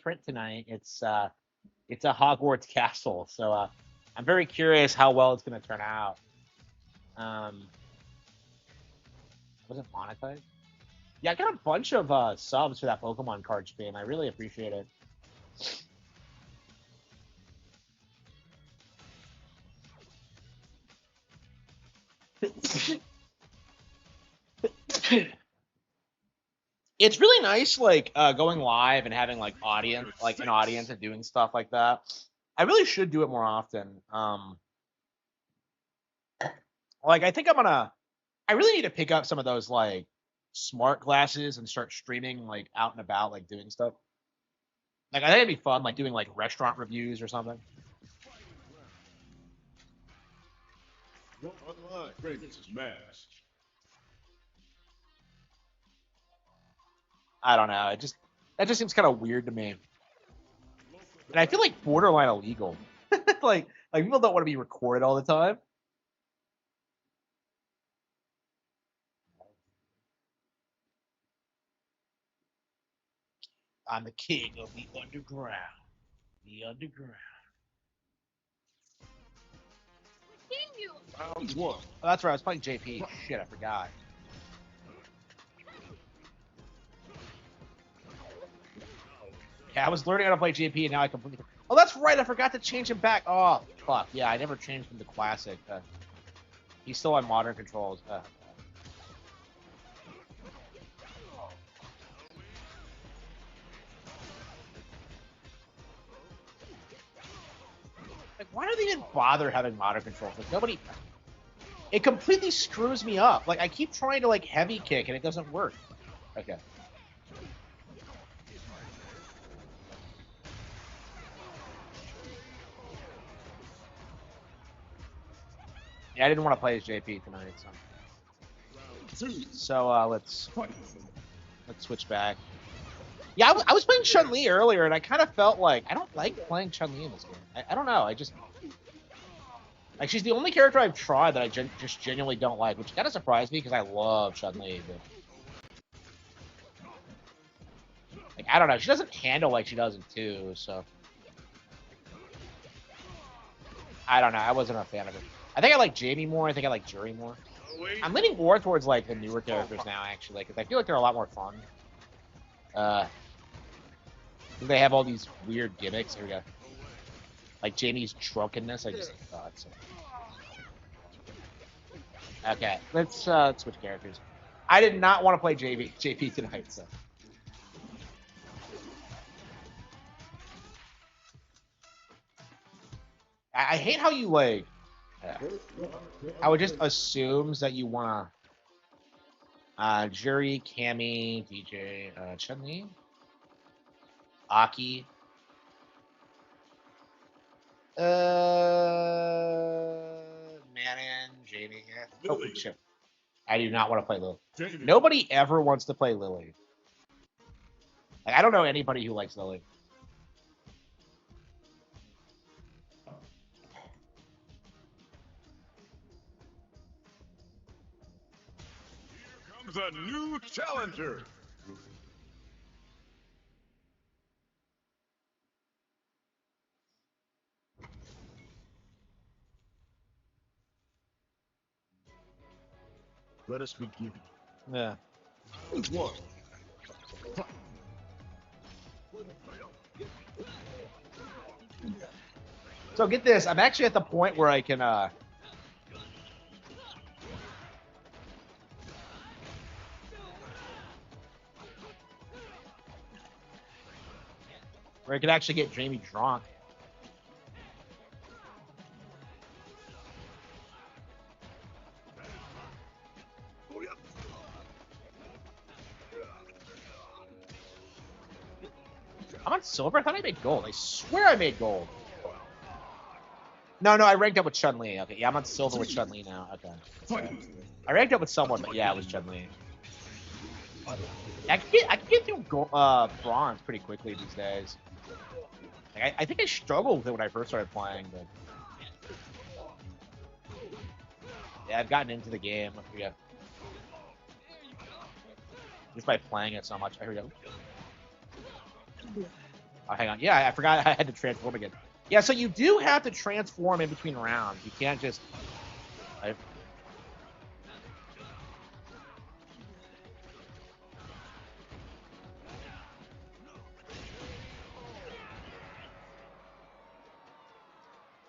print tonight. It's a Hogwarts castle, so I'm very curious how well it's going to turn out. Um, was it monetized? Yeah, I got a bunch of subs for that Pokemon card stream. I really appreciate it. It's really nice, like going live and having like audience, like an audience, and doing stuff like that. I really should do it more often. Like I think I'm gonna. I really need to pick up some of those like smart glasses and start streaming like out and about, like doing stuff. Like I think it'd be fun, like doing like restaurant reviews or something. I don't know. That just seems kind of weird to me, and I feel like borderline illegal. like people don't want to be recorded all the time. I'm the king of the underground. The underground. Round one. Oh, that's right. I was playing JP. Shit, I forgot. Yeah, I was learning how to play JP, and now I completely. Oh, that's right. I forgot to change him back. Oh, fuck. Yeah, I never changed him to classic. He's still on modern controls. Like, why do they even bother having modern controls? Like, nobody. It completely screws me up. Like, I keep trying to like heavy kick, and it doesn't work. Okay. Yeah, I didn't want to play as JP tonight, so let's switch back. Yeah, I was playing Chun Li earlier, and I kind of felt like I don't like playing Chun Li in this game. I don't know. I just like she's the only character I've tried that I just genuinely don't like, which kind of surprised me because I love Chun Li. But like I don't know, she doesn't handle like she does in 2, so I don't know. I wasn't a fan of it. I think I like Jamie more. I think I like Jury more. I'm leaning more towards like the newer characters now, actually, because I feel like they're a lot more fun. They have all these weird gimmicks. Here we go. Like Jamie's drunkenness. I just thought so. Okay, let's switch characters. I did not want to play JP tonight, so. I hate how you like. How it just assumes that you wanna. Jury, Cammy, DJ, Chun Li, Aki. Manon, Jamie. Yeah. Oh shit! I do not want to play Lily. Nobody ever wants to play Lily. Like, I don't know anybody who likes Lily. Here comes a new challenger. Let us begin. Yeah. One. So get this. I'm actually at the point where I can actually get Jamie drunk. I'm on silver? I thought I made gold. I swear I made gold. No, I ranked up with Chun Li. Okay, yeah, I'm on silver with Chun Li now. Okay. I ranked up with someone, but yeah, it was Chun Li. I can get through bronze pretty quickly these days. Like, I think I struggled with it when I first started playing, but yeah, I've gotten into the game. I forget. Just by playing it so much. Here we go. Oh, hang on. Yeah, I forgot I had to transform again. Yeah, so you do have to transform in between rounds. You can't just...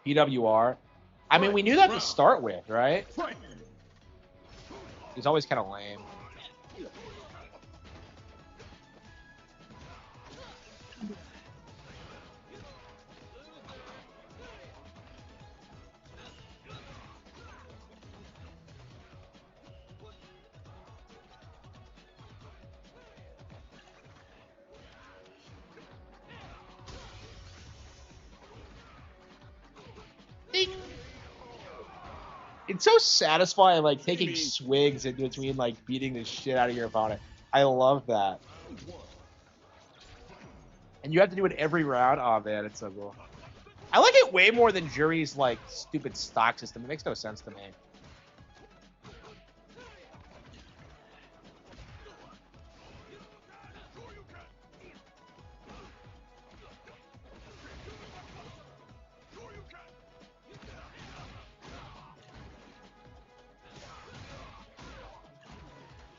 PWR. I mean, we knew that to start with, right? He's always kind of lame. Ding. It's so satisfying, like, taking swigs in between, like, beating the shit out of your opponent. I love that. And you have to do it every round? Oh, man, it's so cool. I like it way more than Jury's, like, stupid stock system. It makes no sense to me.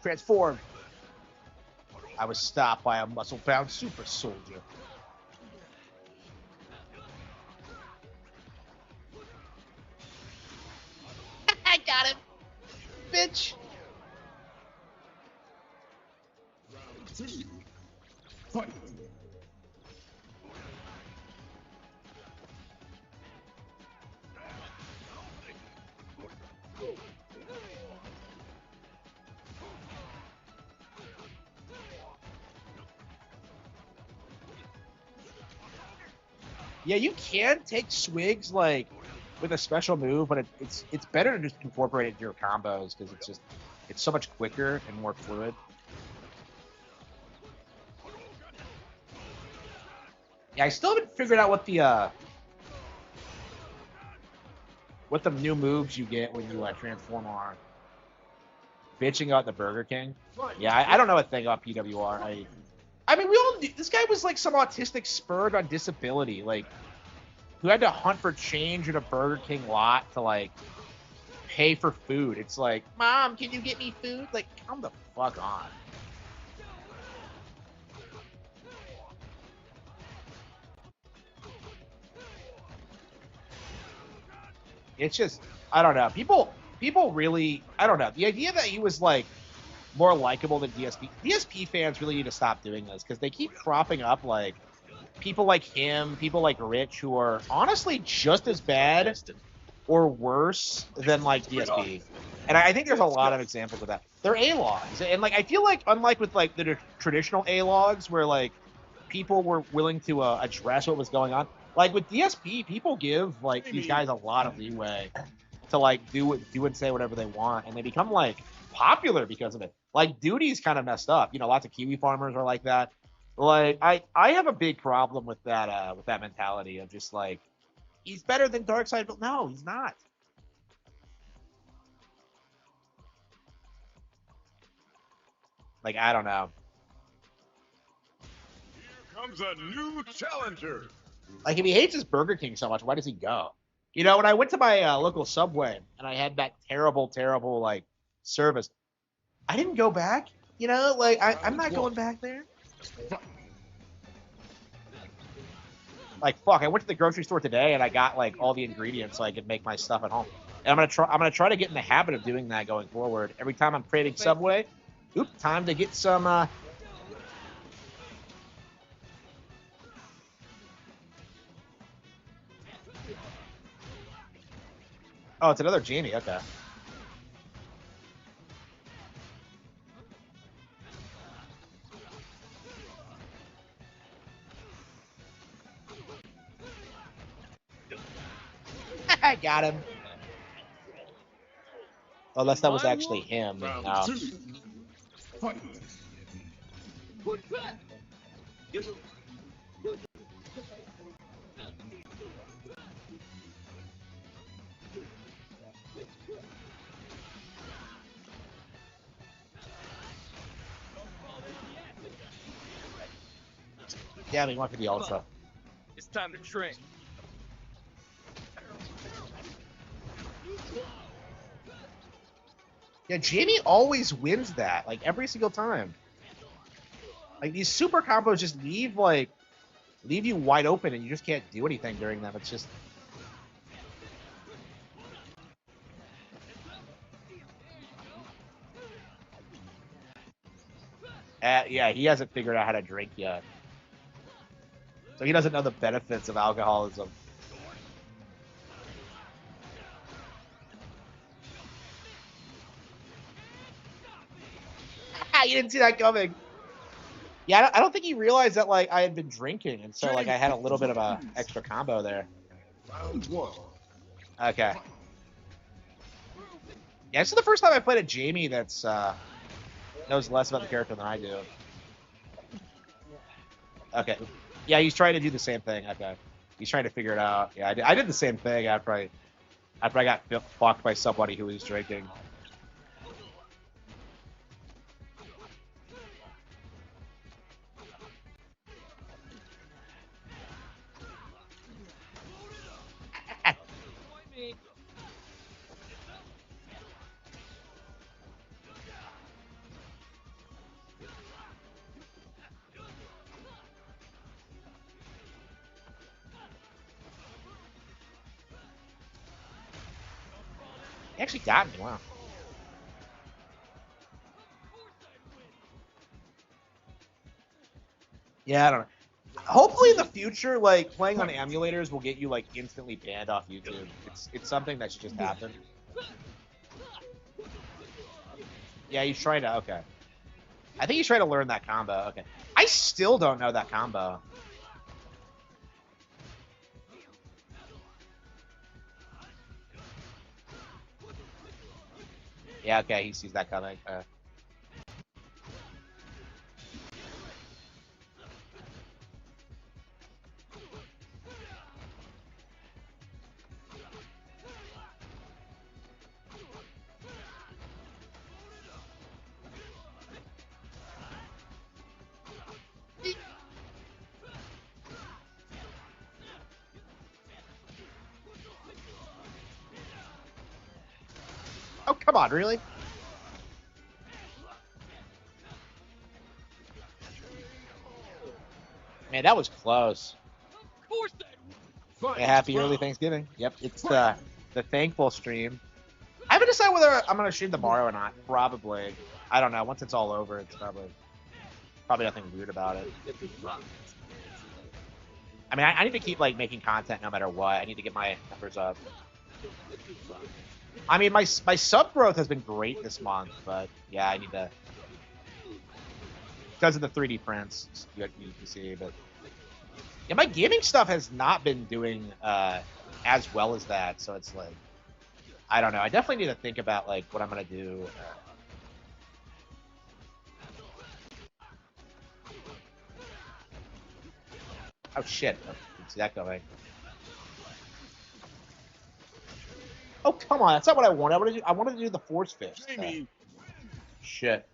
Transform. I was stopped by a muscle-bound super soldier. I got him, bitch. Fight. Yeah, you can take swigs like with a special move, but it's better to just incorporate it into your combos because it's so much quicker and more fluid. Yeah, I still haven't figured out what the new moves you get when you transform are. Bitching out the Burger King. Yeah, I don't know a thing about PWR. I mean, we all knew, this guy was like some autistic spurred on disability, like who had to hunt for change in a Burger King lot to like pay for food. It's like, Mom, can you get me food? Like, come the fuck on. It's just, I don't know. People really, I don't know. The idea that he was like more likable than DSP. DSP fans really need to stop doing this because they keep propping up like people like him, people like Rich, who are honestly just as bad or worse than like DSP. And I think there's a lot of examples of that. They're A-logs. And like I feel like unlike with like the traditional A-logs where like people were willing to address what was going on, like with DSP, people give like these guys a lot of leeway to like do and say whatever they want, and they become like popular because of it. Like Duty's kind of messed up. You know, lots of Kiwi farmers are like that. Like I have a big problem with that mentality of just like he's better than Darkseid, but no, he's not. Like I don't know. Here comes a new challenger. Like if he hates his Burger King so much, why does he go? You know, when I went to my local Subway and I had that terrible like service, I didn't go back. You know, like I'm not going back there. Like fuck, I went to the grocery store today and I got like all the ingredients so I could make my stuff at home. And I'm gonna try to get in the habit of doing that going forward. Every time I'm creating Subway, time to get some oh, it's another Jamie, okay. I got him. Unless that was actually him. No. Fight. Yeah, we went for the ultra. It's time to train. Yeah, Jamie always wins that, like every single time. Like these super combos just leave you wide open, and you just can't do anything during them. It's just. Yeah, he hasn't figured out how to drink yet. So he doesn't know the benefits of alcoholism. You didn't see that coming. Yeah, I don't think he realized that like I had been drinking, and so like I had a little bit of a extra combo there. Round one. Okay. Yeah, this is the first time I played a Jamie that's knows less about the character than I do. Okay. Yeah, he's trying to do the same thing. Okay. He's trying to figure it out. Yeah, I did the same thing after I got fucked by somebody who was drinking. He actually got me. Wow. Yeah, I don't know. Hopefully in the future, like playing on emulators will get you like instantly banned off YouTube. It's something that should just happen. Yeah, he's trying to. Okay. I think he's trying to learn that combo. Okay. I still don't know that combo. Yeah, okay, he sees that coming. Oh, come on, really? Man, that was close. Yeah, happy early Thanksgiving. Yep, it's the thankful stream. I haven't decided whether I'm gonna stream tomorrow or not. Probably. I don't know. Once it's all over, it's probably nothing weird about it. I mean, I need to keep like making content no matter what. I need to get my numbers up. I mean, my sub growth has been great this month, but yeah, I need to because of the 3D prints. You can see, but yeah, my gaming stuff has not been doing as well as that. So it's like, I don't know. I definitely need to think about like what I'm gonna do. Oh shit! I didn't see that coming. Oh come on! That's not what I wanted. I wanted to do the force fist. Shit.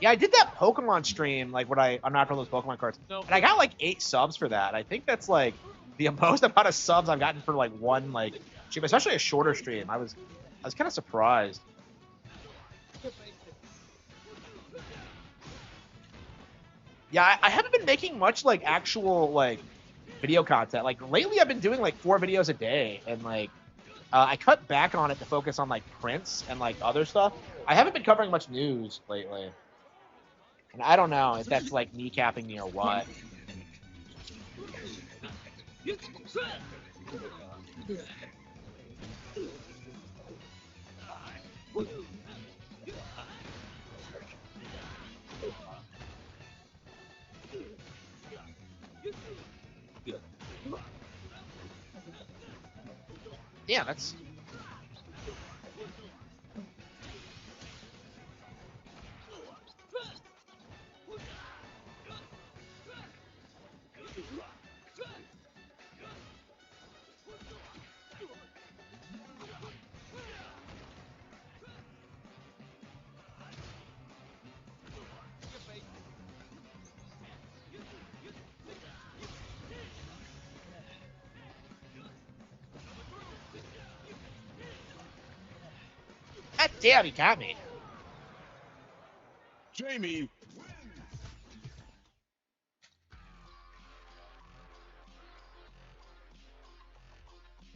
Yeah, I did that Pokemon stream, like when I unwrapped all those Pokemon cards, and I got like 8 subs for that. I think that's like the most amount of subs I've gotten for like one like stream, especially a shorter stream. I was kind of surprised. Yeah, I haven't been making much like actual like video content. Like lately, I've been doing like 4 videos a day, and like I cut back on it to focus on like prints and like other stuff. I haven't been covering much news lately. And I don't know if that's like kneecapping me or what. Yeah, that's. God damn, he got me. Jamie.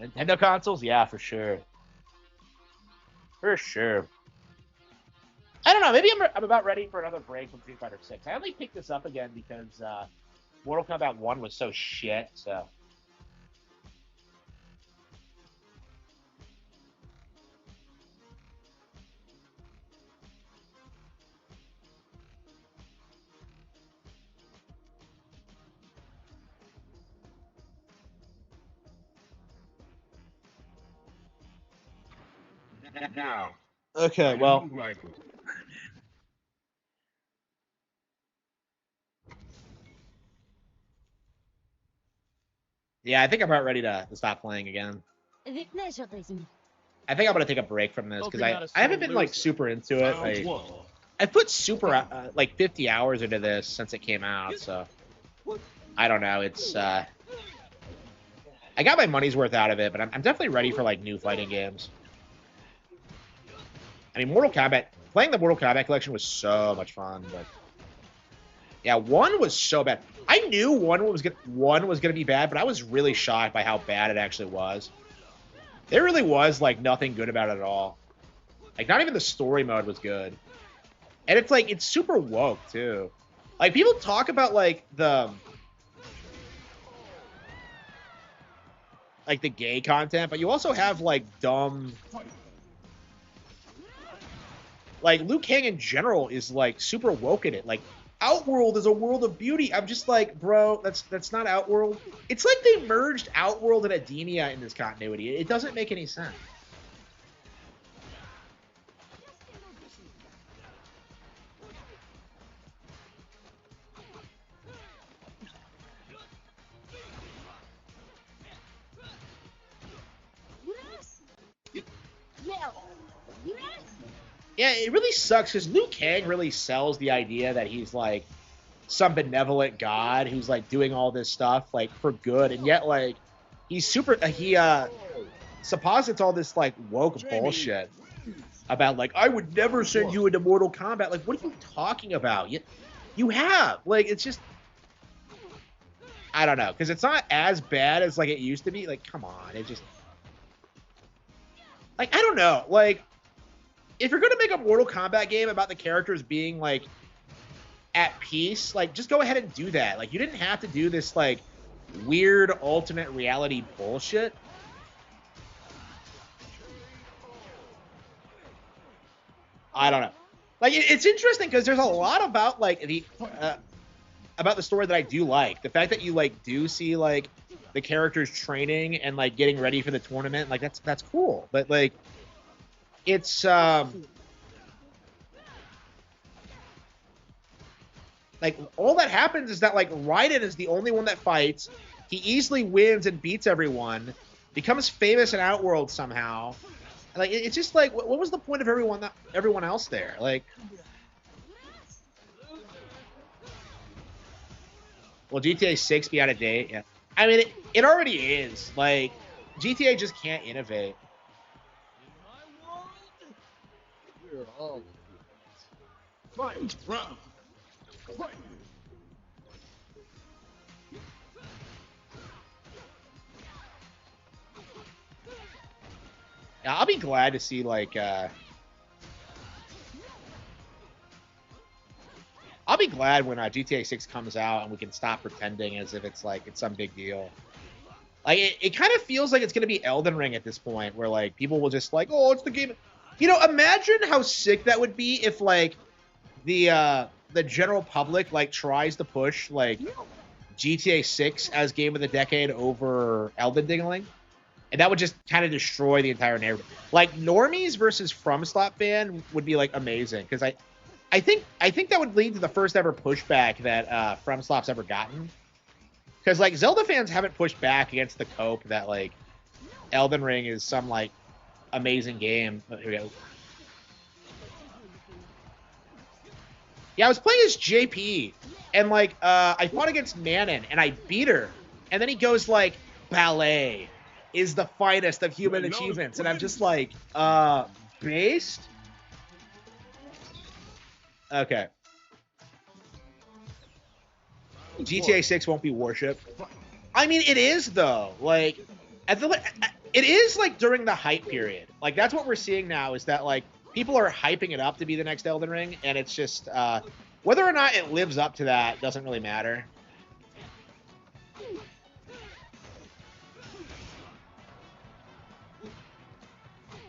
Nintendo consoles? Yeah, for sure. For sure. I don't know. Maybe I'm about ready for another break from Street Fighter 6. I only picked this up again because Mortal Kombat 1 was so shit, so... Now. Okay, well... Yeah, I think I'm about ready to stop playing again. I think I'm going to take a break from this because I haven't been, like, super into it. I've put super, like, 50 hours into this since it came out, so... I don't know, it's, I got my money's worth out of it, but I'm definitely ready for, like, new fighting games. I mean, playing the Mortal Kombat collection was so much fun, but... Yeah, 1 was so bad. I knew 1 was gonna be bad, but I was really shocked by how bad it actually was. There really was, like, nothing good about it at all. Like, not even the story mode was good. And it's, like, it's super woke, too. Like, people talk about, like, the gay content, but you also have, like, dumb... Like, Liu Kang in general is, like, super woke in it. Like, Outworld is a world of beauty. I'm just like, bro, that's not Outworld. It's like they merged Outworld and Ademia in this continuity. It doesn't make any sense. Yeah, it really sucks because Liu Kang really sells the idea that he's like some benevolent god who's like doing all this stuff like for good, and yet like he's he supposits all this like woke bullshit about like I would never send you into Mortal Kombat. Like, what are you talking about? You have like it's just I don't know because it's not as bad as like it used to be. Like, come on, it just like I don't know like. If you're going to make a Mortal Kombat game about the characters being, like, at peace, like, just go ahead and do that. Like, you didn't have to do this, like, weird alternate reality bullshit. I don't know. Like, it's interesting because there's a lot about, like, about the story that I do like. The fact that you, like, do see, like, the characters training and, like, getting ready for the tournament, like, that's cool. But, like... It's, like, all that happens is that, like, Raiden is the only one that fights. He easily wins and beats everyone, becomes famous in Outworld somehow. And, like, it's just, like, what was the point of everyone else there? Like, will GTA 6 be out of date? Yeah. I mean, it already is. Like, GTA just can't innovate. Fight round. Fight. Yeah, I'll be glad to see like I'll be glad when GTA 6 comes out and we can stop pretending as if it's like it's some big deal. Like it kind of feels like it's gonna be Elden Ring at this point, where like people will just like, oh, it's the game. You know, imagine how sick that would be if like the general public like tries to push like GTA 6 as game of the decade over Elden Ring, and that would just kind of destroy the entire narrative. Like normies versus FromStop fan would be like amazing because I think that would lead to the first ever pushback that FromStop's ever gotten. Because like Zelda fans haven't pushed back against the cope that like Elden Ring is some like amazing game. Here we go. Yeah, I was playing as JP, and like I fought against Manon, and I beat her, and then he goes like, "Ballet is the finest of human achievements," and I'm just like, based? Okay. GTA 6 won't be worship. I mean, it is though. Like, I feel like it is like during the hype period. Like that's what we're seeing now is that like people are hyping it up to be the next Elden Ring, and it's just whether or not it lives up to that doesn't really matter.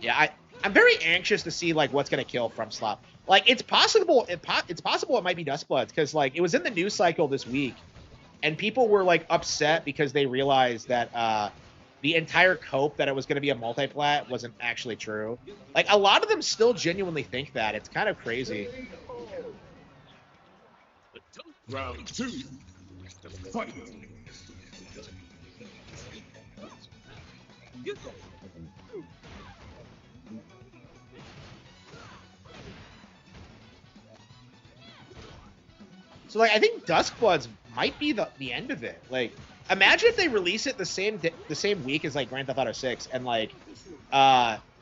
Yeah, I'm very anxious to see like what's gonna kill From Slop. Like it's possible it's possible it might be Dustbloods because like it was in the news cycle this week, and people were like upset because they realized that the entire cope that it was going to be a multiplat wasn't actually true. Like a lot of them still genuinely think that. It's kind of crazy. Round 2. Fight. So like I think Duskbloods might be the end of it. Like imagine if they release it the same week as like Grand Theft Auto 6 and like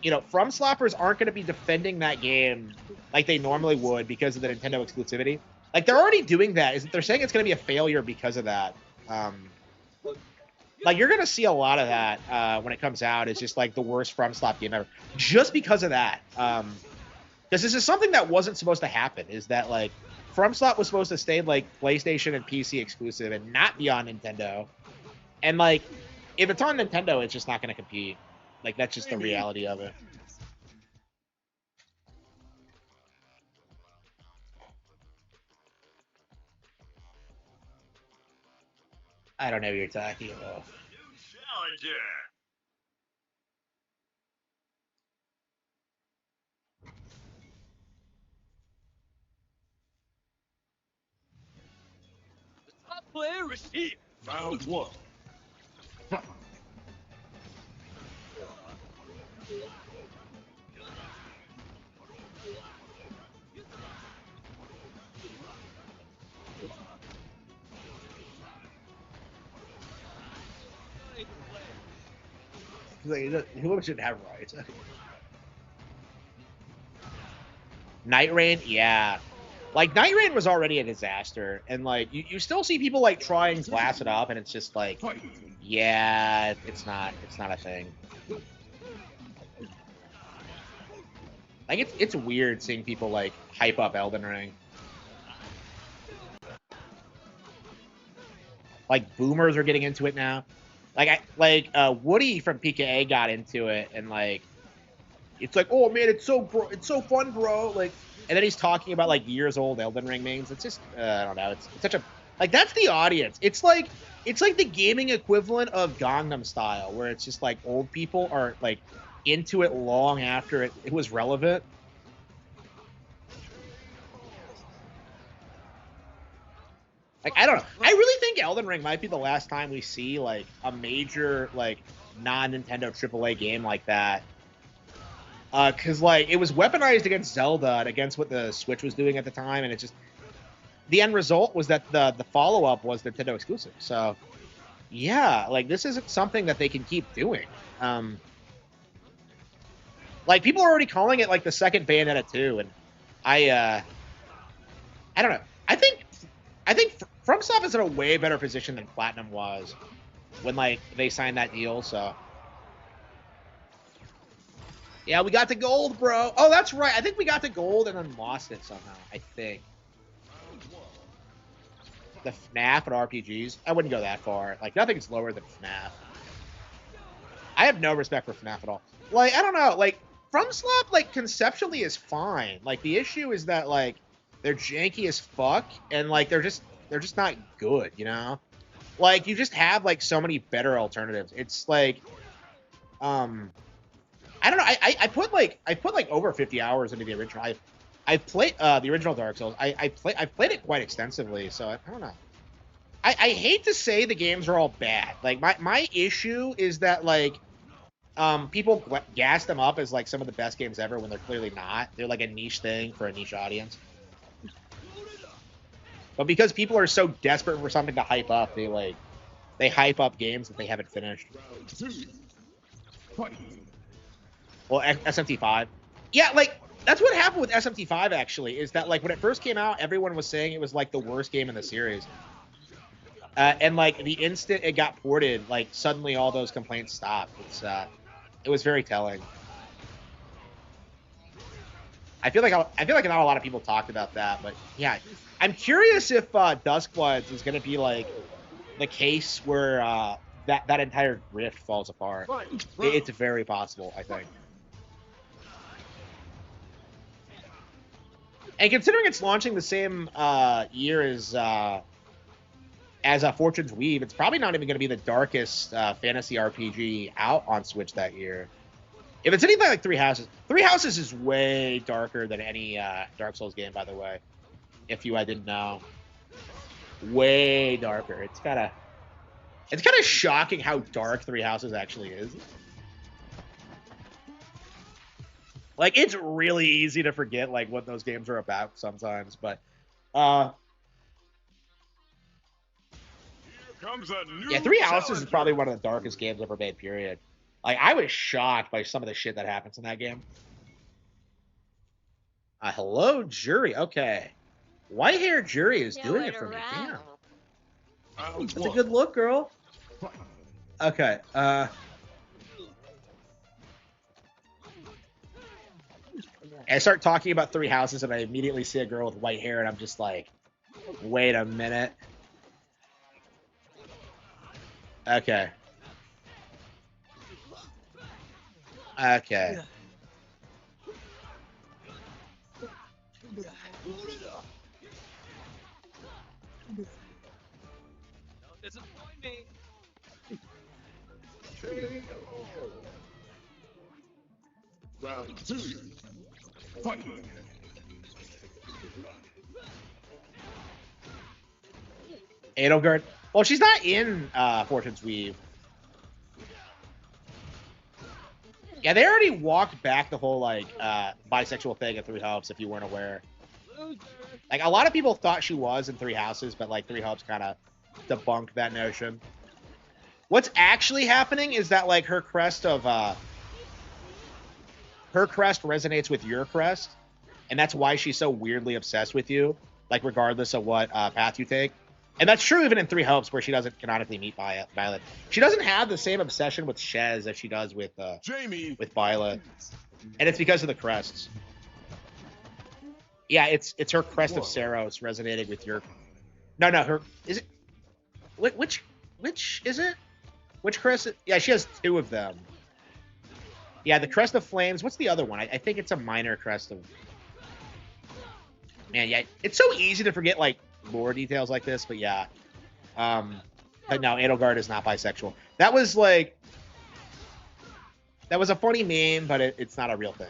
you know, From Sloppers aren't going to be defending that game like they normally would because of the Nintendo exclusivity. Like they're already doing that. They're saying it's going to be a failure because of that. Like you're going to see a lot of that when it comes out. It's just like the worst From Slop game ever, just because of that. Because this is something that wasn't supposed to happen. Is that like From Slop was supposed to stay like PlayStation and PC exclusive and not be on Nintendo. And like if it's on Nintendo, it's just not going to compete. Like that's just the reality of it. I don't know what you're talking about. Challenger. Top player is here. Round 1. Fight. Who should have rights? Night Rain, yeah. Like Night Rain was already a disaster, and like you still see people like try and glass it up, and it's just like, yeah, it's not a thing. Like it's weird seeing people like hype up Elden Ring. Like boomers are getting into it now. Like Woody from PKA got into it, and like it's like, oh man, it's so fun, bro. Like, and then he's talking about like years old Elden Ring mains. It's just I don't know. It's such a like that's the audience. It's like the gaming equivalent of Gangnam Style, where it's just like old people are like into it long after it was relevant. Like I don't know. I really think Elden Ring might be the last time we see like a major like non-Nintendo AAA game like that. Because like it was weaponized against Zelda and against what the Switch was doing at the time, and it just the end result was that the follow-up was Nintendo exclusive. So yeah, like this isn't something that they can keep doing. Like people are already calling it like the second Bayonetta 2, and I don't know. I think FromSoft is in a way better position than Platinum was when like they signed that deal. So yeah, we got to gold, bro. Oh, that's right. I think we got to gold and then lost it somehow. I think the FNAF and RPGs. I wouldn't go that far. Like nothing's lower than FNAF. I have no respect for FNAF at all. Like I don't know. Like FromSoft, like conceptually is fine. Like the issue is that like they're janky as fuck, and like they're just not good, you know? Like you just have like so many better alternatives. It's like I don't know. I put like over 50 hours into the original. I played the original Dark Souls. I've played it quite extensively, so I don't know. I hate to say the games are all bad. Like my issue is that like people gas them up as like some of the best games ever when they're clearly not. They're like a niche thing for a niche audience. But because people are so desperate for something to hype up, they hype up games that they haven't finished. Well, SMT5. Yeah, like That's what happened with SMT5, actually, is that, like, when it first came out, everyone was saying it was, like, the worst game in the series. And, like, the instant it got ported, like, suddenly all those complaints stopped. It was very telling. I feel like not a lot of people talked about that, but yeah. I'm curious if Duskbloods is going to be, like, the case where that entire grift falls apart. It's very possible, I think. And considering it's launching the same year as Fortune's Weave, it's probably not even going to be the darkest fantasy RPG out on Switch that year. If it's anything like Three Houses is way darker than any Dark Souls game, by the way. If you didn't know, way darker. It's kind of shocking how dark Three Houses actually is. Like, it's really easy to forget, like, what those games are about sometimes, but, yeah, Three Houses is probably one of the darkest games ever made, period. Like, I was shocked by some of the shit that happens in that game. Hello, Jury. Okay. White-haired Jury is doing it for me. Damn. That's a good look, girl. Okay, I start talking about Three Houses, and I immediately see a girl with white hair, and I'm just like, wait a minute. Okay. Okay. Don't disappoint me. Round 2. Fight. Edelgard. Well, she's not in Fortune's Weave. Yeah, they already walked back the whole, like, bisexual thing at Three Hopes, if you weren't aware. Like, a lot of people thought she was in Three Houses, but, like, Three Hopes kind of debunked that notion. What's actually happening is that, like, her crest resonates with your crest, and that's why she's so weirdly obsessed with you, like, regardless of what path you take. And that's true even in Three Hopes, where she doesn't canonically meet Violet. She doesn't have the same obsession with Shez as she does with Violet, and it's because of the crests. Yeah, it's her crest of Saros resonating with your. No, her is it? Which is it? Which crest? Yeah, she has two of them. Yeah, the crest of flames. What's the other one? I think it's a minor crest of. Man, yeah, it's so easy to forget, like, lore details like this, but yeah. But no, Edelgard is not bisexual. That was a funny meme, but it's not a real thing.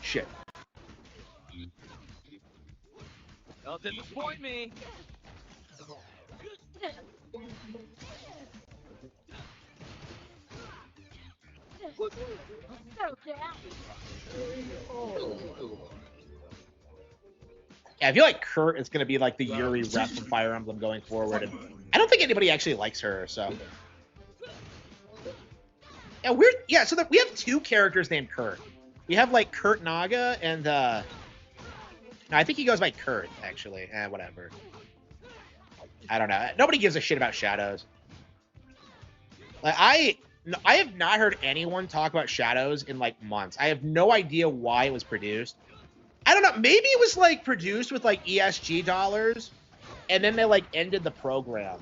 Shit. Don't disappoint me. Yeah, I feel like Kurt is going to be like the Yuri rep from Fire Emblem going forward, and I don't think anybody actually likes her, so. Yeah, so we have two characters named Kurt. We have, like, Kurt Naga, and, no, I think he goes by Kurt, actually. Whatever. I don't know. Nobody gives a shit about Shadows. Like, I have not heard anyone talk about Shadows in, like, months. I have no idea why it was produced. I don't know. Maybe it was, like, produced with, like, ESG dollars, and then they, like, ended the program.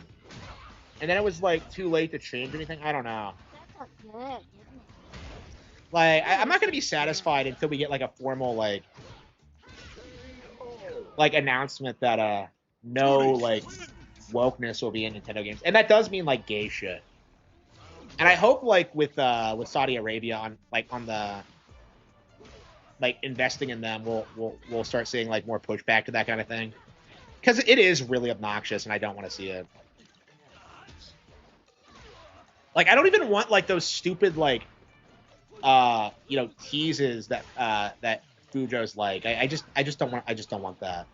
And then it was, like, too late to change anything. I don't know. Like, I'm not going to be satisfied until we get, like, a formal, like announcement that, no, like, wokeness will be in Nintendo games. And that does mean, like, gay shit. And I hope, like, with Saudi Arabia on the, like, investing in them, we'll start seeing, like, more pushback to that kind of thing. Because it is really obnoxious, and I don't want to see it. Like, I don't even want, like, those stupid, like, teases that Fujo's like. I just don't want that.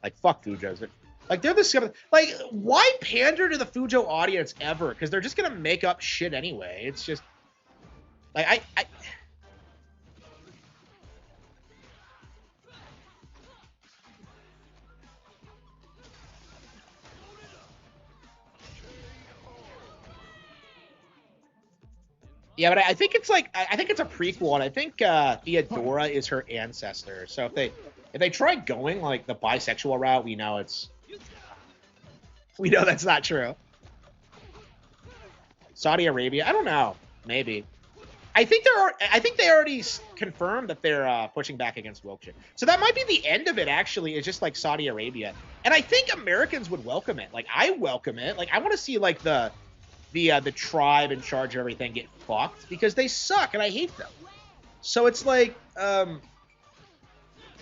Like, fuck Fujo's. Like, they're the scum. Like, why pander to the Fujo audience ever? Because they're just gonna make up shit anyway. It's just like I yeah, but I think it's like I think it's a prequel, and I think Theodora is her ancestor. So if they try going like the bisexual route, we know that's not true. Saudi Arabia, I don't know, maybe. I think they already confirmed that they're pushing back against woke shit. So that might be the end of it. Actually, is just like Saudi Arabia, and I think Americans would welcome it. Like I welcome it. Like I want to see like the tribe in charge of everything get fucked because they suck and I hate them. So it's like,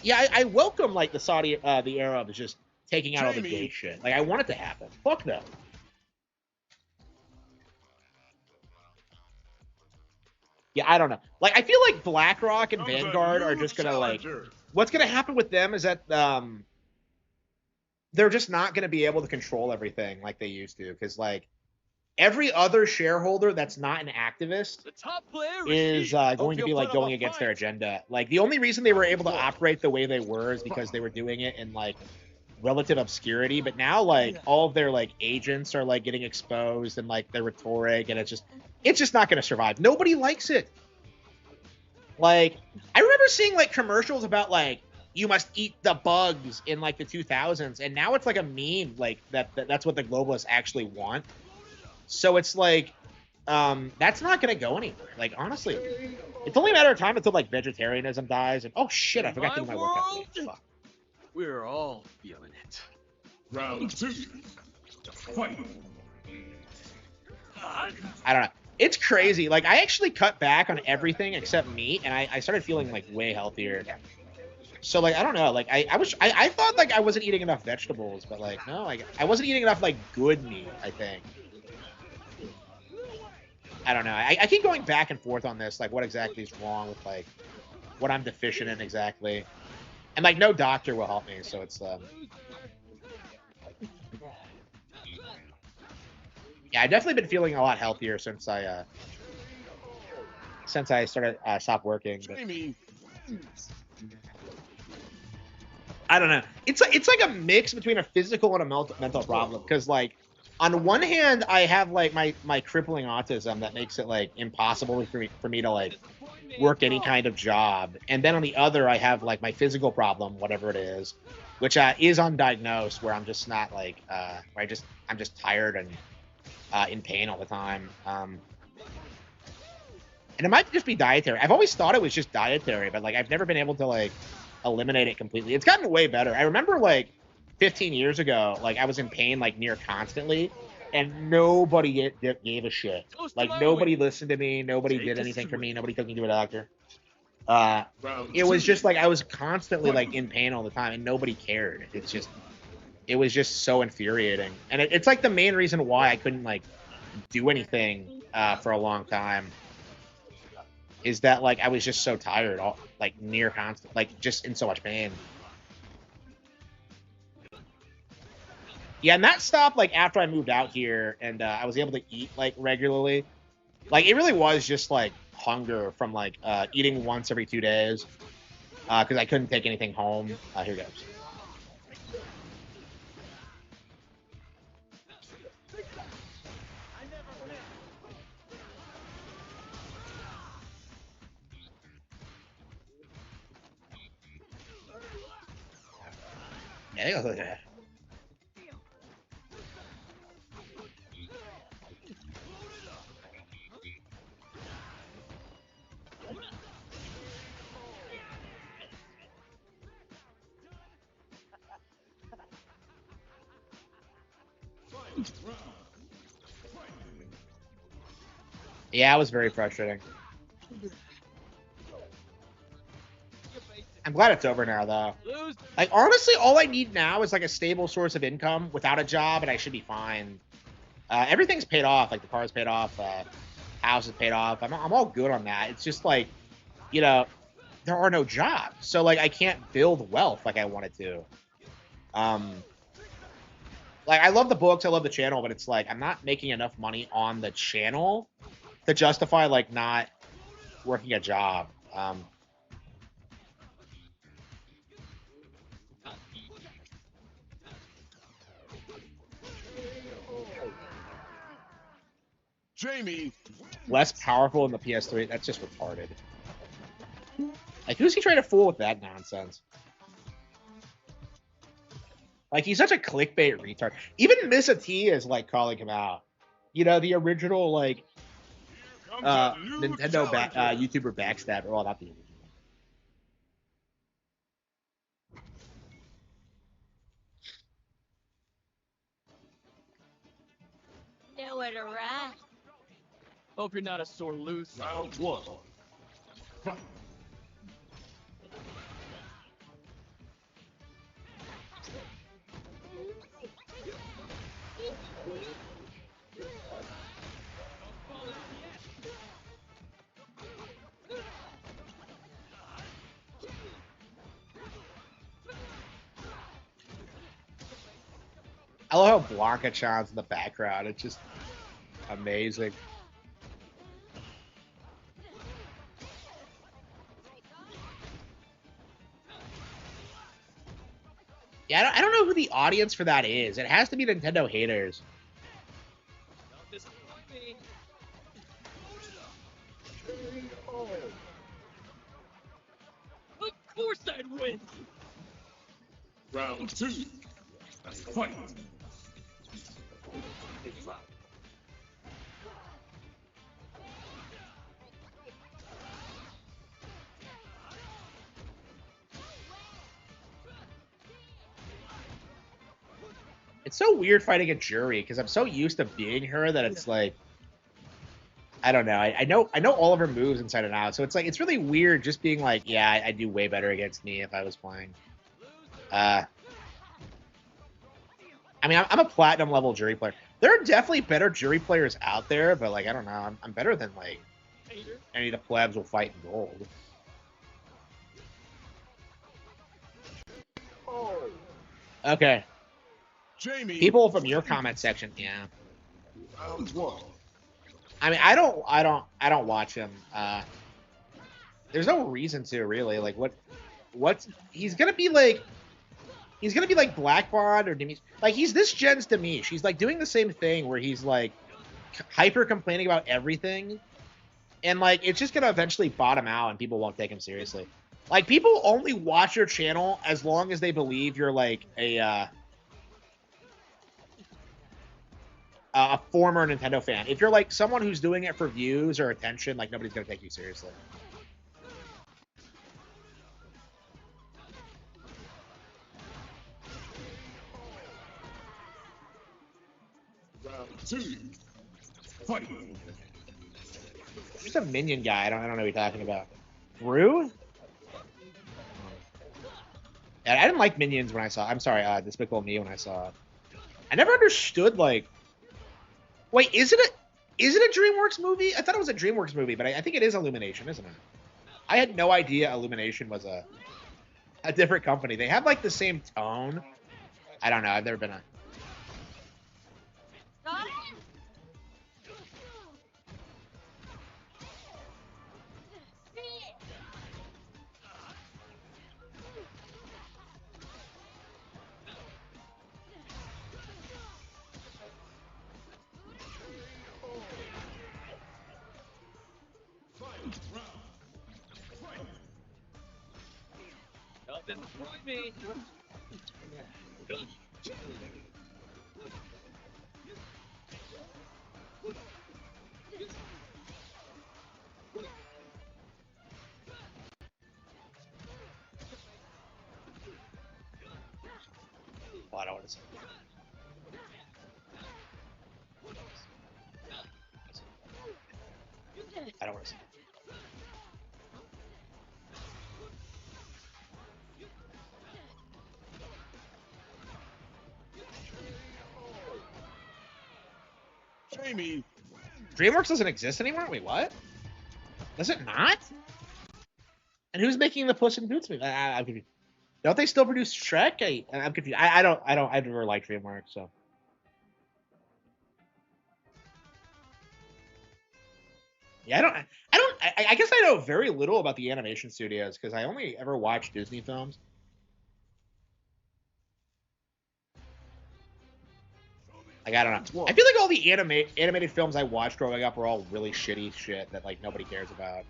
yeah, I welcome like the Arabs just taking out all the gay shit. Like I want it to happen. Fuck them. Yeah, I don't know. Like I feel like BlackRock and Vanguard are just gonna like. What's gonna happen with them is that they're just not gonna be able to control everything like they used to because like. Every other shareholder that's not an activist is going to be like going against their agenda. Like the only reason they were able to operate the way they were is because they were doing it in like relative obscurity. But now like all of their like agents are like getting exposed and like their rhetoric, and it's just not going to survive. Nobody likes it. Like I remember seeing like commercials about like you must eat the bugs in like the 2000s, and now it's like a meme like that's what the globalists actually want. So it's like, that's not going to go anywhere. Like, honestly, it's only a matter of time until, like, vegetarianism dies. And, oh, shit, I forgot to do my workout today. Fuck. We're all feeling it. Round 2. Fight. I don't know. It's crazy. Like, I actually cut back on everything except meat, and I started feeling, like, way healthier. So, like, I don't know. Like, I thought, like, I wasn't eating enough vegetables, but, like, no, like, I wasn't eating enough, like, good meat, I think. I don't know. I keep going back and forth on this, like what exactly is wrong with like what I'm deficient in exactly, and like no doctor will help me. So it's yeah, I've definitely been feeling a lot healthier since I started stopped working. But I don't know. It's like a mix between a physical and a mental problem because like. On one hand, I have like my crippling autism that makes it like impossible for me to like work any kind of job, and then on the other, I have like my physical problem, whatever it is, which is undiagnosed, where I'm just not like where I'm just tired and in pain all the time, and it might just be dietary. I've always thought it was just dietary, but like I've never been able to like eliminate it completely. It's gotten way better. I remember like. 15 years ago, like I was in pain like near constantly, and nobody gave a shit. Like nobody listened to me, nobody did anything for me, nobody took me to a doctor. It was just like I was constantly like in pain all the time, and nobody cared. It was just so infuriating, and it's like the main reason why I couldn't like do anything for a long time. Is that like I was just so tired, all like near constant, like just in so much pain. Yeah, and that stopped like after I moved out here and I was able to eat like regularly. Like it really was just like hunger from like eating once every 2 days because I couldn't take anything home. Here goes. Yeah, there goes. Yeah, it was very frustrating. I'm glad it's over now, though. Like, honestly, all I need now is, like, a stable source of income without a job, and I should be fine. Everything's paid off. Like, the car's paid off. House is paid off. I'm all good on that. It's just, like, you know, there are no jobs. So, like, I can't build wealth like I wanted to. Like, I love the books, I love the channel, but it's like I'm not making enough money on the channel to justify like not working a job. Jamie. Less powerful in the PS3. That's just retarded. Like, who's he trying to fool with that nonsense? Like, he's such a clickbait retard. Even Missa T is like calling him out. You know, the original like Nintendo YouTuber backstabber. Well, not the original. Nowhere to run. Hope you're not a sore loser. Round 1. Fight. I love how Blanca Chan's in the background. It's just amazing. Yeah, I don't know who the audience for that is. It has to be Nintendo haters. Of course I'd win. Round 2. Fight. It's so weird fighting a jury because I'm so used to being her that it's like, I don't know. I know all of her moves inside and out, so it's like it's really weird just being like, yeah, I do way better against me if I was playing. I mean, I'm a platinum level jury player. There are definitely better jury players out there, but like I don't know, I'm better than like any of the plebs will fight in gold. Okay. Jamie. People from your comment section, yeah. Round 1. I mean, I don't watch him. There's no reason to really. Like, what's he's gonna be like Black Bond or Demi. Like, he's this gen's Demi. He's like doing the same thing where he's like hyper complaining about everything, and like it's just gonna eventually bottom out and people won't take him seriously. Like, people only watch your channel as long as they believe you're like a former Nintendo fan. If you're like someone who's doing it for views or attention, like nobody's gonna take you seriously. Round 2. Fight. Just a minion guy. I don't know what you're talking about. Rue? Yeah, I didn't like minions when I saw. I'm sorry, Despicable Me when I saw it. I never understood like. Wait, is it a DreamWorks movie? I thought it was a DreamWorks movie, but I think it is Illumination, isn't it? I had no idea Illumination was a different company. They have like the same tone. I don't know. I've never been a. Nothing for me. Well, I don't want to say. I don't want to say. Jamie. DreamWorks doesn't exist anymore? Wait, what? Does it not? And who's making the Puss in Boots movie? I'm confused. Don't they still produce Shrek? I'm confused. I've never liked DreamWorks, so Yeah, I guess I know very little about the animation studios because I only ever watch Disney films. Like, I don't know. I feel like all the animated films I watched growing up were all really shitty shit that like nobody cares about.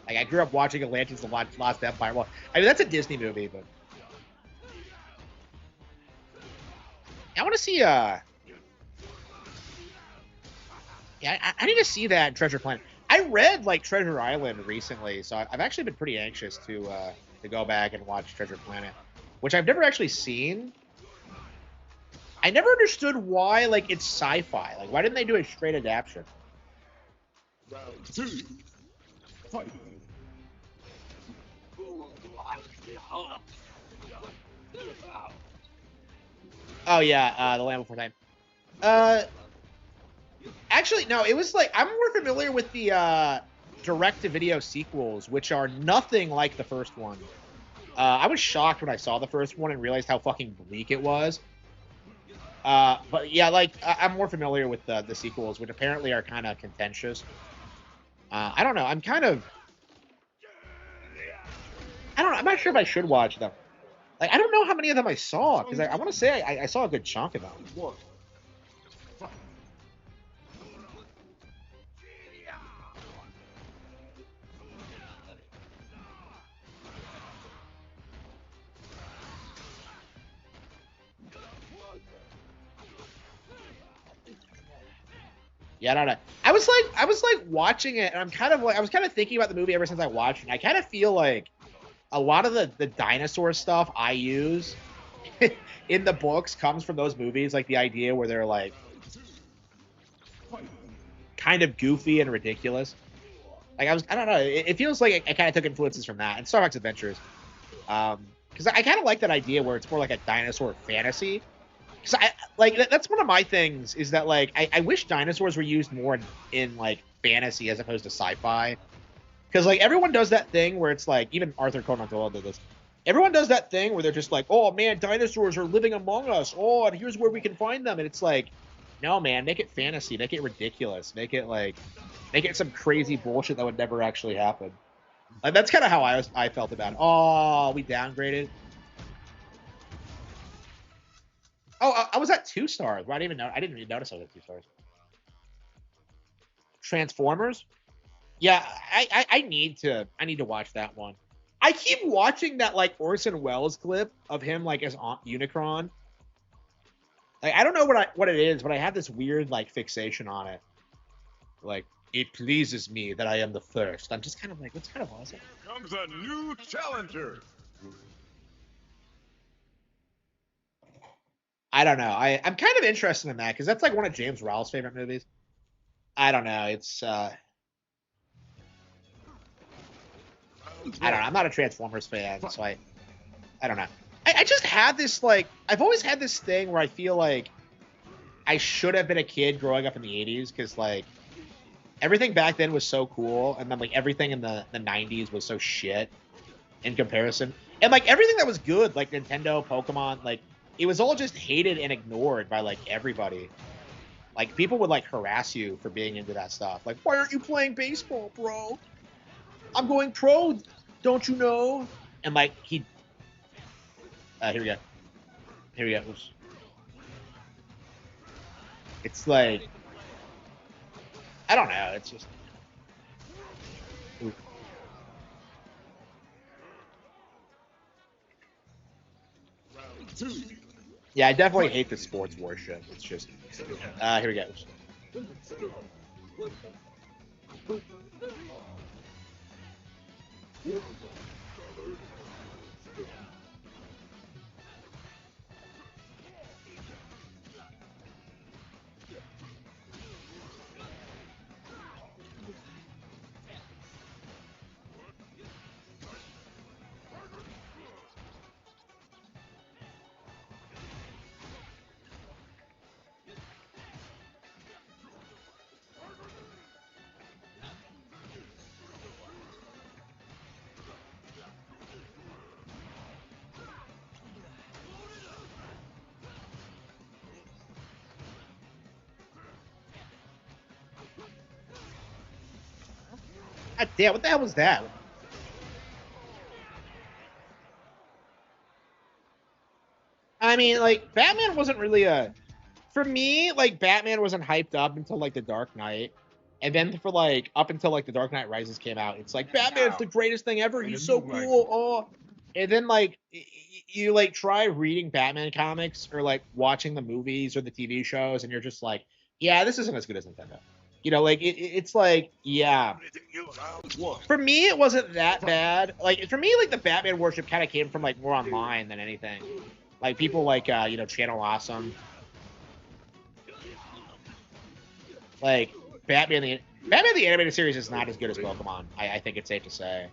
Like, I grew up watching Atlantis: The Lost Empire. Well, I mean that's a Disney movie, but I want to see. Yeah, I need to see that in Treasure Planet. I read like Treasure Island recently, so I've actually been pretty anxious to go back and watch Treasure Planet, which I've never actually seen. I never understood why like it's sci-fi. Like, why didn't they do a straight adaptation? Round two. Fight. Oh yeah, The Land Before Time. Uh, Actually, no. It was like I'm more familiar with the direct-to-video sequels, which are nothing like the first one. I was shocked when I saw the first one and realized how fucking bleak it was. But yeah, like I'm more familiar with the sequels, which apparently are kind of contentious. I don't know. I don't know. I'm not sure if I should watch them. Like, I don't know how many of them I saw because I want to say I saw a good chunk of them. One. Yeah, I don't know. I was like watching it, and I'm kind of like I was kind of thinking about the movie ever since I watched it. And I kind of feel like a lot of the dinosaur stuff I use in the books comes from those movies, like the idea where they're like kind of goofy and ridiculous. Like I don't know, it feels like I kind of took influences from that and Star Fox Adventures, because I kind of like that idea where it's more like a dinosaur fantasy. Because I like that's one of my things is that like I wish dinosaurs were used more in like fantasy as opposed to sci-fi. Because like everyone does that thing where it's like even Arthur Conan Doyle did this. Everyone does that thing where they're just like, oh man, dinosaurs are living among us. Oh, and here's where we can find them. And it's like, no man, make it fantasy, make it ridiculous, make it some crazy bullshit that would never actually happen. Like that's kind of how I felt about it. Oh, we downgraded. Oh, I was at 2 stars. Well, I didn't even notice I was at 2 stars. Transformers. Yeah, I need to watch that one. I keep watching that like Orson Welles clip of him like as Unicron. Like I don't know what it is, but I have this weird like fixation on it. Like it pleases me that I am the first. I'm just kind of like, what's kind of awesome. Comes a new challenger. I don't know. I'm kind of interested in that because that's like one of James Rolfe's favorite movies. I don't know. It's I don't know. I'm not a Transformers fan, so I don't know. I just have this like I've always had this thing where I feel like I should have been a kid growing up in the 80s because like everything back then was so cool and then like everything in the 90s was so shit in comparison. And like everything that was good, like Nintendo, Pokemon, like it was all just hated and ignored by like everybody. Like people would like harass you for being into that stuff. Like, why aren't you playing baseball, bro? I'm going pro, don't you know? And like here we go. Here we go. Oops. It's like I don't know. It's just. Ooh. Round two. Yeah, I definitely hate the sports war shit. It's just. Here we go. God damn, what the hell was that? I mean, like, Batman wasn't really a. For me, like, Batman wasn't hyped up until, like, The Dark Knight. And then for, like, up until, like, The Dark Knight Rises came out, it's like, Batman's the greatest thing ever. He's so cool. Oh. And then, like, you, like, try reading Batman comics or, like, watching the movies or the TV shows, and you're just like, yeah, this isn't as good as Nintendo. You know, like, it's like, yeah. For me, it wasn't that bad. Like, for me, like, the Batman worship kind of came from, like, more online than anything. Like, people like, you know, Channel Awesome. Like, Batman the animated series is not as good as Pokemon. I think it's safe to say.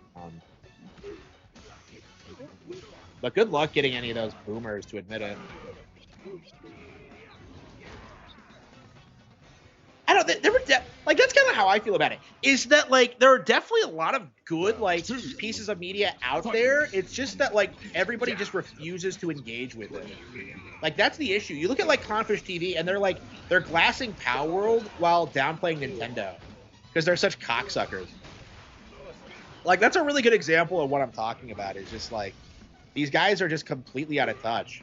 But good luck getting any of those boomers to admit it. I don't. There were like that's kind of how I feel about it. Is that like there are definitely a lot of good like pieces of media out there. It's just that like everybody just refuses to engage with it. Like that's the issue. You look at like Clownfish TV, and they're glassing Power World while downplaying Nintendo because they're such cocksuckers. Like that's a really good example of what I'm talking about. Is just like these guys are just completely out of touch.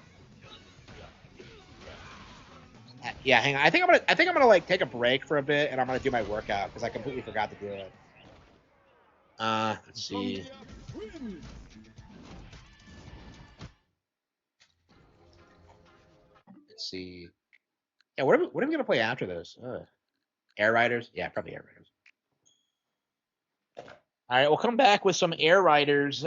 Yeah, hang on. I think I'm gonna like take a break for a bit, and I'm gonna do my workout because I completely forgot to do it. Let's see. Let's see. Yeah, what are we gonna play after this? Air Riders? Yeah, probably Air Riders. All right, we'll come back with some Air Riders.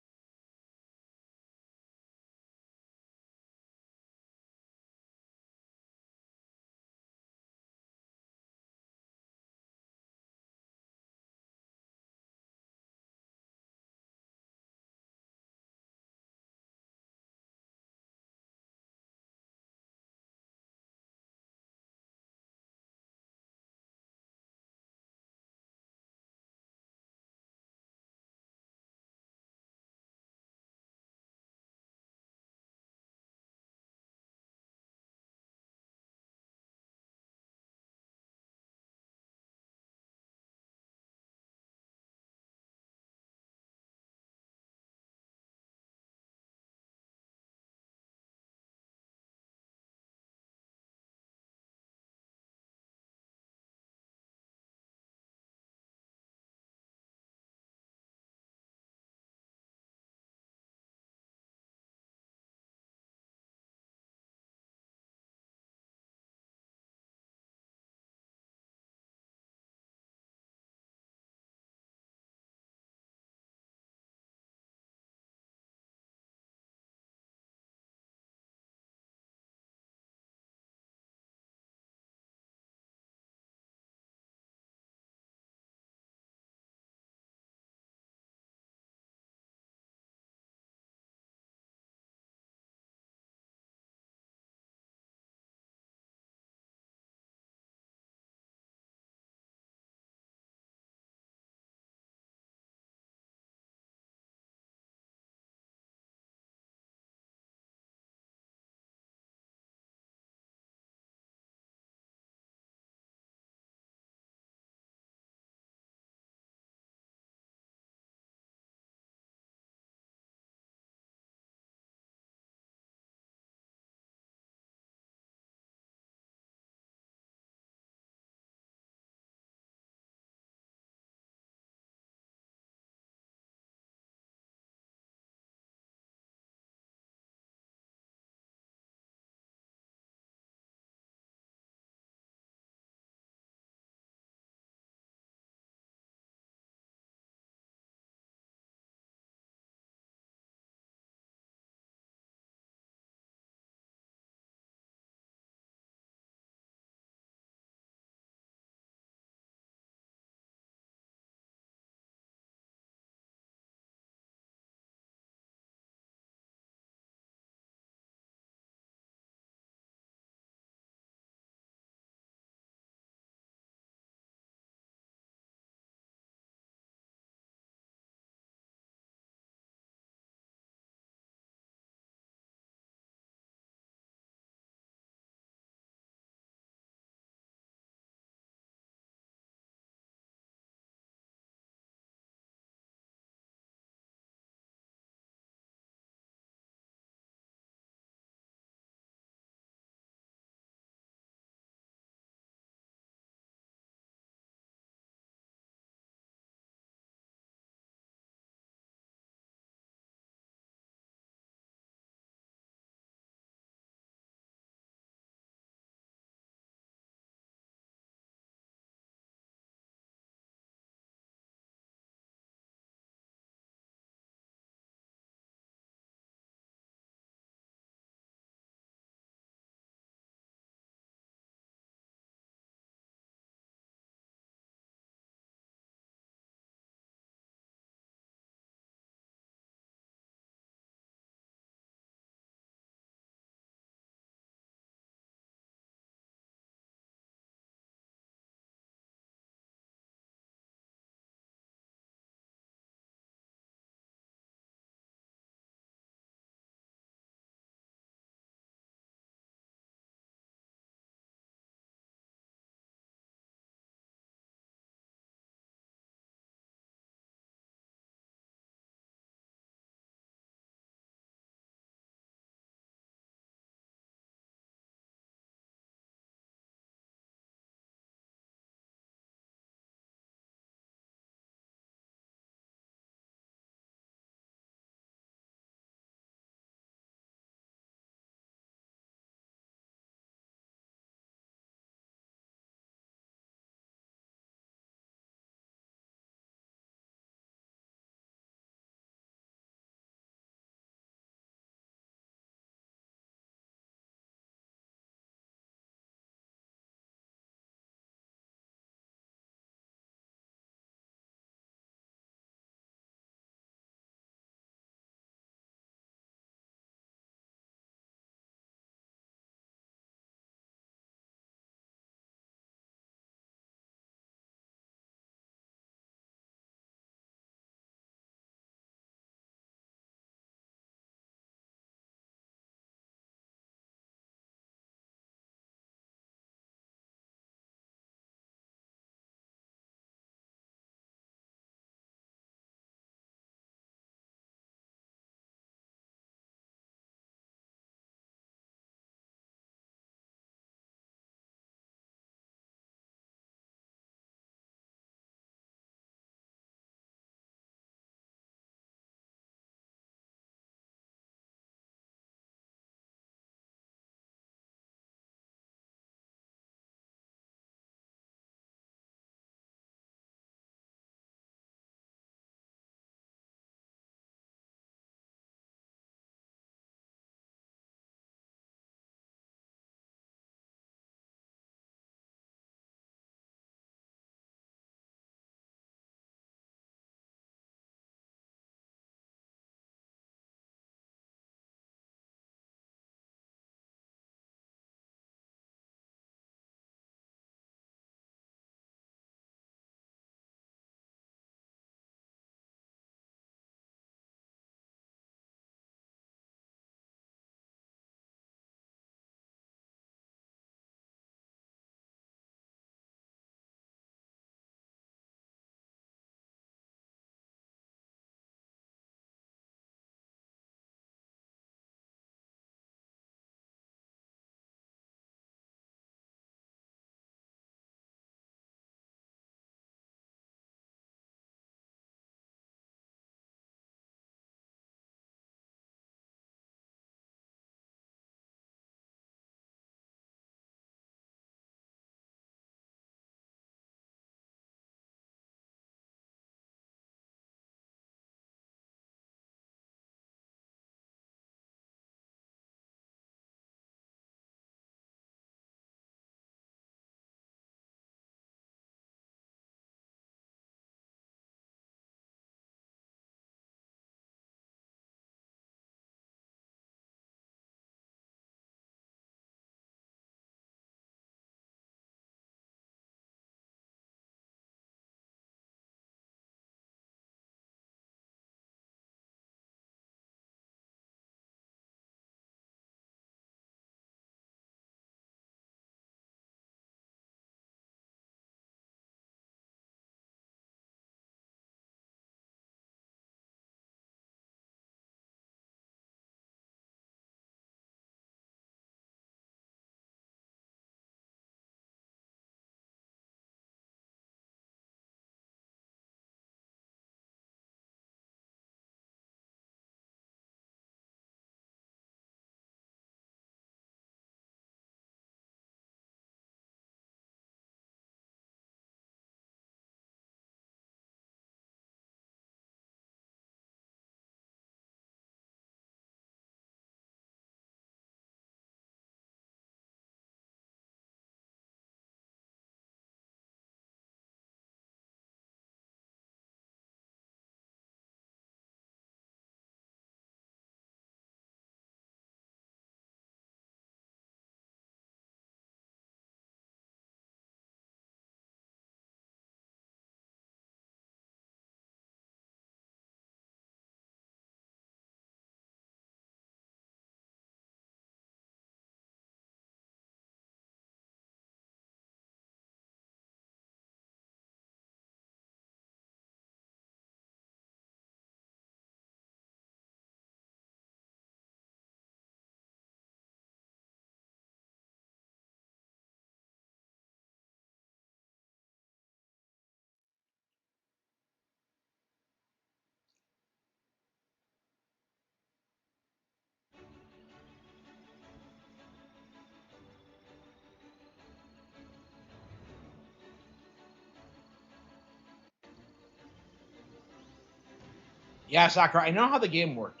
Yeah, Sakura, I know how the game works.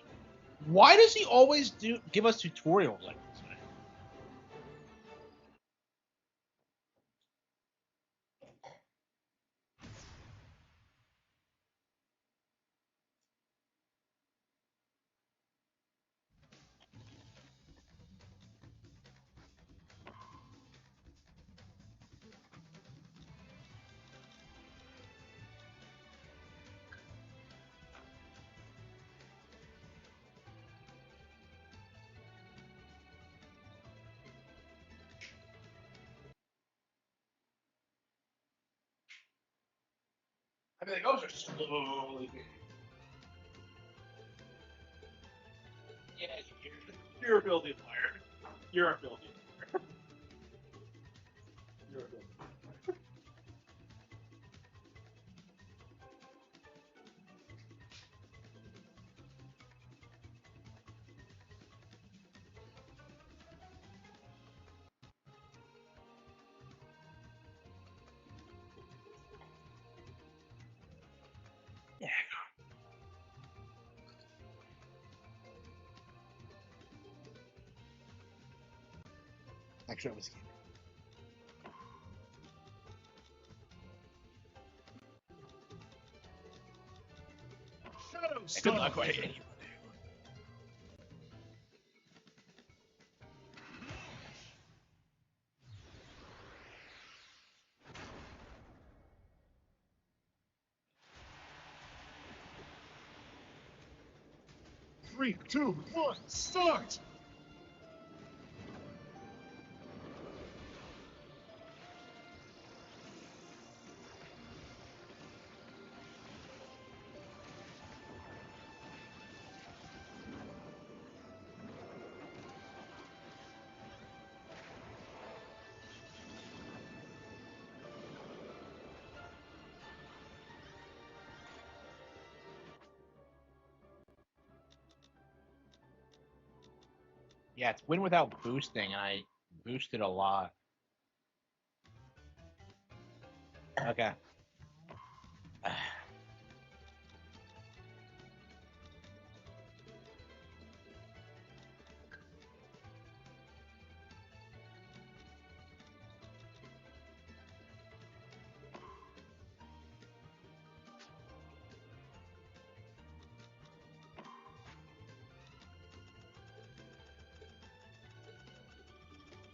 Why does he always give us tutorials like this, man? I mean, those are slowly. Yeah, you're a building player. You're a building player. You're a building player. Yeah. Actually, I was kidding. Shadow Good Storm. luck with it. 3, 2, 1, start! Yeah, it's win without boosting, and I boosted a lot. Okay.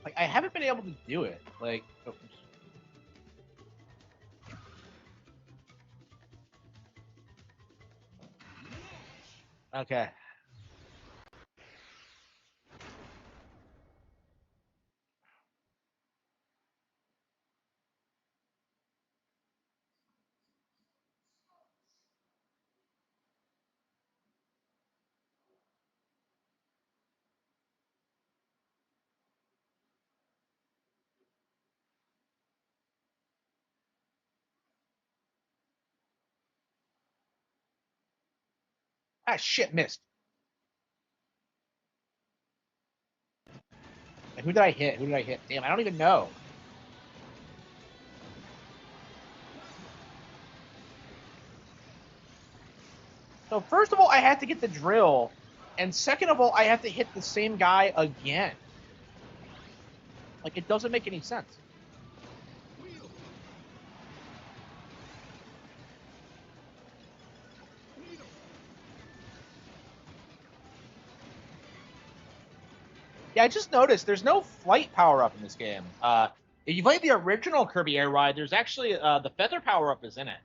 Like, I haven't been able to do it. Like, oops. Okay. Ah, shit, missed. Like, who did I hit? Who did I hit? Damn, I don't even know. So first of all, I had to get the drill, and second of all, I have to hit the same guy again. Like, it doesn't make any sense. Yeah, I just noticed there's no flight power up in this game. If you played the original Kirby Air Ride, there's actually the feather power up is in it,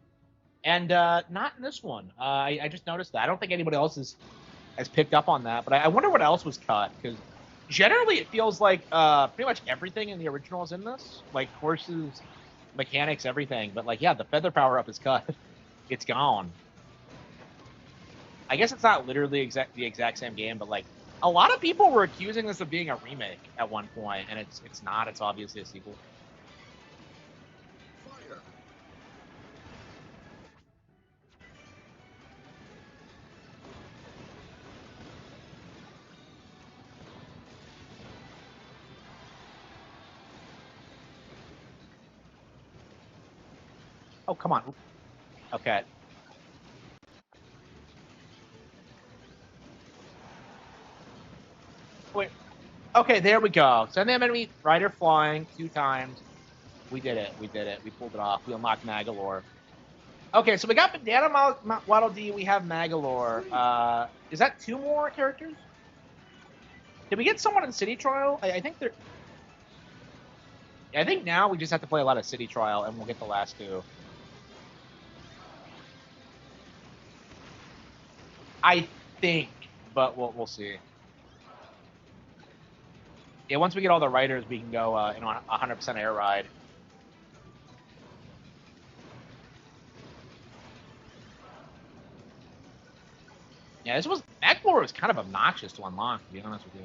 and not in this one. I just noticed that. I don't think anybody else has picked up on that, but I wonder what else was cut, because generally it feels like pretty much everything in the original is in this, like horses, mechanics, everything. But like, yeah, the feather power up is cut. It's gone. I guess it's not literally the exact same game, but like a lot of people were accusing this of being a remake at one point, and it's not. It's obviously a sequel. Fire! Oh, come on. Okay. Wait. Okay, there we go. Send the enemy rider flying 2 times. We did it. We did it. We pulled it off. We unlocked Magalore. Okay, so we got Banana Waddle Dee. We have Magalore. Is that 2 more characters? Did we get someone in City Trial? I think they're... I think now we just have to play a lot of City Trial, and we'll get the last 2. I think, but we'll see. Yeah, once we get all the riders, we can go in on 100% air ride. Yeah, Magalore was kind of obnoxious to unlock, to be honest with you.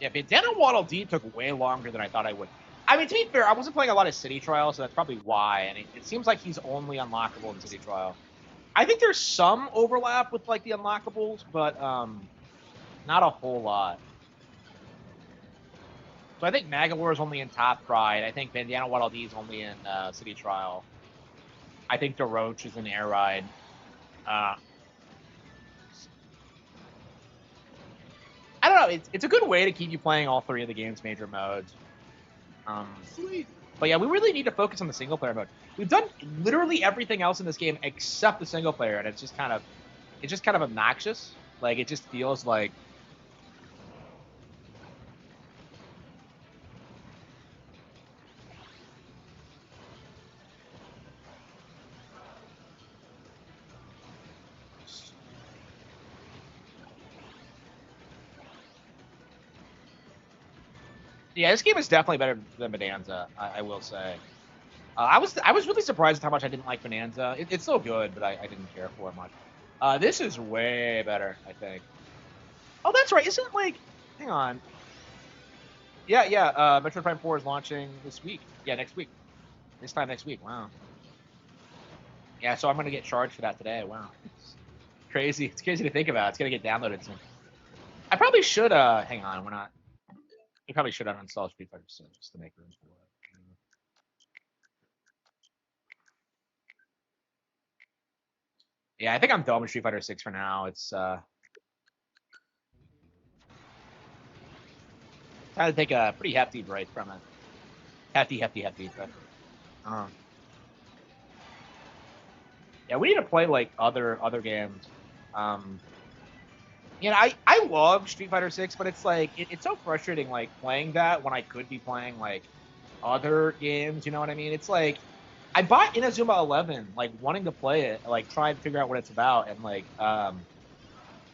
Yeah, Bandana Waddle Dee took way longer than I thought I would. I mean, to be fair, I wasn't playing a lot of City Trial, so that's probably why. And it seems like he's only unlockable in City Trial. I think there's some overlap with like the unlockables, but not a whole lot. So I think Magalore is only in Top Ride. I think Bandana Waddle Dee is only in City Trial. I think DeRoach is in Air Ride. I don't know. It's a good way to keep you playing all 3 of the game's major modes. But yeah, we really need to focus on the single player mode. We've done literally everything else in this game except the single player, and it's just kind of obnoxious. Like it just feels like. Yeah, this game is definitely better than Bonanza, I will say. I was really surprised at how much I didn't like Bonanza. It's still good, but I didn't care for it much. This is way better, I think. Oh, that's right. Isn't it like... Hang on. Yeah. Metroid Prime 4 is launching this week. Yeah, next week. This time next week. Wow. Yeah, so I'm going to get charged for that today. Wow. It's crazy. It's crazy to think about. It's going to get downloaded soon. I probably should... hang on. We're not... You probably should uninstall Street Fighter 6 just to make room for it. Yeah, I think I'm done with Street Fighter 6 for now. It's time to take a pretty hefty break from it. Hefty. But, yeah, we need to play like other games. You know, I love Street Fighter 6, but it's like it's so frustrating like playing that when I could be playing like other games. You know what I mean? It's like I bought Inazuma 11, like wanting to play it, like trying to figure out what it's about, and like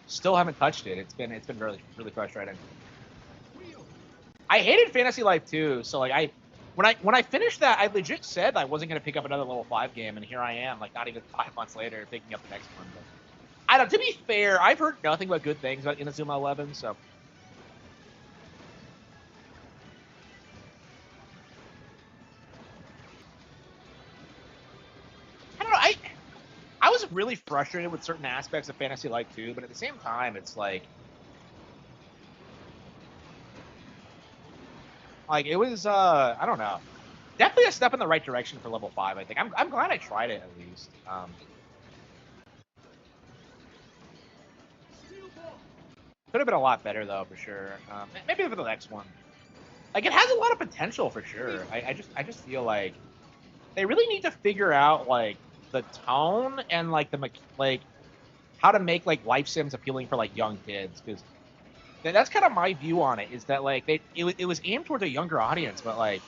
still haven't touched it. It's been really frustrating. I hated Fantasy Life 2, so like when I finished that, I legit said I wasn't gonna pick up another level 5 game, and here I am, like not even 5 months later, picking up the next one. But I don't. To be fair, I've heard nothing but good things about Inazuma 11, so. I don't know. I was really frustrated with certain aspects of Fantasy Life 2, but at the same time, it's like it was I don't know, definitely a step in the right direction for level 5. I think I'm glad I tried it at least. Could have been a lot better though, for sure. Maybe for the next one. Like it has a lot of potential for sure. I just feel like they really need to figure out like the tone and like like how to make like life sims appealing for like young kids, because that's kind of my view on it. Is that like it was aimed towards a younger audience, but like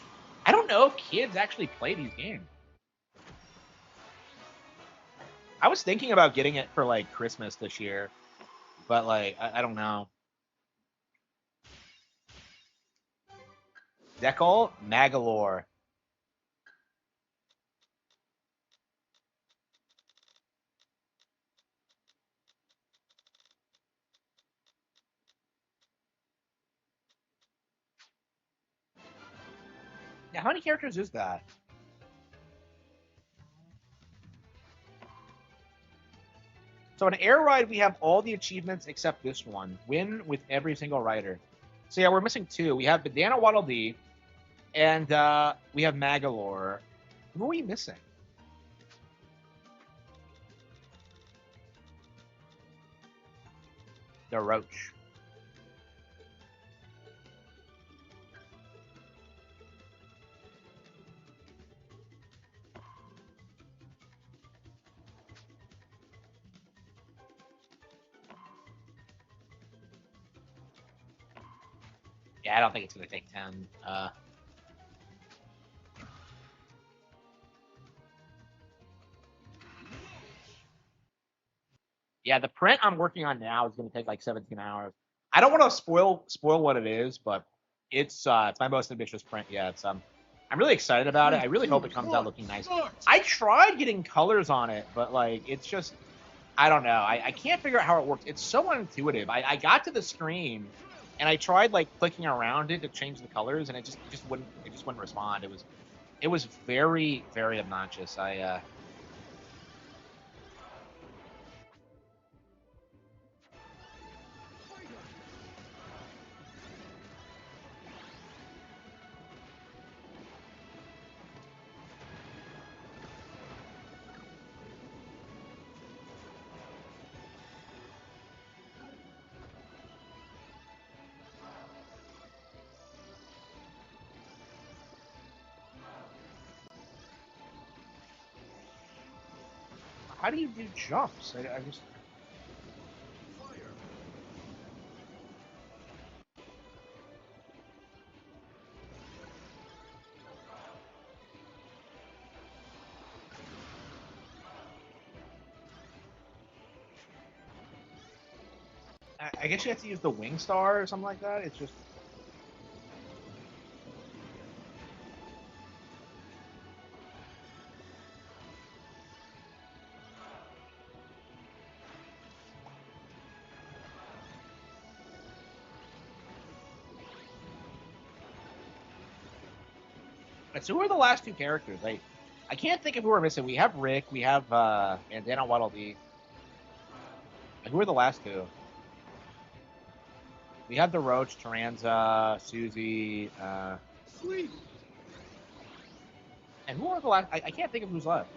I don't know if kids actually play these games. I was thinking about getting it for like Christmas this year, but like I don't know. Decal Magalore. Yeah, how many characters is that? So in Air Ride, we have all the achievements except this one. Win with every single rider. So yeah, we're missing 2. We have Bandana Waddle Dee, and we have Magalore. Who are we missing? The roach. Yeah, I don't think it's gonna take 10. Yeah, the print I'm working on now is gonna take like 17 hours. I don't want to spoil what it is, but it's my most ambitious print yet. So I'm really excited about it. I really hope it comes out looking nice. I tried getting colors on it, but like it's just I don't know. I can't figure out how it works. It's so unintuitive. I got to the screen and I tried like clicking around it to change the colors, and it just wouldn't respond. It was very very obnoxious. How do you do jumps? I just I guess you have to use the wing star or something like that. It's just so who are the last two characters? I can't think of who we're missing. We have Rick, we have Bandana Waddle Dee. Who are the last two? We have the Roach, Taranza, Susie, Sweet. and who are the last? I can't think of who's left.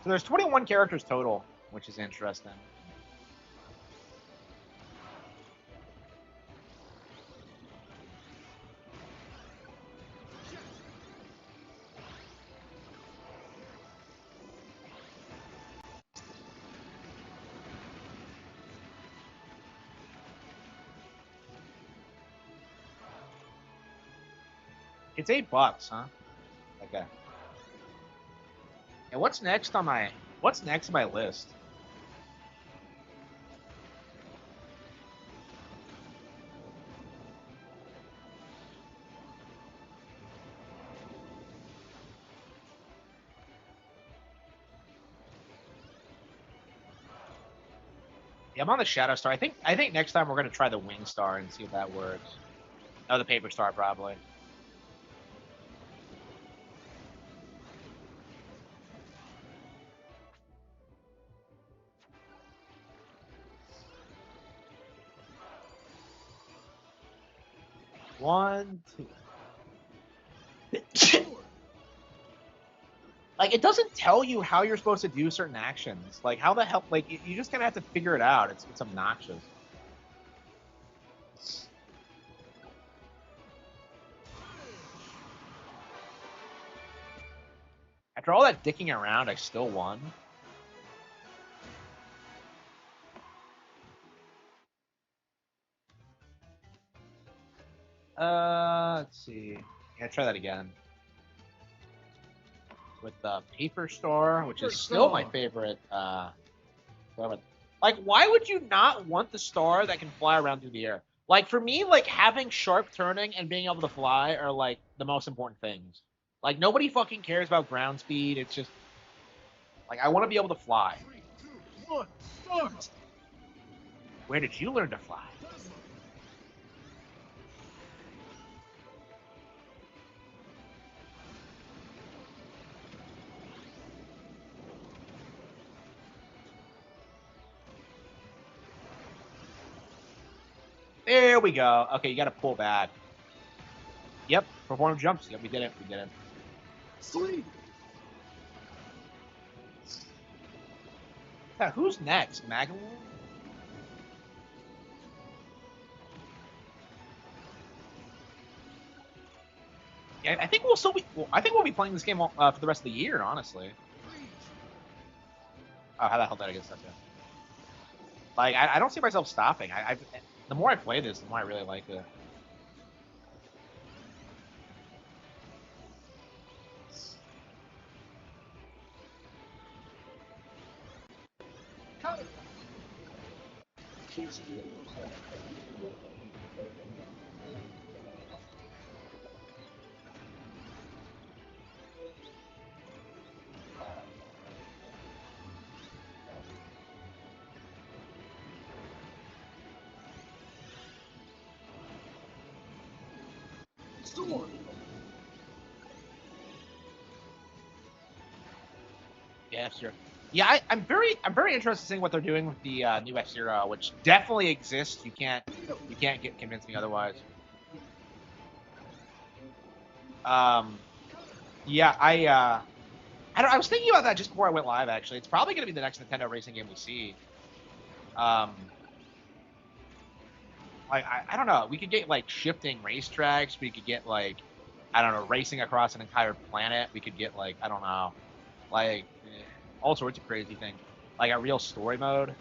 So there's 21 characters total, which is interesting. It's $8, huh? Okay. And what's next on my list? Yeah, I'm on the Shadow Star. I think next time we're gonna try the Wing Star and see if that works. Oh, the Paper Star probably. One, two. Like, it doesn't tell you how you're supposed to do certain actions. Like, how the hell? Like, you just kind of have to figure it out. It's obnoxious. After all that dicking around, I still won. Let's see. Yeah, try that again. With the Paper Star, which is still my favorite. Like, why would you not want the star that can fly around through the air? Like, for me, like, having sharp turning and being able to fly are, like, the most important things. Like, nobody fucking cares about ground speed. It's just, like, I want to be able to fly. 3, 2, 1, start. Where did you learn to fly? There we go. Okay, you got to pull back. Yep, perform jumps. Yep, we did it. We did it. Sweet. Yeah, who's next? Magalore? Yeah, I think we'll still be. Well, I think we'll be playing this game for the rest of the year, honestly. Oh, how the hell did I get stuck in? Like, I don't see myself stopping. The more I play this, the more I really like it. Cut it. Sword. Yeah, F-Zero. Yeah, I'm very interested in seeing what they're doing with the new F-Zero, which definitely exists. You can't get convince me otherwise. Yeah, I was thinking about that just before I went live. Actually, it's probably going to be the next Nintendo racing game we see. Like I don't know. We could get like shifting racetracks. We could get like I don't know racing across an entire planet. We could get like I don't know, like all sorts of crazy things. Like a real story mode.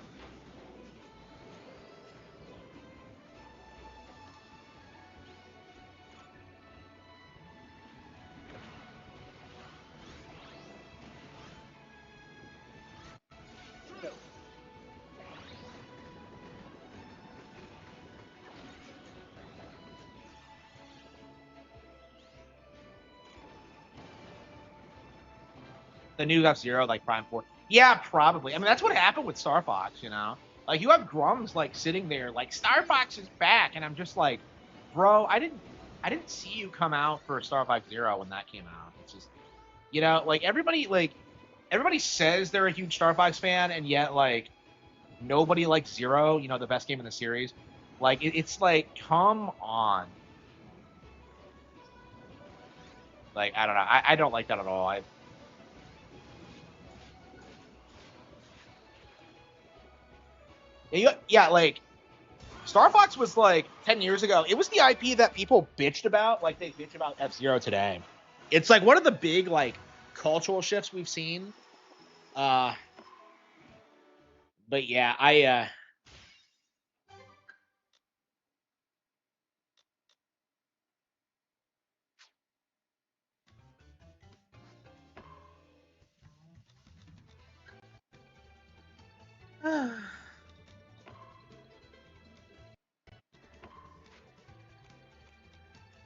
The new F-Zero, like Prime 4. Yeah, probably. I mean, that's what happened with Star Fox, you know? Like, you have Grums, like, sitting there, like, Star Fox is back, and I'm just like, bro, I didn't see you come out for Star Fox Zero when that came out. It's just, you know, like, everybody says they're a huge Star Fox fan, and yet, like, nobody likes Zero, you know, the best game in the series. Like, it's like, come on. Like, I don't know. I don't like that at all. Yeah, like Star Fox was like 10 years ago. It was the IP that people bitched about, like they bitch about F-Zero today. It's like one of the big like cultural shifts we've seen. Uh but yeah,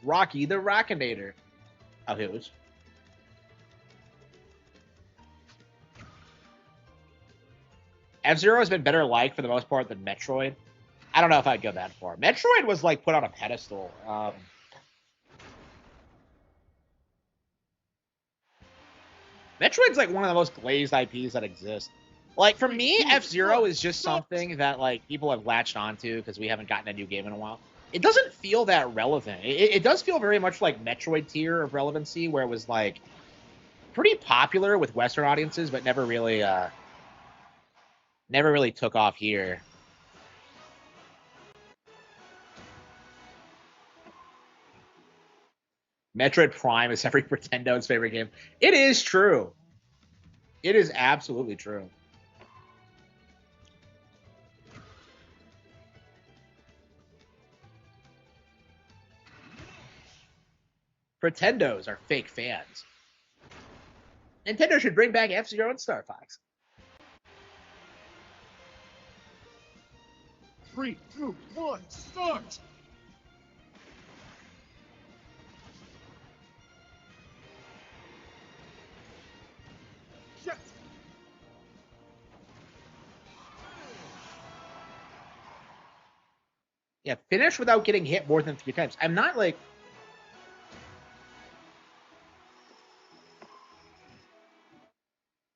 Rocky the Rockinator. Oh, who's? F-Zero has been better liked for the most part than Metroid. I don't know if I'd go that far. Metroid was like put on a pedestal. Metroid's like one of the most glazed IPs that exist. Like for me, F-Zero is just something that like people have latched onto because we haven't gotten a new game in a while. It doesn't feel that relevant. It does feel very much like Metroid tier of relevancy, where it was like pretty popular with Western audiences, but never really took off here. Metroid Prime is every Pretendo's favorite game. It is true. It is absolutely true. Pretendos are fake fans. Nintendo should bring back F-Zero and Star Fox. 3, 2, 1, start! Yes! Yeah, finish without getting hit more than 3 times. I'm not like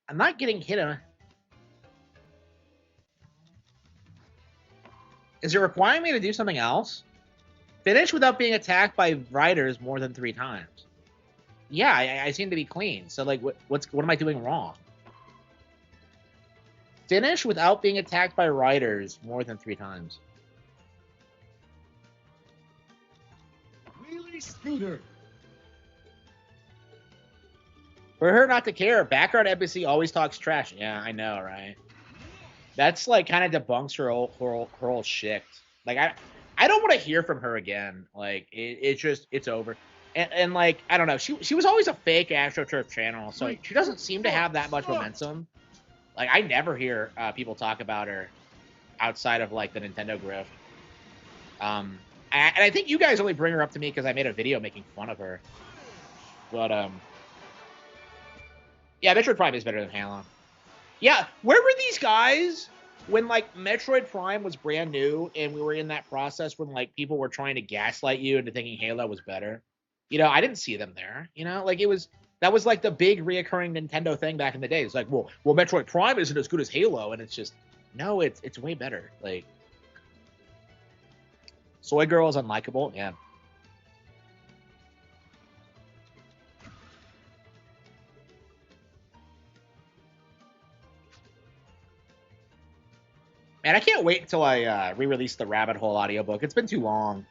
I'm not getting hit. Is it requiring me to do something else? Finish without being attacked by riders more than 3 times. Yeah, I seem to be clean. So like, what am I doing wrong? Finish without being attacked by riders more than 3 times. Wheelie scooter! For her not to care, background NPC always talks trash. Yeah, I know, right? That's like kind of debunks her whole shit. Like I don't want to hear from her again. Like it's over. And like I don't know, she was always a fake AstroTurf channel, so she doesn't seem to have that much momentum. Like I never hear people talk about her outside of like the Nintendo grift. And I think you guys only bring her up to me because I made a video making fun of her. But yeah, Metroid Prime is better than Halo. Yeah, where were these guys when like Metroid Prime was brand new and we were in that process when like people were trying to gaslight you into thinking Halo was better? You know, I didn't see them there. You know, like that was like the big reoccurring Nintendo thing back in the day. It's like, well, Metroid Prime isn't as good as Halo, and it's just no, it's way better. Like Soy Girl is unlikable, yeah. Man, I can't wait until I re-release the Rabbit Hole audiobook. It's been too long.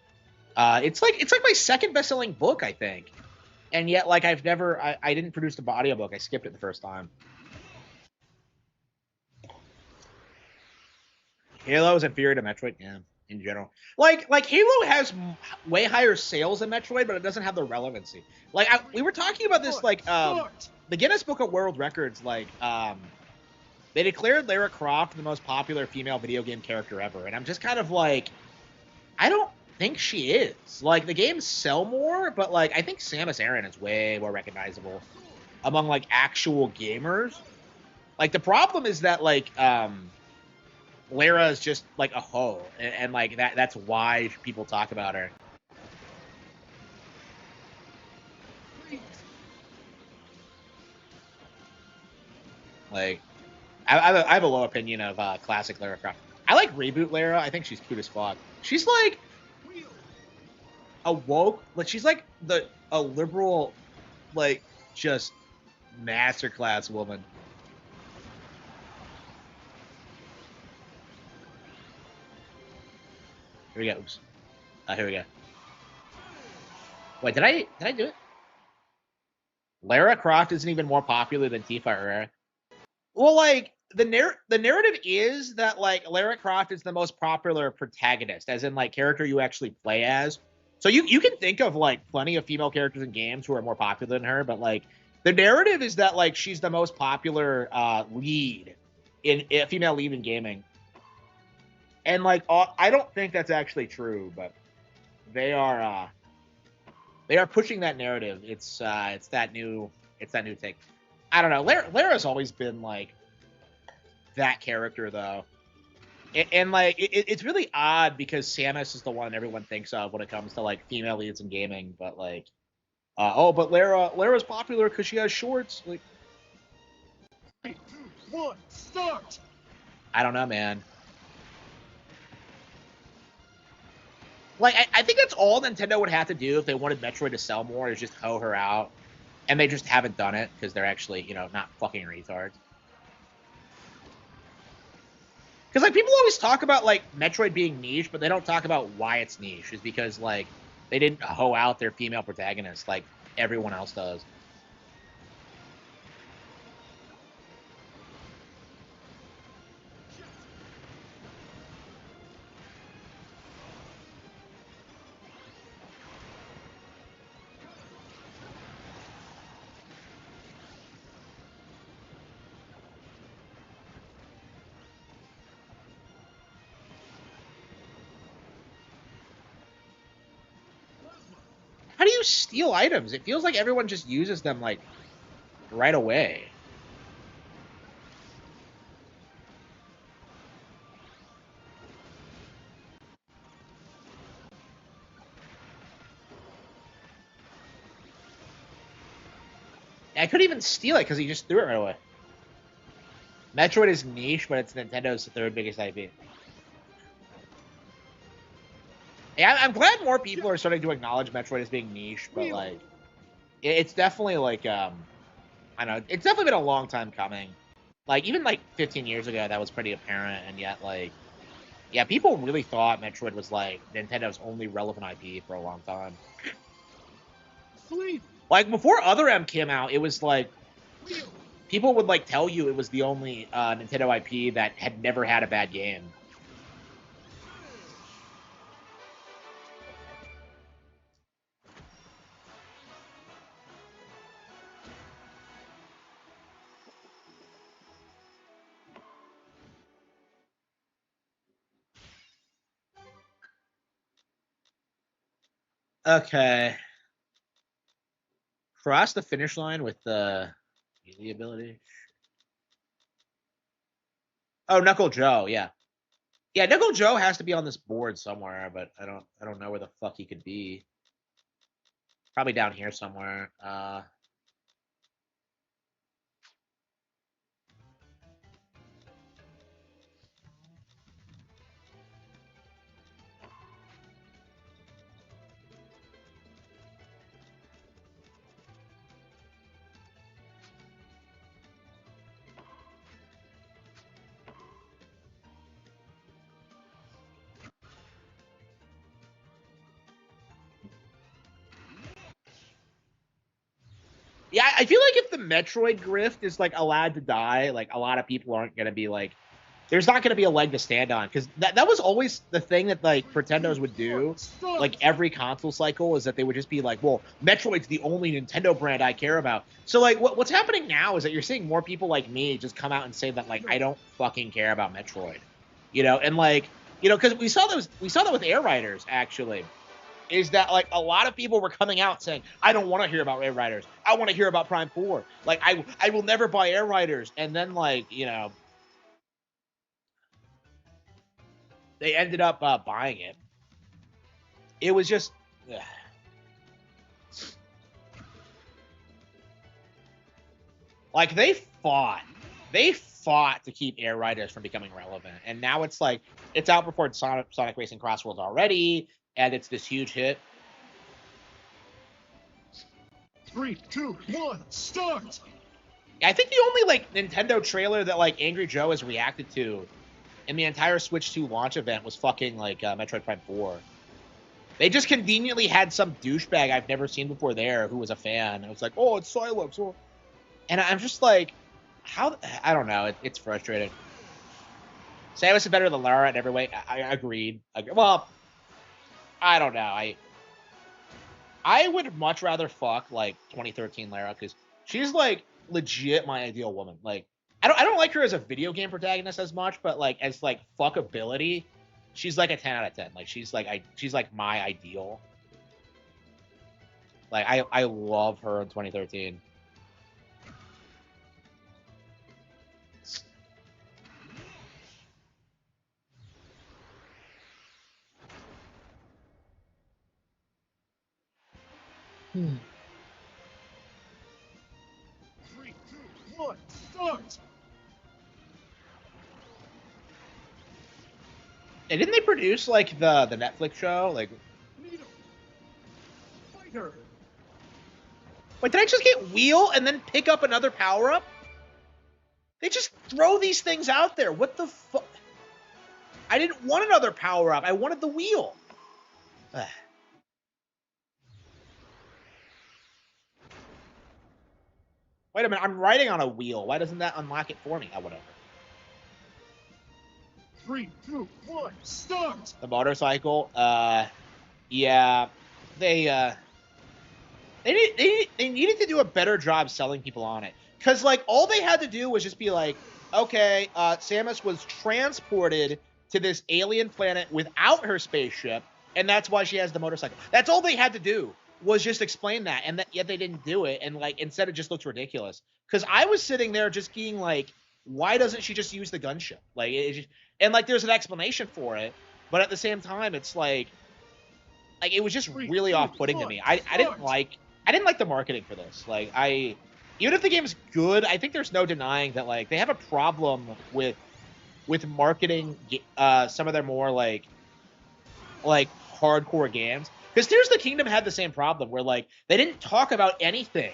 It's like my second best-selling book, I think. And yet, like, I didn't produce the audiobook. I skipped it the first time. Halo is inferior to Metroid, yeah, in general. Like Halo has way higher sales than Metroid, but it doesn't have the relevancy. Like, we were talking about this, like, the Guinness Book of World Records, like, they declared Lara Croft the most popular female video game character ever, and I'm just kind of like, I don't think she is. Like, the games sell more, but, like, I think Samus Aran is way more recognizable among, like, actual gamers. Like, the problem is that, like, Lara is just, like, a hoe, and like, that's why people talk about her. Like, I have a low opinion of classic Lara Croft. I like reboot Lara. I think she's cute as fuck. She's like a woke, like she's like a liberal, like just masterclass woman. Here we go. Oops. Here we go. Wait, did I do it? Lara Croft isn't even more popular than Tifa Herrera. Well, like the narrative is that like Lara Croft is the most popular protagonist, as in like character you actually play as. So you can think of like plenty of female characters in games who are more popular than her, but like the narrative is that like she's the most popular lead in female lead in gaming. And like I don't think that's actually true, but they are pushing that narrative. It's that new thing. I don't know. Lara's always been like that character though, and like it's really odd because Samus is the one everyone thinks of when it comes to like female leads in gaming. But like, but Lara's popular because she has shorts. Like, 3, 2, 1, start! I don't know, man. Like, I think that's all Nintendo would have to do if they wanted Metroid to sell more, is just hoe her out. And they just haven't done it because they're actually, you know, not fucking retards. Because, like, people always talk about, like, Metroid being niche, but they don't talk about why it's niche. Is because, like, they didn't hoe out their female protagonist like everyone else does. How do you steal items? It feels like everyone just uses them, like, right away. I couldn't even steal it because he just threw it right away. Metroid is niche, but it's Nintendo's third biggest IP. Yeah, I'm glad more people are starting to acknowledge Metroid as being niche, but like, it's definitely like, I don't know, it's definitely been a long time coming. Like, even like 15 years ago, that was pretty apparent, and yet, like, yeah, people really thought Metroid was like Nintendo's only relevant IP for a long time. Sleep! Like, before Other M came out, it was like, people would like tell you it was the only Nintendo IP that had never had a bad game. Okay. Cross the finish line with the melee ability. Oh, Knuckle Joe, yeah. Yeah, Knuckle Joe has to be on this board somewhere, but I don't know where the fuck he could be. Probably down here somewhere. Yeah, I feel like if the Metroid grift is like allowed to die, like a lot of people aren't gonna be like, there's not gonna be a leg to stand on because that was always the thing that like Pretendos would do. Like every console cycle is that they would just be like, well, Metroid's the only Nintendo brand I care about. So like what's happening now is that you're seeing more people like me just come out and say that like I don't fucking care about Metroid, you know, and like because we saw that with Air Riders actually. Is that like a lot of people were coming out saying, I don't want to hear about Air Riders. I want to hear about Prime 4. Like, I will never buy Air Riders. And then, like, they ended up buying it. It was just... Like, they fought. They fought to keep Air Riders from becoming relevant. And now it's like, it's outperformed Sonic Racing Cross Worlds already. And it's this huge hit. 3, 2, 1, start! I think the only like Nintendo trailer that like Angry Joe has reacted to in the entire Switch 2 launch event was fucking like Metroid Prime 4. They just conveniently had some douchebag I've never seen before there who was a fan. It was like, oh, it's Silex. Oh. And I'm just like, how? I don't know. It's frustrating. Samus is better than Lara in every way. I agreed. Well, I don't know. I would much rather fuck like 2013 Lara because she's like legit my ideal woman. Like I don't like her as a video game protagonist as much, but like as like fuckability, she's like a 10 out of 10. Like she's like my ideal. Like I love her in 2013. Hmm. 3, 2, 1, start! And didn't they produce like the Netflix show? Like, Needle. Fighter. wait, did I just get wheel and then pick up another power up? They just throw these things out there. What the fuck? I didn't want another power up. I wanted the wheel. Wait a minute, I'm riding on a wheel. Why doesn't that unlock it for me? Oh, whatever. 3, 2, 1, start! The motorcycle, yeah, they needed to do a better job selling people on it. Because, like, all they had to do was just be like, okay, Samus was transported to this alien planet without her spaceship, and that's why she has the motorcycle. That's all they had to do was just explain that, and yet they didn't do it, and, like, instead it just looks ridiculous. Because I was sitting there just being like, why doesn't she just use the gunship? Like, and, like, there's an explanation for it, but at the same time, it's like it was just really off-putting to me. I didn't like the marketing for this. Like, even if the game's good, I think there's no denying that, like, they have a problem with marketing some of their more like hardcore games. Because Tears of the Kingdom had the same problem where, like, they didn't talk about anything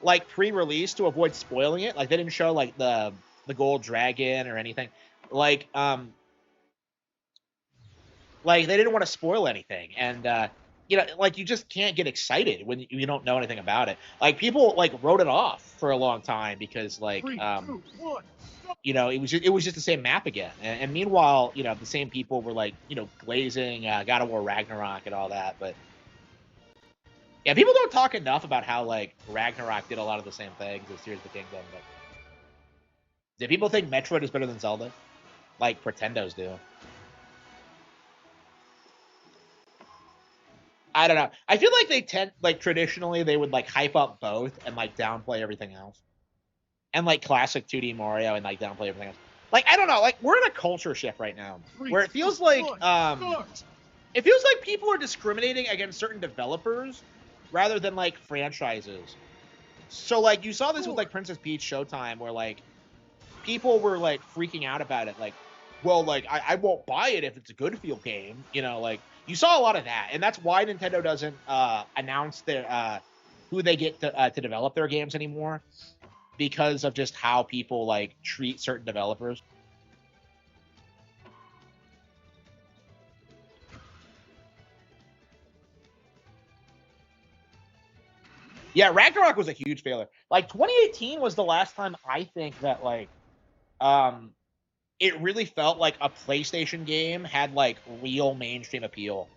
like pre-release to avoid spoiling it. Like, they didn't show like the gold dragon or anything. Like they didn't want to spoil anything. And you know, like you just can't get excited when you don't know anything about it. Like people like wrote it off for a long time because like 3, 2, 1. you know, it was just the same map again. And meanwhile, you know, the same people were like, you know, glazing God of War Ragnarok and all that. But yeah, people don't talk enough about how like Ragnarok did a lot of the same things as Tears of the Kingdom. But do people think Metroid is better than Zelda? Like Pretendos do. I don't know. I feel like they tend like traditionally they would like hype up both and like downplay everything else. And like classic 2D Mario and like downplay everything else. Like I don't know, like we're in a culture shift right now where it feels like it feels like people are discriminating against certain developers rather than like franchises. So like you saw this with like Princess Peach Showtime where like people were like freaking out about it, like, well, like I won't buy it if it's a good feel game, you know, like you saw a lot of that, and that's why Nintendo doesn't announce their who they get to develop their games anymore, because of just how people like treat certain developers. Yeah, Ragnarok was a huge failure. Like 2018 was the last time I think that like um it really felt like a PlayStation game had like real mainstream appeal.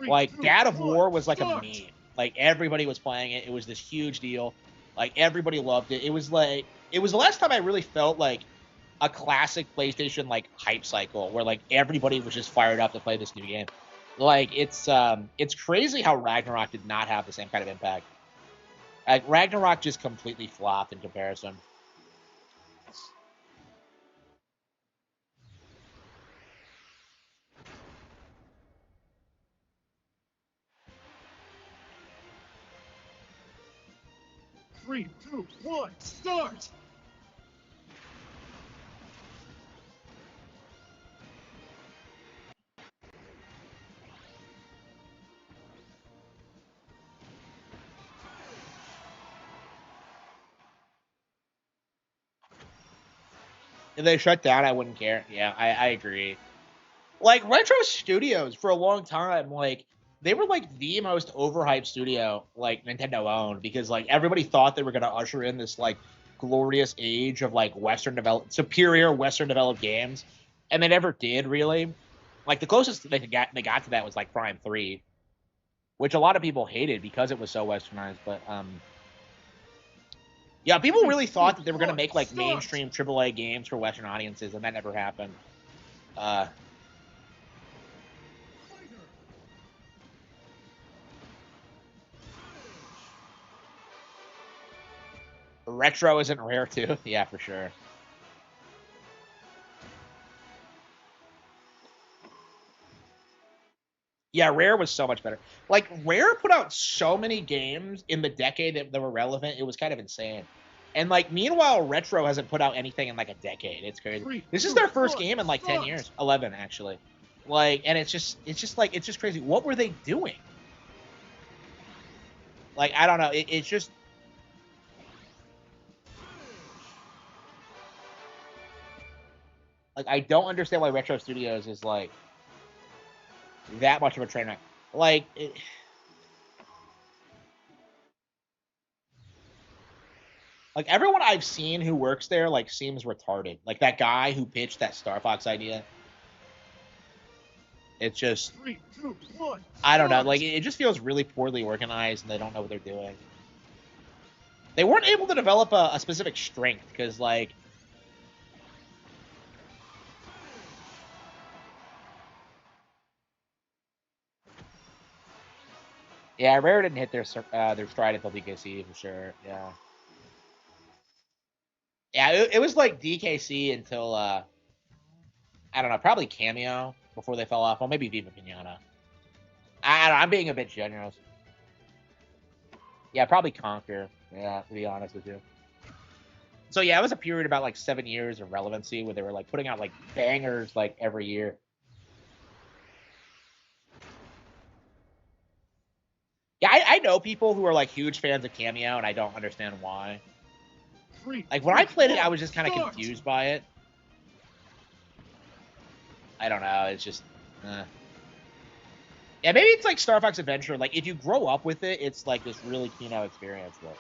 Like God of War was like a meme. Like everybody was playing it. It was this huge deal. Like everybody loved it. It was the last time I really felt like a classic PlayStation like hype cycle where like everybody was just fired up to play this new game. Like it's crazy how Ragnarok did not have the same kind of impact. Like Ragnarok just completely flopped in comparison. Three, two, one, start! If they shut down, I wouldn't care. Yeah, I agree. Like Retro Studios for a long time, like they were like the most overhyped studio like Nintendo owned because like everybody thought they were gonna usher in this like glorious age of like superior Western developed games, and they never did really. Like the closest they got to that was like Prime 3, which a lot of people hated because it was so westernized. But yeah, people really thought that they were gonna make like mainstream AAA games for Western audiences, and that never happened. Uh, Retro isn't rare too. Yeah, for sure. Yeah, Rare was so much better. Like Rare put out so many games in the decade that were relevant. It was kind of insane. And like meanwhile, Retro hasn't put out anything in like a decade. It's crazy. This is their first game in like 10 years. 11 actually. Like and it's just crazy. What were they doing? Like I don't know. It's just like I don't understand why Retro Studios is like that much of a train wreck. Like like everyone I've seen who works there like seems retarded. Like that guy who pitched that Star Fox idea. It's just 3, 2, 1, I don't know. Like it just feels really poorly organized, and they don't know what they're doing. They weren't able to develop a specific strength because like yeah, Rare didn't hit their stride until DKC for sure. Yeah. Yeah, it was like DKC until I don't know, probably Cameo before they fell off. Well, maybe Viva Pinata. I don't know, I'm being a bit generous. Yeah, probably Conquer. Yeah, to be honest with you. So yeah, it was a period about like 7 years of relevancy where they were like putting out like bangers like every year. Yeah, I know people who are like huge fans of Cameo, and I don't understand why. Like when I played it, I was just kind of confused by it. I don't know. It's just, Yeah, maybe it's like Star Fox Adventure. Like, if you grow up with it, it's like this really keynote experience. But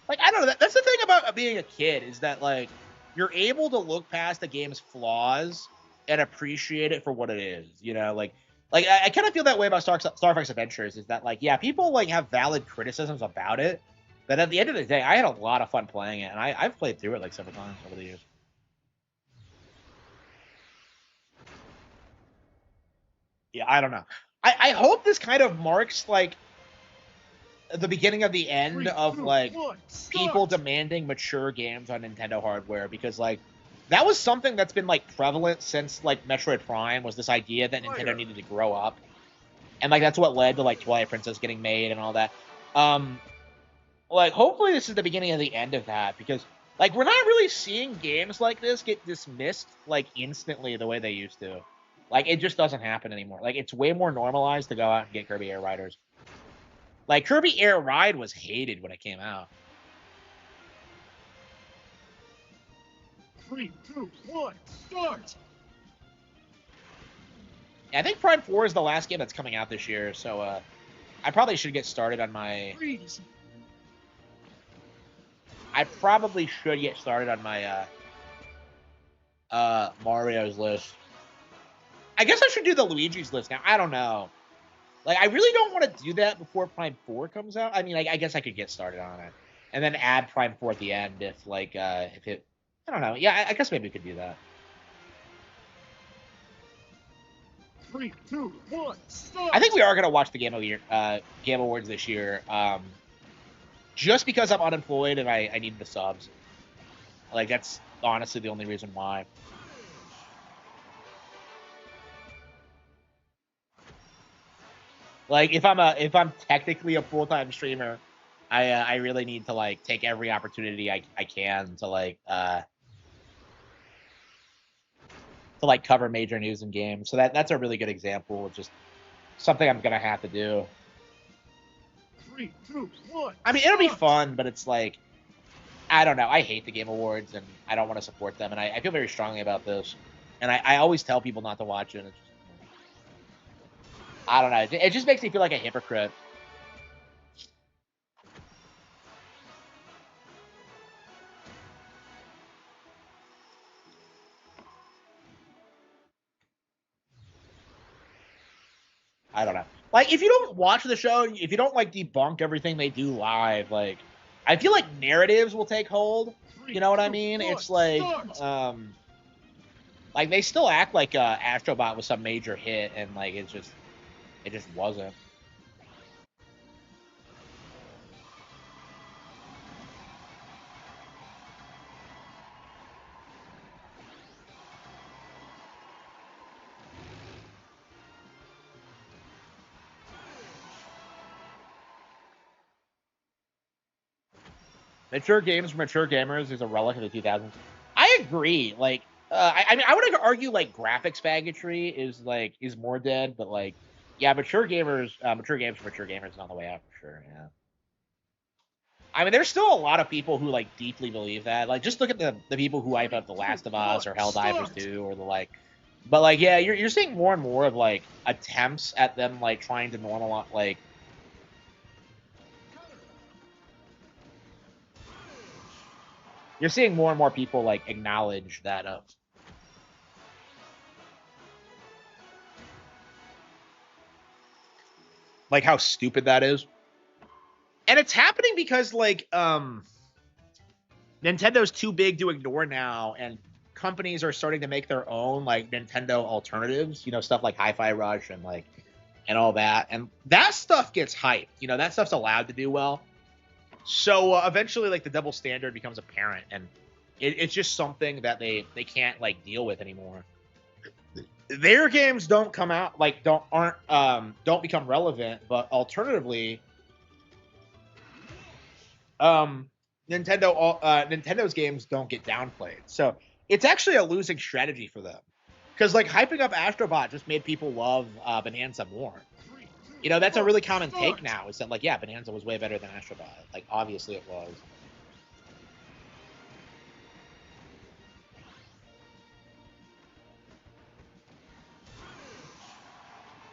like, I don't know. That's the thing about being a kid is that like you're able to look past the game's flaws and appreciate it for what it is. You know, like I kind of feel that way about Star Fox Adventures. Is that like, yeah, people like have valid criticisms about it, but at the end of the day, I had a lot of fun playing it, and I've played through it like several times over the years. Yeah, I don't know. I hope this kind of marks like the beginning of the end 3, of 2, like 1, people start! demanding mature games on Nintendo hardware, because like that was something that's been like prevalent since like Metroid Prime, was this idea that Nintendo Fire. needed to grow up, and like that's what led to like Twilight Princess getting made and all that. Like hopefully this is the beginning of the end of that, because like we're not really seeing games like this get dismissed like instantly the way they used to. Like it just doesn't happen anymore. Like it's way more normalized to go out and get Kirby Air Riders. Like Kirby Air Ride was hated when it came out. 3, 2, 1, start! Yeah, I think Prime 4 is the last game that's coming out this year, so I probably should get started on my. Freeze! I probably should get started on my Mario's list. I guess I should do the Luigi's list now. I don't know. Like, I really don't want to do that before Prime 4 comes out. I mean, I guess I could get started on it. And then add Prime 4 at the end if, like, if it... I don't know. Yeah, I guess maybe we could do that. 3, 2, 1, start! I think we are going to watch the Game Awards this year. Just because I'm unemployed and I need the subs. Like, that's honestly the only reason why. Like, if I'm technically a full-time streamer, I really need to like take every opportunity I can to like cover major news and games. So that's a really good example of just something I'm gonna have to do. 3, 2, 1. I mean, it'll be start! fun, but it's like, I don't know. I hate the Game Awards and I don't want to support them, and I feel very strongly about this. And I always tell people not to watch it. And it's just, I don't know. It just makes me feel like a hypocrite. I don't know. Like, if you don't watch the show, if you don't like debunk everything they do live, like, I feel like narratives will take hold. 3, You know what I 2, mean? 1, It's like, start! like they still act like Astrobot was some major hit, and like it just wasn't. Mature games for mature gamers is a relic of the 2000s. I agree. Like, I mean, I would argue like graphics faggotry is more dead, but like, yeah, mature games for mature gamers is on the way out for sure. Yeah. I mean, there's still a lot of people who like deeply believe that. Like, just look at the people who hype up The Last of Us or Helldivers 2 or the like. But like, yeah, you're seeing more and more of like attempts at them like trying to normalize like. You're seeing more and more people like acknowledge that like how stupid that is. And it's happening because like Nintendo's too big to ignore now, and companies are starting to make their own like Nintendo alternatives, you know, stuff like Hi-Fi Rush and like and all that. And that stuff gets hyped. You know, that stuff's allowed to do well. So eventually like the double standard becomes apparent, and it's just something that they can't like deal with anymore. Their games don't come out like don't become relevant, but alternatively Nintendo's games don't get downplayed. So it's actually a losing strategy for them. Because like hyping up Astrobot just made people love Bonanza more. You know, that's a really common take now, is that like, yeah, Bonanza was way better than Astrobot. Like obviously it was.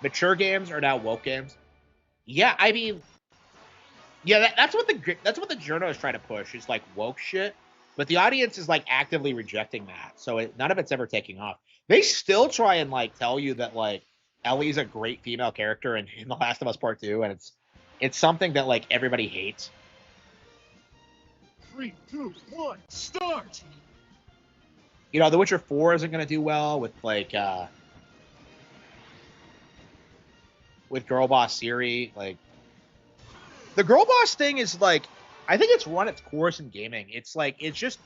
Mature games are now woke games. Yeah, I mean, yeah, that's what the journalists try to push is like woke shit, but the audience is like actively rejecting that, so none of it's ever taking off. They still try and like tell you that like Ellie's a great female character in The Last of Us Part 2, and it's something that like everybody hates. 3, 2, 1, start! You know, The Witcher 4 isn't going to do well with like with girl boss Ciri. Like the girl boss thing is like, I think it's run its course in gaming. It's like it's just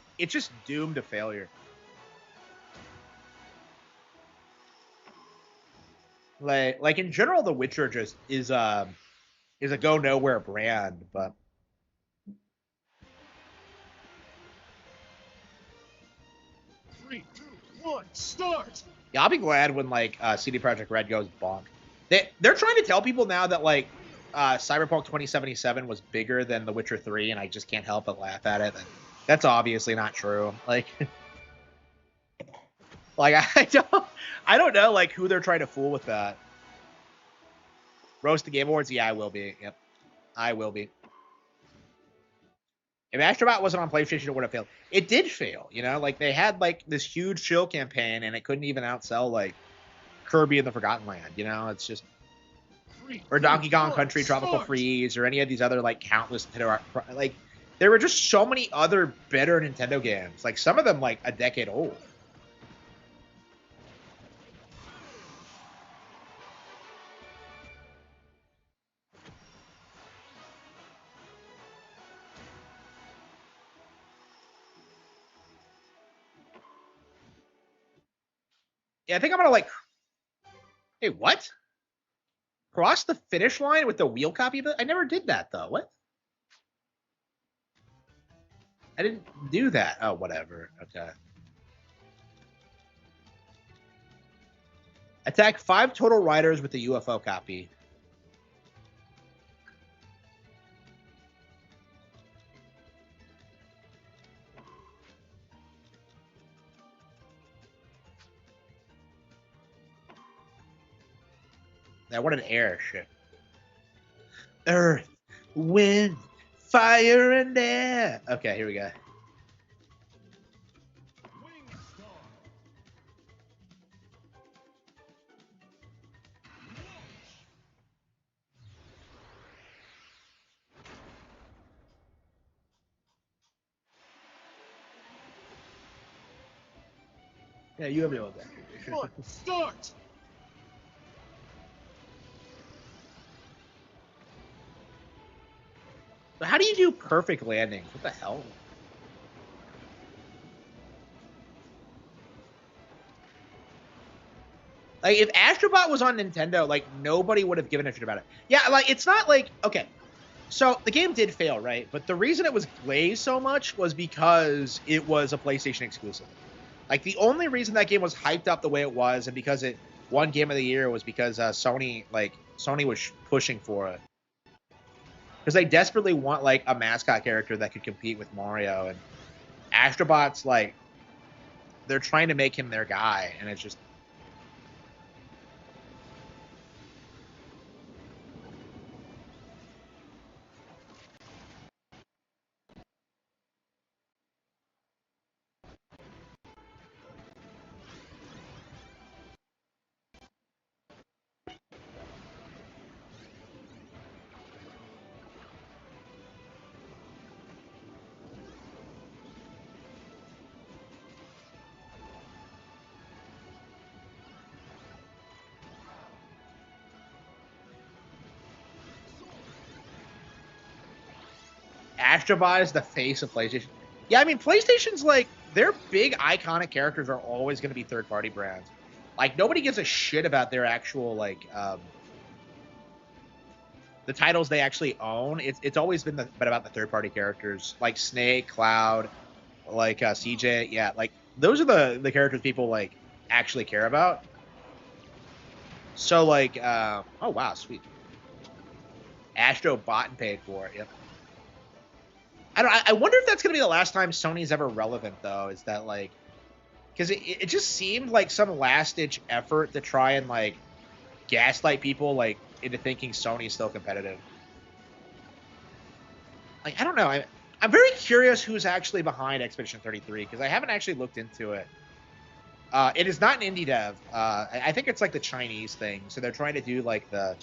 doomed to failure. Like in general, The Witcher just is a go nowhere brand, but 3, 2, 1, start! yeah, I'll be glad when like CD Projekt Red goes bonk. They're trying to tell people now that like Cyberpunk 2077 was bigger than The Witcher 3, and I just can't help but laugh at it. That's obviously not true. Like, like I don't know like who they're trying to fool with that. Roast the Game Awards? Yeah, I will be. Yep, I will be. If Astrobot wasn't on PlayStation, it would have failed. It did fail, you know? Like, they had, like, this huge chill campaign, and it couldn't even outsell, like, Kirby and the Forgotten Land, you know? It's just... Or Donkey Kong Country, Tropical Freeze, or any of these other, like, countless Nintendo... Like, there were just so many other better Nintendo games. Like, some of them, like, a decade old. Yeah, I think I'm gonna, like... Hey, what? Cross the finish line with the wheel copy of it? I never did that, though. What? I didn't do that. Oh, whatever. Okay. Attack 5 total riders with the UFO copy. Now, what an airship. Earth, wind, fire, and air. Okay, here we go. Yeah, you have me on that. Start! But how do you do perfect landings? What the hell? Like, if Astrobot was on Nintendo, like, nobody would have given a shit about it. Yeah, like, it's not like... Okay, so the game did fail, right? But the reason it was glazed so much was because it was a PlayStation exclusive. Like, the only reason that game was hyped up the way it was, and because it won Game of the Year, was because Sony was pushing for it. Because they desperately want, like, a mascot character that could compete with Mario. And Astrobot's, like, they're trying to make him their guy. And it's just... Astrobot is the face of PlayStation. Yeah, I mean, PlayStation's like, their big iconic characters are always going to be third-party brands. Like, nobody gives a shit about their actual, like, the titles they actually own. It's always been about the third-party characters, like Snake, Cloud, like CJ. Yeah, like, those are the characters people, like, actually care about. So, like, oh, wow, sweet. Astro bought and paid for it, yep. I wonder if that's going to be the last time Sony's ever relevant, though, is that, like... Because it just seemed like some last-ditch effort to try and, like, gaslight people like into thinking Sony's still competitive. Like, I don't know. I'm very curious who's actually behind Expedition 33 because I haven't actually looked into it. It is not an indie dev. I think it's like the Chinese thing. So they're trying to do like the...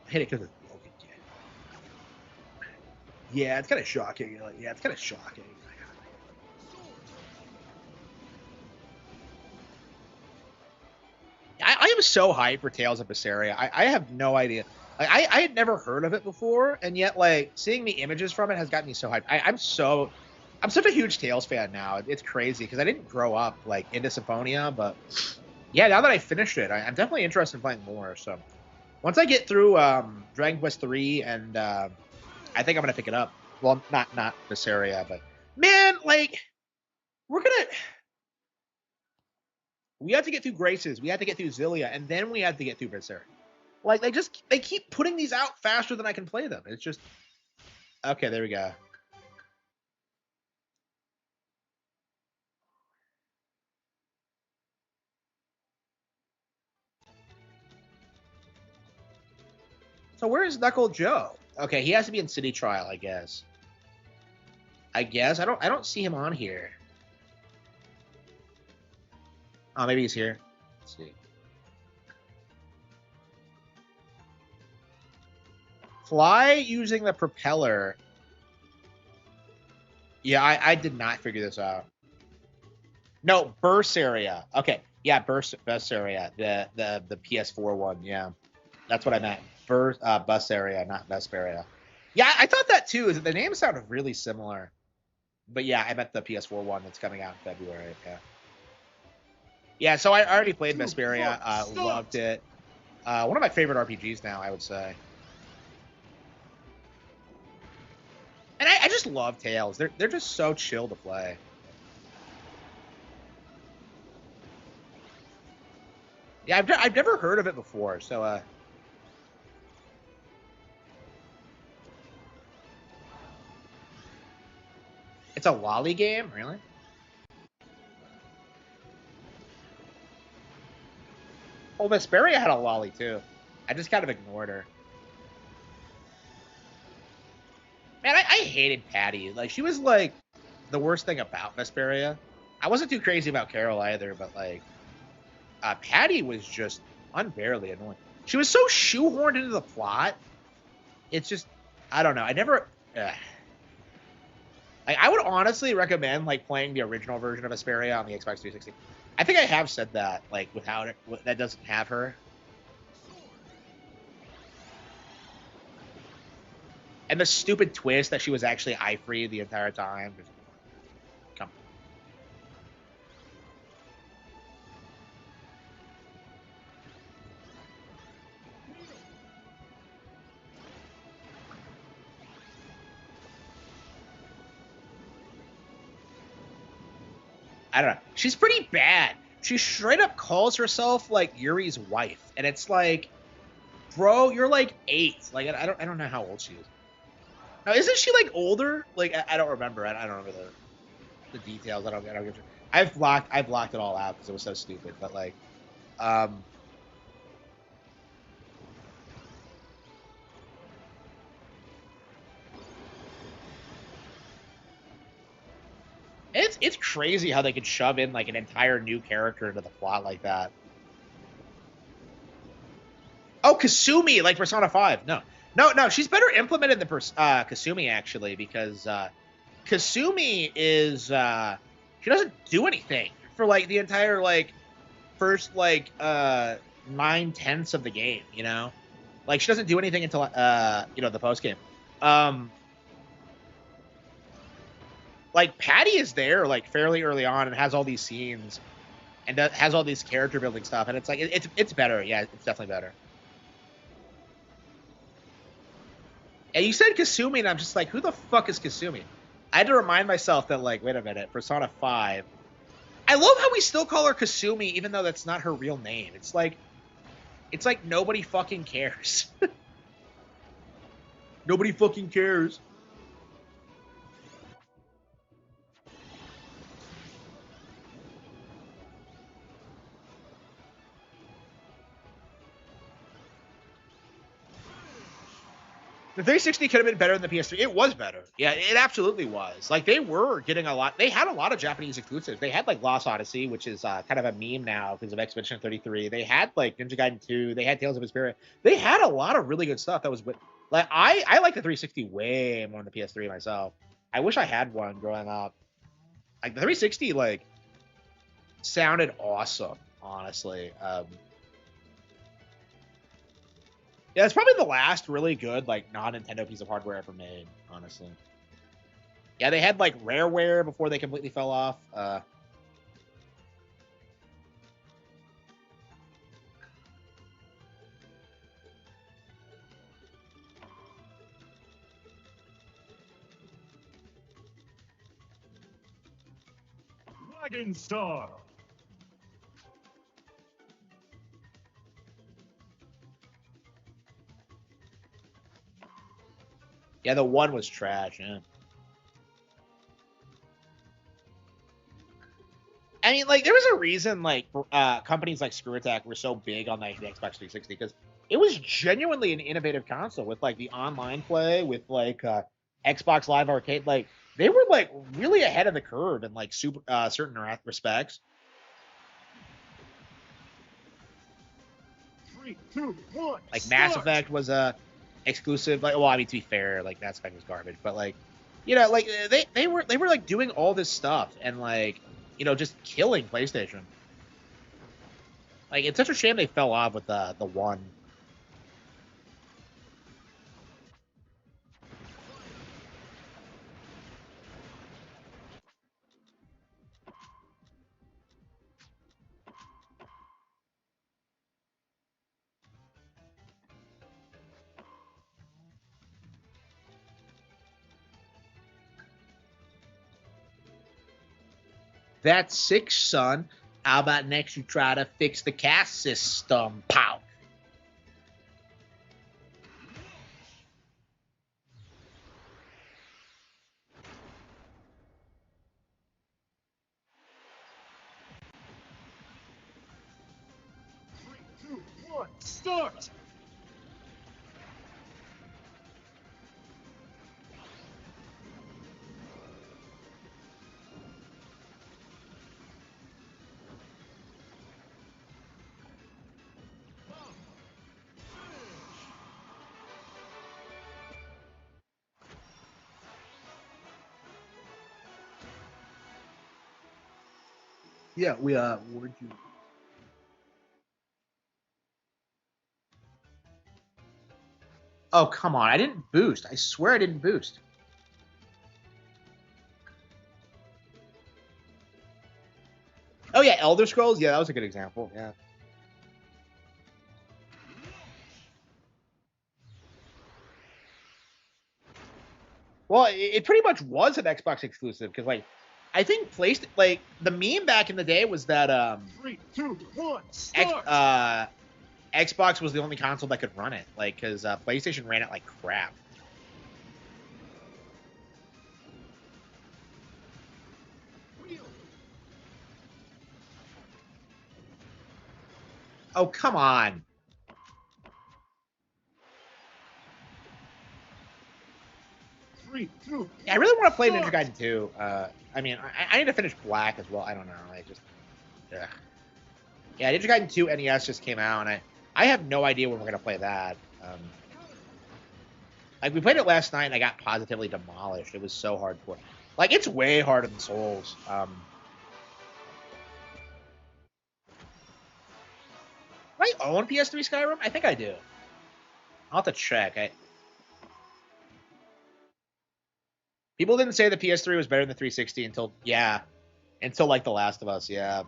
I hit it because it's broken. Yeah, it's kind of shocking. Yeah, it's kind of shocking. I am so hyped for Tales of Berseria. I have no idea. Like, I had never heard of it before, and yet like seeing the images from it has gotten me so hyped. I'm such a huge Tales fan now. It's crazy because I didn't grow up like into Symphonia, but yeah, now that I finished it, I'm definitely interested in playing more. So once I get through Dragon Quest 3, and I think I'm gonna pick it up. Well, not Berseria, but man, like we have to get through Graces, we have to get through Zillia, and then we have to get through Berseria. Like they keep putting these out faster than I can play them. It's just okay. There we go. So where is Knuckle Joe? Okay, he has to be in City Trial, I guess. I don't see him on here. Oh, maybe he's here. Let's see. Fly using the propeller. Yeah, I did not figure this out. No, Berseria. Okay, yeah, Berseria, the PS4 one. Yeah, that's what I meant. Berseria, not Vesperia. Yeah, I thought that too. The name sounded really similar. But yeah, I meant the PS4 one that's coming out in February. Yeah. Yeah, so I already played Vesperia. Loved it. One of my favorite RPGs now, I would say. And I just love Tales. They're just so chill to play. Yeah, I've never heard of it before, so it's a lolly game, really? Oh, Vesperia had a lolly too. I just kind of ignored her. Man, I hated Patty. Like, she was like the worst thing about Vesperia. I wasn't too crazy about Carol either, but like Patty was just unbearably annoying. She was so shoehorned into the plot. It's just, I don't know. I never. I would honestly recommend like playing the original version of Vesperia on the Xbox 360. I think I have said that, like without it, that doesn't have her. And the stupid twist that she was actually eye-free the entire time. Come. I don't know. She's pretty bad. She straight up calls herself like Yuri's wife, and it's like, bro, you're like 8. Like I don't know how old she is. Now, isn't she like older? Like I don't remember. I don't remember the details. I don't get. I've blocked it all out because it was so stupid. But like, it's crazy how they could shove in like an entire new character into the plot like that. Oh, Kasumi, like Persona 5. No, she's better implemented than Kasumi, actually, because Kasumi is, she doesn't do anything for, like, the entire, like, first, like, 9/10 of the game, you know? Like, she doesn't do anything until, you know, the post-game. Like, Patty is there, like, fairly early on and has all these scenes and has all these character building stuff, and it's, like, it's better. Yeah, it's definitely better. And you said Kasumi, and I'm just like, who the fuck is Kasumi? I had to remind myself that, like, wait a minute, Persona 5. I love how we still call her Kasumi, even though that's not her real name. It's like, It's like nobody fucking cares. Nobody fucking cares. The 360 could have been better than the PS3. It was better. Yeah, it absolutely was. Like, they were getting a lot. They had a lot of Japanese exclusives. They had, like, Lost Odyssey, which is kind of a meme now because of Expedition 33. They had, like, Ninja Gaiden 2. They had Tales of Vesperia. They had a lot of really good stuff that was... Like, I like the 360 way more than the PS3 myself. I wish I had one growing up. Like, the 360, like, sounded awesome, honestly. Yeah, it's probably the last really good, like, non-Nintendo piece of hardware ever made, honestly. Yeah, they had, like, Rareware before they completely fell off. Dragon Star. Yeah, the one was trash, yeah. I mean, like, there was a reason, like, companies like Screw Attack were so big on, like, the Xbox 360, because it was genuinely an innovative console with, like, the online play, with, like, Xbox Live Arcade. Like, they were, like, really ahead of the curve in, like, certain respects. 3, 2, 1. Like, start. Mass Effect was a exclusive. Like, well, I mean, to be fair, like, Mass Effect was garbage, but, like, you know, like, they were like doing all this stuff and, like, you know, just killing PlayStation. Like, it's such a shame they fell off with the one. That's 6, son. How about next you try to fix the cast system? Pow. Three, two, one. Start. Yeah, we warned you. Oh, come on. I didn't boost. I swear I didn't boost. Oh, yeah, Elder Scrolls? Yeah, that was a good example. Yeah. Well, it pretty much was an Xbox exclusive because, like, I think like, the meme back in the day was that 3, 2, 1. Start. Xbox was the only console that could run it, like, because PlayStation ran it like crap. Oh, come on. 3, 2. Yeah, I really want to play Start. Ninja Gaiden 2. I mean, I need to finish Black as well. I don't know. I just, ugh. Yeah, Ninja Gaiden 2 NES just came out, and I have no idea when we're gonna play that. Like, we played it last night, and I got positively demolished. It was so hardcore. Like, it's way harder than Souls. Do I own PS3 Skyrim? I think I do. I'll have to check. People didn't say the PS3 was better than the 360 until, yeah, until, like, The Last of Us, yeah.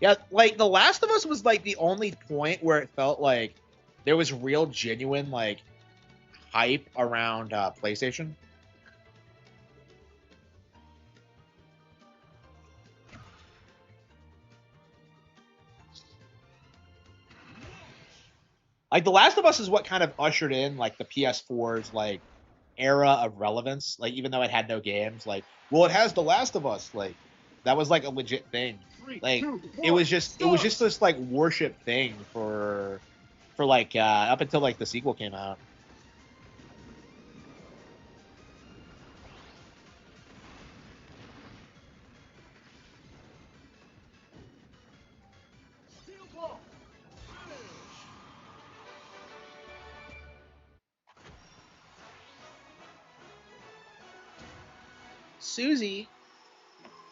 Yeah, like, The Last of Us was, like, the only point where it felt like there was real, genuine, like, hype around PlayStation. Like, The Last of Us is what kind of ushered in, like, the PS4's, like, era of relevance. Like, even though it had no games, like, well, it has The Last of Us. Like, that was, like, a legit thing. Three, Like, two, it one, was just this, like, worship thing for like, up until, like, the sequel came out. Steel ball. Susie.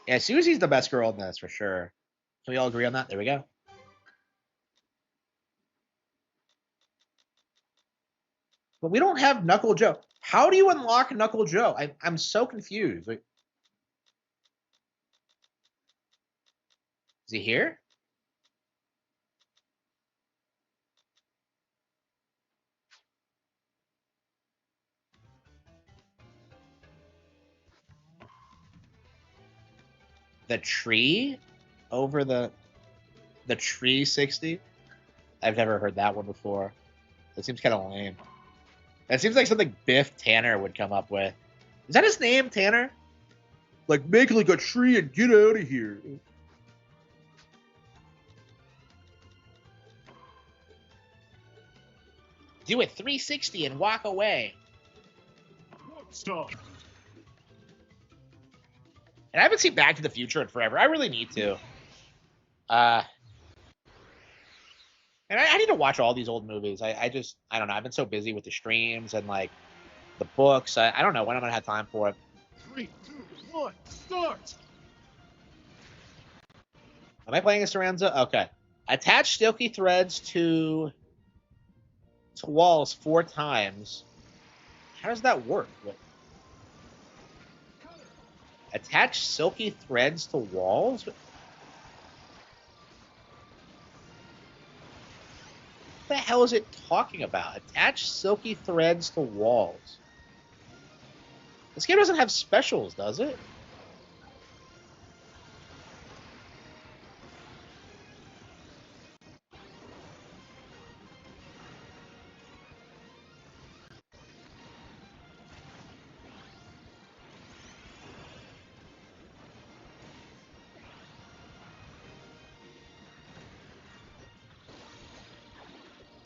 Yeah, Susie's the best girl in this, for sure. Can we all agree on that? There we go. But we don't have Knuckle Joe. How do you unlock Knuckle Joe? I'm so confused. Like, is he here? The tree over the tree 60? I've never heard that one before. That seems kind of lame. That seems like something Biff Tanner would come up with. Is that his name, Tanner? Like, make like a tree and get out of here. Do it 360 and walk away. Stop. And I haven't seen Back to the Future in forever. I really need to. And I need to watch all these old movies. I don't know. I've been so busy with the streams and, like, the books. I don't know when I'm going to have time for it. 3, 2, 1, start. Am I playing a Saranza? Okay. Attach silky threads to walls 4 times. How does that work? Attach silky threads to walls? What the hell is it talking about? Attach silky threads to walls. This game doesn't have specials, does it?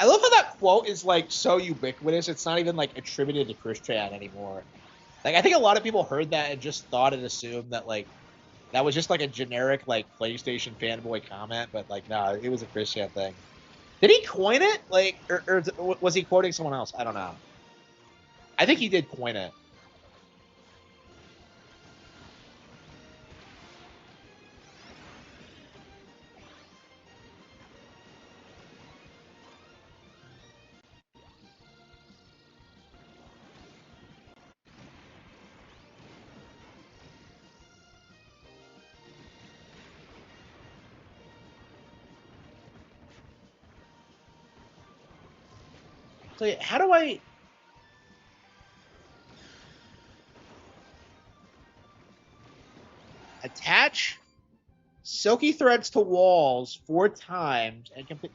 I love how that quote is, like, so ubiquitous. It's not even, like, attributed to Christian anymore. Like, I think a lot of people heard that and just thought and assumed that, like, that was just, like, a generic, like, PlayStation fanboy comment. But, like, no, it was a Christian thing. Did he coin it? Like, or was he quoting someone else? I don't know. I think he did coin it. So yeah, how do I attach silky threads to walls 4 times and complete?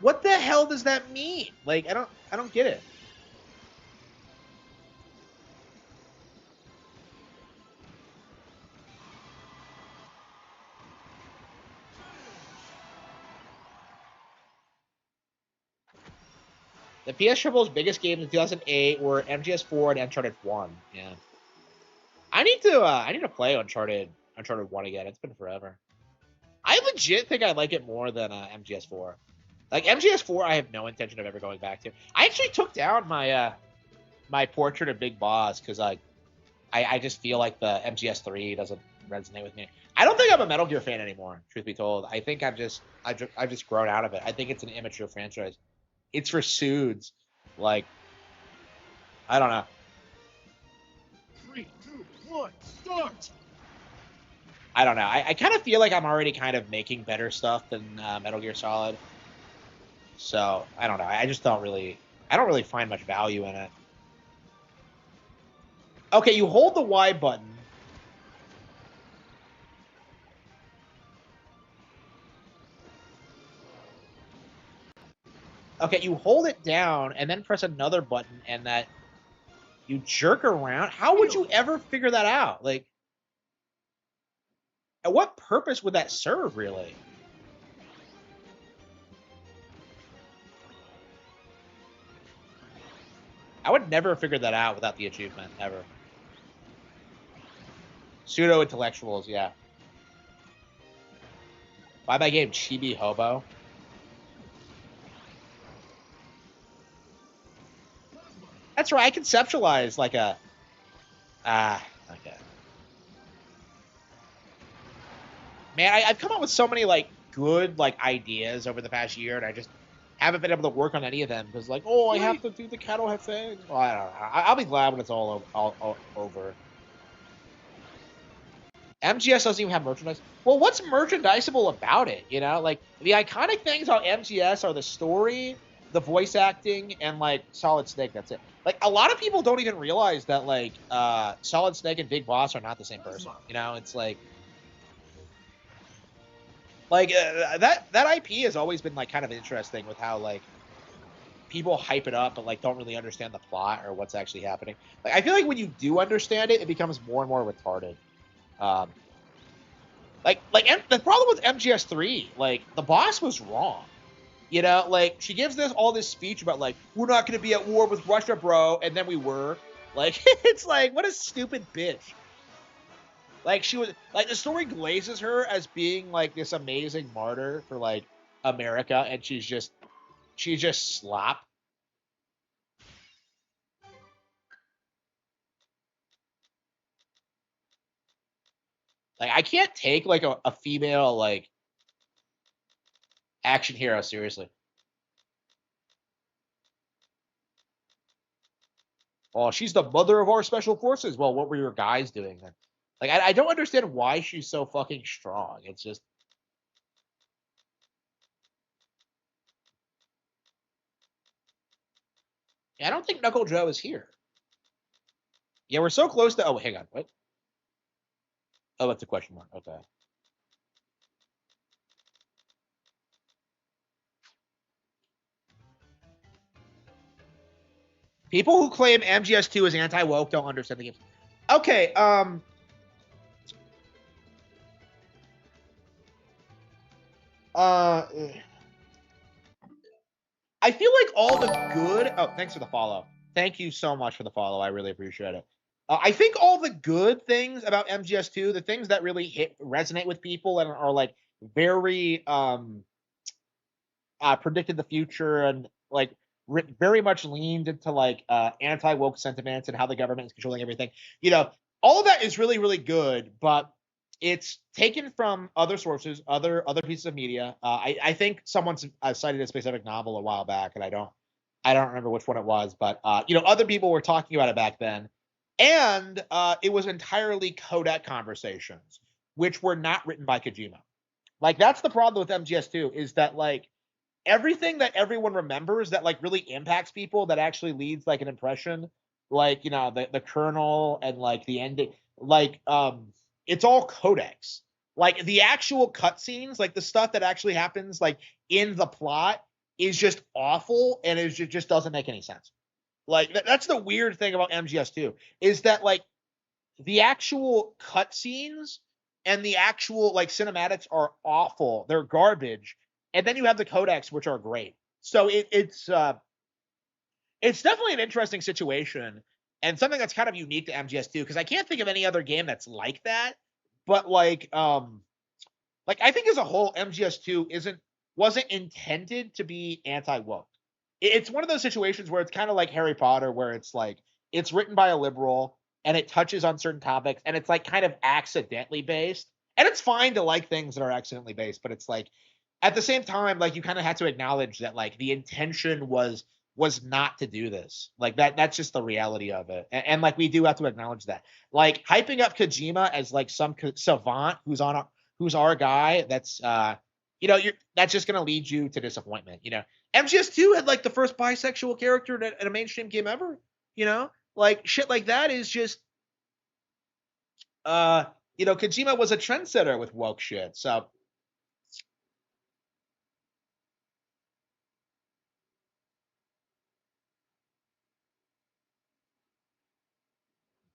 What the hell does that mean? Like, I don't get it. The PS Triple's biggest games in 2008 were MGS4 and Uncharted 1. Yeah. I need to play Uncharted 1 again. It's been forever. I legit think I like it more than MGS4. Like, MGS4, I have no intention of ever going back to. I actually took down my my Portrait of Big Boss because I just feel like the MGS3 doesn't resonate with me. I don't think I'm a Metal Gear fan anymore, truth be told. I think I've just grown out of it. I think it's an immature franchise. It's for suits. Like, I don't know. 3, 2, 1, start. I don't know. I kind of feel like I'm already kind of making better stuff than Metal Gear Solid. So, I don't know. I don't really find much value in it. Okay, you hold the Y button. Okay, you hold it down and then press another button, and that you jerk around. How would you ever figure that out? Like, at what purpose would that serve, really? I would never figure that out without the achievement, ever. Pseudo-intellectuals, yeah. Bye-bye game, Chibi Hobo. That's right, I conceptualized like a... okay. Man, I've come up with so many, like, good, like, ideas over the past year, and I just haven't been able to work on any of them, because, like, I have to do the cattle head thing. Well, I don't know. I'll be glad when it's all over. MGS doesn't even have merchandise. Well, what's merchandisable about it? You know, like the iconic things on MGS are the story, the voice acting, and like Solid Snake. That's it. Like a lot of people don't even realize that like Solid Snake and Big Boss are not the same person. You know, it's like that IP has always been like kind of interesting with how like people hype it up but like don't really understand the plot or what's actually happening. Like I feel like when you do understand it, it becomes more and more retarded. Like the problem with MGS3, like the boss was wrong. You know, like she gives all this speech about like we're not going to be at war with Russia, bro, and then we were. Like it's like what a stupid bitch. Like she was like the story glazes her as being like this amazing martyr for like America, and she's just slop. Like I can't take like a female like action hero seriously. Oh, she's the mother of our special forces. Well, what were your guys doing then? Like, I don't understand why she's so fucking strong. It's just. I don't think Knuckle Joe is here. Yeah, we're so close to. Oh, hang on. What? Oh, that's a question mark. Okay. People who claim MGS2 is anti-woke don't understand the game. Okay, I feel like all the good. Oh, thanks for the follow. Thank you so much for the follow. I really appreciate it. I think all the good things about MGS2, the things that really resonate with people and are like very predicted the future and like very much leaned into like anti-woke sentiments and how the government is controlling everything. You know, all of that is really really good, but it's taken from other sources, other pieces of media. I think someone cited a specific novel a while back, and I don't remember which one it was, but you know, other people were talking about it back then, and it was entirely codec conversations, which were not written by Kojima. Like that's the problem with MGS2 is that like everything that everyone remembers that like really impacts people that actually leads like an impression, like you know the kernel and like the ending, like it's all codex. Like the actual cutscenes, like the stuff that actually happens like in the plot is just awful and it just doesn't make any sense. Like that's the weird thing about MGS2 is that like the actual cutscenes and the actual like cinematics are awful. They're garbage. And then you have the codecs, which are great. So it's definitely an interesting situation and something that's kind of unique to MGS2 because I can't think of any other game that's like that. But like I think as a whole, MGS2 wasn't intended to be anti-woke. It's one of those situations where it's kind of like Harry Potter, where it's like it's written by a liberal and it touches on certain topics and it's like kind of accidentally based. And it's fine to like things that are accidentally based, but it's like at the same time, like you kind of had to acknowledge that like the intention was not to do this. Like that's just the reality of it. And like we do have to acknowledge that. Like hyping up Kojima as like some savant who's our guy, that's you know, that's just gonna lead you to disappointment. You know, MGS2 had like the first bisexual character in a mainstream game ever. You know, like shit like that is just you know, Kojima was a trendsetter with woke shit. So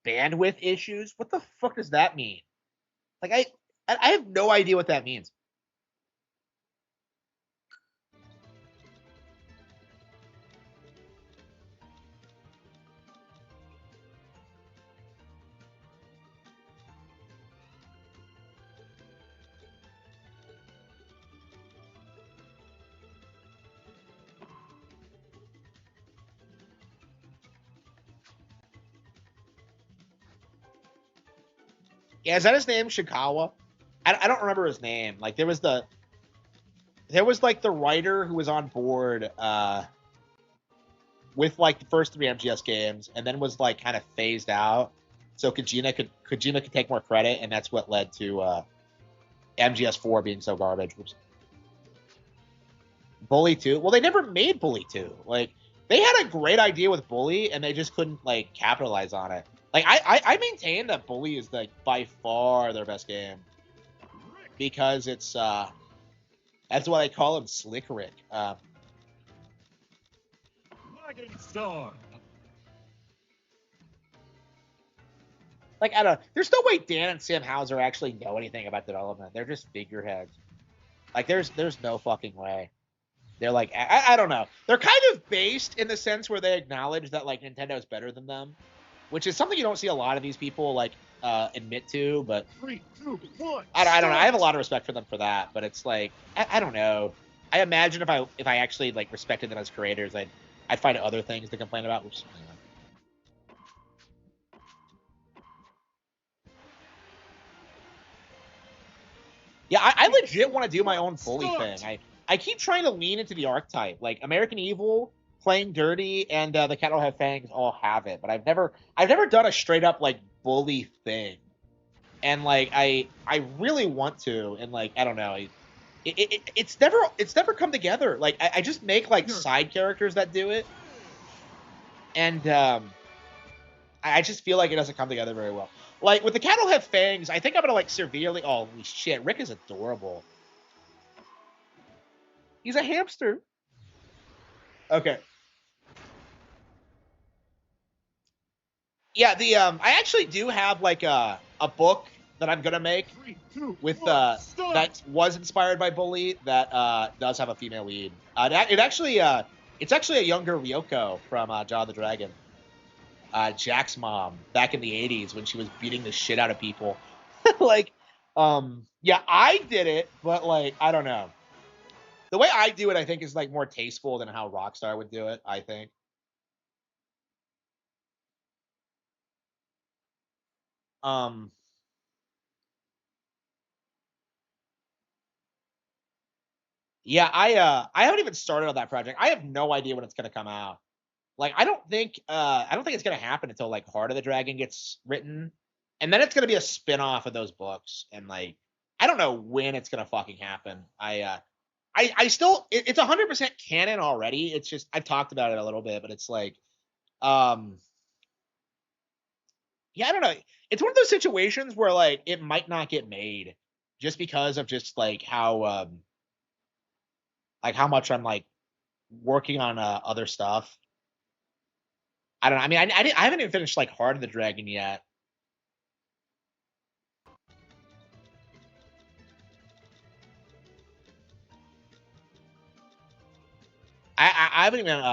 bandwidth issues. What the fuck does that mean? Like I have no idea what that means. Yeah, is that his name, Shikawa? I don't remember his name. Like there was like the writer who was on board with like the first 3 MGS games, and then was like kind of phased out. So Kojima could take more credit, and that's what led to MGS4 being so garbage. Oops. Bully 2. Well, they never made Bully 2. Like they had a great idea with Bully, and they just couldn't like capitalize on it. Like I maintain that Bully is like by far their best game because it's that's why they call him Slick Rick. Dragon Star. Like I don't. There's no way Dan and Sam Hauser actually know anything about development. They're just figureheads. Like there's no fucking way. They're like I don't know. They're kind of based in the sense where they acknowledge that like Nintendo's better than them, which is something you don't see a lot of these people like admit to. But 3, 2, 1. I don't know. I have a lot of respect for them for that. But it's like I don't know. I imagine if I actually like respected them as creators, I'd find other things to complain about. Oops. Yeah, I legit want to do my own Bully thing. I keep trying to lean into the archetype. Like American Evil, Playing Dirty, and the Cat Don't Have Fangs all have it, but I've never done a straight up like Bully thing. And like I really want to, and like I don't know, it's never come together. Like I just make like side characters that do it, and I just feel like it doesn't come together very well. Like with the Cat Don't Have Fangs, I think I'm gonna like severely. Oh holy shit, Rick is adorable. He's a hamster. Okay. Yeah, the I actually do have like a book that I'm gonna make 3, 2, with 1, that was inspired by Bully that does have a female lead. It's actually a younger Ryoko from Jaw the Dragon. Jack's mom back in the 80s when she was beating the shit out of people. Like yeah, I did it, but like I don't know. The way I do it, I think, is like more tasteful than how Rockstar would do it, I think. Um Yeah, I haven't even started on that project. I have no idea when it's gonna come out. Like I don't think it's gonna happen until like Heart of the Dragon gets written. And then it's gonna be a spin-off of those books. And like I don't know when it's gonna fucking happen. I still it's 100% canon already. It's just I've talked about it a little bit, but it's like um yeah, I don't know. It's one of those situations where like it might not get made just because of just like how much I'm like working on other stuff. I don't know. I mean, I haven't even finished like Heart of the Dragon yet. I haven't even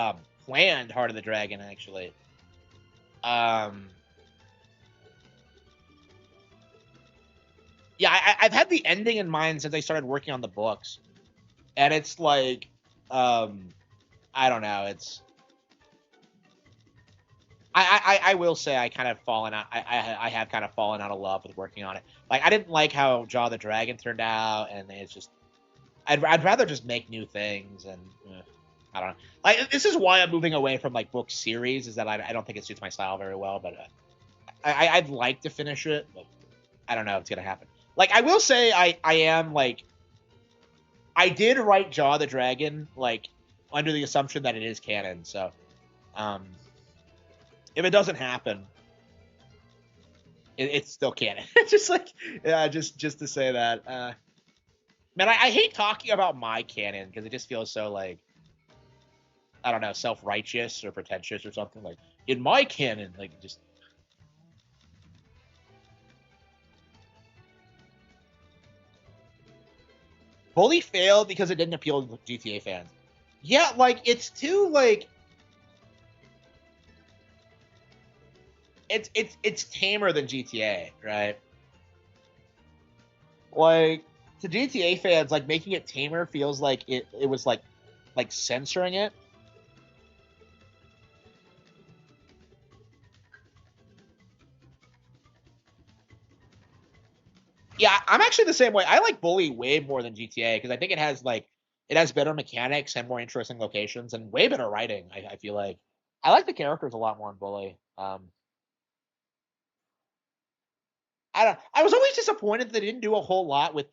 planned Heart of the Dragon actually. Um, yeah, I've had the ending in mind since I started working on the books, and it's like, I don't know. It's I will say I kind of fallen out. I have kind of fallen out of love with working on it. Like I didn't like how Jaw the Dragon turned out, and it's just I'd rather just make new things and. I don't know. Like this is why I'm moving away from like book series. Is that I don't think it suits my style very well. But I'd like to finish it, but I don't know if it's gonna happen. Like I will say I am like I did write Jaw the Dragon like under the assumption that it is canon. So if it doesn't happen, it's still canon. Just like yeah, just to say that. Man, I hate talking about my canon because it just feels so like. I don't know, self-righteous or pretentious or something like in my canon, like just Bully failed because it didn't appeal to GTA fans. Yeah, like it's too like it's tamer than GTA, right? Like to GTA fans, like making it tamer feels like it was like censoring it. Yeah, I'm actually the same way. I like Bully way more than GTA because I think it has better mechanics and more interesting locations and way better writing. I feel like I like the characters a lot more in Bully. I don't. I was always disappointed that they didn't do a whole lot with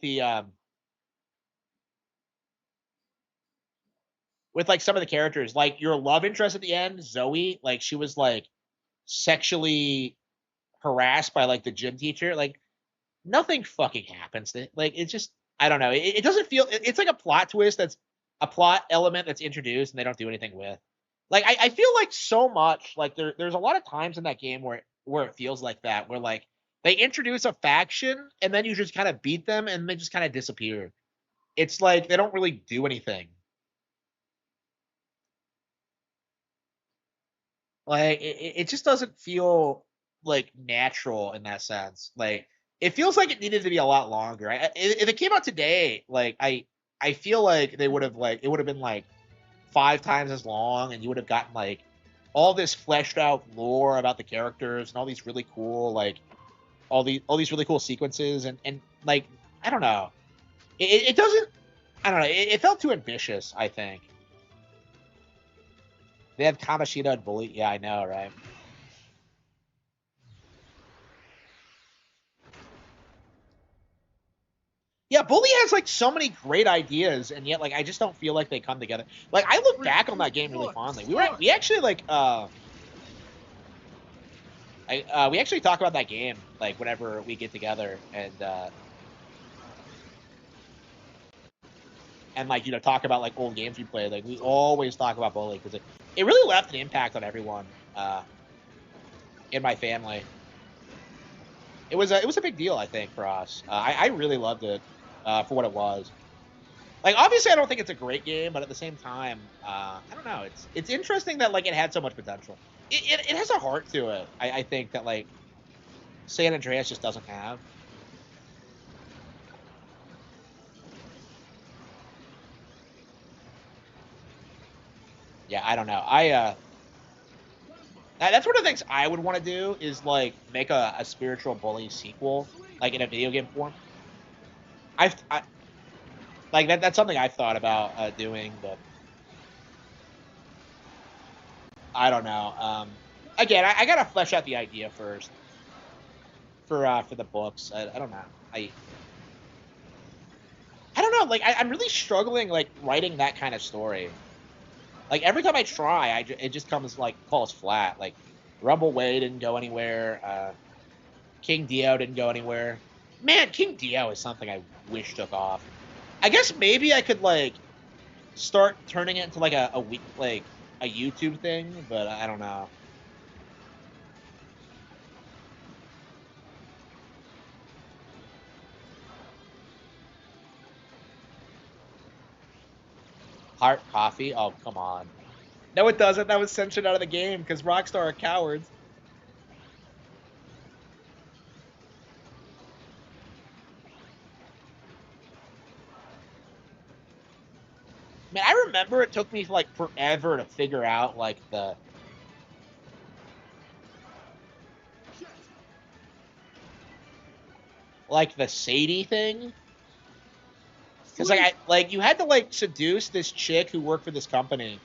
like some of the characters. Like your love interest at the end, Zoe, like she was like sexually harassed by like the gym teacher. Like nothing fucking happens. Like it's just I don't know. It doesn't feel. It's like a plot twist that's a plot element that's introduced and they don't do anything with. Like I feel like so much like there's a lot of times in that game where it feels like that where like they introduce a faction and then you just kind of beat them and they just kind of disappear. It's like they don't really do anything. Like it just doesn't feel like natural in that sense. Like it feels like it needed to be a lot longer. If it came out today, like I feel like they would have like it would have been like 5 times as long, and you would have gotten like all this fleshed out lore about the characters and all these really cool like all these really cool sequences and like I don't know. It doesn't. I don't know. It felt too ambitious. I think they had Kamashita and Bully. Yeah, I know, right? Yeah, Bully has like so many great ideas, and yet like I just don't feel like they come together. Like I look back on that game really fondly. We actually like we actually talk about that game like whenever we get together and like talk about like old games we played. Like we always talk about Bully because it really left an impact on everyone in my family. It was a big deal I think for us. I really loved it for what it was. Like obviously I don't think it's a great game, but at the same time, I don't know. It's interesting that like it had so much potential. It has a heart to it. I think that like San Andreas just doesn't have. Yeah, I don't know. That's one of the things I would want to do is like make a spiritual bully sequel, like in a video game form. I like that's something I've thought about doing, but I don't know. Again, I gotta flesh out the idea first for the books. I don't know. I I don't know. Like I'm really struggling like writing that kind of story. Like every time I try, it just comes like falls flat. Like Rumble Way didn't go anywhere. King Dio didn't go anywhere. Man, King Dio is something I wish took off. I guess maybe I could like start turning it into like a week like a YouTube thing, but I don't know. Heart Coffee? Oh, come on. No, it doesn't. That was censored out of the game because Rockstar are cowards. Man, I remember it took me like forever to figure out like the Sadie thing. Because like you had to like seduce this chick who worked for this company,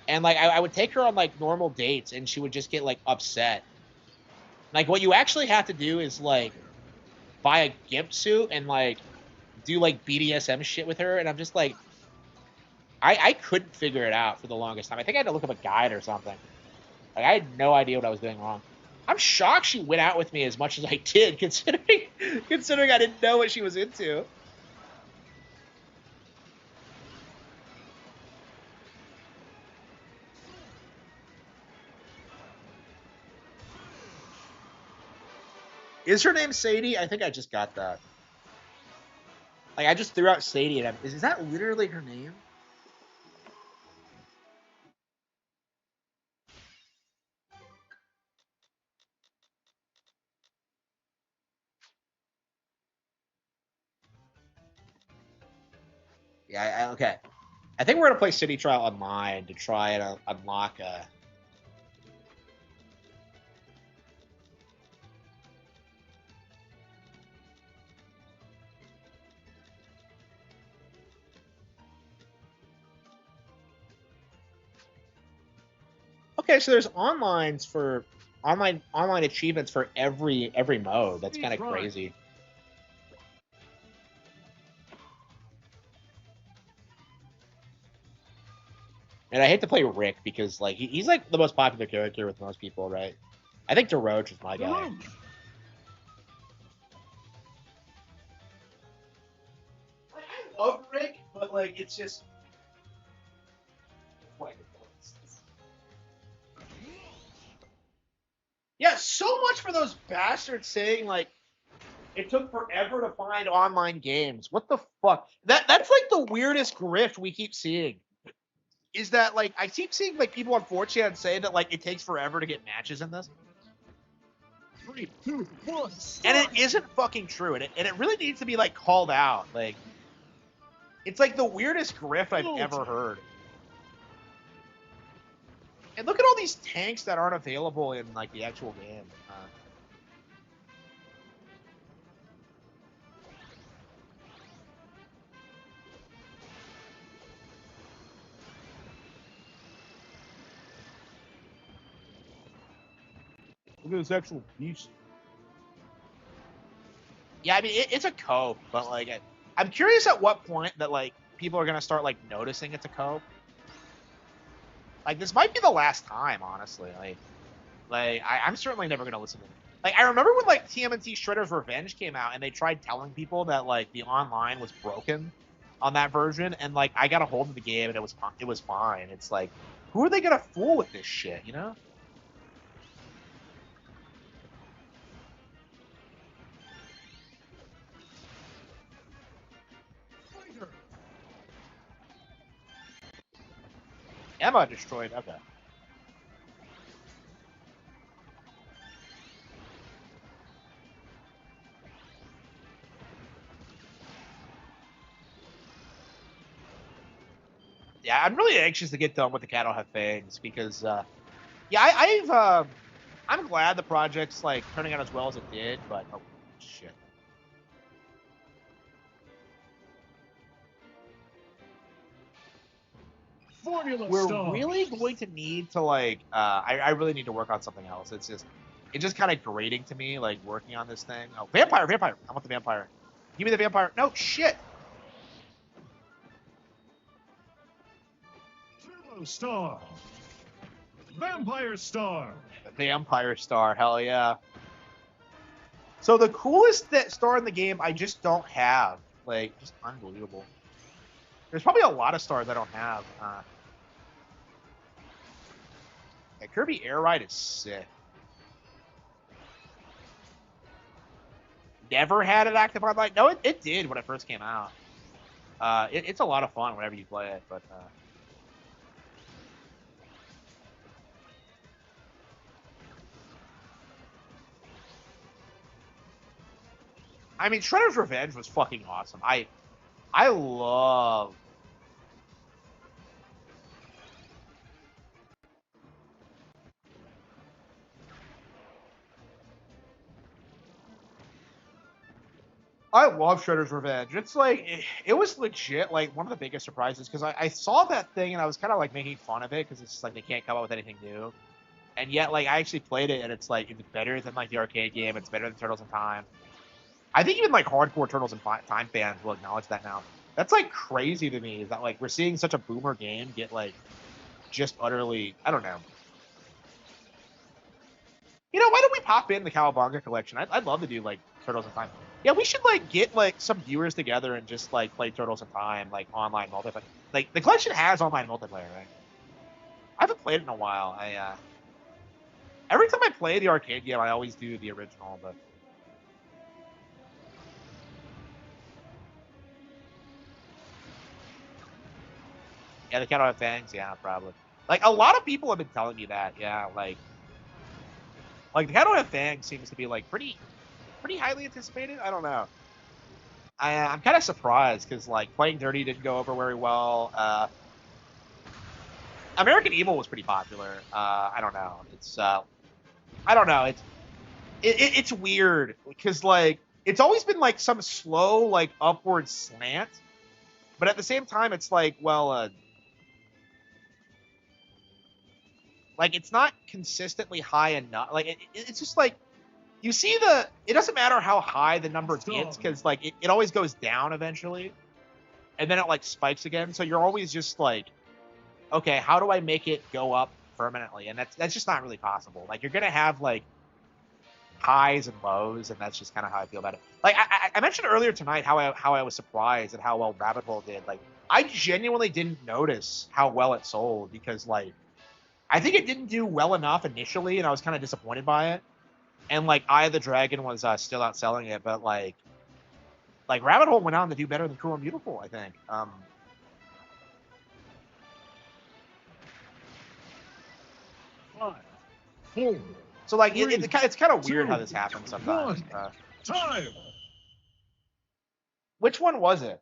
and like I would take her on like normal dates, and she would just get like upset. Like what you actually have to do is like buy a gimp suit and like do like BDSM shit with her, and I'm just like I couldn't figure it out for the longest time. I think I had to look up a guide or something. Like I had no idea what I was doing wrong. I'm shocked she went out with me as much as I did, considering I didn't know what she was into. Is her name Sadie? I think I just got that. Like I just threw out Sadie, and is that literally her name? Yeah, okay. I think we're gonna play City Trial Online to try and unlock a. Okay, so there's online achievements for every mode. That's kind of crazy. And I hate to play Rick because like he's like the most popular character with most people, right? I think DeRoche is my guy. I love Rick, but like it's just yeah, so much for those bastards saying like it took forever to find online games. What the fuck? That's like the weirdest grift we keep seeing. Is that like I keep seeing like people on 4chan say that like it takes forever to get matches in this. 3, 2, 1. And it isn't fucking true. And it really needs to be like called out. Like it's like the weirdest grift I've ever heard. And look at all these tanks that aren't available in like the actual game. Look at this actual beast. Yeah, I mean it's a cope, but like I'm curious at what point that like people are gonna start like noticing it's a cope. Like this might be the last time, honestly. I'm certainly never gonna listen to it. Like I remember when like TMNT Shredder's Revenge came out and they tried telling people that like the online was broken on that version, and like I got a hold of the game and it was fine. It's like, who are they gonna fool with this shit, you know? Emma destroyed. Okay. Yeah, I'm really anxious to get done with the Cat Don't Have Fangs because, yeah, I'm glad the project's like turning out as well as it did, but oh shit. We're really going to need to like I really need to work on something else. It's just kind of grating to me, like working on this thing. Oh, vampire! I want the vampire. Give me the vampire. No shit. Turbo Star. Vampire Star. The vampire star, hell yeah. So the coolest star in the game I just don't have. Like, just unbelievable. There's probably a lot of stars I don't have. Yeah, Kirby Air Ride is sick. Never had it active online. No, it did when it first came out. It's a lot of fun whenever you play it, but I mean, Shredder's Revenge was fucking awesome. I love. I love Shredder's Revenge. It's like it was legit like one of the biggest surprises because I saw that thing and I was kind of like making fun of it because it's just like they can't come up with anything new, and yet like I actually played it and it's like it's better than like the arcade game. It's better than Turtles in Time. I think even like hardcore Turtles in Time fans will acknowledge that now. That's like crazy to me is that like we're seeing such a boomer game get like just utterly I don't know. You know, why don't we pop in the Cowabunga collection? I'd love to do like Turtles in Time. Yeah, we should like get like some viewers together and just like play Turtles in Time like online multiplayer. Like the collection has online multiplayer, right? I haven't played it in a while. Every time I play the arcade game, I always do the original, but Yeah, the cat don't have fangs. Yeah, probably. Like a lot of people have been telling me that. Yeah, like the cat don't have fangs seems to be like pretty highly anticipated. I don't know. I'm kind of surprised because like playing dirty didn't go over very well. American Evil was pretty popular. I don't know. I don't know. It's weird because like it's always been like some slow like upward slant, but at the same time it's like like it's not consistently high enough. Like it's just like you see it doesn't matter how high the number gets because like it always goes down eventually, and then it like spikes again. So you're always just like, okay, how do I make it go up permanently? And that's just not really possible. Like you're gonna have like highs and lows, and that's just kind of how I feel about it. Like I mentioned earlier tonight how I was surprised at how well Rabbit Hole did. Like I genuinely didn't notice how well it sold because like I think it didn't do well enough initially, and I was kind of disappointed by it. And like Eye of the Dragon was still outselling it, but like Rabbit Hole went on to do better than Cruel and Beautiful, I think. 5, 4. So like Three, it's kind of weird two, how this happens sometimes. Time. Which one was it?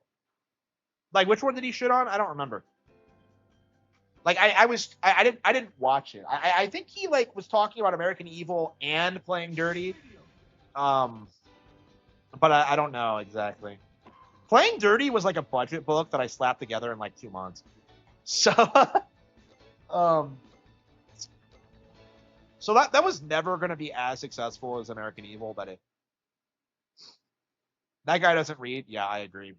Like which one did he shit on? I don't remember. Like I didn't watch it. I think he like was talking about American Evil and playing dirty. But I don't know exactly. Playing dirty was like a budget book that I slapped together in like 2 months. So so that was never gonna be as successful as American Evil, but that guy doesn't read. Yeah, I agree.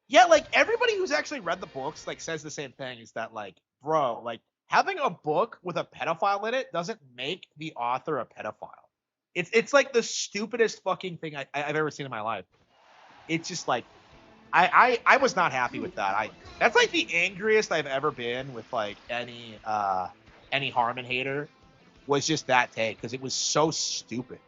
Yeah, like everybody who's actually read the books like says the same thing is that like, bro, like having a book with a pedophile in it doesn't make the author a pedophile. It's like the stupidest fucking thing I've ever seen in my life. It's just like I was not happy with that. That's like the angriest I've ever been with like any Harman hater was just that take because it was so stupid.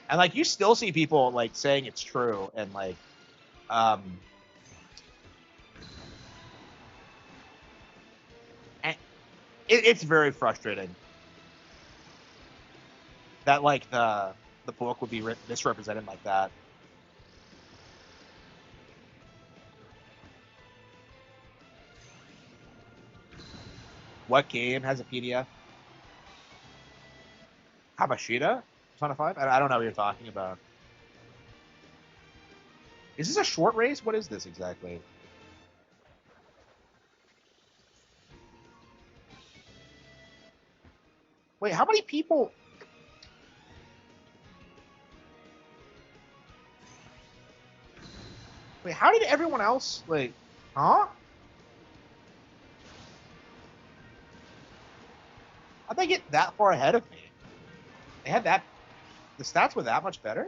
And like you still see people like saying it's true and like and it's very frustrating that like the book would be misrepresented like that. What game has a PDF? Habashida? Persona 5? I don't know what you're talking about. Is this a short race? What is this exactly? Wait, how many people? Wait, how did everyone else like? Huh? How'd they get that far ahead of me? They had that. The stats were that much better.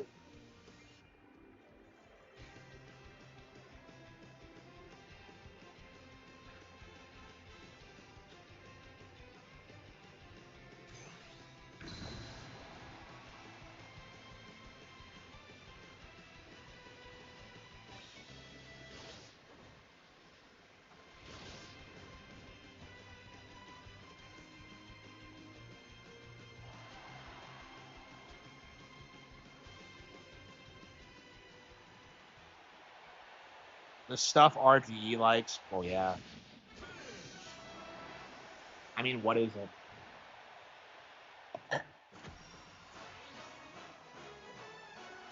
The stuff RGE likes. Oh yeah. I mean, what is it?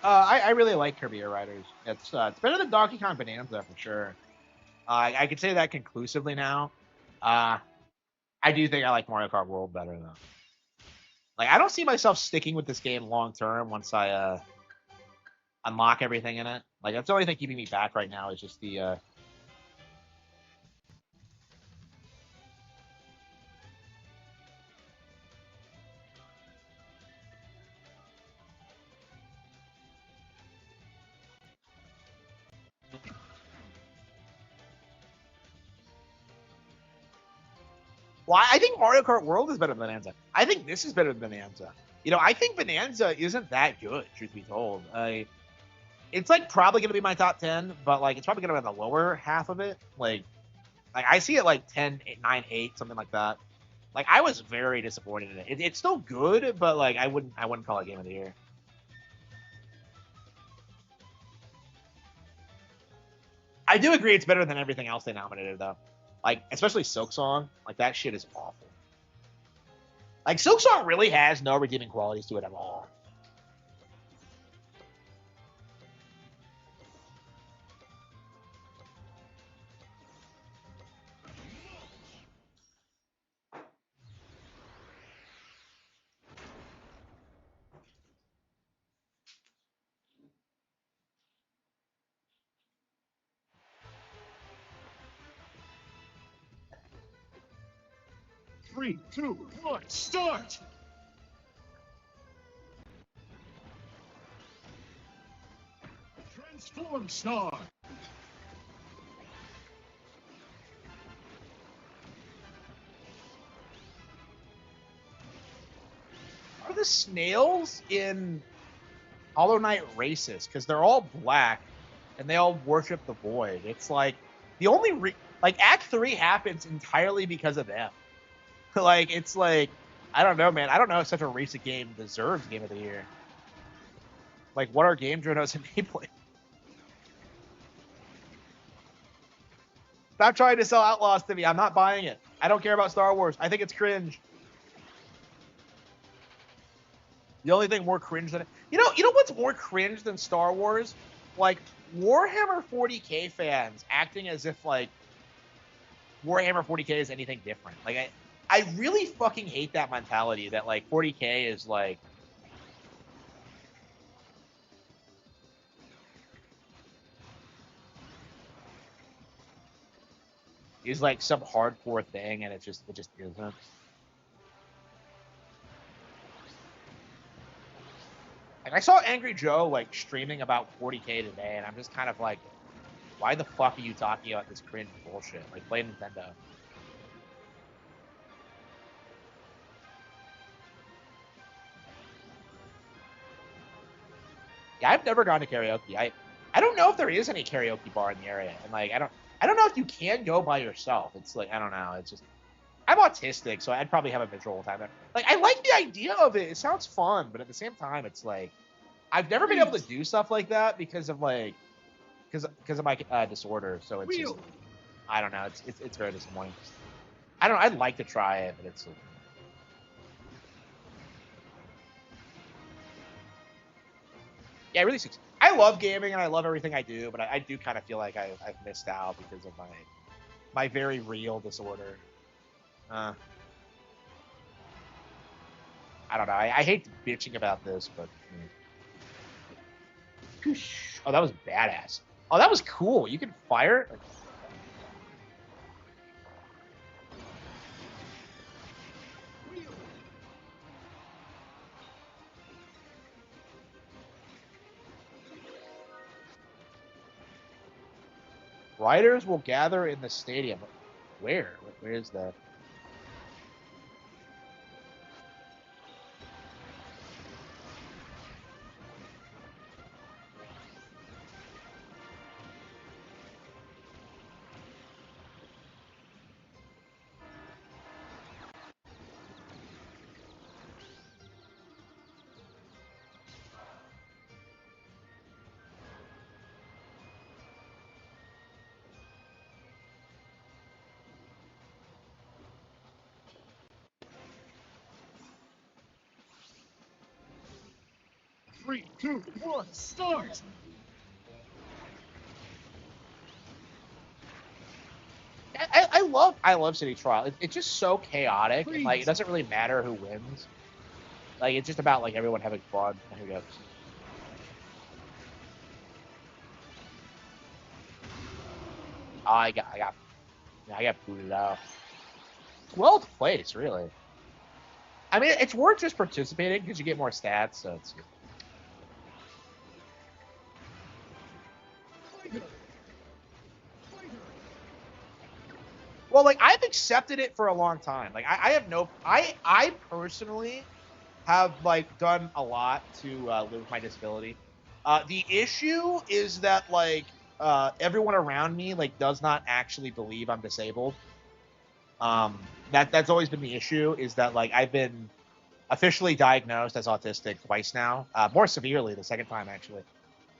I really like Kirby Air Riders. It's better than Donkey Kong Bonanza for sure. I could say that conclusively now. I do think I like Mario Kart World better though. Like I don't see myself sticking with this game long term once I unlock everything in it. Like that's the only thing keeping me back right now is just the Well, I think Mario Kart World is better than Bonanza. I think this is better than Bonanza. You know, I think Bonanza isn't that good, truth be told. It's like probably gonna be my top 10, but like it's probably gonna be in the lower half of it. Like I see it like 10, 9, 8, something like that. Like I was very disappointed in it. It's still good, but like I wouldn't call it game of the year. I do agree it's better than everything else they nominated though. Like especially Silk Song, like that shit is awful. Like Silk Song really has no redeeming qualities to it at all. Three, two, one, start! Transform Star! Are the snails in Hollow Knight racist? Because they're all black and they all worship the void. It's like the only like Act 3 happens entirely because of them. Like it's like I don't know, man. I don't know if such a racist game deserves Game of the Year. Like what are game journals enabling? Stop trying to sell Outlaws to me. I'm not buying it. I don't care about Star Wars. I think it's cringe. The only thing more cringe than it, you know what's more cringe than Star Wars? Like Warhammer 40K fans acting as if like Warhammer 40K is anything different. Like I really fucking hate that mentality that like 40K is like some hardcore thing and it just isn't. Like I saw Angry Joe like streaming about 40K today, and I'm just kind of like, why the fuck are you talking about this cringe bullshit? Like play Nintendo. Yeah, I've never gone to karaoke. I don't know if there is any karaoke bar in the area, and like I don't know if you can go by yourself. It's like I don't know. It's just I'm autistic, so I'd probably have a miserable time there. Like I like the idea of it. It sounds fun, but at the same time, it's like I've never been able to do stuff like that because of like because of my disorder. So it's just I don't know. It's very disappointing. I don't know. I'd like to try it, but it's. Yeah, it really sucks. I love gaming and I love everything I do, but I do kind of feel like I've missed out because of my very real disorder. I don't know. I hate bitching about this, but. Oh, that was badass. Oh, that was cool. You can fire it. Riders will gather in the stadium. Where? Where is that? Three, two, one, start! I love City Trial. It's just so chaotic and like it doesn't really matter who wins. Like it's just about like everyone having fun. Here we go. Oh, I got booted out. 12th place, really. I mean, it's worth just participating because you get more stats. So it's. Well, like I've accepted it for a long time. Like I have no. I personally have like done a lot to live with my disability. The issue is that like everyone around me like does not actually believe I'm disabled. That's always been the issue. Is that like I've been officially diagnosed as autistic twice now, more severely the second time actually.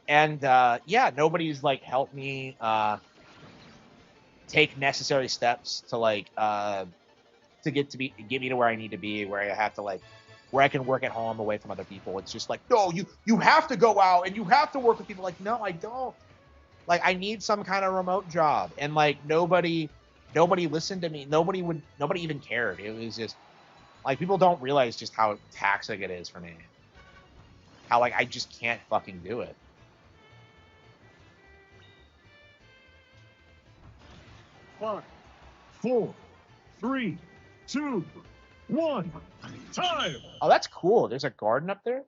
And yeah, nobody's like helped me take necessary steps to like to get me to where I need to be, where I have to like where I can work at home away from other people. It's just like, no, you have to go out and you have to work with people. Like, no, I don't. Like, I need some kind of remote job, and like nobody listened to me. Nobody even cared. It was just like people don't realize just how taxing it is for me. How like I just can't fucking do it. 5, 4, 3, 2, 1. Time. Oh, that's cool. There's a garden up there.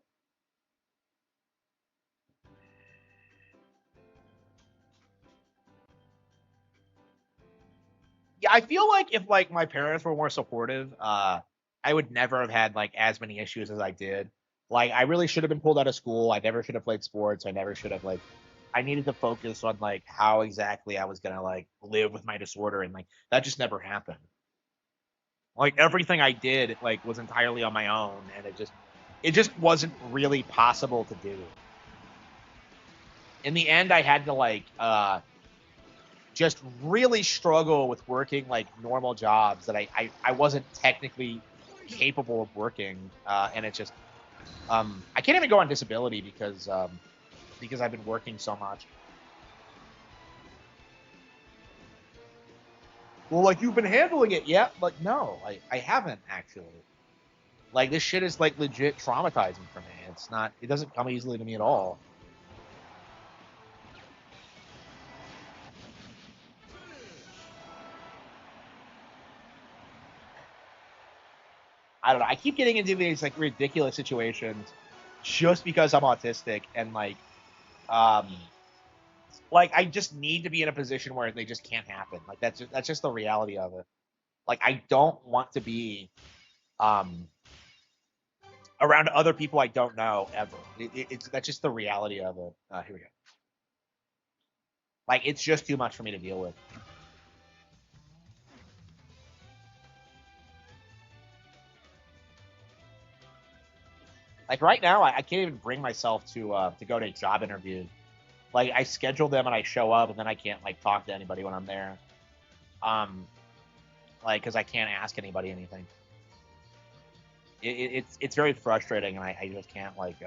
Yeah, I feel like if like my parents were more supportive, I would never have had like as many issues as I did. Like I really should have been pulled out of school. I never should have played sports. I never should have like I needed to focus on like how exactly I was gonna like live with my disorder, and like that just never happened. Like everything I did like was entirely on my own, and it just wasn't really possible to do. In the end, I had to like just really struggle with working like normal jobs that I wasn't technically capable of working, and it just I can't even go on disability because I've been working so much. Well, like you've been handling it, yeah? Like no, I haven't actually. Like this shit is like legit traumatizing for me. It's not. It doesn't come easily to me at all. I don't know. I keep getting into these like ridiculous situations just because I'm autistic, and um like I just need to be in a position where they just can't happen. Like that's just the reality of it. Like I don't want to be um around other people I don't know ever. It's that's just the reality of it. Here we go. Like it's just too much for me to deal with. Like right now, I can't even bring myself to go to job interviews. Like I schedule them and I show up, and then I can't like talk to anybody when I'm there. Um, like because I can't ask anybody anything. It's very frustrating, and I just can't like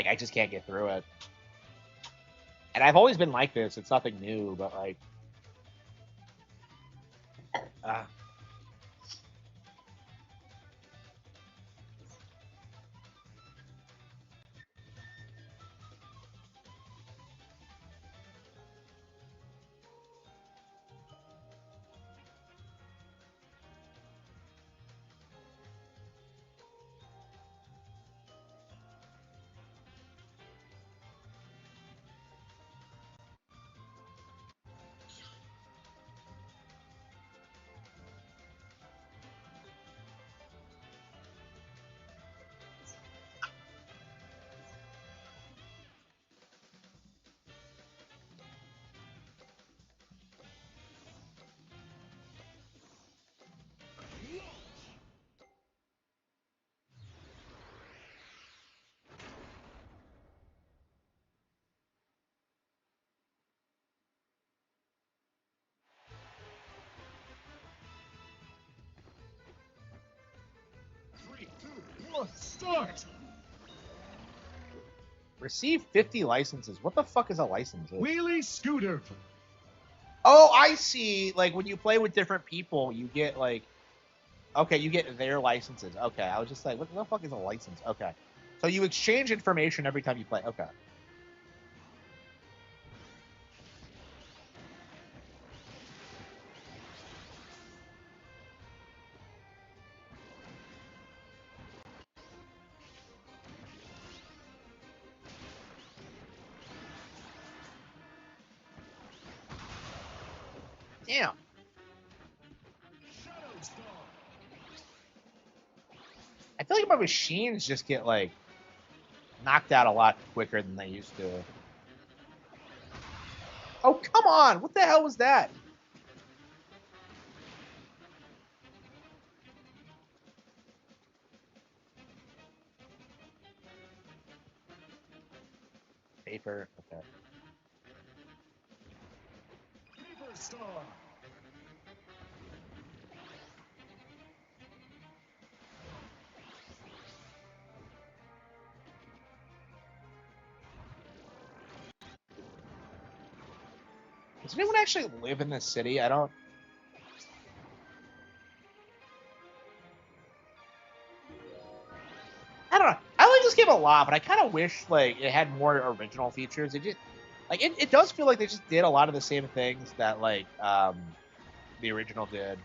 I just can't get through it. And I've always been like this. It's nothing new, but like, uh, Three, two, one. Start. receive 50 licenses. What the fuck is a license? Wheelie scooter. Oh, I see. Like when you play with different people, you get like, okay, you get their licenses. Okay, I was just like, what the fuck is a license? Okay, so you exchange information every time you play. Okay. Damn. Shadow Star. I feel like my machines just get like knocked out a lot quicker than they used to. Oh, come on! What the hell was that? Paper. Okay. Paper Star. Does anyone actually live in this city? I don't. I don't know. I like this game a lot, but I kind of wish like it had more original features. It just like it does feel like they just did a lot of the same things that like the original did,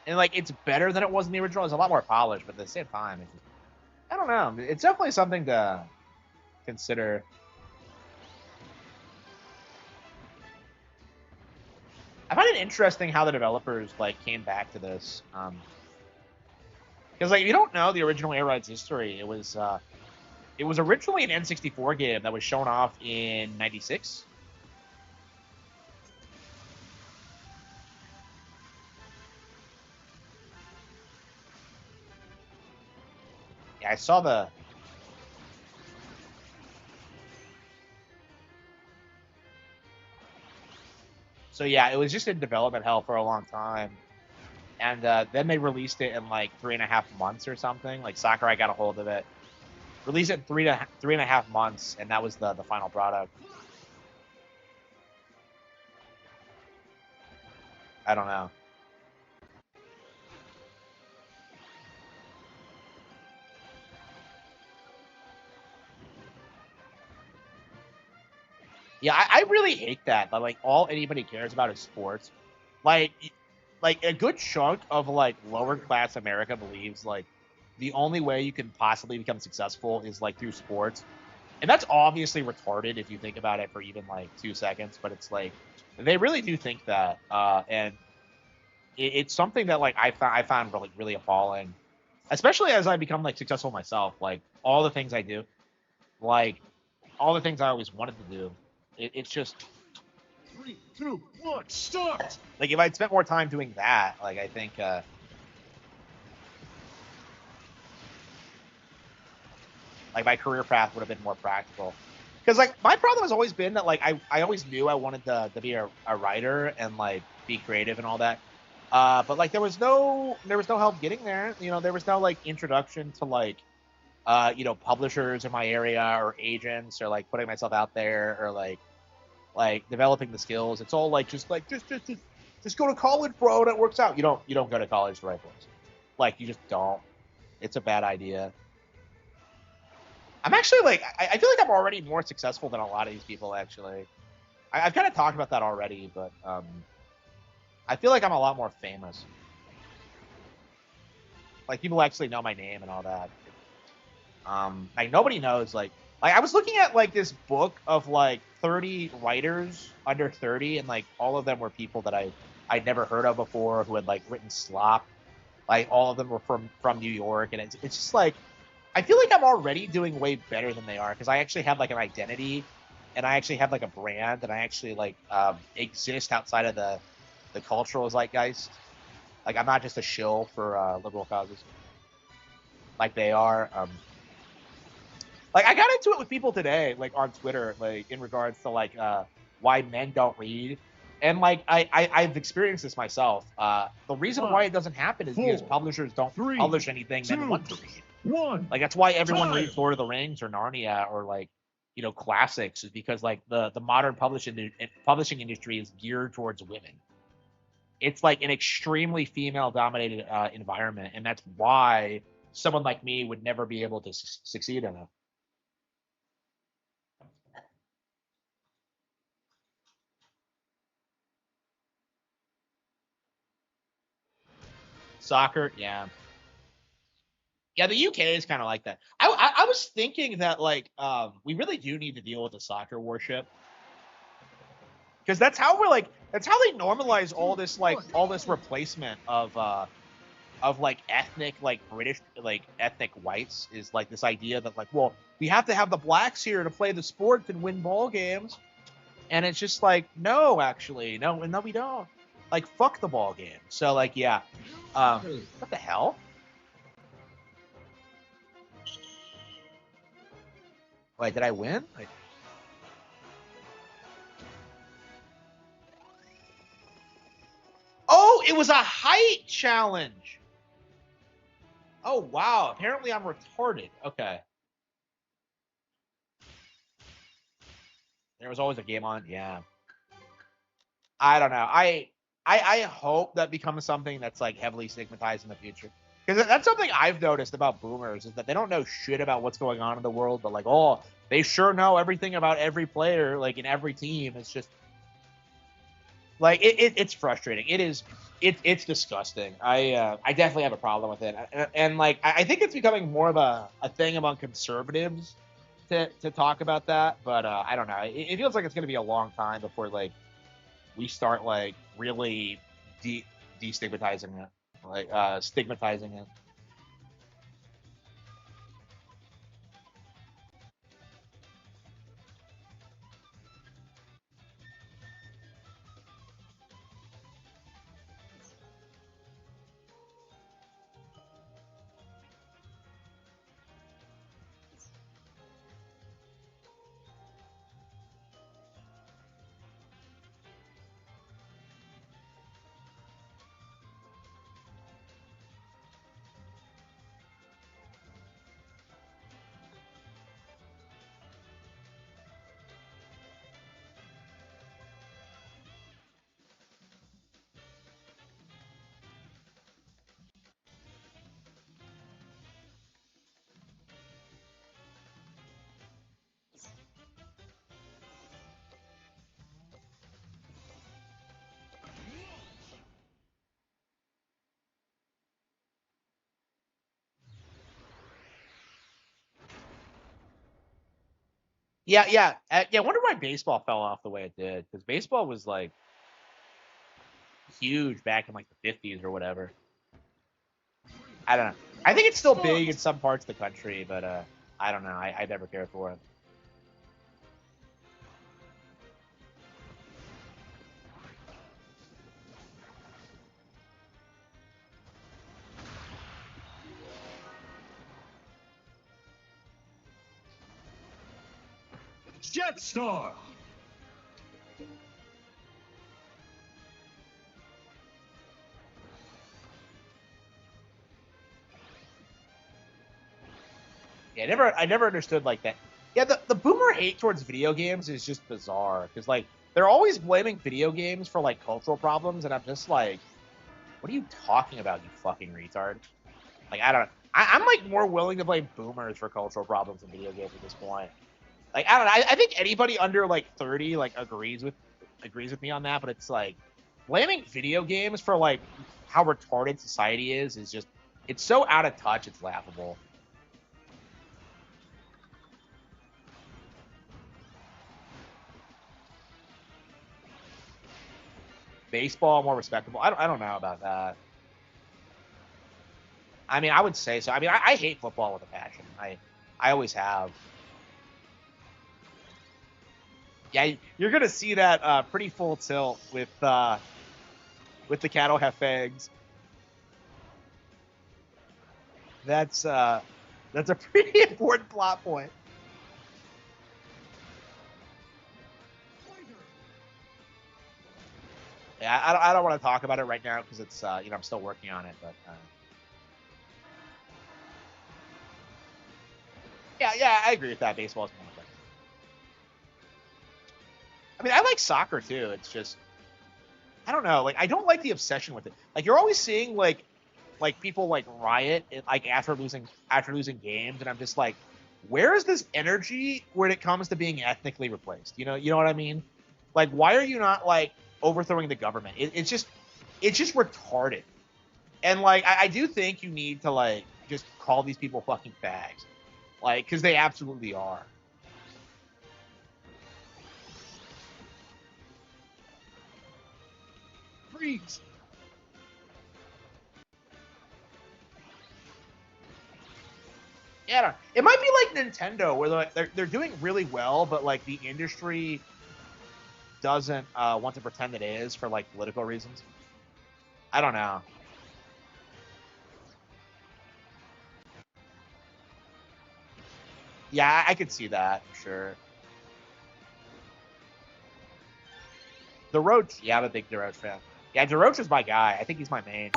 and like it's better than it was in the original. It's a lot more polished, but at the same time, it's just, I don't know. It's definitely something to consider. I find it interesting how the developers like came back to this. Because like if you don't know the original Air Ride's history, it was originally an N64 game that was shown off in '96. Yeah, I saw the. So yeah, it was just in development hell for a long time, and then they released it in like 3.5 months or something. Like Sakurai got a hold of it, released it in 3.5 months, and that was the final product. I don't know. Yeah, I really hate that. That like all anybody cares about is sports. Like, like a good chunk of like lower class America believes like the only way you can possibly become successful is like through sports, and that's obviously retarded if you think about it for even like 2 seconds. But it's like they really do think that, and it's something that like I found really appalling, especially as I become like successful myself. Like all the things I do, like all the things I always wanted to do. It's just 3, 2, 1, start! like if I'd spent more time doing that, like I think like my career path would have been more practical. Because like my problem has always been that like I always knew I wanted to be a writer and like be creative and all that. But like there was no help getting there. You know, there was no like introduction to like publishers in my area or agents or like putting myself out there or like developing the skills. It's all like just go to college, bro, and it works out. You don't go to college to write books. Like you just don't. It's a bad idea. I'm actually like I feel like I'm already more successful than a lot of these people actually. I've kind of talked about that already, but I feel like I'm a lot more famous. Like people actually know my name and all that. Like nobody knows like I was looking at like this book of like 30 writers under 30, and like all of them were people that I'd never heard of before who had like written slop. Like all of them were from New York, and it's just like I feel like I'm already doing way better than they are because I actually have like an identity, and I actually have like a brand, and I actually like exist outside of the cultural zeitgeist. Like I'm not just a shill for liberal causes like they are. Like I got into it with people today, like on Twitter, like in regards to like why men don't read. And like I've experienced this myself. The reason why it doesn't happen is because publishers don't publish anything men want to read. Like that's why everyone reads Lord of the Rings or Narnia or like classics, is because like the modern publishing industry is geared towards women. It's like an extremely female dominated environment, and that's why someone like me would never be able to succeed in it. Soccer, yeah. Yeah, the UK is kind of like that. I was thinking that like we really do need to deal with the soccer worship, because that's how they normalize all this replacement of of like ethnic, like British, like ethnic whites is like this idea that like, well, we have to have the blacks here to play the sports and win ball games, and it's just like, no, actually, no, we don't. Like, fuck the ball game. So like, yeah, what the hell? Wait, did I win? Oh, it was a height challenge. Oh, wow. Apparently I'm retarded. Okay. There was always a game on. Yeah. I don't know. I hope that becomes something that's like heavily stigmatized in the future. Because that's something I've noticed about boomers is that they don't know shit about what's going on in the world, but like, oh, they sure know everything about every player, like in every team. It's just like it's frustrating. It's disgusting. I definitely have a problem with it, and like I think it's becoming more of a thing among conservatives to talk about that. But I don't know. It feels like it's going to be a long time before like we start like really destigmatizing it, like stigmatizing it. Yeah. I wonder why baseball fell off the way it did, because baseball was like huge back in like the 50s or whatever. I don't know. I think it's still big in some parts of the country, but I don't know. I never cared for it. Jetstar. Yeah, I never understood like that. Yeah, the boomer hate towards video games is just bizarre because like they're always blaming video games for like cultural problems, and I'm just like, what are you talking about, you fucking retard? Like I don't. I'm like more willing to blame boomers for cultural problems in video games at this point. Like I don't know. I think anybody under like 30 like agrees with me on that, but it's like blaming video games for like how retarded society is just it's so out of touch. It's laughable. Baseball more respectable. I don't know about that. I mean, I would say so. I mean, I hate football with a passion. I always have. Yeah, you're gonna see that pretty full tilt with the cattle have fangs. That's a pretty important plot point. Yeah, I don't want to talk about it right now because it's I'm still working on it, but yeah, I agree with that. Baseball is one of them. I mean, I like soccer too. It's just I don't know. Like I don't like the obsession with it. Like you're always seeing like people like riot like after losing games, and I'm just like, where is this energy when it comes to being ethnically replaced? You know what I mean? Like, why are you not like overthrowing the government? It's just retarded. And like, I do think you need to like just call these people fucking fags, like, because they absolutely are. Freeze. Yeah, I don't, it might be like Nintendo, where they're doing really well, but like the industry doesn't want to pretend it is for like political reasons. I don't know. Yeah, I could see that for sure. DeRoach, yeah, I'm a big DeRoach fan. Yeah, DeRoach is my guy. I think he's my main.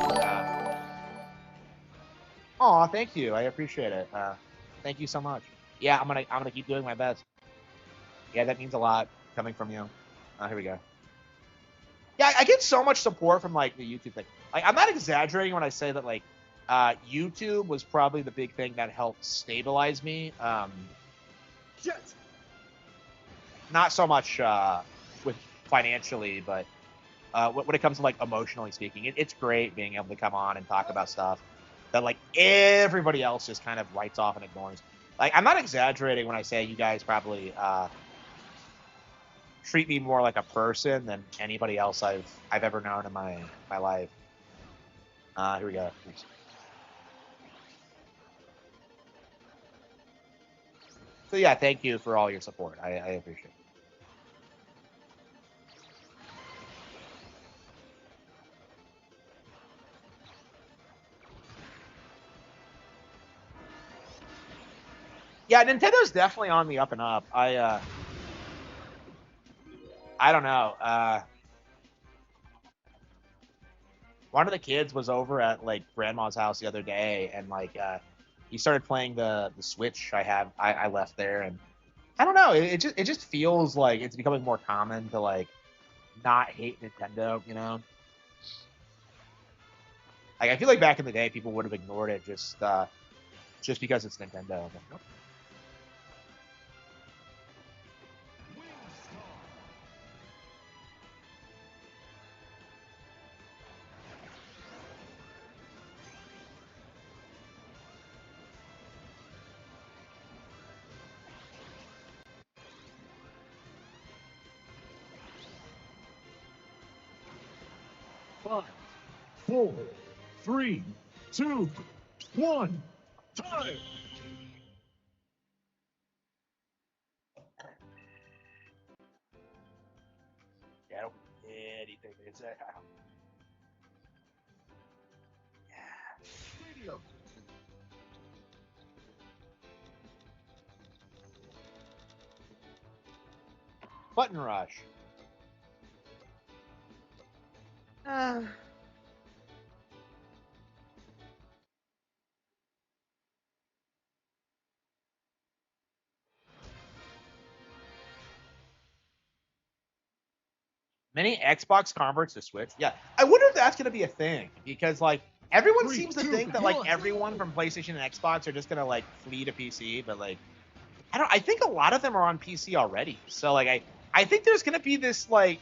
Aw, thank you. I appreciate it. Thank you so much. Yeah, I'm gonna keep doing my best. Yeah, that means a lot coming from you. Here we go. Yeah, I get so much support from like the YouTube thing. Like, I'm not exaggerating when I say that like YouTube was probably the big thing that helped stabilize me. Jet. Not so much with financially, but when it comes to like emotionally speaking, it's great being able to come on and talk about stuff that like everybody else just kind of writes off and ignores. Like, I'm not exaggerating when I say you guys probably treat me more like a person than anybody else I've ever known in my life. Here we go. Oops. So yeah, thank you for all your support. I appreciate it. Yeah, Nintendo's definitely on the up and up. I don't know. One of the kids was over at like grandma's house the other day, and like he started playing the Switch I left there, and I don't know. It just feels like it's becoming more common to like not hate Nintendo. You know, like I feel like back in the day people would have ignored it just because it's Nintendo. But nope. Five, four, three, two, one. Time. Yeah, I don't anything they say. Stadium. Button Rush. Uh, Many Xbox converts to Switch. Yeah, I wonder if that's gonna be a thing because like everyone Three, seems to two, think that like one. everyone from PlayStation and Xbox are just gonna like flee to PC, but like I don't. I think a lot of them are on PC already. So like I think there's gonna be this like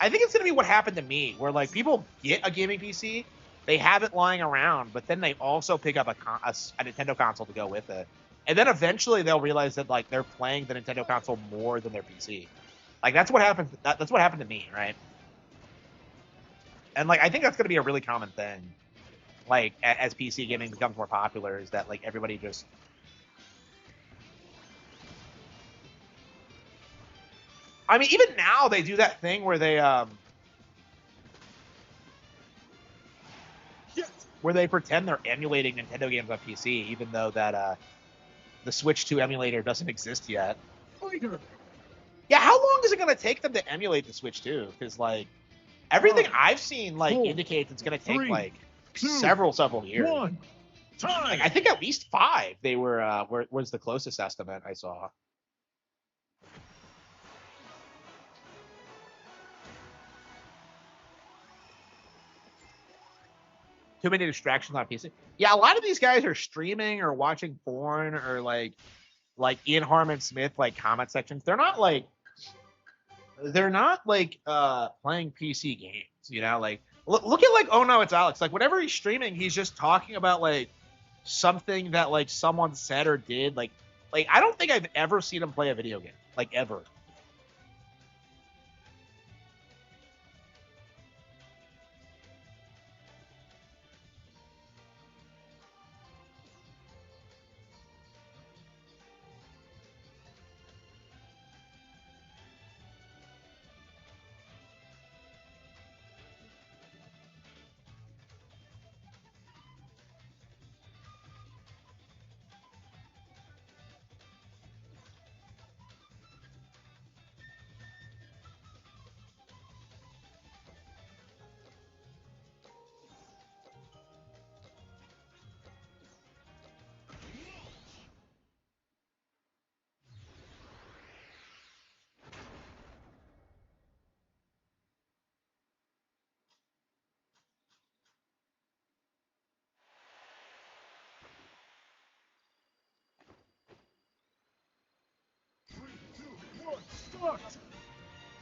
I think it's gonna be what happened to me where like people get a gaming PC, they have it lying around, but then they also pick up a Nintendo console to go with it, and then eventually they'll realize that like they're playing the Nintendo console more than their PC. Like that's what happened. That's what happened to me, right? And like I think that's going to be a really common thing. Like as PC gaming becomes more popular, is that like everybody just. I mean, even now they do that thing Jet. where they pretend they're emulating Nintendo games on PC, even though that the Switch 2 emulator doesn't exist yet. Fighter. Yeah, how long is it going to take them to emulate the Switch 2? Because like everything Five, I've seen like four, indicates it's going to take three, like two, several years. One. Time. Like I think at least 5 they was the closest estimate I saw. Too many distractions on PC. Yeah, a lot of these guys are streaming or watching porn or like Ian Harman Smith like comment sections. They're not like playing PC games, you know? Like look at like oh no, it's Alex. Like whenever he's streaming, he's just talking about like something that like someone said or did. Like I don't think I've ever seen him play a video game. Like ever.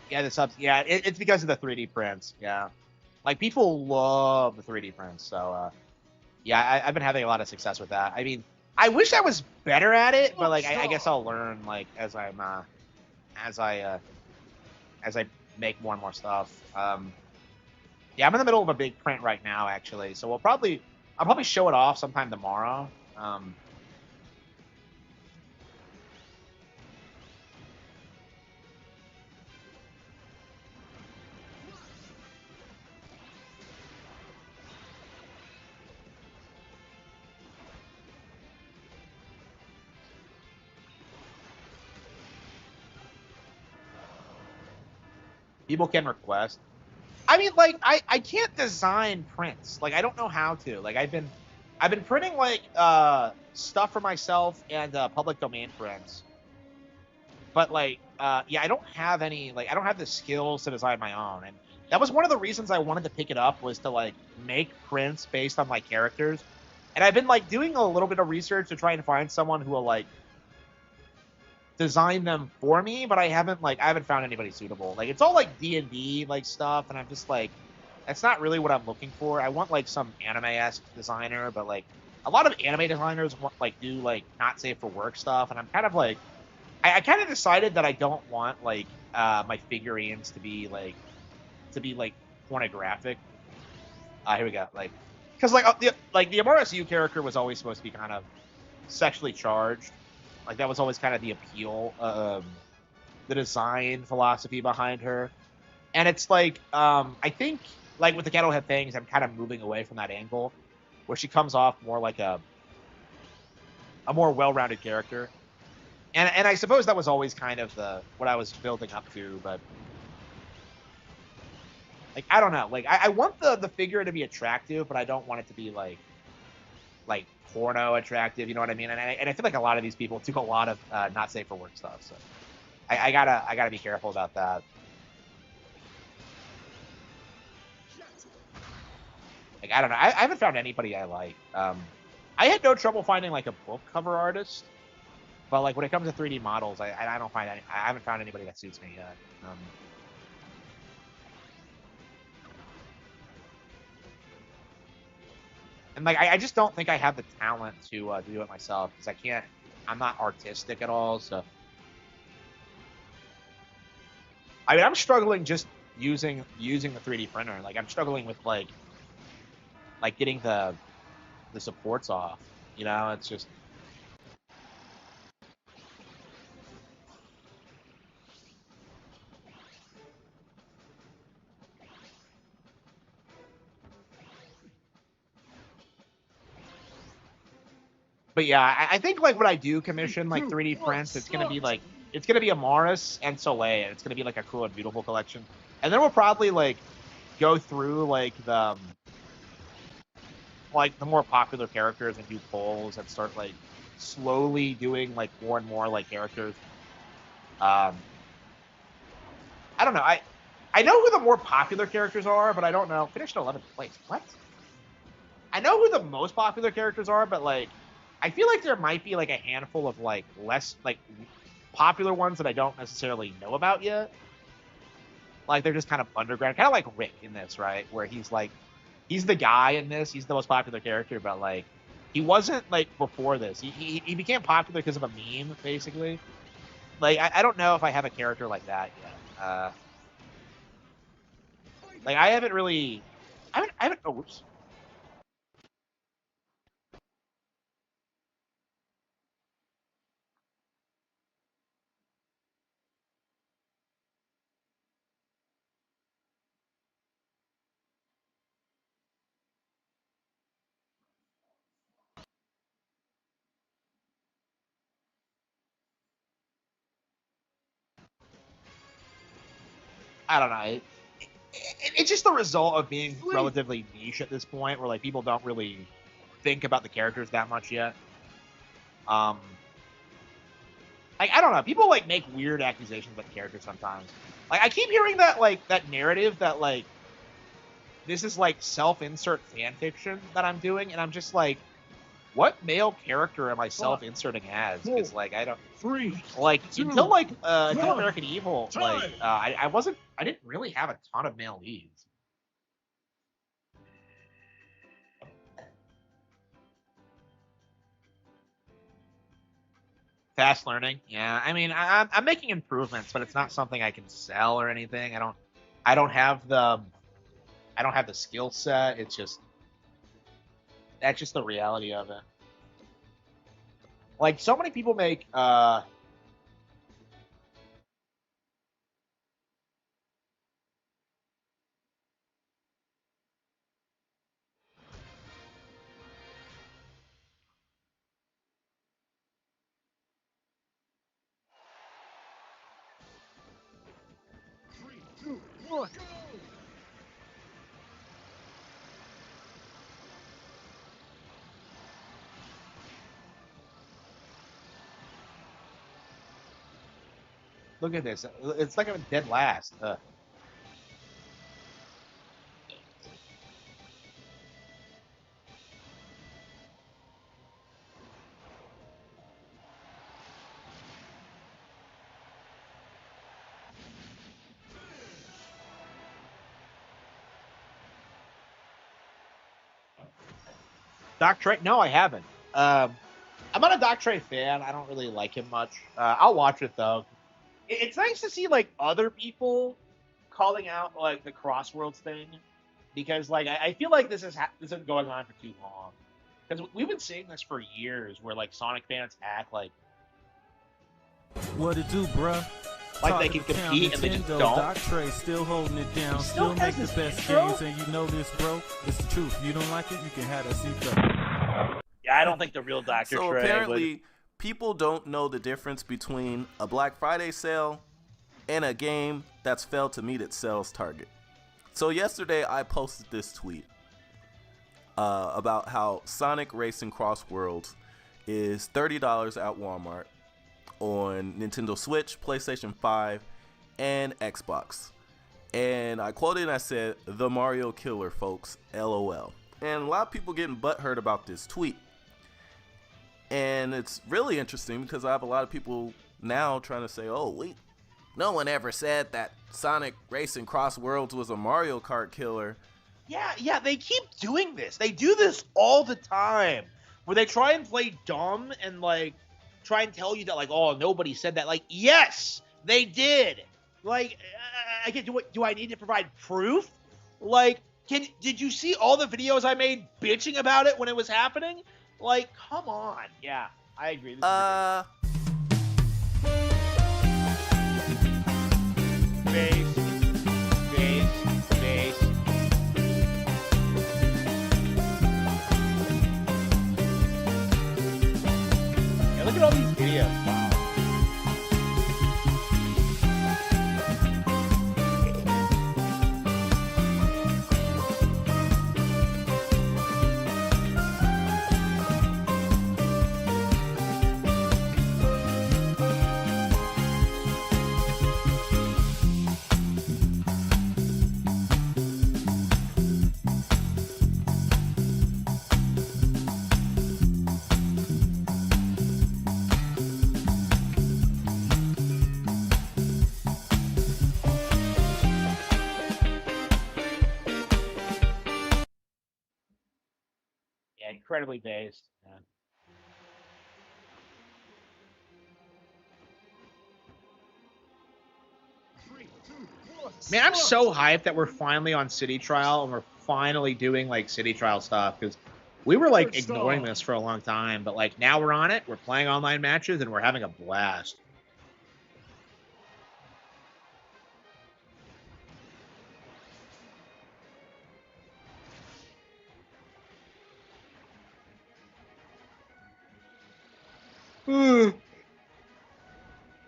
Yeah, the subs. Yeah, it's because of the 3D prints. Yeah, like people love the 3D prints. So yeah, I've been having a lot of success with that. I mean, I wish I was better at it, but like I guess I'll learn like as I uh, as I make more and more stuff. Yeah, I'm in the middle of a big print right now, actually. So I'll probably show it off sometime tomorrow. People can request. I mean, like I can't design prints. Like I don't know how to. Like I've been printing like stuff for myself and public domain prints. But like yeah, I don't have any like I don't have the skills to design my own. And that was one of the reasons I wanted to pick it up was to like make prints based on my characters. And I've been like doing a little bit of research to try and find someone who will like design them for me, but I haven't found anybody suitable. Like it's all like D&D like stuff, and I'm just like, that's not really what I'm looking for. I want like some anime-esque designer, but like a lot of anime designers want like do like not safe for work stuff, and I'm kind of like, I kind of decided that I don't want like my figurines to be like pornographic. Here we go, like because the MRSU character was always supposed to be kind of sexually charged. Like that was always kind of the appeal, the design philosophy behind her. And it's like, I think like with the Ghetto Head things, I'm kind of moving away from that angle, where she comes off more like a more well-rounded character. And I suppose that was always kind of what I was building up to, but like I don't know, like I want the figure to be attractive, but I don't want it to be like porno attractive, you know what I mean? And I feel like a lot of these people do a lot of not safe for work stuff, so I gotta be careful about that. Like I don't know, I haven't found anybody I like. I had no trouble finding like a book cover artist, but like when it comes to 3D models, I don't find I haven't found anybody that suits me yet. And like I just don't think I have the talent to do it myself because I'm not artistic at all. So I mean, I'm struggling just using the 3D printer. Like I'm struggling with like getting the supports off. You know, it's just. But yeah, I think like when I do commission like 3D prints, it's gonna be a Morris and Soleil, and it's gonna be like a cool and beautiful collection. And then we'll probably like go through like the more popular characters and do polls and start like slowly doing like more and more like characters. I don't know. I know who the more popular characters are, but I don't know. Finished in 11th place. What? I know who the most popular characters are, but like I feel like there might be like a handful of like less like popular ones that I don't necessarily know about yet. Like they're just kind of underground, kind of like Rick in this, right? Where he's the guy in this. He's the most popular character, but like he wasn't like before this. He became popular because of a meme, basically. Like I don't know if I have a character like that yet. Like I haven't really, I haven't. Oh, whoops. I don't know. It's just the result of being relatively niche at this point, where like people don't really think about the characters that much yet. Like I don't know, people like make weird accusations about the characters sometimes. Like I keep hearing that like that narrative that like this is like self-insert fan fiction that I'm doing, and I'm just like, what male character am I self-inserting as? Because like I don't 3, like 2, until like until 1. American Evil, like I didn't really have a ton of male leads. Fast learning, yeah. I mean, I'm making improvements, but it's not something I can sell or anything. I don't have the skill set. It's just that's just the reality of it. Like so many people make Three, two, one, go! look at this. It's like I'm dead last. Doc Trey? No, I haven't. I'm not a Doc Trey fan. I don't really like him much. I'll watch it though. It's nice to see like other people calling out like the Crossworlds thing because like I feel like this is going on for too long because we've been seeing this for years where like Sonic fans act like What it do, bruh? they can compete and they just don't. Doc Trey still holding it down, still make the best games, and you know this, bro. It's the truth. You don't like it, you can have that seatbelt. Yeah, I don't think the real Dr. So Trey apparently, people don't know the difference between a Black Friday sale and a game that's failed to meet its sales target. So yesterday, I posted this tweet about how Sonic Racing Cross Worlds is $30 at Walmart on Nintendo Switch, PlayStation 5, and Xbox. And I quoted and I said, "The Mario Killer, folks, LOL." And a lot of people getting butthurt about this tweet. And it's really interesting because I have a lot of people now trying to say, "Oh, wait, no one ever said that Sonic Racing Cross Worlds was a Mario Kart killer." Yeah, they keep doing this. They do this all the time where they try and play dumb and like try and tell you that like, oh, nobody said that. Like, yes, they did. Like, I get do I need to provide proof? Like, did you see all the videos I made bitching about it when it was happening? Like, come on. Yeah, I agree. This is base. Yeah, look at all these videos. Wow. Yeah, incredibly based. Yeah. Three, two, one, Man, I'm start. so hyped that we're finally on City Trial and we're finally doing like City Trial stuff because we were like ignoring this for a long time, but like now we're on it. We're playing online matches and we're having a blast.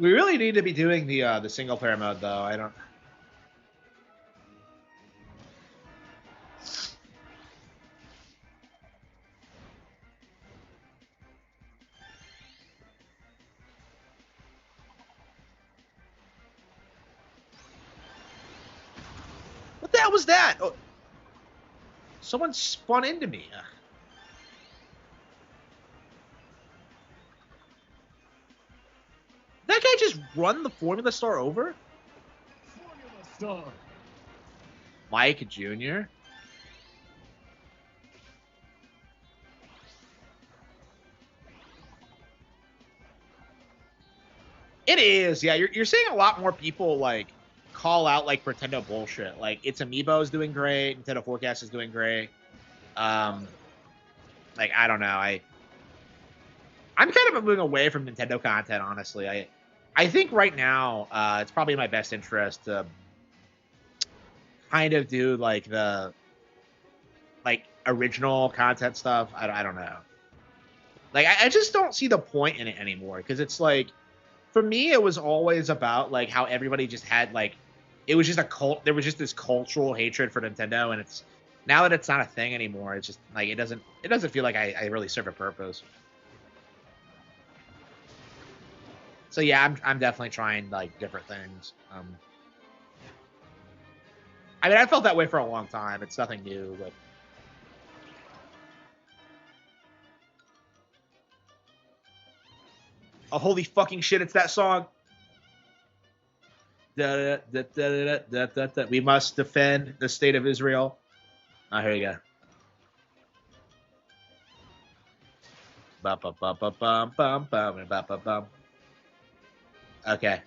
We really need to be doing the single player mode though. I don't. What the hell was that? Oh, someone spun into me. just run the Formula Star over? Formula Star. Mike Jr.? It is, yeah. You're seeing a lot more people like call out like Nintendo bullshit. Like It's Amiibo's doing great, Nintendo Forecast is doing great. Like I don't know, I'm kind of moving away from Nintendo content, honestly. I think right now it's probably in my best interest to kind of do like the original content stuff. I don't know. Like I just don't see the point in it anymore because it's like for me it was always about like how everybody just had like it was just a cult. There was just this cultural hatred for Nintendo, and it's now that it's not a thing anymore. It's just like it doesn't feel like I really serve a purpose. So yeah, I'm definitely trying like different things. I mean, I felt that way for a long time. It's nothing new, but oh holy fucking shit! It's that song. Da, da, da, da, da, da, da. We must defend the state of Israel. Oh, here you go. Bum, bum, bum, bum, bum, bum, bum, bum, bum, bum. Okay.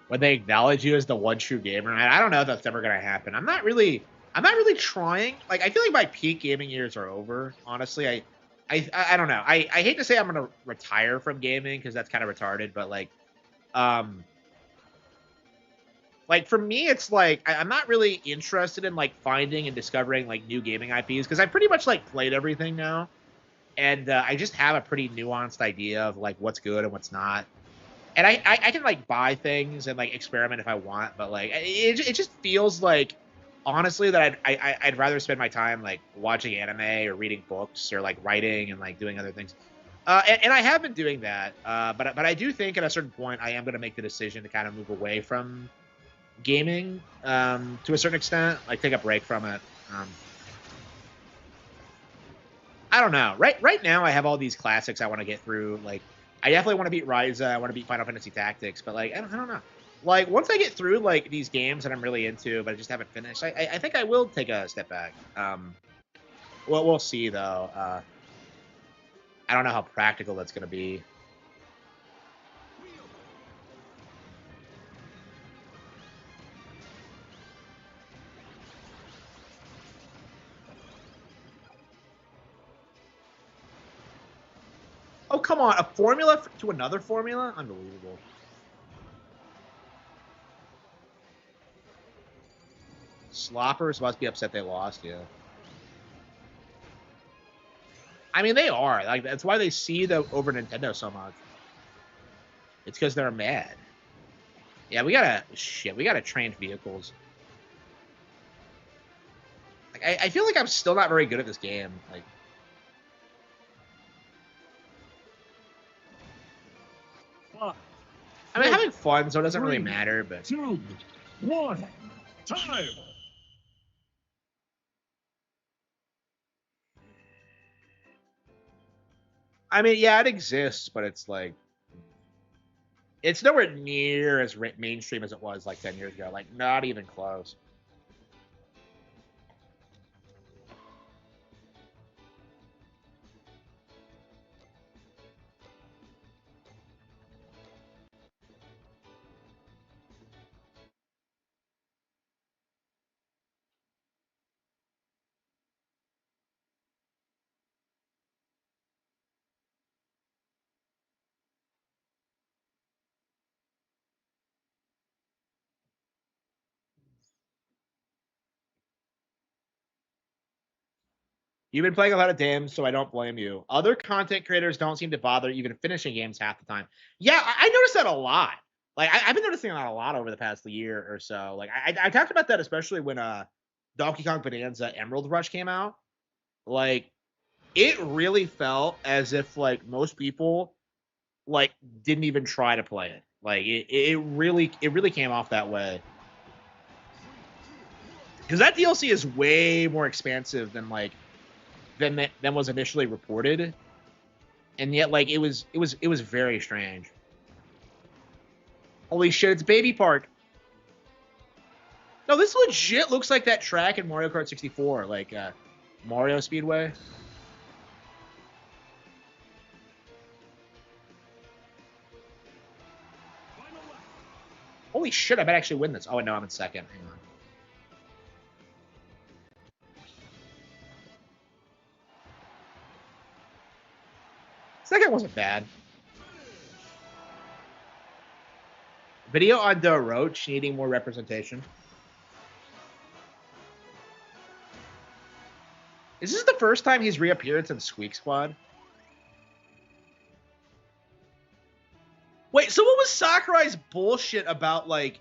When they acknowledge you as the one true gamer, I don't know if that's ever gonna happen. I'm not really trying. Like I feel like my peak gaming years are over. Honestly, I don't know. I hate to say I'm gonna retire from gaming because that's kind of retarded, but like for me, it's like I'm not really interested in like finding and discovering like new gaming IPs because I pretty much like played everything now, and I just have a pretty nuanced idea of like what's good and what's not. And I can like buy things and like experiment if I want, but like it just feels like honestly that I'd rather spend my time like watching anime or reading books or like writing and like doing other things. And I have been doing that, but I do think at a certain point I am going to make the decision to kind of move away from gaming to a certain extent, like take a break from it. I don't know. Right now I have all these classics I want to get through. Like I definitely want to beat Ryza. I want to beat Final Fantasy Tactics, but like I don't know. Like once I get through like these games that I'm really into, but I just haven't finished, I think I will take a step back. Well, we'll see though. I don't know how practical that's gonna be. Oh come on, a formula to another formula? Unbelievable. Sloppers must be upset they lost, yeah. I mean, they are. Like that's why they see the over Nintendo so much. It's because they're mad. Yeah, we gotta train vehicles. Like I feel like I'm still not very good at this game. Like I mean, having fun, so it doesn't really matter, but 2, 1, time. I mean, yeah, it exists, but it's like it's nowhere near as mainstream as it was like 10 years ago. Like, not even close. You've been playing a lot of games, so I don't blame you. Other content creators don't seem to bother even finishing games half the time. Yeah, I noticed that a lot. Like I've been noticing that a lot over the past year or so. Like I talked about that especially when Donkey Kong Bonanza Emerald Rush came out. Like it really felt as if like most people like didn't even try to play it. Like it really came off that way. Because that DLC is way more expansive than like than was initially reported, and yet like it was very strange. Holy shit! It's Baby Park. No, this legit looks like that track in Mario Kart 64, like Mario Speedway. Holy shit! I might actually win this. Oh no, I'm in second. Hang on. Second wasn't bad. Video on the Roach needing more representation. Is this the first time he's reappeared since Squeak Squad? Wait, so what was Sakurai's bullshit about like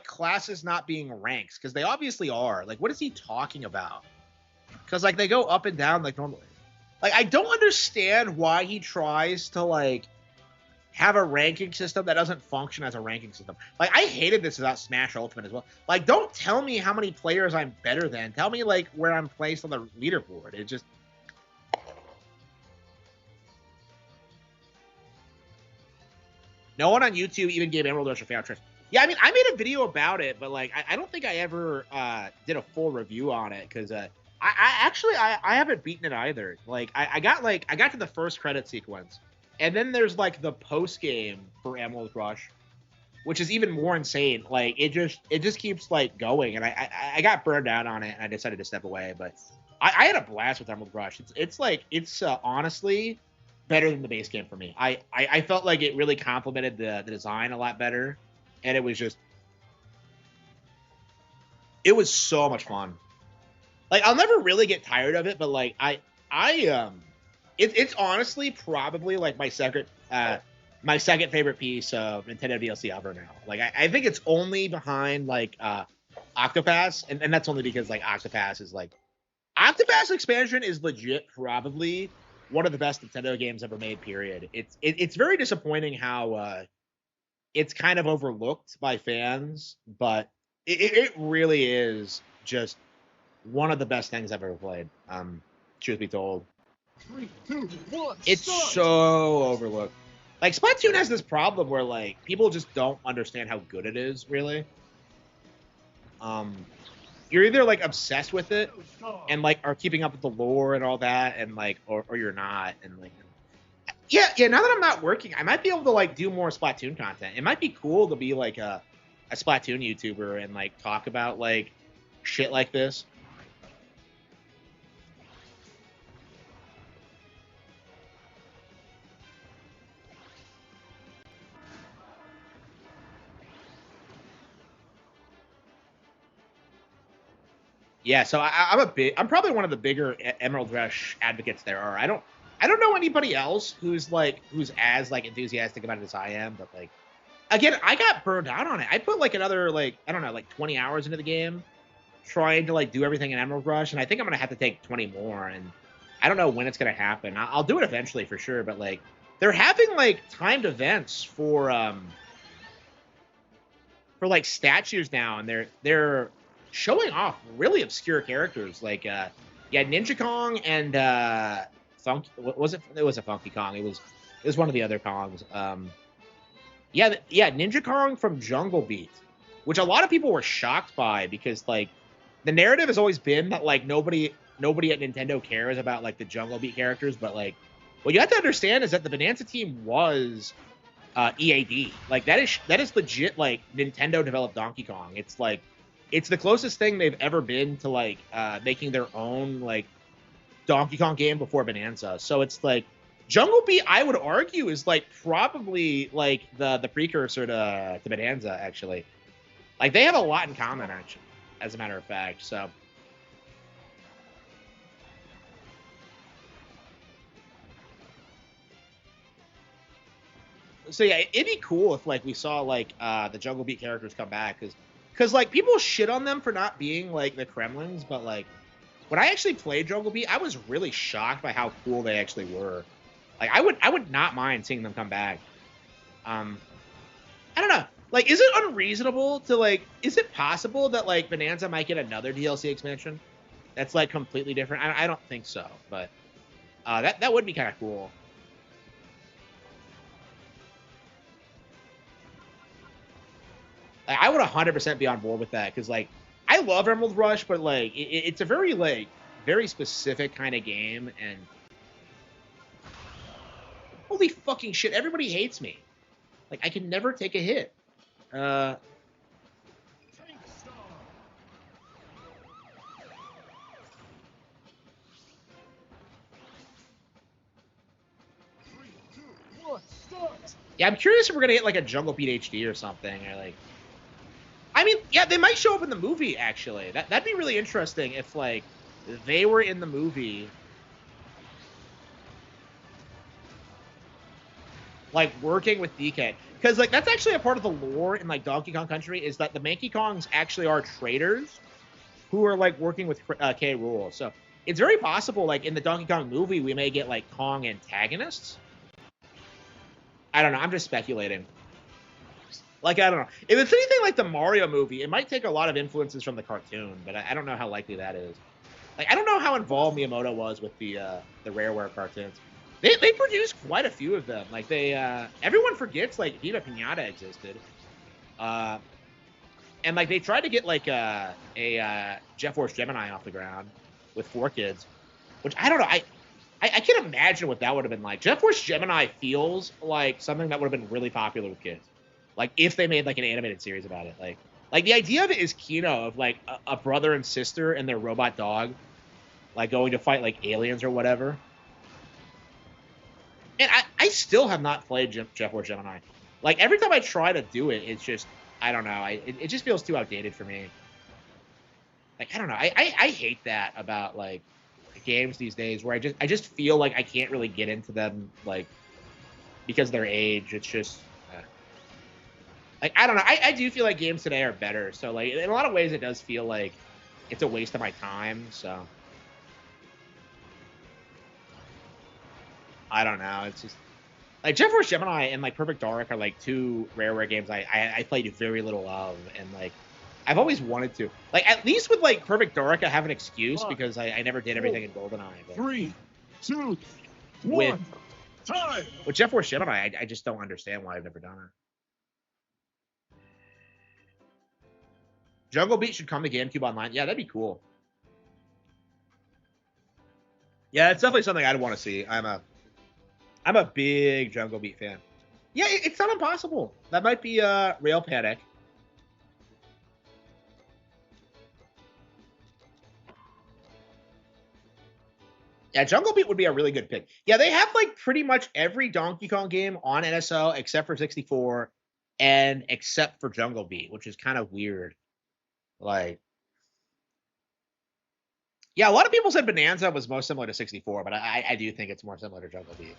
classes not being ranks? Because they obviously are. Like, what is he talking about? Because like they go up and down like normally. Like, I don't understand why he tries to like have a ranking system that doesn't function as a ranking system. Like, I hated this about Smash Ultimate as well. Like, don't tell me how many players I'm better than. Tell me like where I'm placed on the leaderboard. It just. No one on YouTube even gave Emerald Rush a fair trick. Yeah, I mean, I made a video about it, but like, I don't think I ever did a full review on it because I actually haven't beaten it either. Like, I got to the first credit sequence, and then there's like the post game for Emerald Rush, which is even more insane. Like, it just keeps like going, and I got burned out on it, and I decided to step away. But I had a blast with Emerald Rush. It's honestly better than the base game for me. I felt like it really complemented the design a lot better, and it was so much fun. Like, I'll never really get tired of it, but like it's honestly probably like my second favorite piece of Nintendo DLC ever now. Like I think it's only behind like Octopass, and that's only because like Octopass expansion is legit probably one of the best Nintendo games ever made, period. It's very disappointing how it's kind of overlooked by fans, but it really is just one of the best things I've ever played. Truth be told. 3, 2, 1, It's start. so overlooked. Like, Splatoon has this problem where, like, people just don't understand how good it is, really. You're either, like, obsessed with it and, like, are keeping up with the lore and all that, and, like, or you're not, and, like... Yeah, now that I'm not working, I might be able to, like, do more Splatoon content. It might be cool to be, like, a Splatoon YouTuber and, like, talk about, like, shit like this. Yeah, so I'm probably one of the bigger Emerald Rush advocates there are. I don't know anybody else who's as like enthusiastic about it as I am, but like again, I got burned out on it. I put like another like I don't know, like 20 hours into the game trying to like do everything in Emerald Rush, and I think I'm gonna have to take 20 more, and I don't know when it's gonna happen. I'll do it eventually for sure, but like they're having like timed events for like statues now, and they're showing off really obscure characters like Ninja Kong and Funky. Was it? It was a Funky Kong. It was one of the other Kongs. Ninja Kong from Jungle Beat, which a lot of people were shocked by because like the narrative has always been that like nobody at Nintendo cares about like the Jungle Beat characters, but like what you have to understand is that the Bonanza team was EAD. Like that is legit like Nintendo developed Donkey Kong. It's like it's the closest thing they've ever been to like making their own like Donkey Kong game before Bonanza. So it's like Jungle Beat, I would argue, is like probably like the precursor to Bonanza, actually. Like they have a lot in common, actually, as a matter of fact. So So yeah, it'd be cool if like we saw like the Jungle Beat characters come back, because like people shit on them for not being like the Kremlins, but like when I actually played Jungle Beat, I was really shocked by how cool they actually were. Like I would not mind seeing them come back. I don't know. Like, is it unreasonable to like? Is it possible that like Bonanza might get another DLC expansion that's like completely different? I don't think so, but that would be kind of cool. Like, I would 100% be on board with that because like I love Emerald Rush, but like it's a very like very specific kind of game, and holy fucking shit, everybody hates me. Like I can never take a hit. Yeah, I'm curious if we're gonna get like a Jungle Beat HD or something, or like. I mean, yeah, they might show up in the movie. Actually, that'd be really interesting if like they were in the movie, like working with DK, because like that's actually a part of the lore in like Donkey Kong Country is that the Mankey Kongs actually are traders who are like working with K. Rool. So it's very possible, like in the Donkey Kong movie, we may get like Kong antagonists. I don't know. I'm just speculating. Like, I don't know. If it's anything like the Mario movie, it might take a lot of influences from the cartoon, but I don't know how likely that is. Like, I don't know how involved Miyamoto was with the Rareware cartoons. They produced quite a few of them. Like, everyone forgets, like, Viva Pinata existed. And, like, they tried to get, like, a Jet Force Gemini off the ground with 4 Kids, which I don't know. I can't imagine what that would have been like. Jet Force Gemini feels like something that would have been really popular with kids. Like, if they made, like, an animated series about it. Like the idea of it is Kino, of, like, a brother and sister and their robot dog, like, going to fight, like, aliens or whatever. And I still have not played Jet Force Gemini. Like, every time I try to do it, it's just, I don't know. It just feels too outdated for me. Like, I don't know. I hate that about, like, games these days, where I just feel like I can't really get into them, like, because of their age. It's just... Like, I don't know. I do feel like games today are better. So, like, in a lot of ways, it does feel like it's a waste of my time. So, I don't know. It's just... Like, Jet Force Gemini and, like, Perfect Dark are, like, 2 Rareware games I played very little of. And, like, I've always wanted to. Like, at least with, like, Perfect Dark, I have an excuse because I never did everything in GoldenEye. But 3, 2, 1, time! with Jet Force Gemini, I just don't understand why I've never done it. Jungle Beat should come to GameCube Online. Yeah, that'd be cool. Yeah, it's definitely something I'd want to see. I'm a big Jungle Beat fan. Yeah, it's not impossible. That might be Rail Panic. Yeah, Jungle Beat would be a really good pick. Yeah, they have like pretty much every Donkey Kong game on NSO except for 64 and except for Jungle Beat, which is kind of weird. Like, yeah, a lot of people said Bonanza was most similar to 64, but I do think it's more similar to Jungle Beat.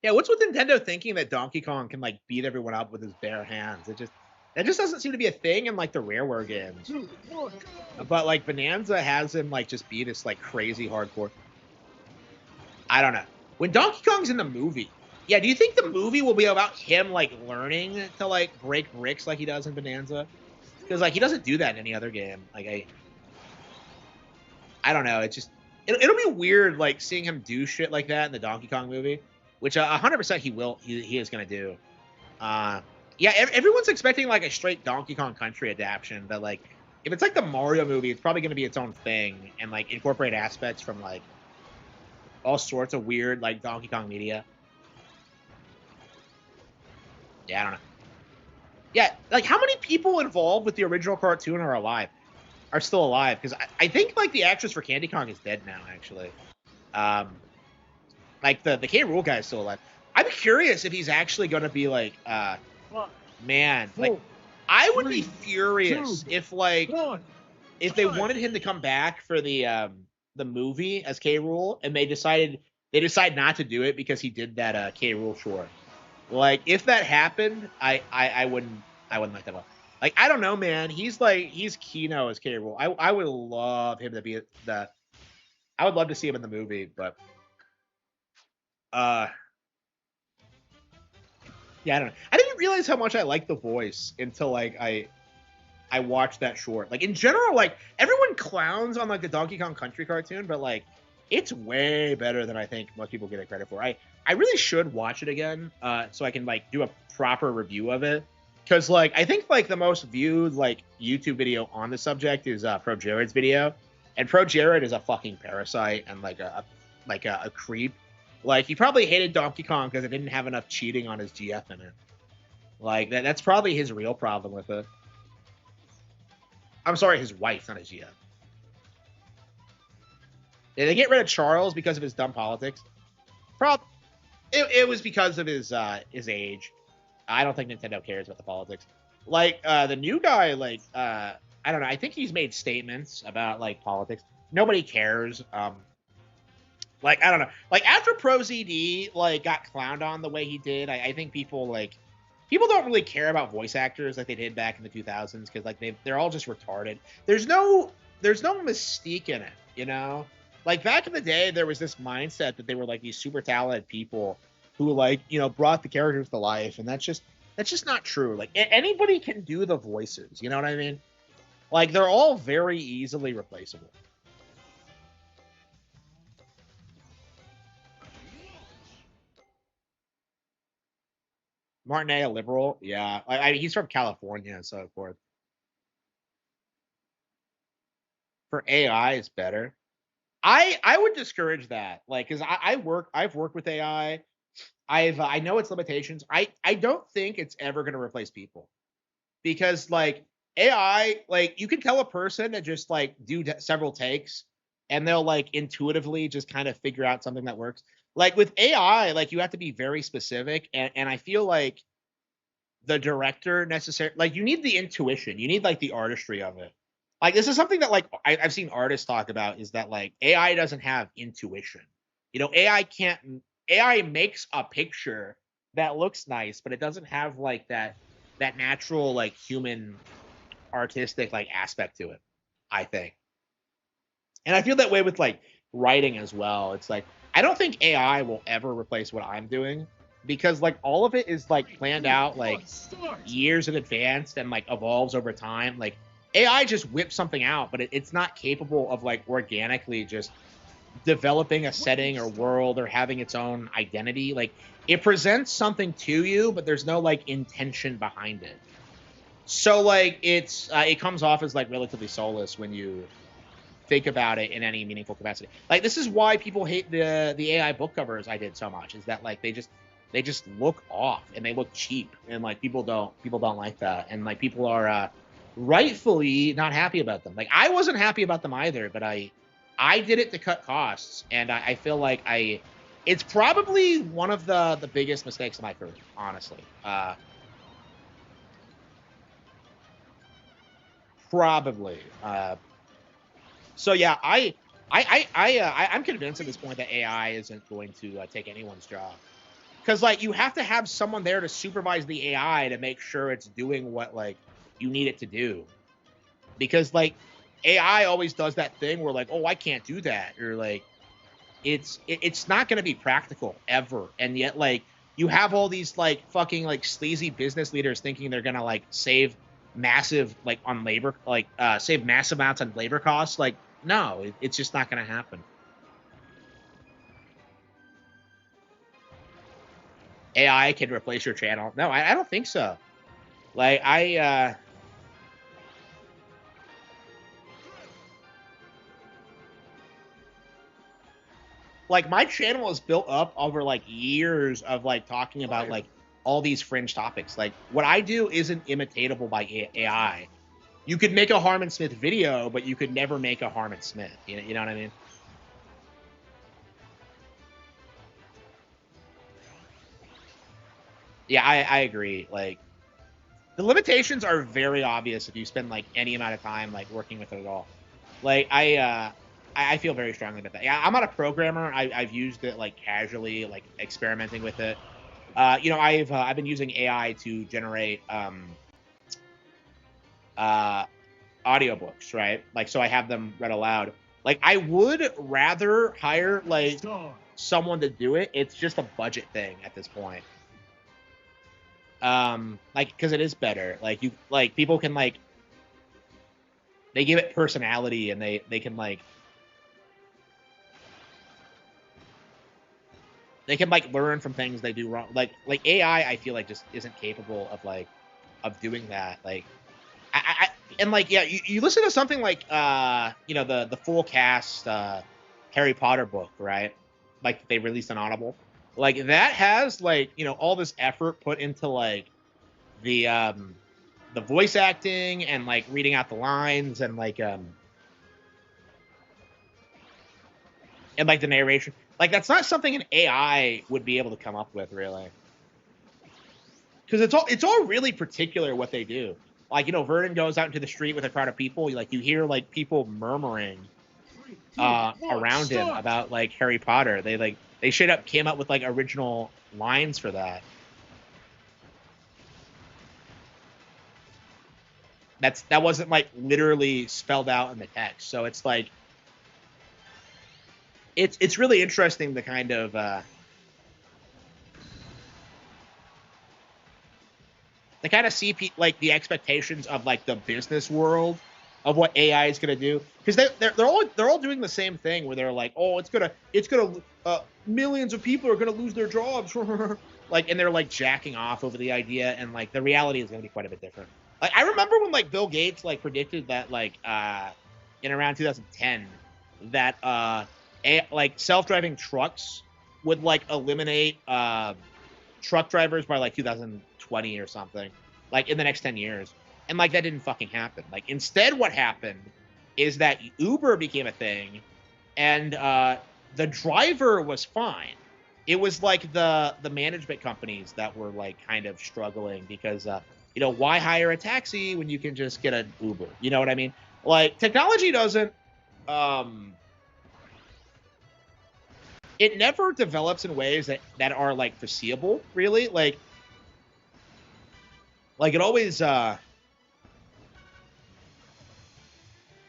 Yeah, what's with Nintendo thinking that Donkey Kong can like beat everyone up with his bare hands? That just doesn't seem to be a thing in like the Rareware games. But like Bonanza has him like just beat us like crazy hardcore. I don't know. When Donkey Kong's in the movie, yeah, do you think the movie will be about him like learning to like break bricks like he does in Bonanza? Because like he doesn't do that in any other game. Like I don't know. It's just it'll be weird like seeing him do shit like that in the Donkey Kong movie, which 100% he is gonna do. Yeah, everyone's expecting like a straight Donkey Kong Country adaptation, but like if it's like the Mario movie, it's probably gonna be its own thing and like incorporate aspects from like all sorts of weird like Donkey Kong media. Yeah, I don't know. Yeah, like how many people involved with the original cartoon are still alive? Because I think like the actress for Candy Kong is dead now, actually. Like the K. Rool guy is still alive. I'm curious if he's actually going to be like, man, like I would be furious if like if they wanted him to come back for the movie as K. Rool and they decided they decide not to do it because he did that K. Rool short. Like, if that happened, I wouldn't like that. Like, I don't know, man. He's Kino as K. Rool. I would love him to be the. I would love to see him in the movie, but yeah, I don't know. I didn't realize how much I liked the voice until like I watched that short. Like, in general, like, everyone clowns on like the Donkey Kong Country cartoon, but like, it's way better than I think most people get it credit for. I really should watch it again, so I can like do a proper review of it. Cause like, I think like the most viewed like YouTube video on the subject is Pro Jared's video, and Pro Jared is a fucking parasite and like a creep. Like, he probably hated Donkey Kong because it didn't have enough cheating on his GF in it. Like, that's probably his real problem with it. I'm sorry, his wife, not his GF. Did they get rid of Charles because of his dumb politics? It was because of his age. I don't think Nintendo cares about the politics. Like, the new guy, like, I don't know. I think he's made statements about, like, politics. Nobody cares. Like, I don't know. Like, after Pro ZD, like, got clowned on the way he did, I think people don't really care about voice actors like they did back in the 2000s, because, like, they're all just retarded. There's no mystique in it, you know? Like, back in the day, there was this mindset that they were, like, these super talented people who, like, you know, brought the characters to life, and that's just not true. Like, anybody can do the voices, you know what I mean? Like, they're all very easily replaceable. Martinet, a liberal? Yeah. He's from California, so of course. For AI, it's better. I would discourage that. Like, because I've worked with AI. I know its limitations. I don't think it's ever going to replace people. Because, like, AI, like, you can tell a person to just, like, do several takes, and they'll, like, intuitively just kind of figure out something that works. Like, with AI, like, you have to be very specific, and I feel like the director like, you need the intuition. You need, like, the artistry of it. Like, this is something that, like, I've seen artists talk about, is that, like, AI doesn't have intuition. You know, AI makes a picture that looks nice, but it doesn't have, like, that natural, like, human artistic, like, aspect to it, I think. And I feel that way with, like, writing as well. It's like, I don't think AI will ever replace what I'm doing, because, like, all of it is, like, planned out, like, years in advance and, like, evolves over time. Like, AI just whips something out, but it's not capable of, like, organically just developing a setting or world or having its own identity. Like, it presents something to you, but there's no, like, intention behind it. So, like, it comes off as, like, relatively soulless when you think about it in any meaningful capacity. Like, this is why people hate the AI book covers I did so much, is that, like, they just look off and they look cheap, and, like, people don't like that, and, like, people are rightfully not happy about them. Like, I wasn't happy about them either, but I did it to cut costs, and I feel like it's probably one of the biggest mistakes of my career, honestly. Probably. So yeah, I'm convinced at this point that AI isn't going to take anyone's job, because, like, you have to have someone there to supervise the AI to make sure it's doing what, like, you need it to do. Because, like, AI always does that thing where, like, oh, I can't do that, or, like, it's not going to be practical ever. And yet, like, you have all these, like, fucking, like, sleazy business leaders thinking they're going to, like, save massive, like, on labor, like, save massive amounts on labor costs. Like, no, it's just not going to happen. AI can replace your channel. No, I don't think so. Like, like, my channel is built up over, like, years of, like, talking about, like, all these fringe topics. Like, what I do isn't imitatable by AI. You could make a Harman Smith video, but you could never make a Harman Smith. You know what I mean? Yeah, I agree. Like, the limitations are very obvious if you spend, like, any amount of time, like, working with it at all. Like, I feel very strongly about that. Yeah, I'm not a programmer. I've used it like casually, like experimenting with it. You know, I've been using AI to generate audiobooks, right? Like, so I have them read aloud. Like, I would rather hire like Start. someone to do it. It's just a budget thing at this point. Like, because it is better. Like, you like people can like they give it personality and they can like they can like learn from things they do wrong. Like AI, I feel like just isn't capable of like of doing that. Like I and like yeah, you listen to something like you know the full cast Harry Potter book, right? Like they released an Audible. Like that has like, you know, all this effort put into like the voice acting and like reading out the lines and like the narration. Like that's not something an AI would be able to come up with, really. Because it's all really particular what they do. Like, you know, Vernon goes out into the street with a crowd of people. Like you hear like people murmuring 3, 2, 1, around him start. about like Harry Potter. They straight up came up with like original lines for that. That wasn't like literally spelled out in the text. So it's like it's really interesting the kind of see like the expectations of like the business world of what AI is going to do, because they're all doing the same thing where they're like, oh, it's gonna millions of people are gonna lose their jobs, like, and they're like jacking off over the idea, and like the reality is going to be quite a bit different. Like I remember when like Bill Gates like predicted that like in around 2010 that like self-driving trucks would like eliminate truck drivers by like 2020 or something, like in the next 10 years. And like that didn't fucking happen. Like instead what happened is that Uber became a thing, and the driver was fine. It was like the management companies that were like kind of struggling because you know, why hire a taxi when you can just get an Uber? You know what I mean? Like technology doesn't it never develops in ways that are like foreseeable, really. Like it always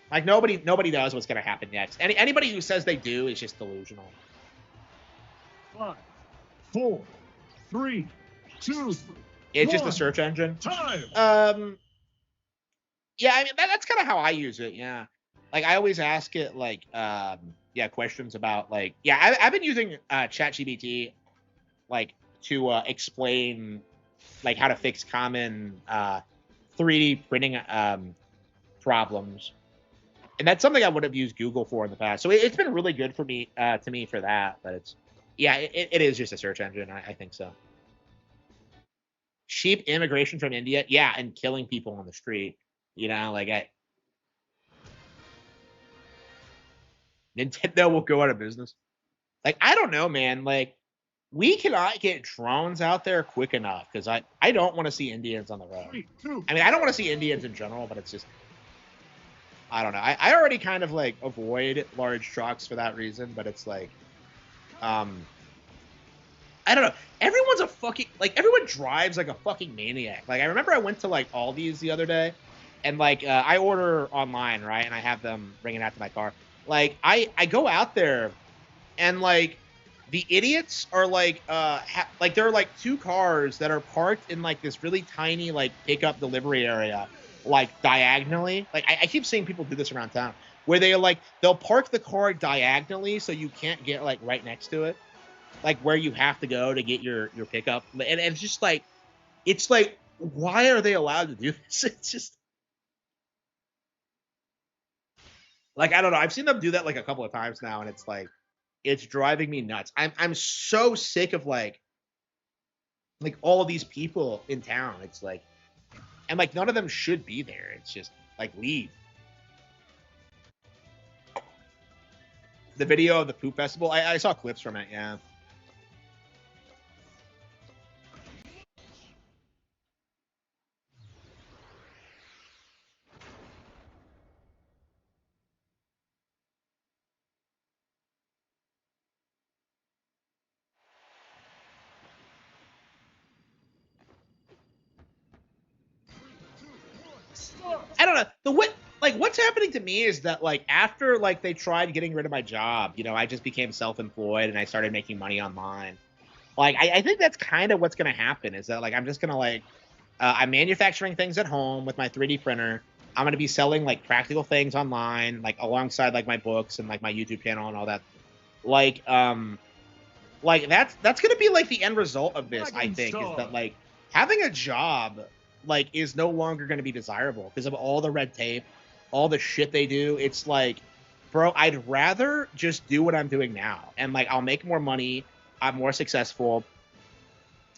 like nobody knows what's gonna happen next. Anybody who says they do is just delusional. 5, 4, 3, 2, It's just a 1. search engine. Time. Yeah, I mean that's kind of how I use it. Yeah, like I always ask it like yeah, questions about like, yeah, I've been using ChatGPT like to explain like how to fix common 3D printing problems, and that's something I would have used Google for in the past. So it's been really good for me to me for that. But it's yeah, it is just a search engine. I think so. Cheap immigration from India, yeah, and killing people on the street. You know, like Nintendo will go out of business. Like I don't know, man. Like we cannot get drones out there quick enough, because I don't want to see Indians on the road. 3, 2. I mean, I don't want to see Indians in general, but it's just I don't know. I already kind of like avoid large trucks for that reason, but it's like I don't know. Everyone's a fucking like everyone drives like a fucking maniac. Like I remember I went to like Aldi's the other day, and like I order online, right, and I have them bring it out to my car. Like I go out there, and like the idiots are like like there are like two cars that are parked in like this really tiny like pickup delivery area, like diagonally. Like I keep seeing people do this around town, where they'll park the car diagonally so you can't get like right next to it, like where you have to go to get your pickup. And it's just like, it's like, why are they allowed to do this? It's just like, I don't know. I've seen them do that like a couple of times now, and it's like, it's driving me nuts. I'm so sick of like all of these people in town. It's like, and like none of them should be there. It's just like, leave. The video of the poop festival, I saw clips from it. Yeah. know. What's happening to me is that like after like they tried getting rid of my job, you know, I just became self-employed and I started making money online. Like I think that's kind of what's gonna happen is that like I'm just gonna like I'm manufacturing things at home with my 3D printer. I'm gonna be selling like practical things online, like alongside like my books and like my YouTube channel and all that. Like that's gonna be like the end result of this. I think is that like having a job like is no longer gonna be desirable because of all the red tape, all the shit they do. It's like, bro, I'd rather just do what I'm doing now and like I'll make more money. I'm more successful.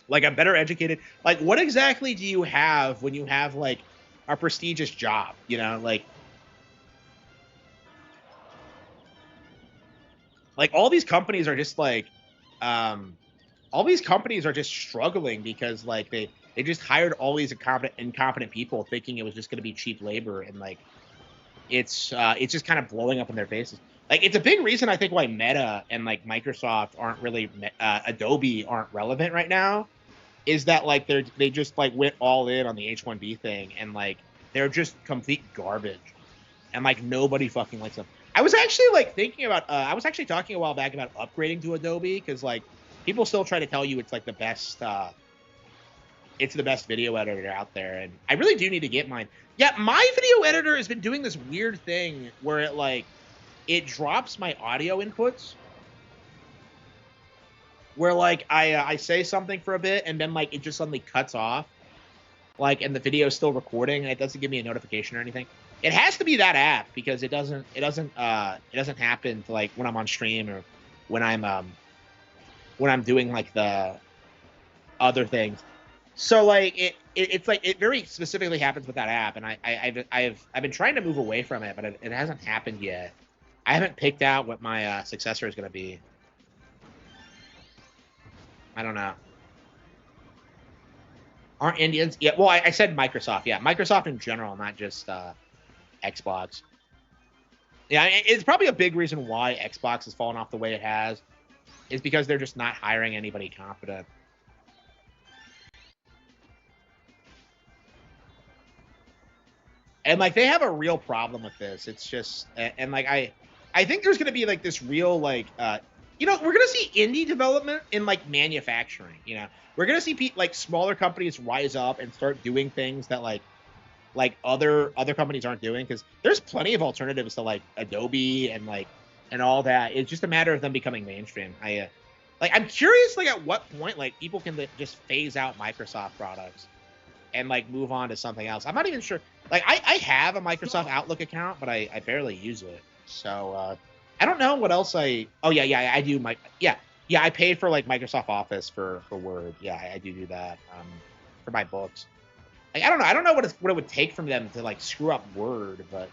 Like I'm better educated. Like what exactly do you have when you have like a prestigious job? You know, like all these companies are just like, all these companies are just struggling because like they just hired all these incompetent people thinking it was just going to be cheap labor and like it's just kind of blowing up in their faces. Like it's a big reason I think why Meta and like Microsoft aren't really Adobe aren't relevant right now is that like they just like went all in on the H1B thing and like they're just complete garbage and like nobody fucking likes them. I was actually like thinking about I was actually talking a while back about upgrading to Adobe because like people still try to tell you it's like the best it's the best video editor out there and I really do need to get mine. Yeah, my video editor has been doing this weird thing where it drops my audio inputs where like I say something for a bit and then like it just suddenly cuts off like and the video is still recording and it doesn't give me a notification or anything. It has to be that app because it doesn't happen to like when I'm on stream or when I'm doing like the other things. So like it's like it very specifically happens with that app and I've been trying to move away from it but it hasn't happened yet. I haven't picked out what my successor is going to be. I don't know. Aren't Indians? Yeah, well, I said Microsoft. Yeah, Microsoft in general, not just Xbox. Yeah, it's probably a big reason why Xbox has fallen off the way it has is because they're just not hiring anybody competent. And like they have a real problem with this. It's just and like I think there's going to be like this real like you know, we're going to see indie development in like manufacturing, you know. We're going to see like smaller companies rise up and start doing things that like other companies aren't doing because there's plenty of alternatives to like Adobe and all that. It's just a matter of them becoming mainstream. I'm curious like at what point like people can just phase out Microsoft products and like move on to something else. I'm not even sure. Like I have a Microsoft Outlook account, but I barely use it. So I don't know what else I I do I paid for like Microsoft Office for Word. Yeah, I do that for my books. Like I don't know what it would take from them to like screw up Word, but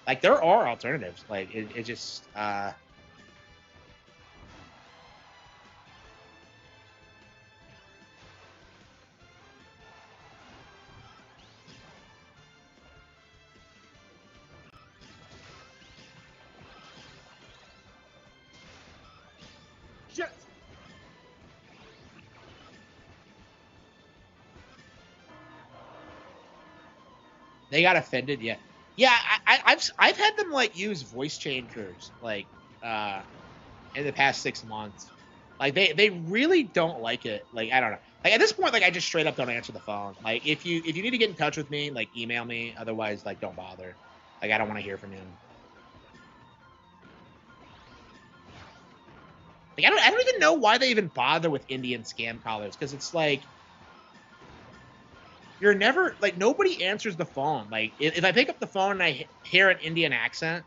like there are alternatives. Like it just Jet. they got offended. Yeah, I've had them like use voice changers like in the past 6 months. Like they really don't like it. Like I don't know. Like at this point, like I just straight up don't answer the phone. Like if you need to get in touch with me, like email me. Otherwise, like don't bother. Like I don't want to hear from you. Like I don't even know why they even bother with Indian scam callers because it's like you're never like nobody answers the phone. Like if I pick up the phone and I hear an Indian accent,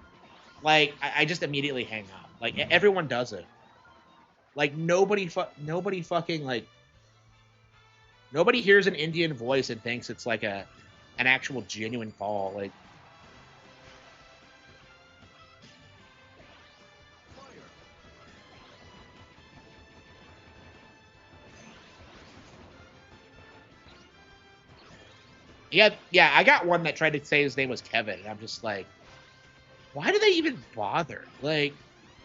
like I just immediately hang up. Like everyone does it. Like nobody fucking like nobody hears an Indian voice and thinks it's like an actual genuine call. Like yeah, I got one that tried to say his name was Kevin, and I'm just like, why do they even bother? Like,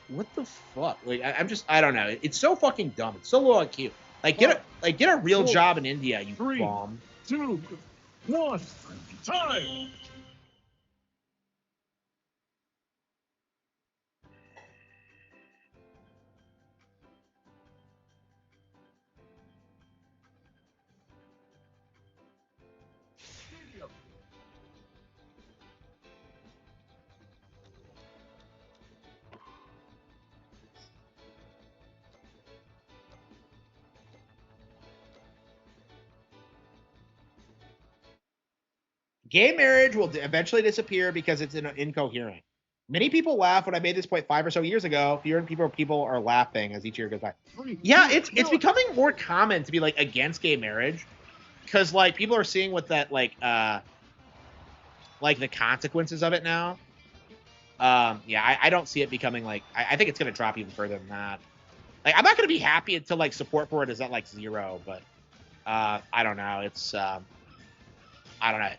what the fuck? Like, I don't know. It's so fucking dumb. It's so low IQ. Like, get a real job in India, you 3, bomb. 2, one, time! Gay marriage will eventually disappear because it's incoherent. Many people laugh when I made this point 5 or so years ago. Fewer and fewer people are laughing as each year goes by. Yeah, it's becoming more common to be like against gay marriage because like people are seeing what that like the consequences of it now. Yeah, I don't see it becoming like I think it's gonna drop even further than that. Like I'm not gonna be happy until like support for it is at like 0, but I don't know. It's I don't know.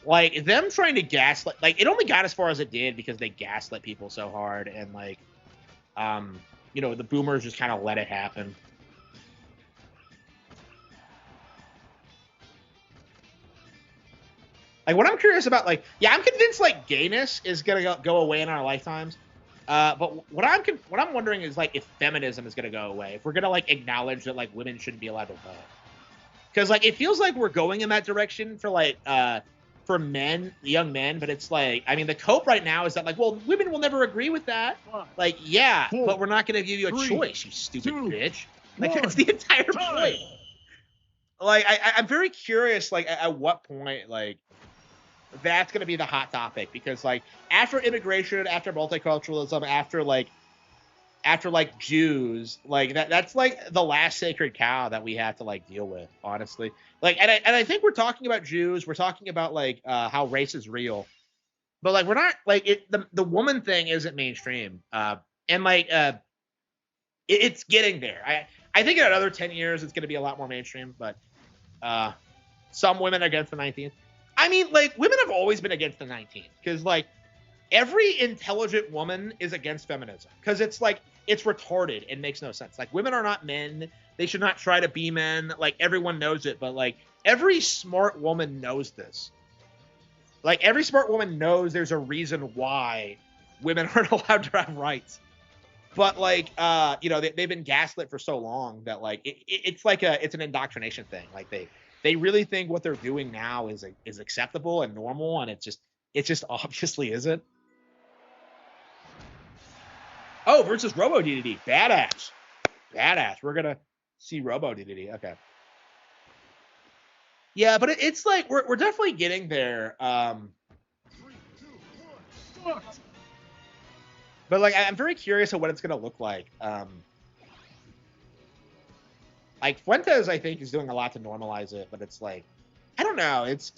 Like them trying to gaslight, like it only got as far as it did because they gaslit people so hard, and like, you know, the boomers just kind of let it happen. Like what I'm curious about, like, yeah, I'm convinced like gayness is gonna go away in our lifetimes. But what I'm wondering is like if feminism is gonna go away, if we're gonna like acknowledge that like women shouldn't be allowed to vote, because like it feels like we're going in that direction for men, young men, but it's like, I mean, the cope right now is that like, well, women will never agree with that. Like, yeah, but we're not going to give you a choice, you stupid bitch. Like, that's the entire point. Like, I'm very curious, like, at what point, like, that's going to be the hot topic, because like after immigration, after multiculturalism, after like Jews, like that's like the last sacred cow that we have to like deal with, honestly. Like, and I think we're talking about Jews, we're talking about like how race is real, but like we're not like the woman thing isn't mainstream. And like it's getting there. I think in another 10 years it's going to be a lot more mainstream, but some women are against the 19th. I mean, like women have always been against the 19th because like every intelligent woman is against feminism because it's like it's retarded and makes no sense. Like women are not men, they should not try to be men. Like everyone knows it, but like every smart woman knows this. Like every smart woman knows there's a reason why women aren't allowed to have rights. But like you know, they've been gaslit for so long that like it's like it's an indoctrination thing. Like they really think what they're doing now is acceptable and normal, and it just obviously isn't. Oh, versus Robo DDD. Badass. Badass. We're going to see Robo DDD. Okay. Yeah, but it's like we're definitely getting there. But like I'm very curious of what it's going to look like. Like Fuentes, I think, is doing a lot to normalize it, but it's like I don't know. It's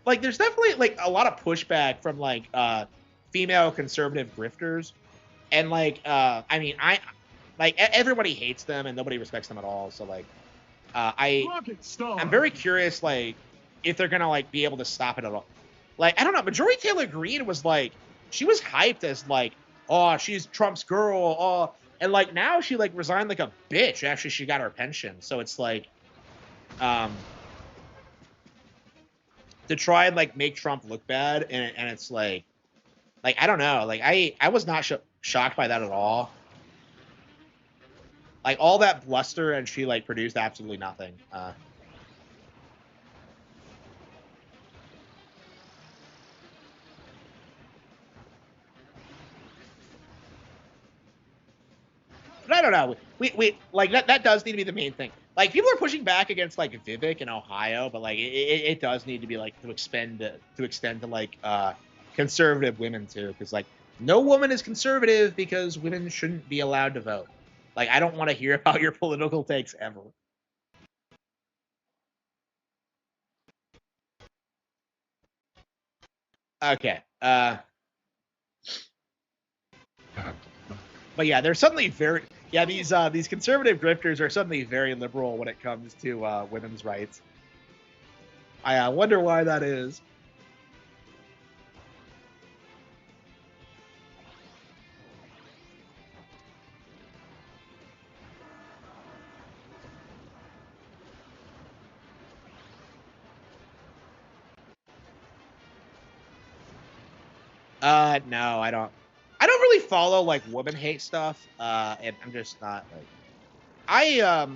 like there's definitely like a lot of pushback from like female conservative grifters, and like I mean everybody hates them and nobody respects them at all. So like I'm very curious like if they're gonna like be able to stop it at all. Like I don't know. Marjorie Taylor Greene was like she was hyped as like, oh, she's Trump's girl. Oh, and like now she like resigned like a bitch. Actually, she got her pension. So it's like to try and like make Trump look bad, and it's like I don't know. Like I was not shocked by that at all. Like all that bluster, and she like produced absolutely nothing. But I don't know. We like that does need to be the main thing. Like people are pushing back against like Vivek in Ohio, but like it does need to be like to extend to like conservative women too, because like no woman is conservative because women shouldn't be allowed to vote. Like I don't want to hear about your political takes ever. Okay. But yeah, they're suddenly very these conservative grifters are suddenly very liberal when it comes to women's rights. I wonder why that is. No, I don't. I don't really follow like woman hate stuff. And I'm just not like.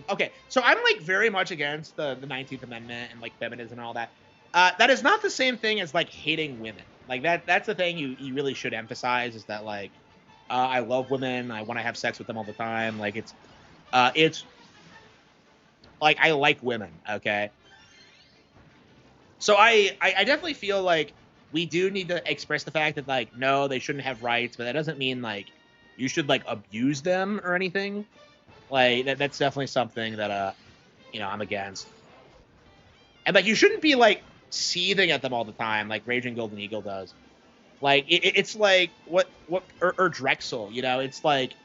Okay, so I'm like very much against the 19th Amendment and like feminism and all that. That is not the same thing as like hating women. Like that's the thing you really should emphasize is that like I love women. I want to have sex with them all the time. Like it's like I like women. Okay, so I definitely feel like we do need to express the fact that like no, they shouldn't have rights, but that doesn't mean like you should like abuse them or anything. Like that's definitely something that I'm against. And like you shouldn't be like seething at them all the time, like Raging Golden Eagle does. Like it's like or Drexel, it's like,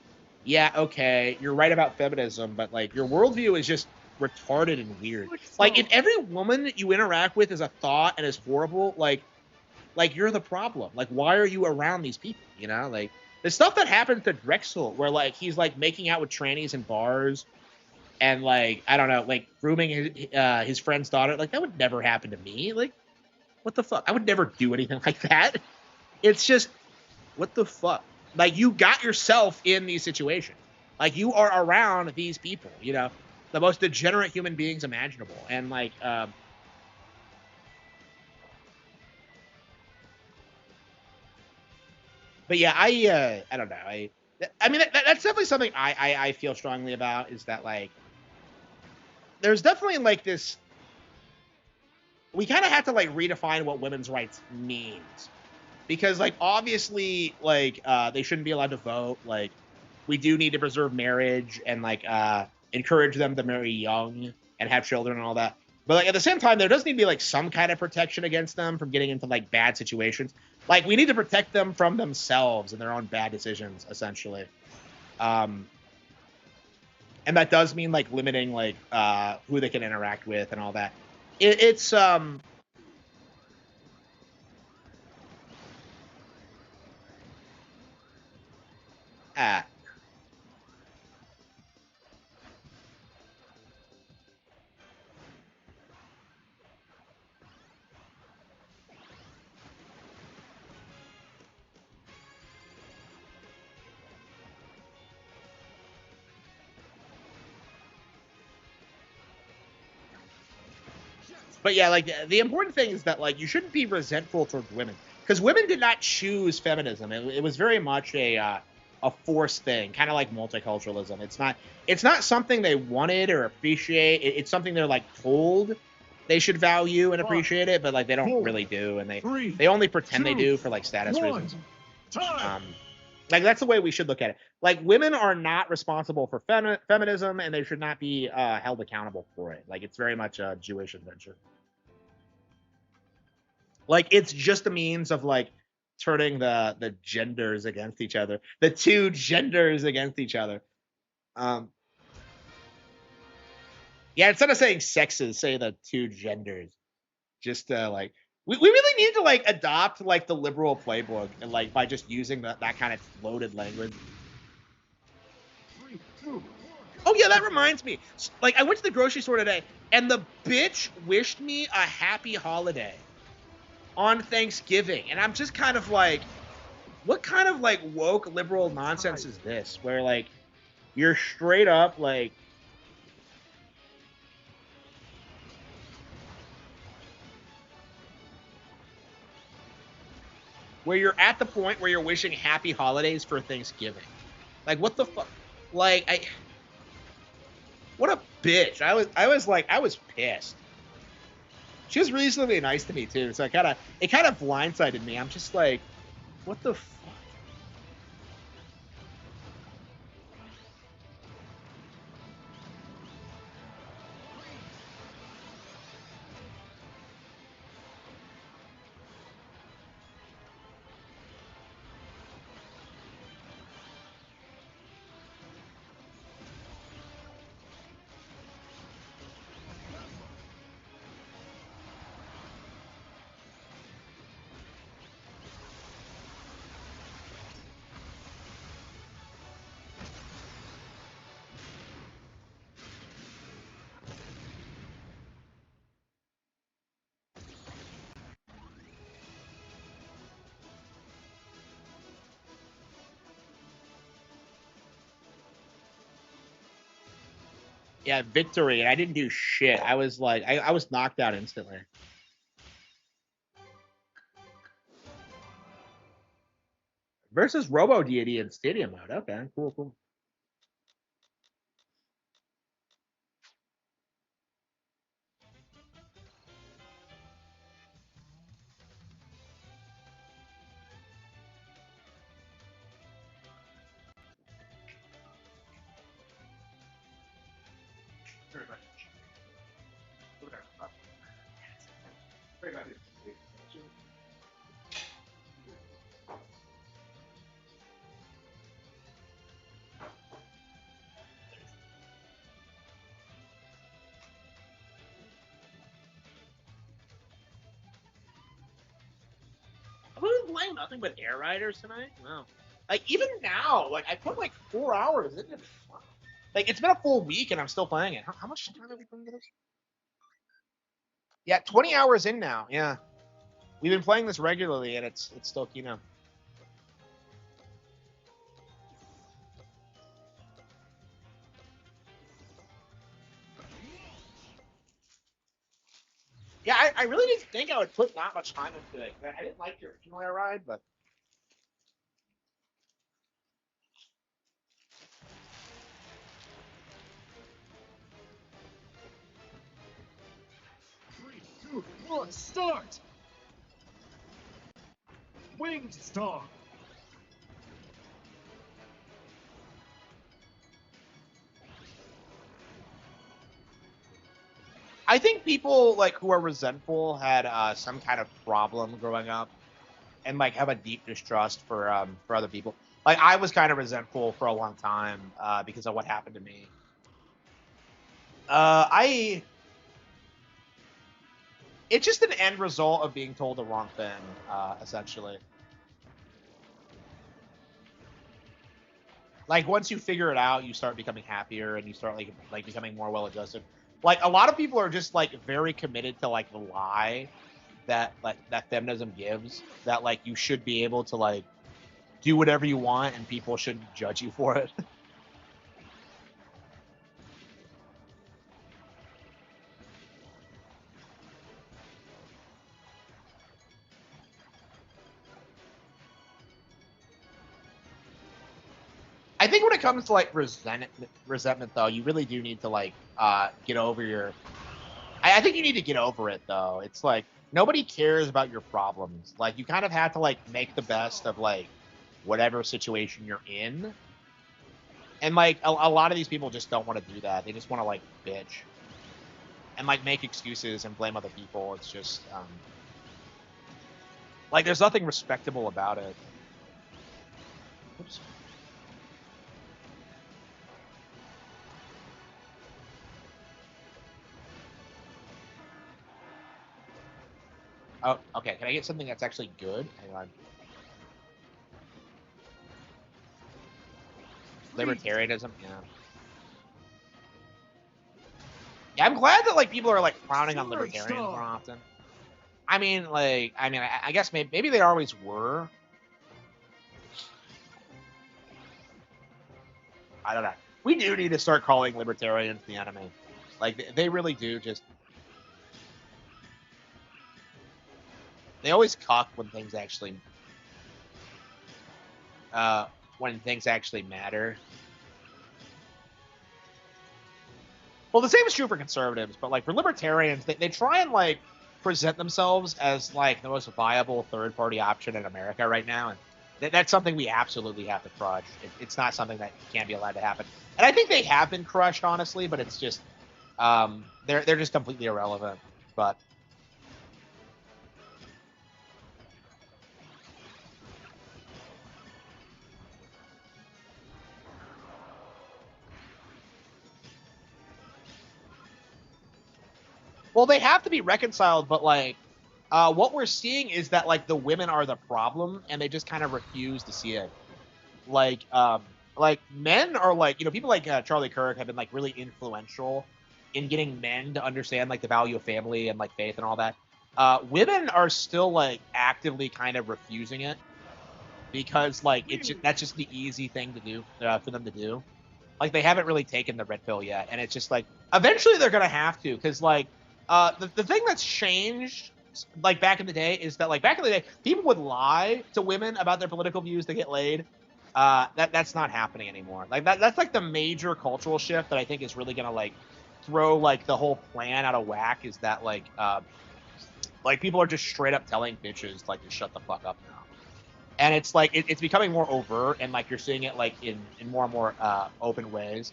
yeah, okay, you're right about feminism, but like your worldview is just retarded and weird. Like if every woman that you interact with is a thought and is horrible, like you're the problem. Like why are you around these people? Like the stuff that happens to Drexel, where like he's like making out with trannies in bars, and like I don't know, like grooming his friend's daughter. Like that would never happen to me. Like what the fuck? I would never do anything like that. It's just what the fuck. Like you got yourself in these situations. Like you are around these people. The most degenerate human beings imaginable, and like. But yeah, I don't know. I mean that's definitely something I feel strongly about is that like there's definitely like this. We kind of have to like redefine what women's rights means, because like obviously like they shouldn't be allowed to vote. Like we do need to preserve marriage and like encourage them to marry young and have children and all that. But like at the same time, there does need to be like some kind of protection against them from getting into like bad situations. Like we need to protect them from themselves and their own bad decisions, essentially. And that does mean like limiting like who they can interact with and all that. It's But yeah, like the important thing is that like you shouldn't be resentful towards women, because women did not choose feminism. It was very much a forced thing, kind of like multiculturalism. It's not something they wanted or appreciate. It's something they're like told they should value and appreciate it, but like they don't really do, and they only pretend they do for like status reasons. Like that's the way we should look at it. Like women are not responsible for feminism, and they should not be held accountable for it. Like it's very much a Jewish invention. Like it's just a means of like turning the genders against each other, the two genders against each other. Yeah, instead of saying sexes, say the two genders. Just like we really need to like adopt like the liberal playbook and like by just using that kind of loaded language. Oh yeah, that reminds me. Like I went to the grocery store today and the bitch wished me a happy holiday on Thanksgiving. And I'm just kind of like, what kind of like woke liberal nonsense is this? Where like you're straight up like where you're at the point where you're wishing happy holidays for Thanksgiving. Like what the fuck? Like what a bitch. I was pissed. She was reasonably nice to me too, so it kind of blindsided me. I'm just like, what the fuck? Yeah, victory, and I didn't do shit. I was like, I was knocked out instantly. Versus Robo Deity in Stadium mode. Okay, cool. I've been playing nothing but Air Riders tonight. Wow. Like even now, like I put like 4 hours into it. Like it's been a full week and I'm still playing it. How much time have we put into this? Yeah, 20 hours in now. Yeah, we've been playing this regularly and it's still Kino. Yeah, I really didn't think I would put that much time into it. I didn't like your original Air Ride, but. Three, two, one, start! Winged Star! I think people like who are resentful had some kind of problem growing up, and like have a deep distrust for other people. Like I was kind of resentful for a long time because of what happened to me. It's just an end result of being told the wrong thing, essentially. Like once you figure it out, you start becoming happier and you start like becoming more well adjusted. Like a lot of people are just like very committed to like the lie that like that feminism gives, that like you should be able to like do whatever you want and people shouldn't judge you for it. I think when it comes to like resentment though, you really do need to like get over your. I think you need to get over it though. It's like nobody cares about your problems. Like you kind of have to like make the best of like whatever situation you're in. And like a lot of these people just don't want to do that. They just want to like bitch and like make excuses and blame other people. It's just like there's nothing respectable about it. Oops. Oh, okay. Can I get something that's actually good? Hang on. Libertarianism, yeah. Yeah, I'm glad that like people are like frowning on libertarians more often. I mean, I guess maybe they always were. I don't know. We do need to start calling libertarians the enemy. Like they really do just. They always cuck when things actually. When things actually matter. Well, the same is true for conservatives, but like for libertarians, they try and like present themselves as like the most viable third-party option in America right now, and that's something we absolutely have to crush. It's not something that can't be allowed to happen. And I think they have been crushed, honestly, but it's just they're just completely irrelevant. But well, they have to be reconciled, but like what we're seeing is that like the women are the problem, and they just kind of refuse to see it. Like men are like people like Charlie Kirk have been like really influential in getting men to understand like the value of family and like faith and all that. Women are still like actively kind of refusing it because like that's just the easy thing to do for them to do. Like, they haven't really taken the red pill yet, and it's just like eventually they're gonna have to, because like the thing that's changed like back in the day is that like back in the day people would lie to women about their political views to get laid. That's not happening anymore. Like that's like the major cultural shift that I think is really gonna like throw like the whole plan out of whack. Is that like people are just straight up telling bitches like to shut the fuck up now, and it's like it's becoming more overt, and like you're seeing it like in more and more open ways.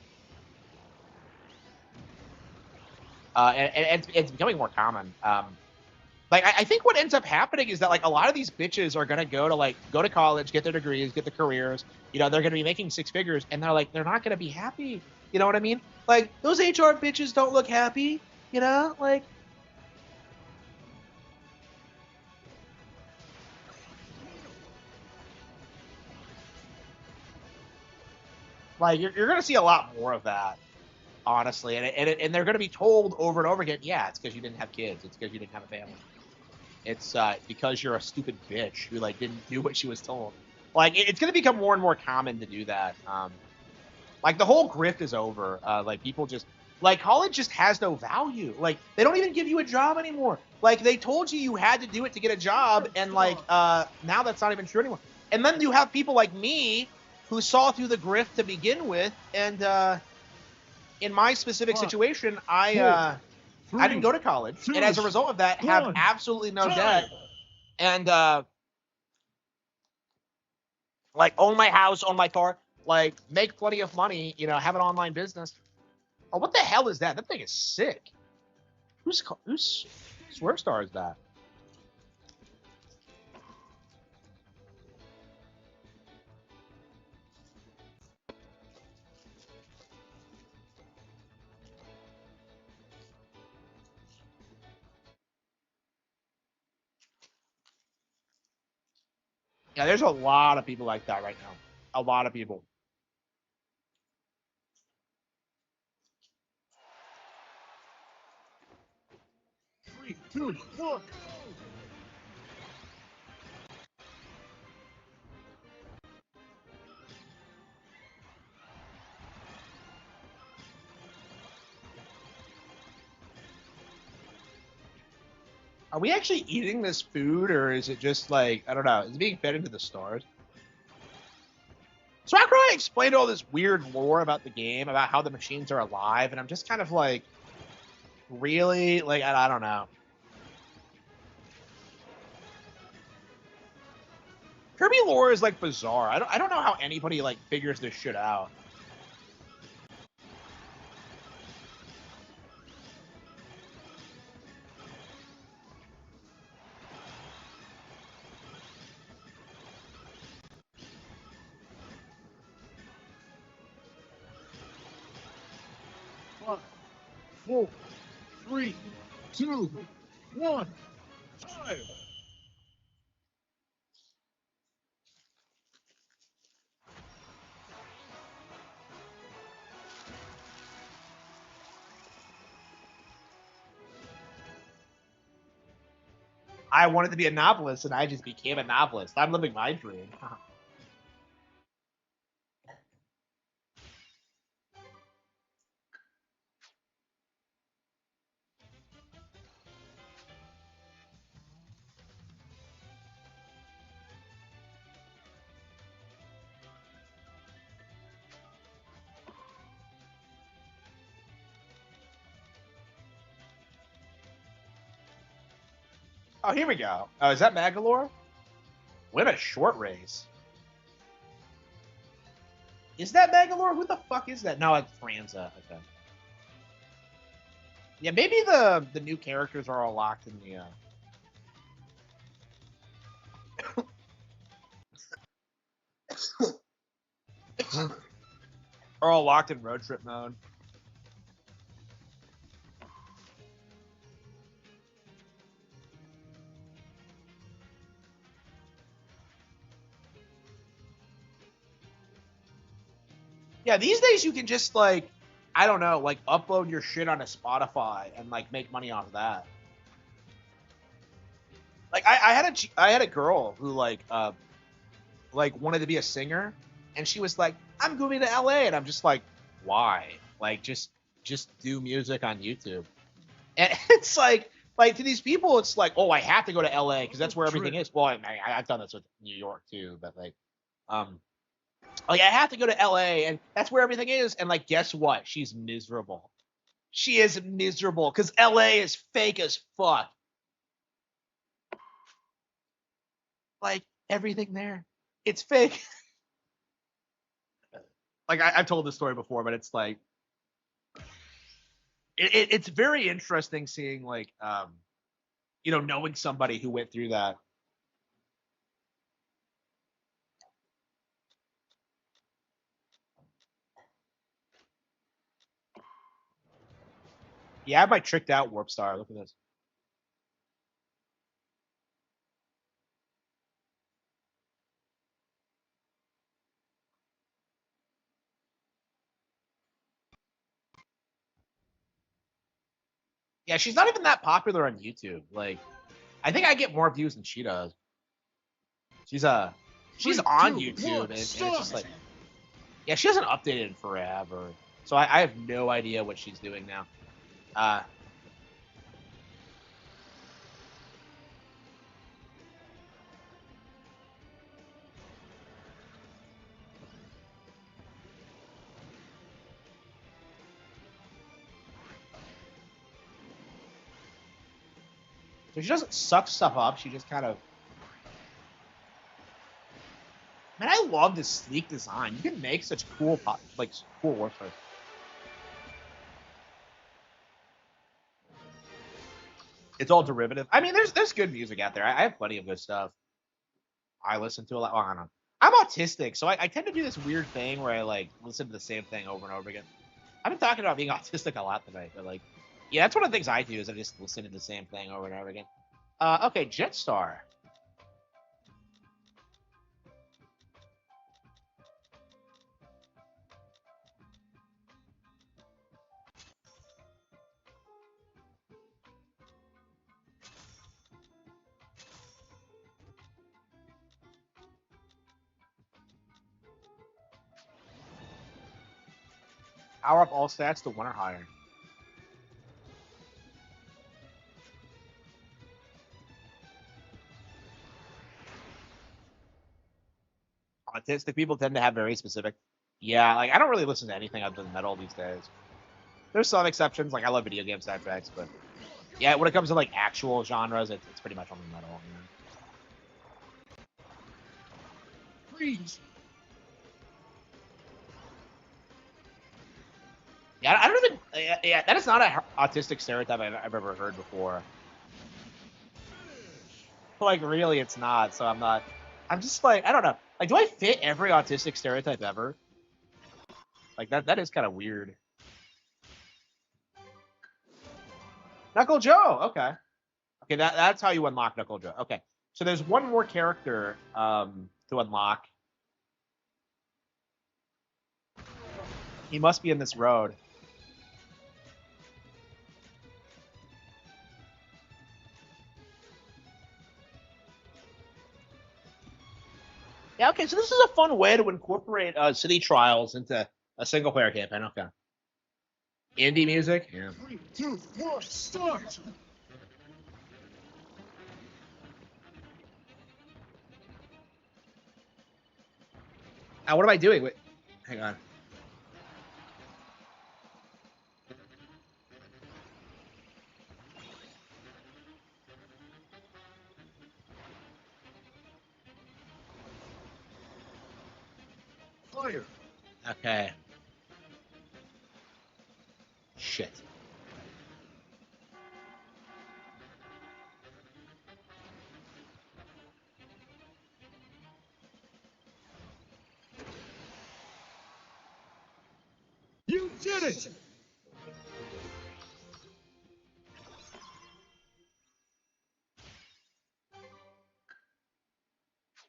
And it's becoming more common. Like I think what ends up happening is that like a lot of these bitches are gonna go to college, get their degrees, get the careers. You know, they're gonna be making six figures, and they're not gonna be happy. You know what I mean? Like those HR bitches don't look happy. You know, like you're gonna see a lot more of that, honestly, and they're gonna be told over and over again, yeah, it's because you didn't have kids, it's because you didn't have a family. It's because you're a stupid bitch who like didn't do what she was told. Like it's gonna become more and more common to do that. Like the whole grift is over. Like people just like college just has no value. Like they don't even give you a job anymore. Like they told you had to do it to get a job, and like now that's not even true anymore. And then you have people like me who saw through the grift to begin with, and in my specific situation, I didn't go to college, and as a result of that, have absolutely no debt, and like own my house, own my car, like make plenty of money, you know, have an online business. Oh, what the hell is that? That thing is sick. Who's Swervestar is that? Yeah, there's a lot of people like that right now. A lot of people. Three, two, one. Are we actually eating this food, or is it just like, I don't know, is it being fed into the stars? So after I explained all this weird lore about the game, about how the machines are alive, and I'm just kind of like, really? Like, I don't know. Kirby lore is like bizarre. I don't know how anybody like figures this shit out. Five, four, three, two, one. Fire! I wanted to be a novelist, and I just became a novelist. I'm living my dream. Oh, here we go. Oh, is that Magalore? Win a short race. Is that Magalore? Who the fuck is that? No, it's Franza. Okay. Yeah, maybe the new characters are all locked in the. Are all locked in road trip mode. Yeah, these days you can just like, I don't know, like upload your shit onto Spotify and like make money off of that. Like I had a girl who like wanted to be a singer, and she was like, I'm moving to LA, and I'm just like, why. Like, just do music on YouTube. And it's like to these people, it's like, oh, I have to go to LA because that's where everything is. Well, I've done this with New York too, but like I have to go to LA and that's where everything is. And like, guess what? She's miserable. She is miserable because LA is fake as fuck. Like everything there, it's fake. Like I've told this story before, but it's like it's very interesting seeing like knowing somebody who went through that. Yeah, I have my tricked out warp star. Look at this. Yeah, she's not even that popular on YouTube. Like, I think I get more views than she does. She's on YouTube, and it's just like, yeah, she hasn't updated in forever. So I have no idea what she's doing now. So she doesn't suck stuff up. She just kind of. Man, I love this sleek design. You can make such cool, cool warfare. It's all derivative. I mean, there's good music out there. I have plenty of good stuff. I listen to a lot. Well, I don't know. I'm autistic, so I tend to do this weird thing where I like listen to the same thing over and over again. I've been talking about being autistic a lot tonight, but like, yeah, that's one of the things I do is I just listen to the same thing over and over again. Okay, Jetstar. Power up all stats to 1 or higher. Autistic people tend to have very specific. Yeah, like I don't really listen to anything other than metal these days. There's some exceptions, like I love video game soundtracks, but yeah, when it comes to like actual genres, it's pretty much only metal. Freeze. Yeah, I don't even. Yeah, that is not an autistic stereotype I've ever heard before. Like, really, it's not. So I'm not. I'm just like, I don't know. Like, do I fit every autistic stereotype ever? Like that is kind of weird. Knuckle Joe. Okay. Okay, that's how you unlock Knuckle Joe. Okay. So there's one more character to unlock. He must be in this road. Yeah, okay, so this is a fun way to incorporate city trials into a single player campaign. Okay. Indie music? Yeah. 3, 2, 1, start. What am I doing? Wait, hang on. Fire. Okay. Shit. You did it.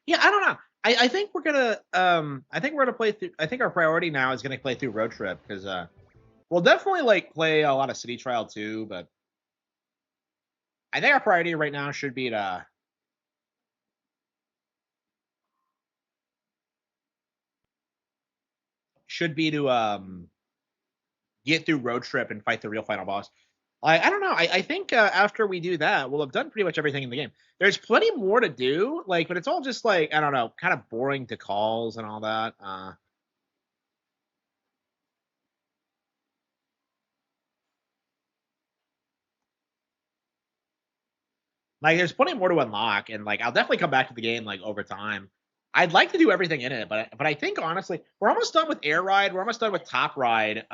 Yeah, I don't know. I think we're gonna play through. I think our priority now is gonna play through Road Trip because we'll definitely like play a lot of City Trial too, but I think our priority right now should be to get through Road Trip and fight the real final boss. I don't know. I think after we do that, we'll have done pretty much everything in the game. There's plenty more to do, like, but it's all just like, I don't know, kind of boring to calls and all that. Like, there's plenty more to unlock, and like, I'll definitely come back to the game like over time. I'd like to do everything in it, but I think honestly, we're almost done with Air Ride. We're almost done with Top Ride.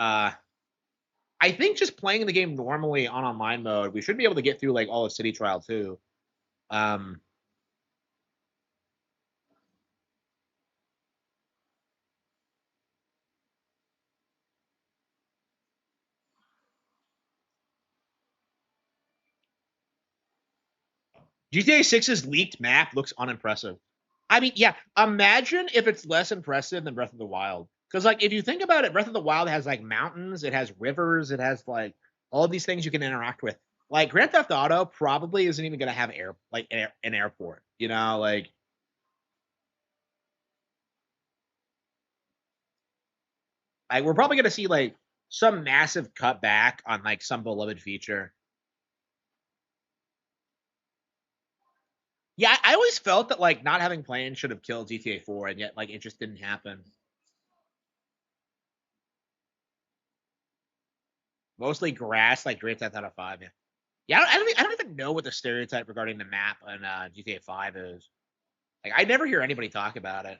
I think just playing the game normally on online mode, we should be able to get through like all of City Trial too. Um, GTA 6's leaked map looks unimpressive. I mean, yeah, imagine if it's less impressive than Breath of the Wild. Because, like, if you think about it, Breath of the Wild has, like, mountains, it has rivers, it has, like, all of these things you can interact with. Like, Grand Theft Auto probably isn't even going to have an airport, you know? Like, we're probably going to see, like, some massive cutback on, like, some beloved feature. Yeah, I always felt that, like, not having planes should have killed GTA 4, and yet, like, it just didn't happen. Mostly grass, like Grand Theft Auto 5, yeah. Yeah, I don't even know what the stereotype regarding the map on GTA 5 is. Like, I never hear anybody talk about it.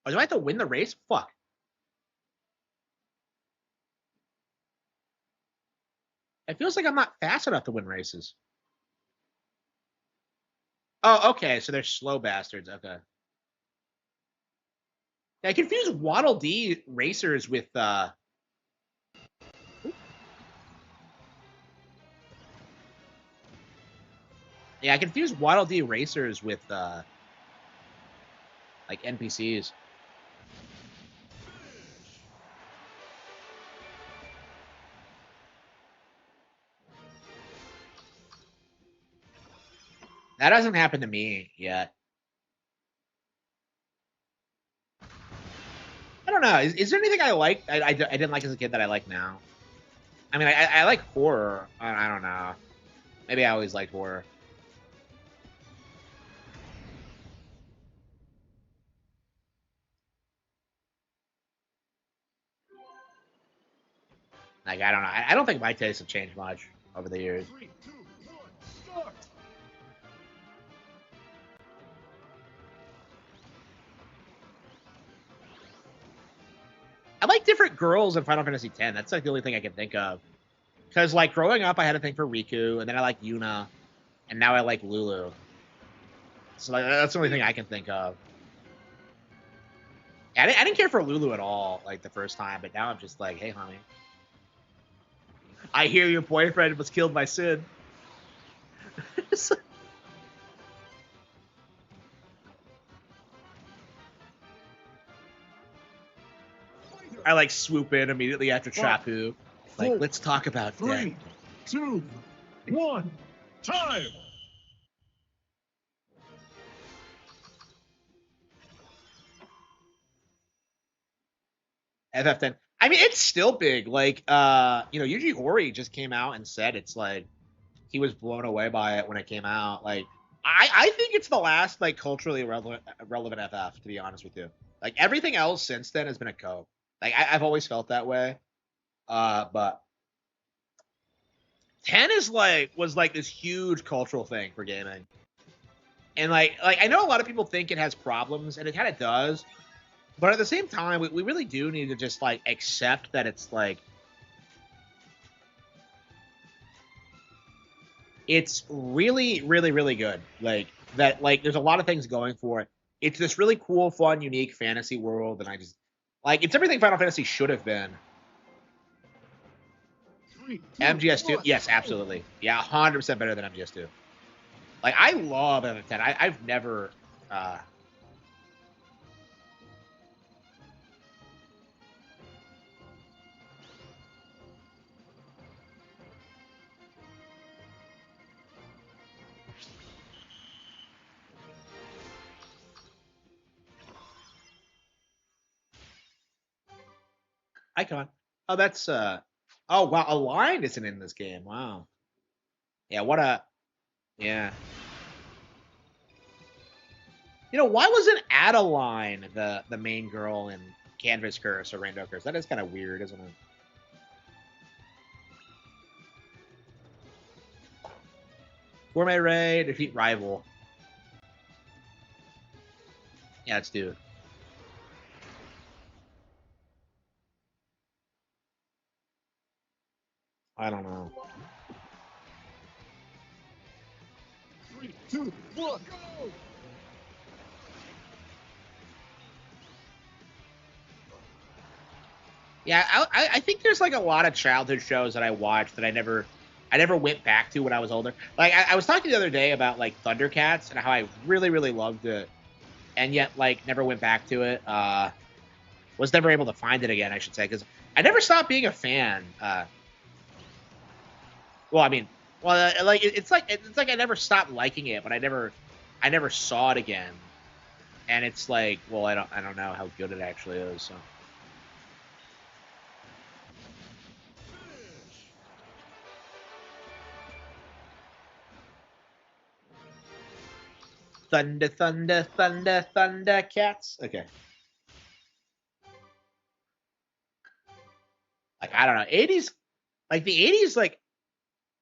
Oh, do I have to win the race? Fuck. It feels like I'm not fast enough to win races. Oh, okay, so they're slow bastards. Okay. Yeah, I confuse Waddle Dee racers with yeah, I confuse Waddle Dee racers with like NPCs. That hasn't happened to me yet. I don't know. Is there anything I like I didn't like as a kid that I like now? I mean, I like horror. I don't know. Maybe I always liked horror. Like, I don't know. I don't think my tastes have changed much over the years. 3, 2, 1, start! I like different girls in Final Fantasy X. That's like the only thing I can think of. Because like growing up, I had a thing for Riku, and then I like Yuna, and now I like Lulu. So like that's the only thing I can think of. I didn't care for Lulu at all like the first time, but now I'm just like, hey, honey, I hear your boyfriend was killed by Sid. I like swoop in immediately after Chapu. Like, let's talk about that. 3, 2, 1, time! FF10. I mean, it's still big. Like, Yuji Horii just came out and said it's like he was blown away by it when it came out. Like, I think it's the last like culturally relevant FF, to be honest with you. Like everything else since then has been a cope. Like I've always felt that way. But 10 was like this huge cultural thing for gaming. And like I know a lot of people think it has problems, and it kind of does. But at the same time, we really do need to just like accept that it's like it's really, really, really good. Like that, like there's a lot of things going for it. It's this really cool, fun, unique fantasy world, and I just like it's everything Final Fantasy should have been. 3, 2, MGS2, 1, yes, absolutely, yeah, 100% better than MGS2. Like I love FF10. I've never. Icon. Oh, that's oh wow, a line isn't in this game. Wow. Yeah, what a yeah. You know, why wasn't Adeline the main girl in Canvas Curse or Rainbow Curse? That is kind of weird, isn't it? Gourmet Ray, defeat rival. Yeah, let's do it. I don't know. 3, 2, 1, go! Yeah, I think there's like a lot of childhood shows that I watched that I never went back to when I was older. Like I was talking the other day about like Thundercats and how I really loved it, and yet like never went back to it. Was never able to find it again, I should say, because I never stopped being a fan. Well, I mean, well, like it's like I never stopped liking it, but I never saw it again, and it's like, well, I don't know how good it actually is. So. Thunder, thunder, thunder, thunder, cats. Okay. Like I don't know, 80s, like the 80s, like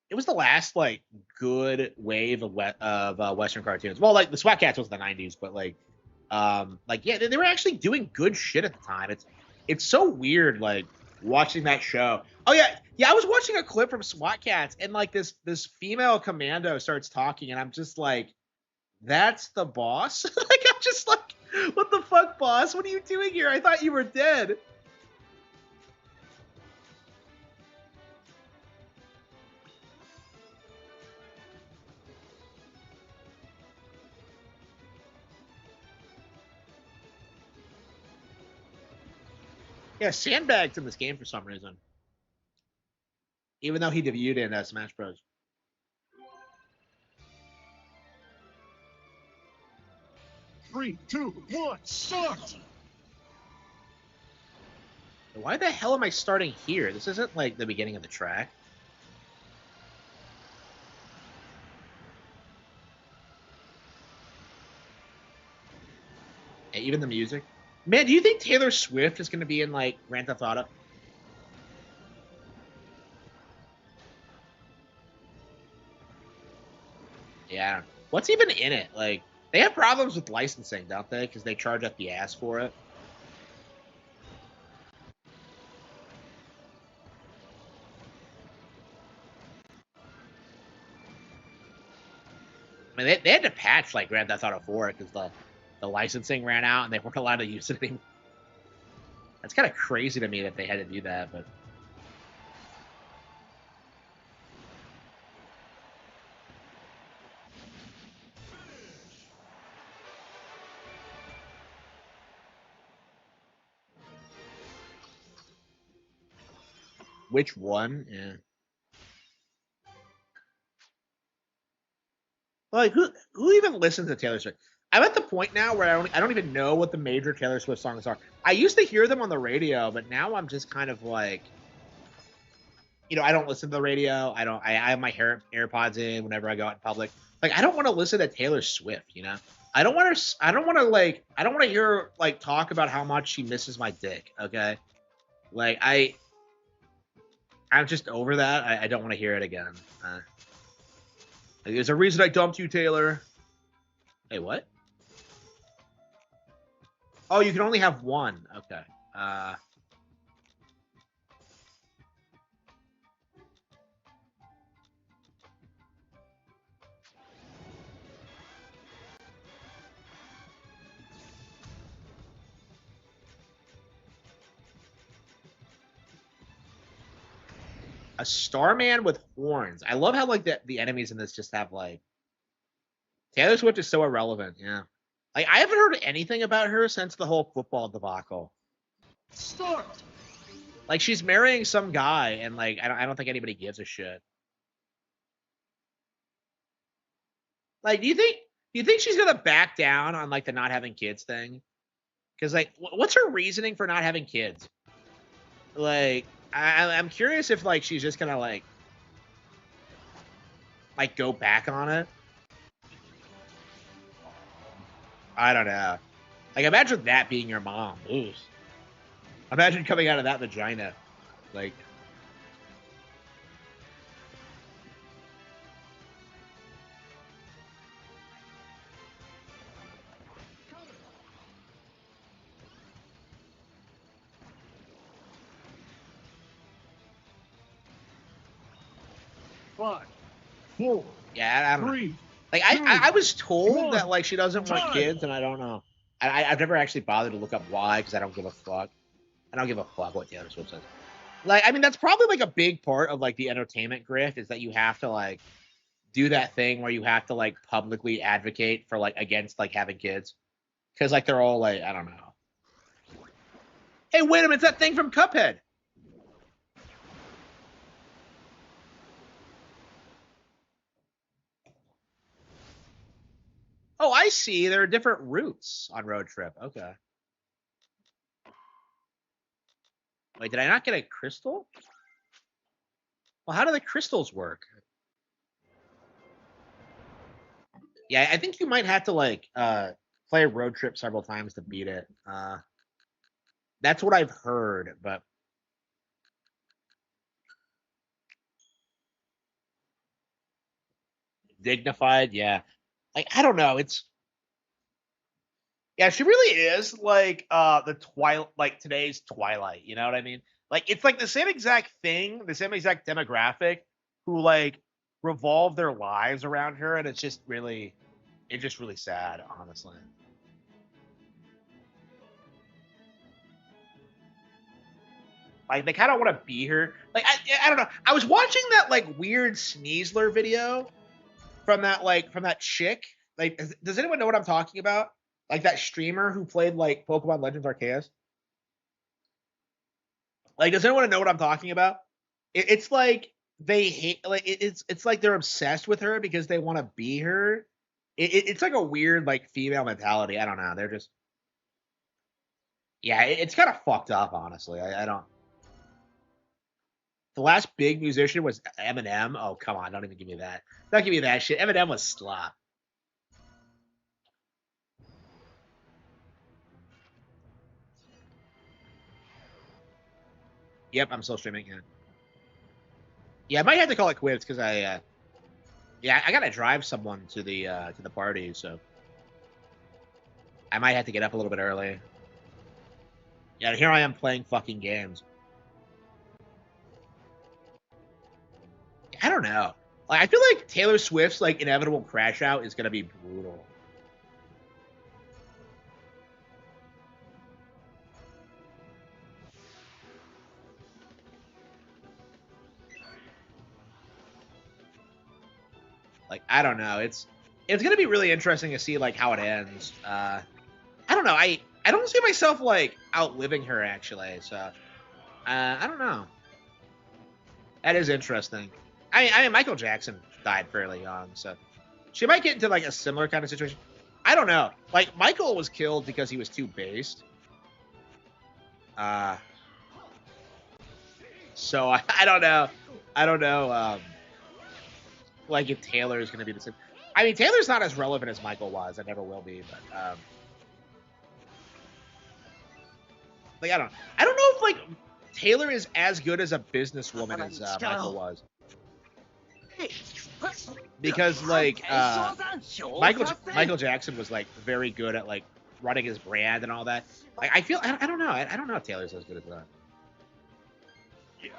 it was the last like good wave of Western cartoons. Well, like the SWAT Cats was the 90s, but like yeah, they were actually doing good shit at the time. It's so weird like watching that show. Oh yeah, I was watching a clip from SWAT Cats, and like this female commando starts talking, and I'm just like, that's the boss. Like I'm just like, what the fuck, boss? What are you doing here? I thought you were dead. Yeah, Sandbag's in this game for some reason, even though he debuted in Smash Bros. 3, 2, 1, start! Why the hell am I starting here? This isn't like the beginning of the track. Yeah, even the music. Man, do you think Taylor Swift is going to be in like Grand Theft Auto? Yeah. What's even in it? Like, they have problems with licensing, don't they? Because they charge up the ass for it. I mean, they had to patch like Grand Theft Auto 4 because the licensing ran out and they weren't allowed to use it anymore. That's kind of crazy to me that they had to do that, but which one? Yeah. Like who even listens to Taylor Swift? I'm at the point now where I don't even know what the major Taylor Swift songs are. I used to hear them on the radio, but now I'm just kind of like, I don't listen to the radio. I have my AirPods in whenever I go out in public. Like I don't want to listen to Taylor Swift. I don't want to I don't want to hear her like talk about how much she misses my dick, okay? Like I'm just over that. I don't want to hear it again. Like, there's a reason I dumped you, Taylor. Hey, what? Oh, you can only have one. Okay. A Starman with horns. I love how like the enemies in this just have like Taylor Swift is so irrelevant. Yeah. Like I haven't heard anything about her since the whole football debacle. Start! Like she's marrying some guy, and like I don't think anybody gives a shit. Like, do you think she's gonna back down on like the not having kids thing? Because like, what's her reasoning for not having kids? Like, I'm curious if like she's just gonna like go back on it. I don't know. Like, imagine that being your mom. Oof. Imagine coming out of that vagina. Like, Five, four, yeah, I don't know. three, Like, two, I was told one. that like she doesn't want Time. kids, and I don't know. I've never actually bothered to look up why, because I don't give a fuck. I don't give a fuck what Taylor Swift says. Like, I mean, that's probably like a big part of like the entertainment grift, is that you have to like do that thing where you have to like publicly advocate for like against like having kids, because like they're all like, I don't know. Hey, wait a minute, it's that thing from Cuphead. Oh, I see. There are different routes on Road Trip. Okay. Wait, did I not get a crystal? Well, how do the crystals work? Yeah, I think you might have to like play Road Trip several times to beat it. That's what I've heard, but dignified, yeah. Like, I don't know. It's Yeah, she really is like the Twilight, like today's Twilight. You know what I mean? Like, it's like the same exact thing, the same exact demographic who like revolve their lives around her, and it's just really sad, honestly. Like, they kind of want to be her. Like, I don't know. I was watching that like weird Sneasler video from that chick. Like, does anyone know what I'm talking about? Like, that streamer who played like Pokemon Legends Arceus. Like, does anyone know what I'm talking about? It's like they hate, like it's like they're obsessed with her because they want to be her. It's like a weird like female mentality. I don't know. They're just, yeah. It's kind of fucked up, honestly. I don't. The last big musician was Eminem. Oh, come on! Don't even give me that. Don't give me that shit. Eminem was slop. Yep, I'm still streaming. Yeah, yeah. I might have to call it quits because yeah, I gotta drive someone to the party, so I might have to get up a little bit early. Yeah, here I am playing fucking games. I don't know. Like, I feel like Taylor Swift's like inevitable crash out is gonna be brutal. Like, I don't know. It's gonna be really interesting to see like how it ends. I don't know. I don't see myself like outliving her, actually. So I don't know. That is interesting. I mean, Michael Jackson died fairly young, so she might get into like a similar kind of situation. I don't know. Like, Michael was killed because he was too based. Uh, so I don't know. I don't know. Like, if Taylor is going to be the same. I mean, Taylor's not as relevant as Michael was. I never will be. But like, I don't know if like Taylor is as good as a businesswoman as Michael was. Because like Michael Jackson was like very good at like running his brand and all that. Like, I don't know. I don't know if Taylor's as good as that.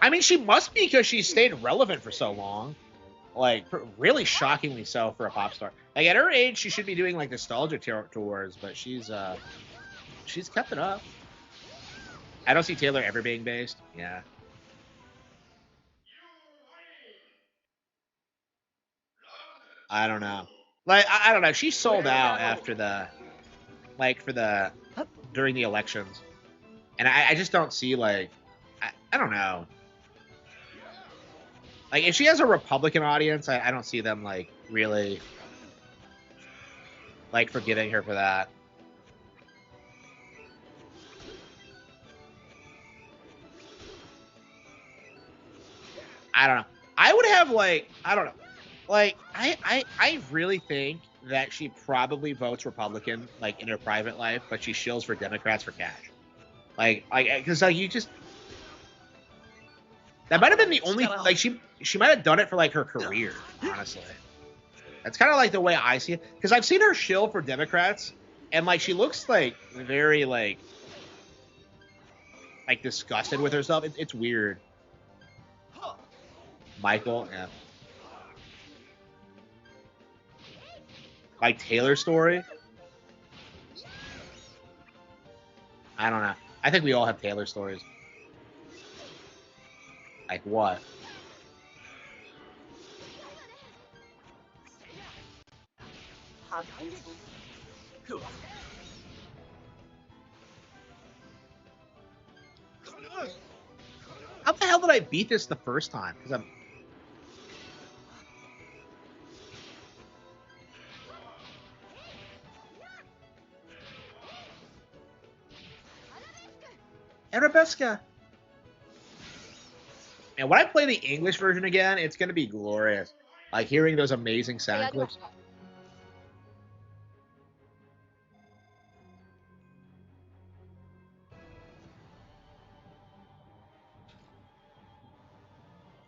I mean, she must be, because she stayed relevant for so long. Like, really shockingly so for a pop star. Like, at her age, she should be doing like nostalgia tours, but she's kept it up. I don't see Taylor ever being based. Yeah. I don't know. Like, I don't know. She sold out after the like for the during the elections, and I just don't see like I don't know. Like, if she has a Republican audience, I don't see them like really like forgiving her for that. I don't know. I would have like, I don't know. Like, I really think that she probably votes Republican, like in her private life, but she shills for Democrats for cash. Because like you just, that might have been the only, like she might have done it for like her career, honestly. That's kind of like the way I see it. Because I've seen her shill for Democrats, and like she looks like very like disgusted with herself. It's weird. Michael, yeah. Like Taylor story. I don't know. I think we all have Taylor stories. Like what? How the hell did I beat this the first time? Because I'm... Arabesca. And when I play the English version again, it's going to be glorious. Like hearing those amazing sound clips.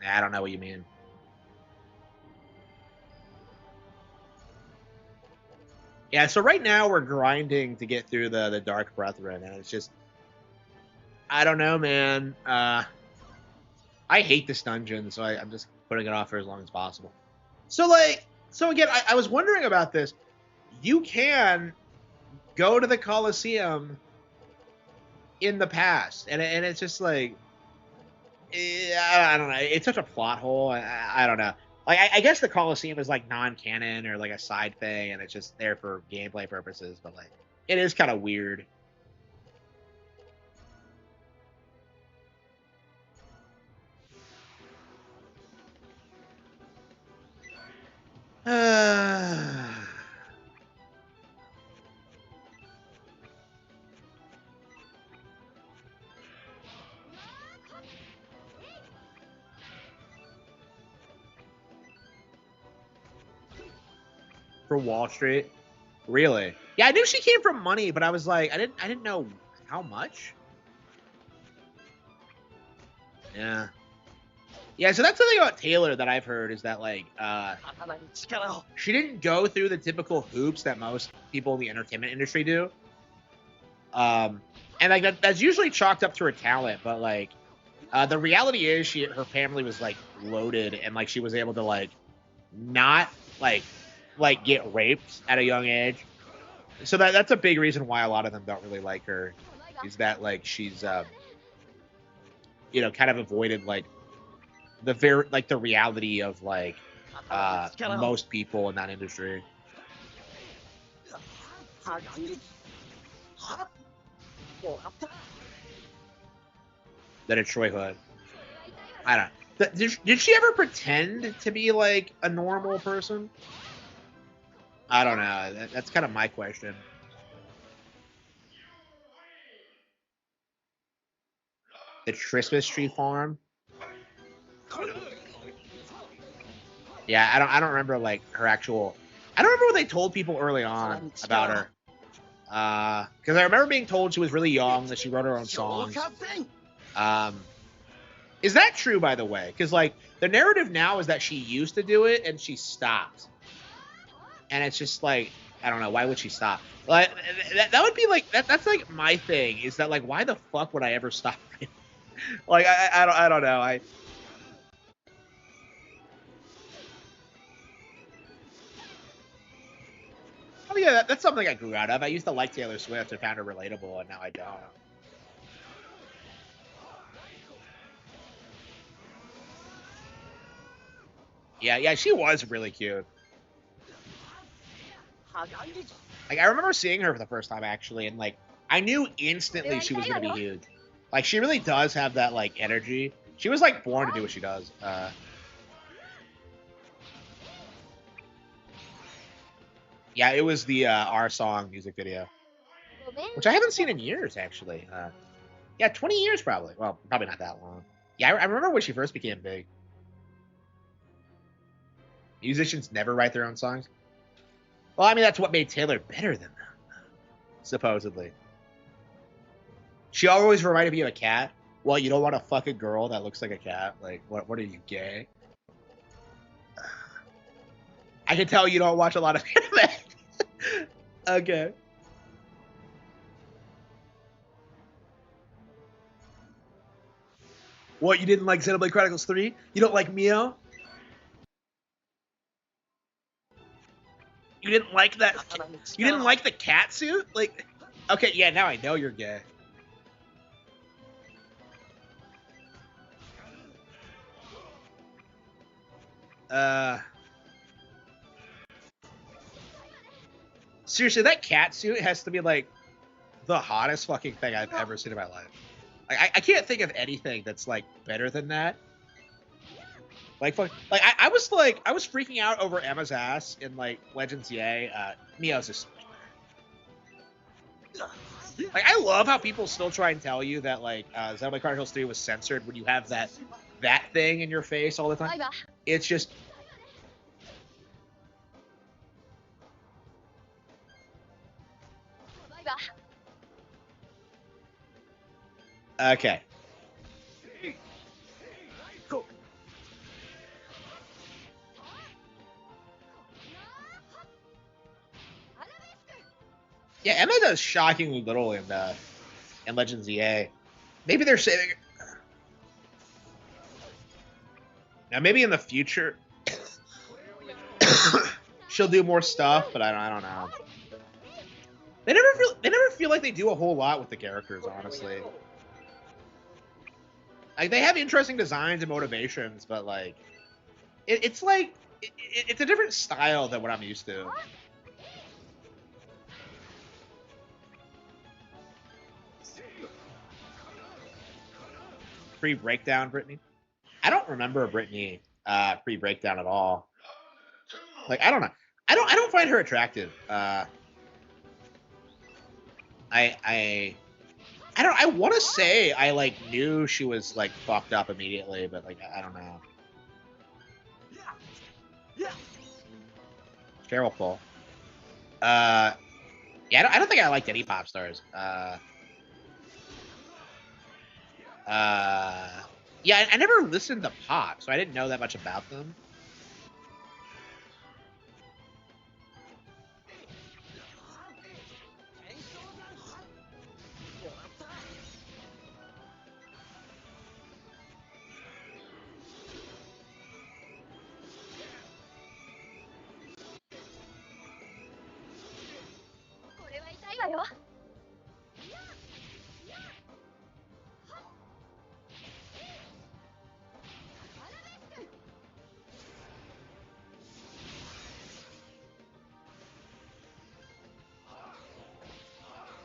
I don't know what you mean. Yeah, so right now we're grinding to get through the Dark Brethren, and it's just... I don't know, man. I hate this dungeon, so I'm just putting it off for as long as possible. So, again, I was wondering about this. You can go to the Colosseum in the past, and it's just like... I don't know. It's such a plot hole. I don't know. Like, I guess the Colosseum is, like, non-canon or, like, a side thing, and it's just there for gameplay purposes, but, like, it is kind of weird. For Wall Street, really? Yeah, I knew she came from money, but I was like, I didn't know how much. Yeah. Yeah, so that's the thing about Taylor that I've heard is that, like, she didn't go through the typical hoops that most people in the entertainment industry do. And, like, that's usually chalked up to her talent, but, like, the reality is her family was, like, loaded, and, like, she was able to, like, not, like get raped at a young age. So that's a big reason why a lot of them don't really like her, is that, like, she's, you know, kind of avoided, like, the reality of, like, most people in that industry. The Detroit Hood. I don't know. Did she ever pretend to be, like, a normal person? I don't know. That's kind of my question. The Christmas Tree Farm. Yeah, I don't remember, like, her actual... I don't remember what they told people early on about her. Because I remember being told she was really young, that she wrote her own songs. Is that true, by the way? Because, like, the narrative now is that she used to do it and she stopped. And it's just like, I don't know, why would she stop? Like, that would be like, that's like my thing, is that, like, why the fuck would I ever stop? Like, I don't know. Oh yeah, that's something I grew out of. I used to like Taylor Swift and found her relatable, and now I don't. Yeah, she was really cute. Like, I remember seeing her for the first time, actually, and, like, I knew instantly she was going to be huge. Like, she really does have that, like, energy. She was, like, born to do what she does. Yeah, it was the Our Song music video. Which I haven't seen in years, actually. Yeah, 20 years, probably. Well, probably not that long. Yeah, I remember when she first became big. Musicians never write their own songs. Well, I mean, that's what made Taylor better than them, supposedly. She always reminded me of a cat. Well, you don't want to fuck a girl that looks like a cat. Like, what are you, gay? I can tell you don't watch a lot of anime. Okay. What, you didn't like Xenoblade Chronicles 3? You don't like Mio? You didn't like that? You didn't like the cat suit? Like, okay, yeah, now I know you're gay. Seriously, that cat suit has to be like the hottest fucking thing I've ever seen in my life. Like, I can't think of anything that's like better than that. Like, I was freaking out over Emma's ass in like Legends Yay. Mio's is so much better. Like, I love how people still try and tell you that like Xenoblade Chronicles 3 was censored when you have that thing in your face all the time. It's just. Okay. Yeah, Emma does shockingly little in Legends EA. Maybe they're saving it. Now, maybe in the future she'll do more stuff, but I don't know. They never feel like they do a whole lot with the characters, honestly. Like, they have interesting designs and motivations, but like it's like it's a different style than what I'm used to. Pre-breakdown, Brittany. I don't remember a Brittany pre-breakdown at all. Like, I don't know. I don't find her attractive. I want to say I like knew she was like fucked up immediately, but like I don't know. Cheryl Cole. Yeah, I don't think I liked any pop stars. Yeah, I never listened to pop, so I didn't know that much about them.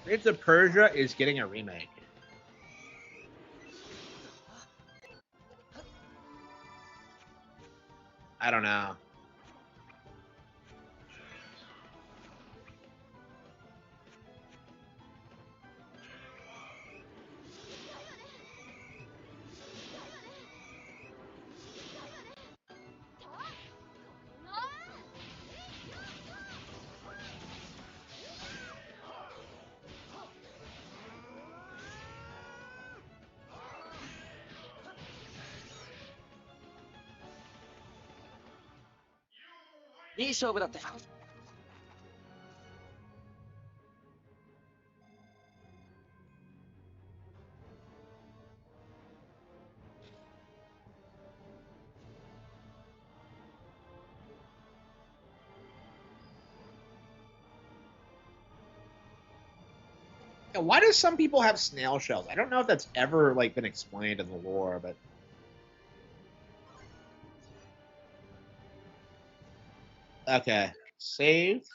Prince of Persia is getting a remake. I don't know. Yeah, why do some people have snail shells? I don't know if that's ever like been explained in the lore, but okay, saved.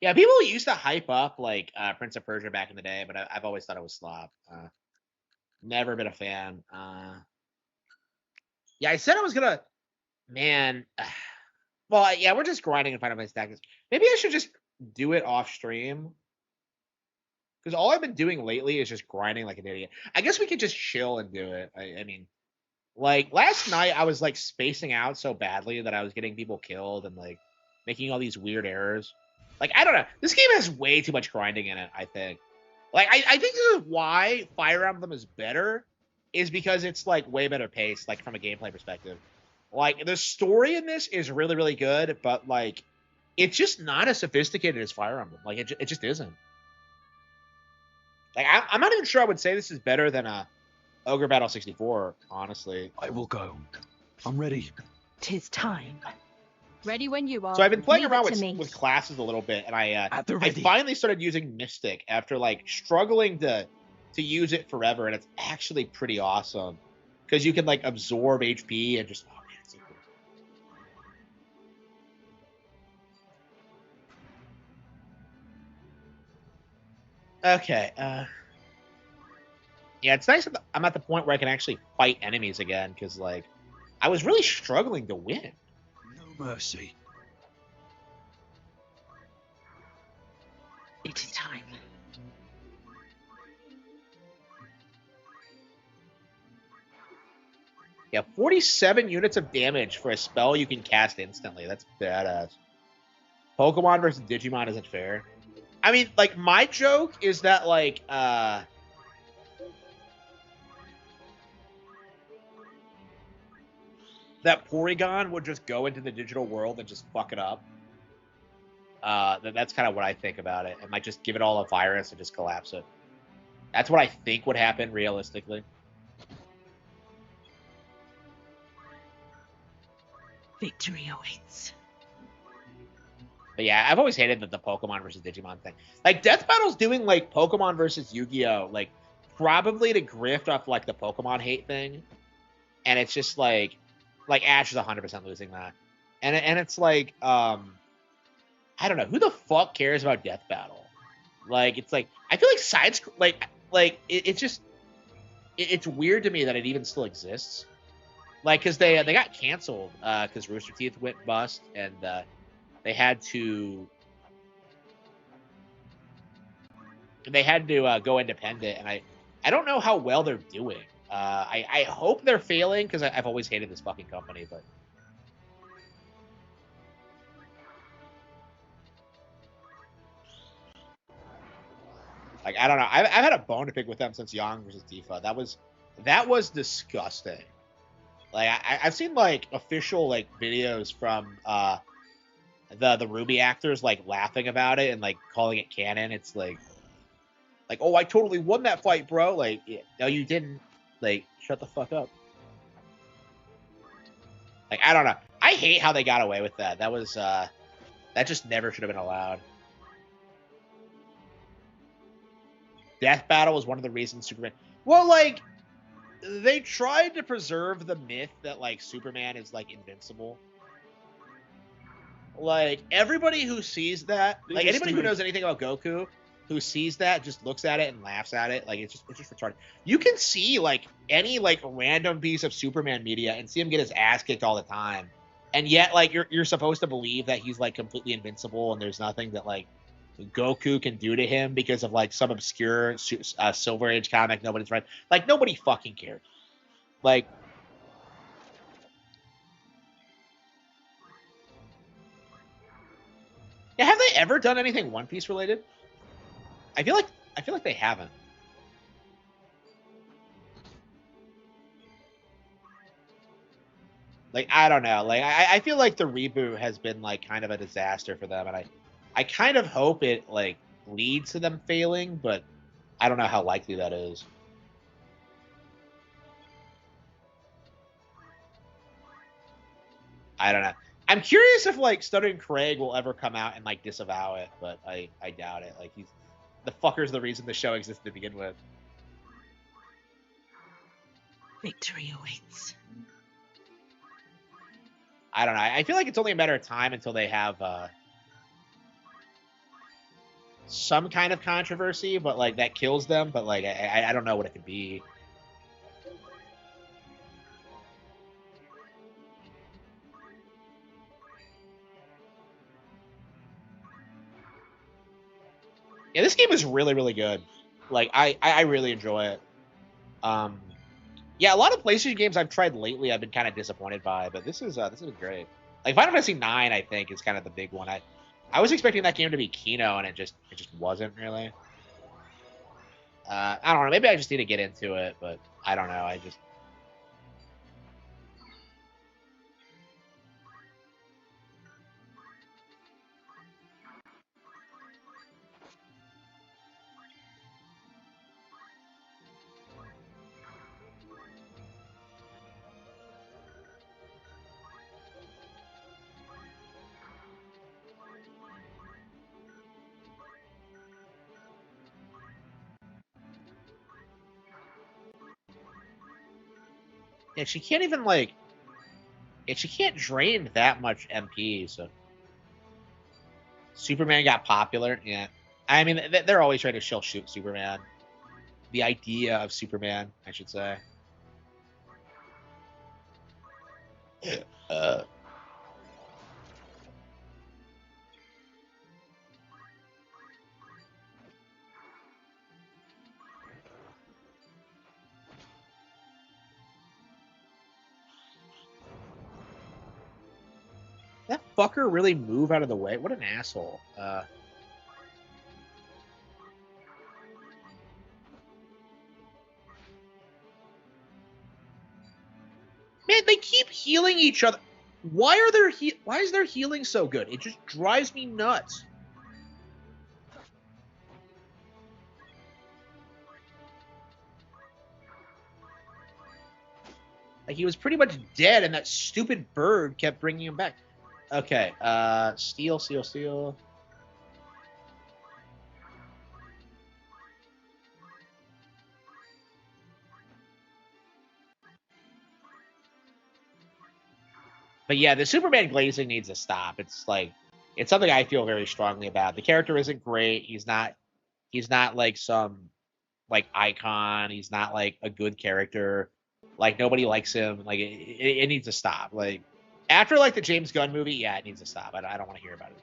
Yeah, people used to hype up like Prince of Persia back in the day, but I've always thought it was slop. Never been a fan. Yeah, I said I was gonna. Man, well, yeah, we're just grinding and Final Fantasy Tactics. Maybe I should just do it off stream. Because all I've been doing lately is just grinding like an idiot. I guess we could just chill and do it. I mean, Like last night, I was like spacing out so badly that I was getting people killed and like making all these weird errors. Like I don't know, this game has way too much grinding in it. I think. Like I think this is why Fire Emblem is better, is because it's like way better paced, like from a gameplay perspective. Like the story in this is really really good, but like it's just not as sophisticated as Fire Emblem. Like it just isn't. Like I'm not even sure I would say this is better than Ogre Battle 64, honestly. I will go. I'm ready. 'Tis time. Ready when you are. So I've been playing Leave around it to me. with classes a little bit, and At the I ready. finally started using Mystic after like struggling to use it forever, and it's actually pretty awesome because you can like absorb HP and just oh man, it's so cool. Okay. Yeah, it's nice that I'm at the point where I can actually fight enemies again because like I was really struggling to win. No mercy. It is time. Yeah, 47 units of damage for a spell you can cast instantly. That's badass. Pokemon versus Digimon isn't fair. I mean, like, my joke is that, like, that Porygon would just go into the digital world and just fuck it up. That's kind of what I think about it. It might just give it all a virus and just collapse it. That's what I think would happen realistically. Victory awaits. But yeah, I've always hated the Pokemon versus Digimon thing. Like, Death Battle's doing, like, Pokemon versus Yu-Gi-Oh! Like, probably to grift off, like, the Pokemon hate thing. And it's just, like Ash is 100% losing that. And it's, like, I don't know. Who the fuck cares about Death Battle? Like, it's, like, I feel like sides, it's just, it's weird to me that it even still exists. Like, because they got canceled because Rooster Teeth went bust, and they had to go independent, and I don't know how well they're doing. I hope they're failing because I've always hated this fucking company, but like I don't know. I've had a bone to pick with them since Young versus Tifa. That was disgusting. Like I've seen like official like videos from the Ruby actors like laughing about it and like calling it canon. It's like oh, I totally won that fight, bro. Like no, you didn't. Like shut the fuck up. Like I don't know. I hate how they got away with that. That was that just never should have been allowed. Death Battle was one of the reasons Superman. Well, like they tried to preserve the myth that like Superman is like invincible. Like everybody who sees that, like anybody who knows anything about Goku, who sees that just looks at it and laughs at it. Like it's just retarded. You can see like any like random piece of Superman media and see him get his ass kicked all the time, and yet like you're supposed to believe that he's like completely invincible and there's nothing that like Goku can do to him because of like some obscure Silver Age comic nobody's read. Like nobody fucking cares. Like yeah, have they ever done anything One Piece related? I feel like they haven't. Like I don't know. Like I feel like the reboot has been like kind of a disaster for them, and I kind of hope it like leads to them failing, but I don't know how likely that is. I don't know. I'm curious if like Stuttering Craig will ever come out and like disavow it, but I doubt it. Like the fucker's the reason the show existed to begin with. Victory awaits. I don't know. I feel like it's only a matter of time until they have some kind of controversy, but like that kills them. But like I don't know what it could be. Yeah, this game is really, really good. Like I really enjoy it. Yeah, a lot of PlayStation games I've tried lately, I've been kind of disappointed by, but this is great. Like Final Fantasy 9, I think is kind of the big one. I was expecting that game to be Kino, and it just wasn't really. I don't know. Maybe I just need to get into it, but I don't know. Yeah, she can't even like. Yeah, she can't drain that much MP. So Superman got popular. Yeah, I mean they're always trying to shill shoot Superman. The idea of Superman, I should say. Uh, that fucker really move out of the way? What an asshole. Man, they keep healing each other. Why is their healing so good? It just drives me nuts. Like he was pretty much dead, and that stupid bird kept bringing him back. Okay, steal. But yeah, the Superman glazing needs to stop. It's something I feel very strongly about. The character isn't great. He's not like some like icon. He's not like a good character. Like nobody likes him. Like it needs to stop. Like after like the James Gunn movie, yeah, it needs to stop. I don't want to hear about it.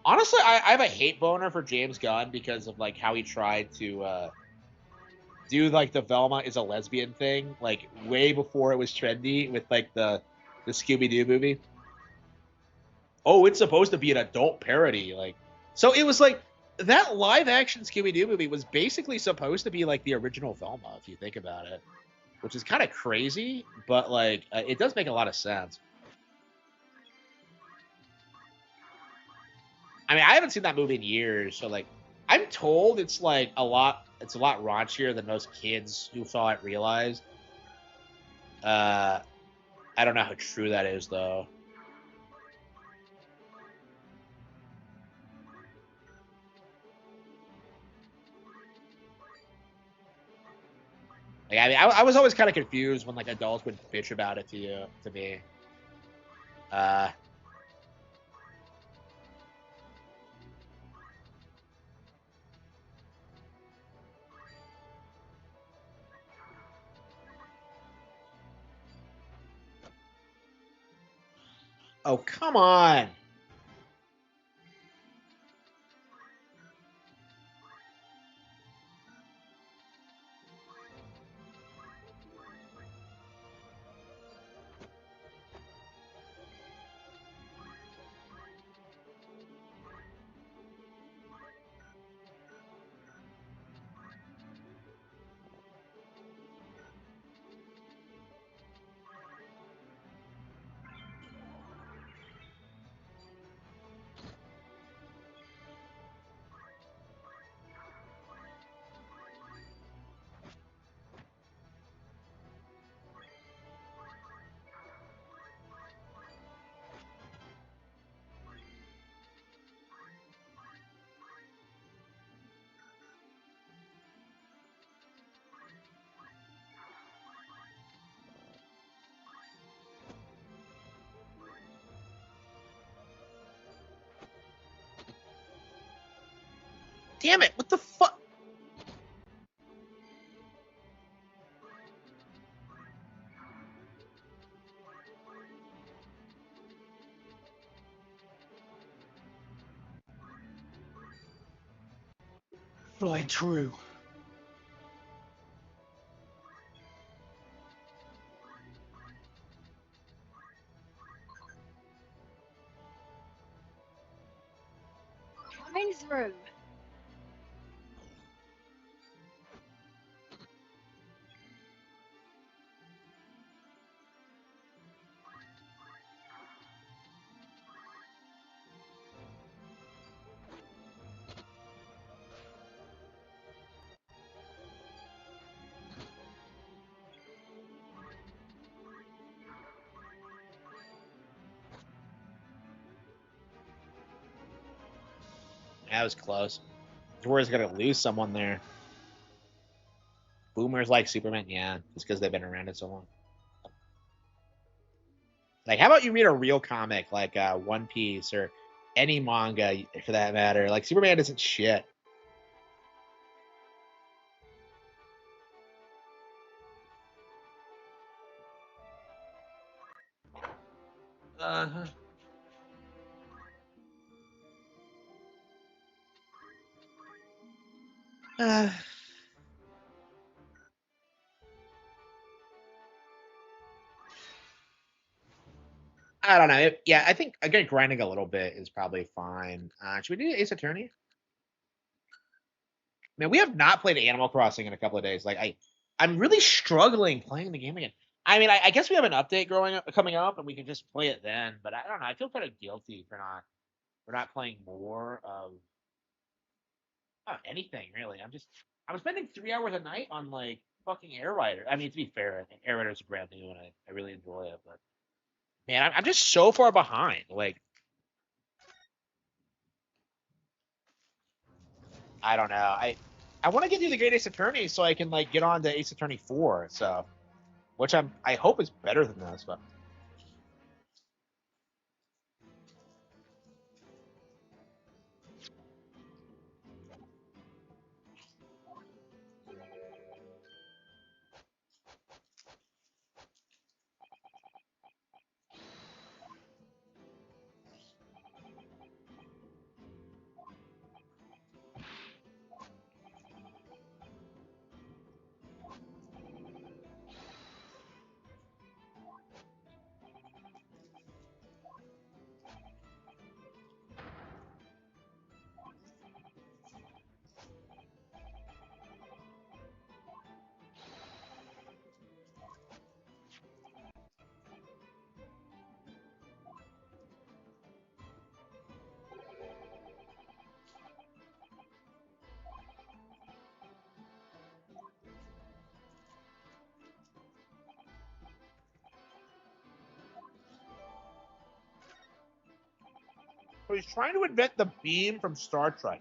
Honestly, I have a hate boner for James Gunn because of like how he tried to do like the Velma is a lesbian thing, like way before it was trendy with like the Scooby Doo movie. Oh, it's supposed to be an adult parody, like so it was like that live action Scooby Doo movie was basically supposed to be like the original Velma, if you think about it, which is kind of crazy, but like it does make a lot of sense. I mean, I haven't seen that movie in years, so like I'm told it's a lot raunchier than most kids who saw it realized. Uh, I don't know how true that is though. Like, I mean, I was always kind of confused when like adults would bitch about it to me. Uh, oh come on. Damn it! What the fuck? Fly true. coming through. That was close. Jorah's gonna lose someone there. Boomers like Superman, yeah, just because they've been around it so long. Like, how about you read a real comic like One Piece or any manga for that matter? Like, Superman isn't shit. Uh-huh. I don't know. Yeah, I think again grinding a little bit is probably fine. Should we do Ace Attorney? Man, we have not played Animal Crossing in a couple of days. Like I'm really struggling playing the game again. I mean, I guess we have an update coming up, and we can just play it then. But I don't know. I feel kind of guilty for not playing more of anything really. I'm spending 3 hours a night on like fucking Air Rider. I mean, to be fair, I think Air Rider is brand new, and I really enjoy it. But man, I'm just so far behind. Like I don't know. I want to get through the Great Ace Attorney so I can like get on to Ace Attorney 4. So, which I hope is better than this, but so he's trying to invent the beam from Star Trek.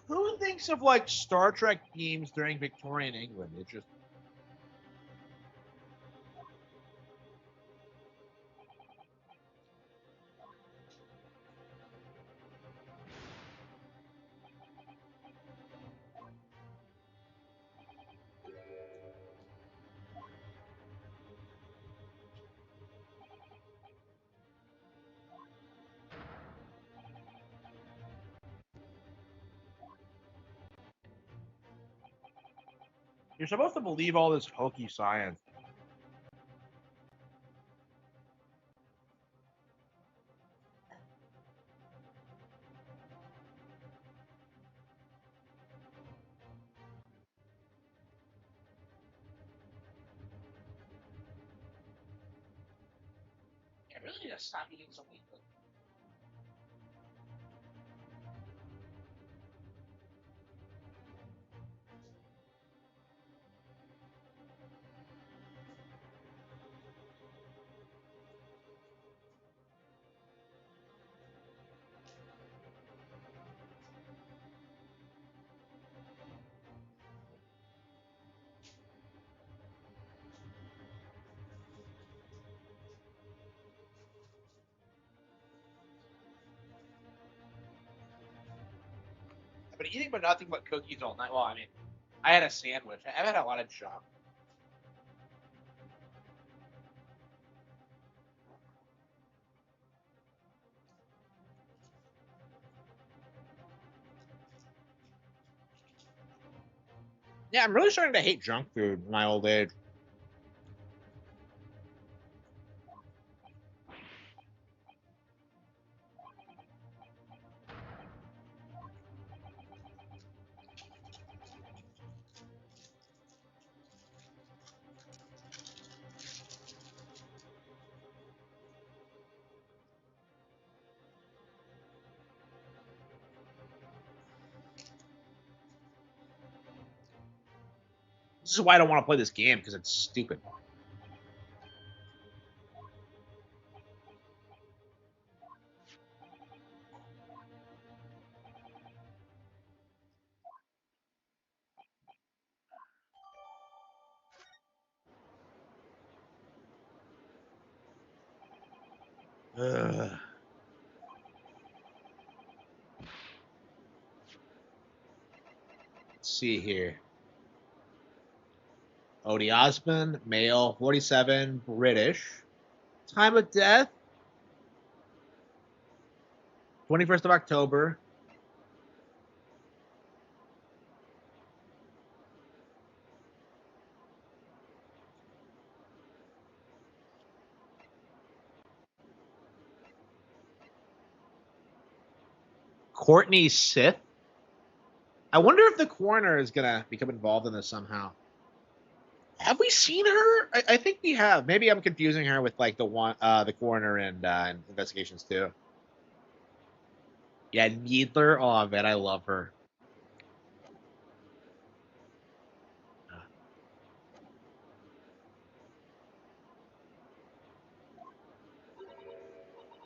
Who thinks of like Star Trek themes during Victorian England? It just you're supposed to believe all this hokey science. I really need to stop eating so many cookies. I've been eating but nothing but cookies all night. Well, I mean, I had a sandwich. I've had a lot of junk. Yeah, I'm really starting to hate junk food in my old age. This is why I don't want to play this game, because it's stupid. Ugh. Let's see here. Odie Osmond, male, 47, British. Time of death, 21st of October. Courtney Sith. I wonder if the coroner is gonna become involved in this somehow. Have we seen her? I think we have. Maybe I'm confusing her with like the coroner and Investigations too. Yeah, Needler. Oh man, I love her.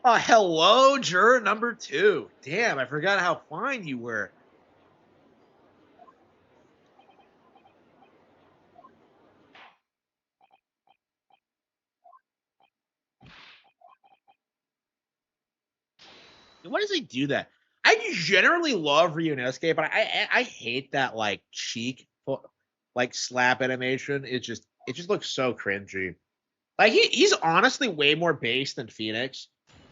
Oh, hello, juror number 2. Damn, I forgot how fine you were. Why does he do that? I generally love Ryunosuke, but I hate that like cheek like slap animation. It just looks so cringy. Like he's honestly way more based than Phoenix.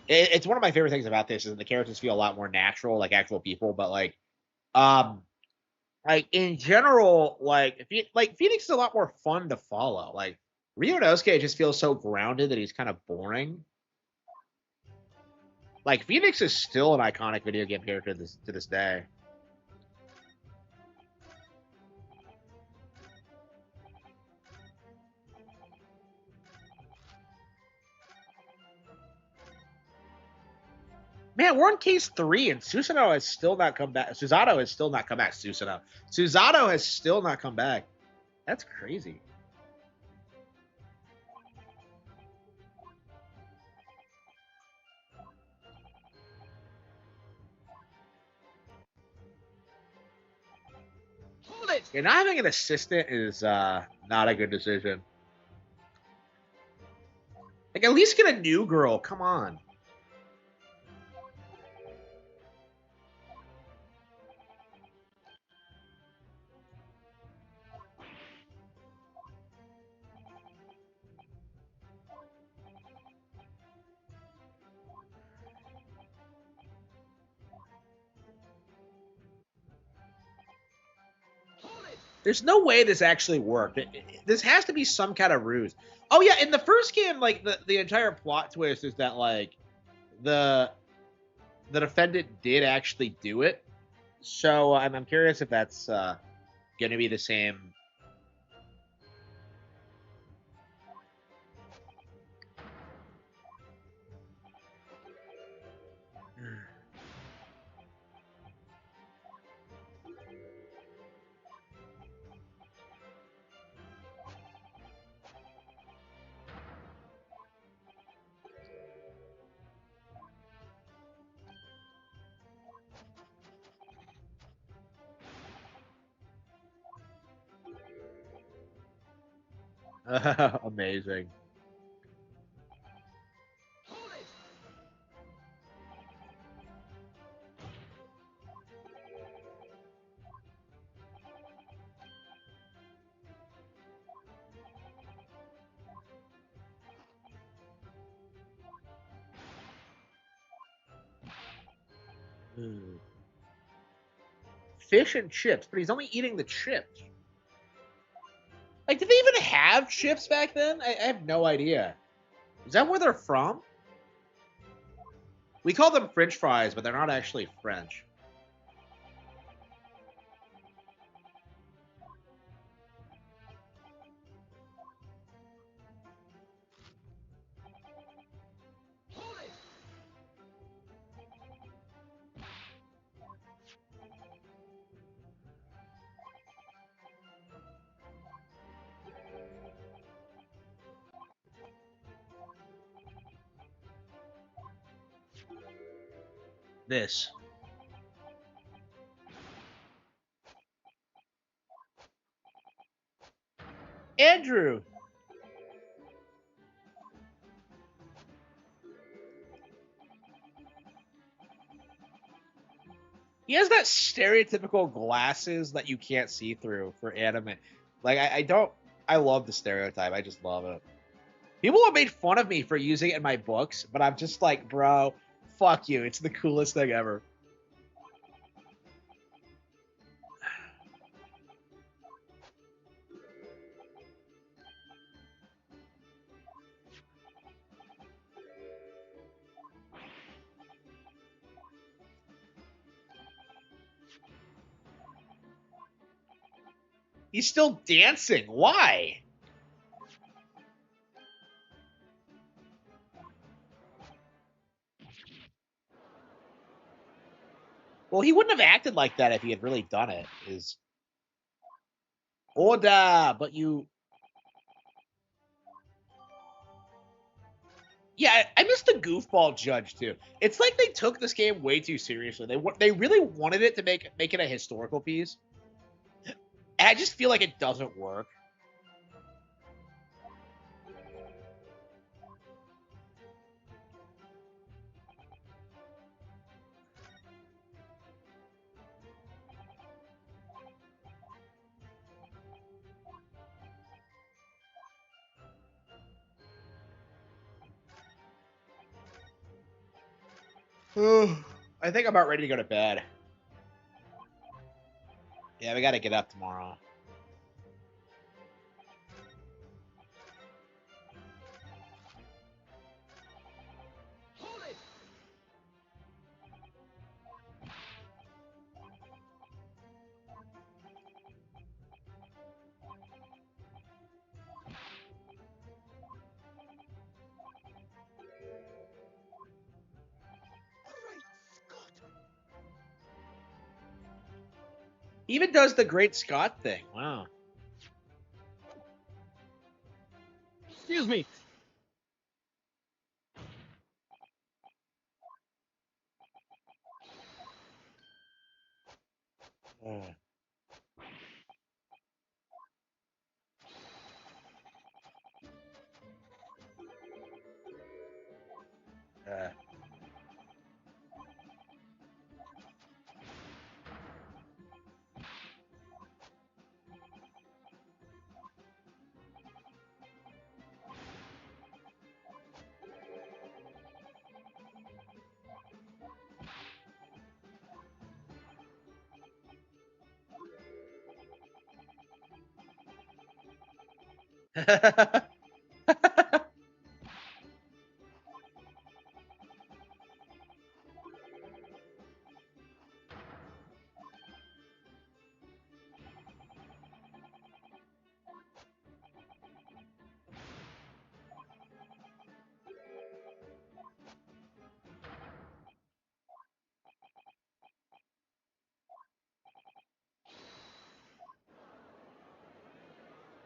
It's one of my favorite things about this is the characters feel a lot more natural, like actual people. But um, like in general, like Phoenix is a lot more fun to follow. Like Ryunosuke just feels so grounded that he's kind of boring. Like Phoenix is still an iconic video game character to this day. Man, we're on case 3, and Susanoo has still not come back. Susato has still not come back. Susato has still not come back. That's crazy. Yeah, not having an assistant is not a good decision. Like, at least get a new girl. Come on. There's no way this actually worked. This has to be some kind of ruse. Oh yeah, in the first game, like the entire plot twist is that like the the defendant did actually do it. So I'm curious if that's going to be the same. Amazing. Hmm. Fish and chips, but he's only eating the chips. Like, did they even have chips back then? I have no idea. Is that where they're from? We call them French fries, but they're not actually French. This. Andrew. He has that stereotypical glasses that you can't see through for anime. Like, I don't. I love the stereotype. I just love it. People have made fun of me for using it in my books, but I'm just like, bro, fuck you. It's the coolest thing ever. He's still dancing. Why? Well, he wouldn't have acted like that if he had really done it. Is Oda, but you. Yeah, I missed the goofball judge too. It's like they took this game way too seriously. They really wanted it to make it a historical piece. And I just feel like it doesn't work. I think I'm about ready to go to bed. Yeah, we got to get up tomorrow. He even does the Great Scott thing. Wow. Excuse me.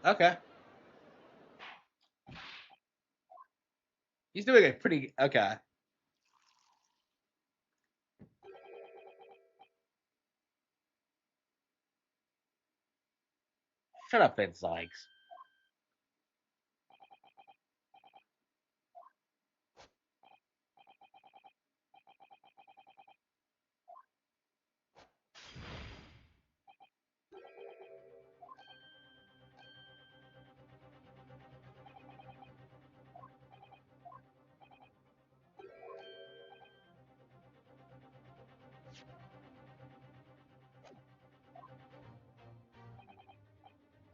Okay. He's doing a pretty okay. Shut up, Vince Sykes.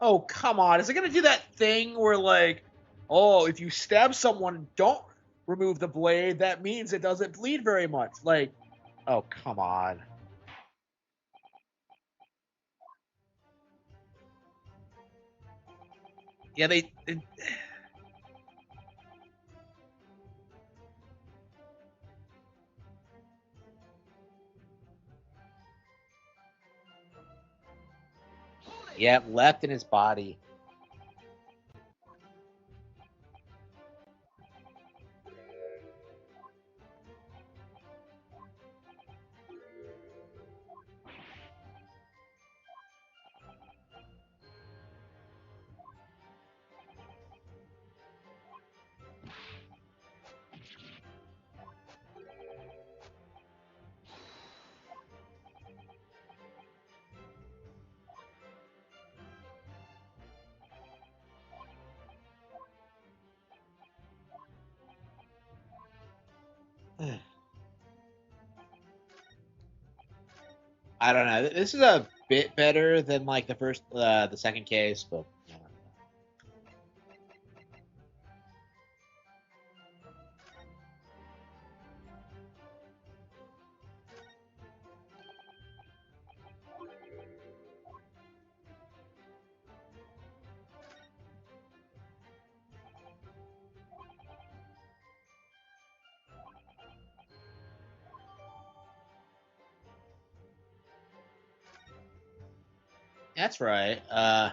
Oh, come on. Is it going to do that thing where, like, oh, if you stab someone, don't remove the blade, that means it doesn't bleed very much? Like, oh, come on. Yeah, yeah, left in his body. I don't know. This is a bit better than like the second case, but that's right. I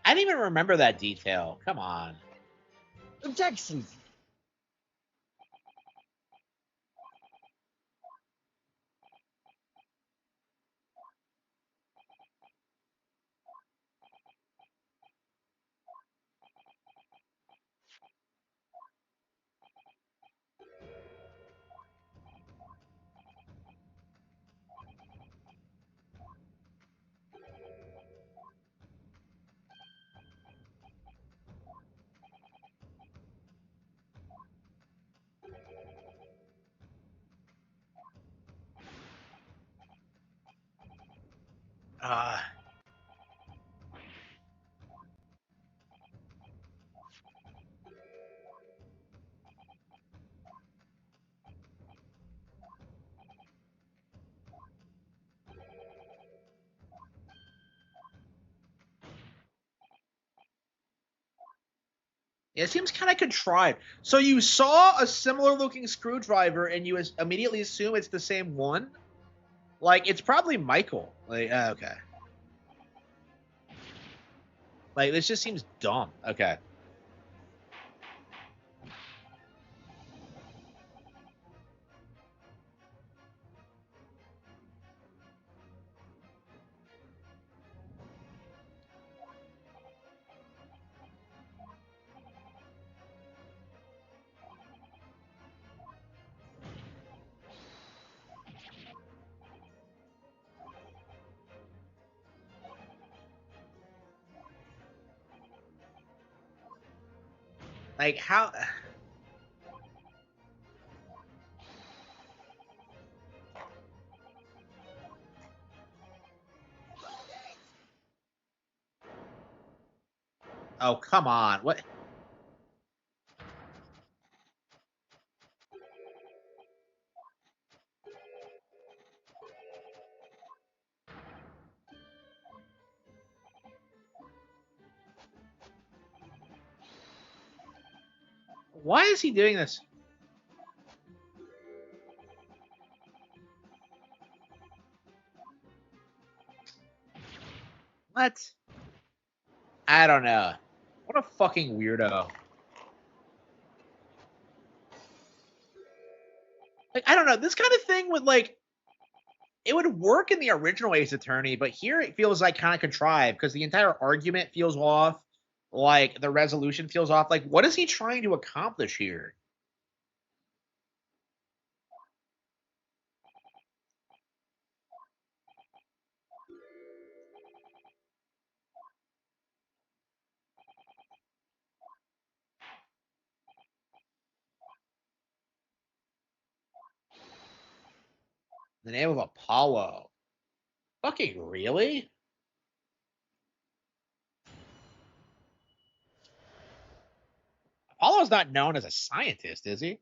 didn't even remember that detail. Come on. Objection. Uh, it seems kind of contrived. So you saw a similar looking screwdriver and you immediately assume it's the same one? Like, it's probably Michael. Like, okay. Like, this just seems dumb. Okay. Like how? Oh, come on. What? Why is he doing this? What? I don't know. What a fucking weirdo. Like, I don't know. This kind of thing would, like, it would work in the original Ace Attorney, but here it feels like kind of contrived because the entire argument feels off. Like, the resolution feels off. Like, what is he trying to accomplish here? The name of Apollo. Fucking really? Apollo's not known as a scientist, is he?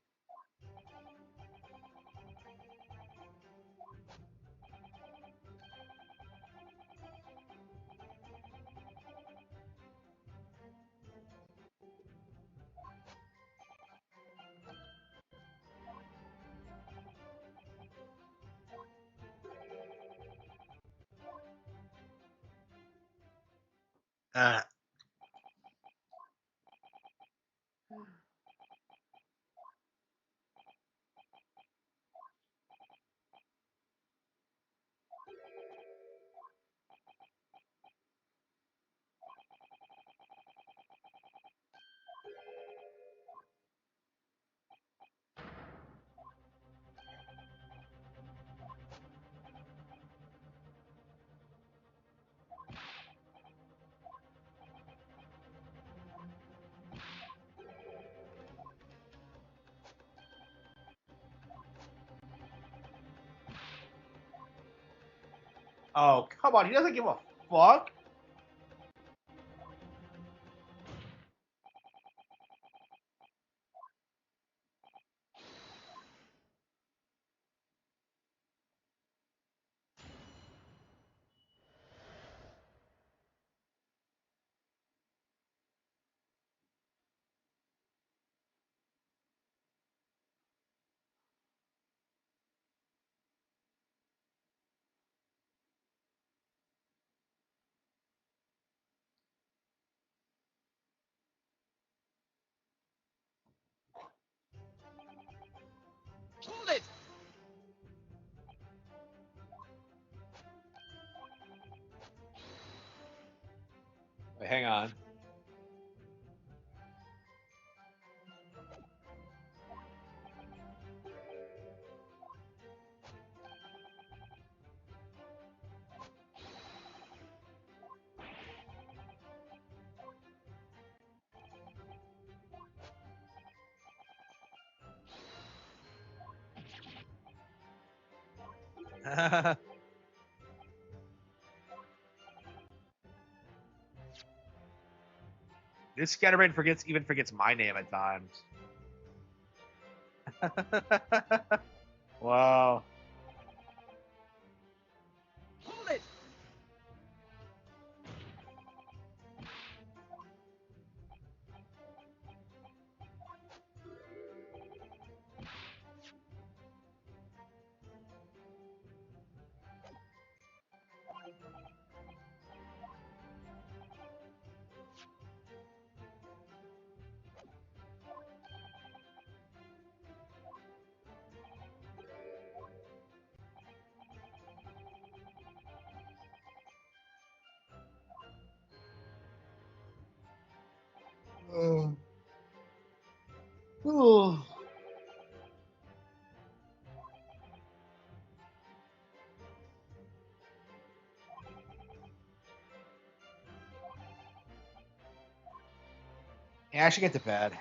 Uh, oh, come on. He doesn't give a fuck. Hold it! Wait, hang on. This Scatterbrain even forgets my name at times. Wow. Hold it! Oh. Oh. Yeah, I should get to bed.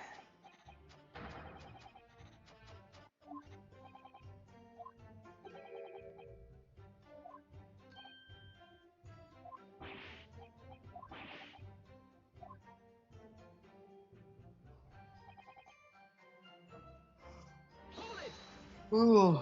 Ooh.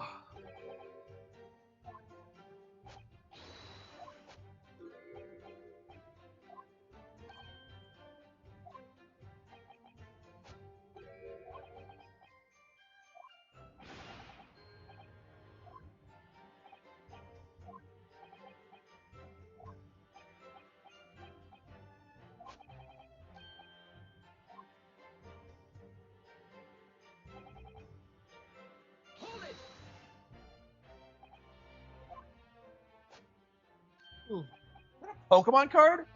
Ooh. Is that a Pokemon card?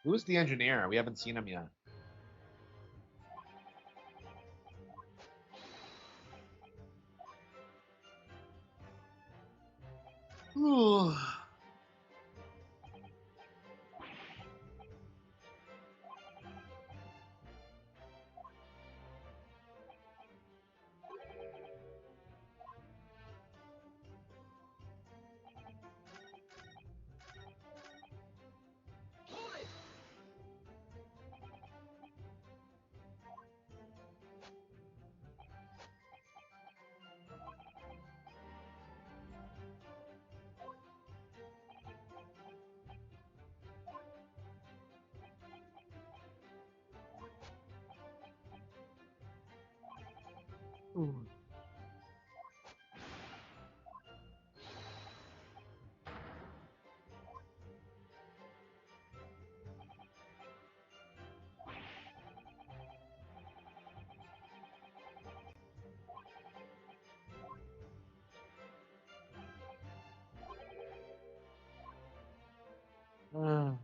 Who's the engineer? We haven't seen him yet. Ooh. Ooh. Mm.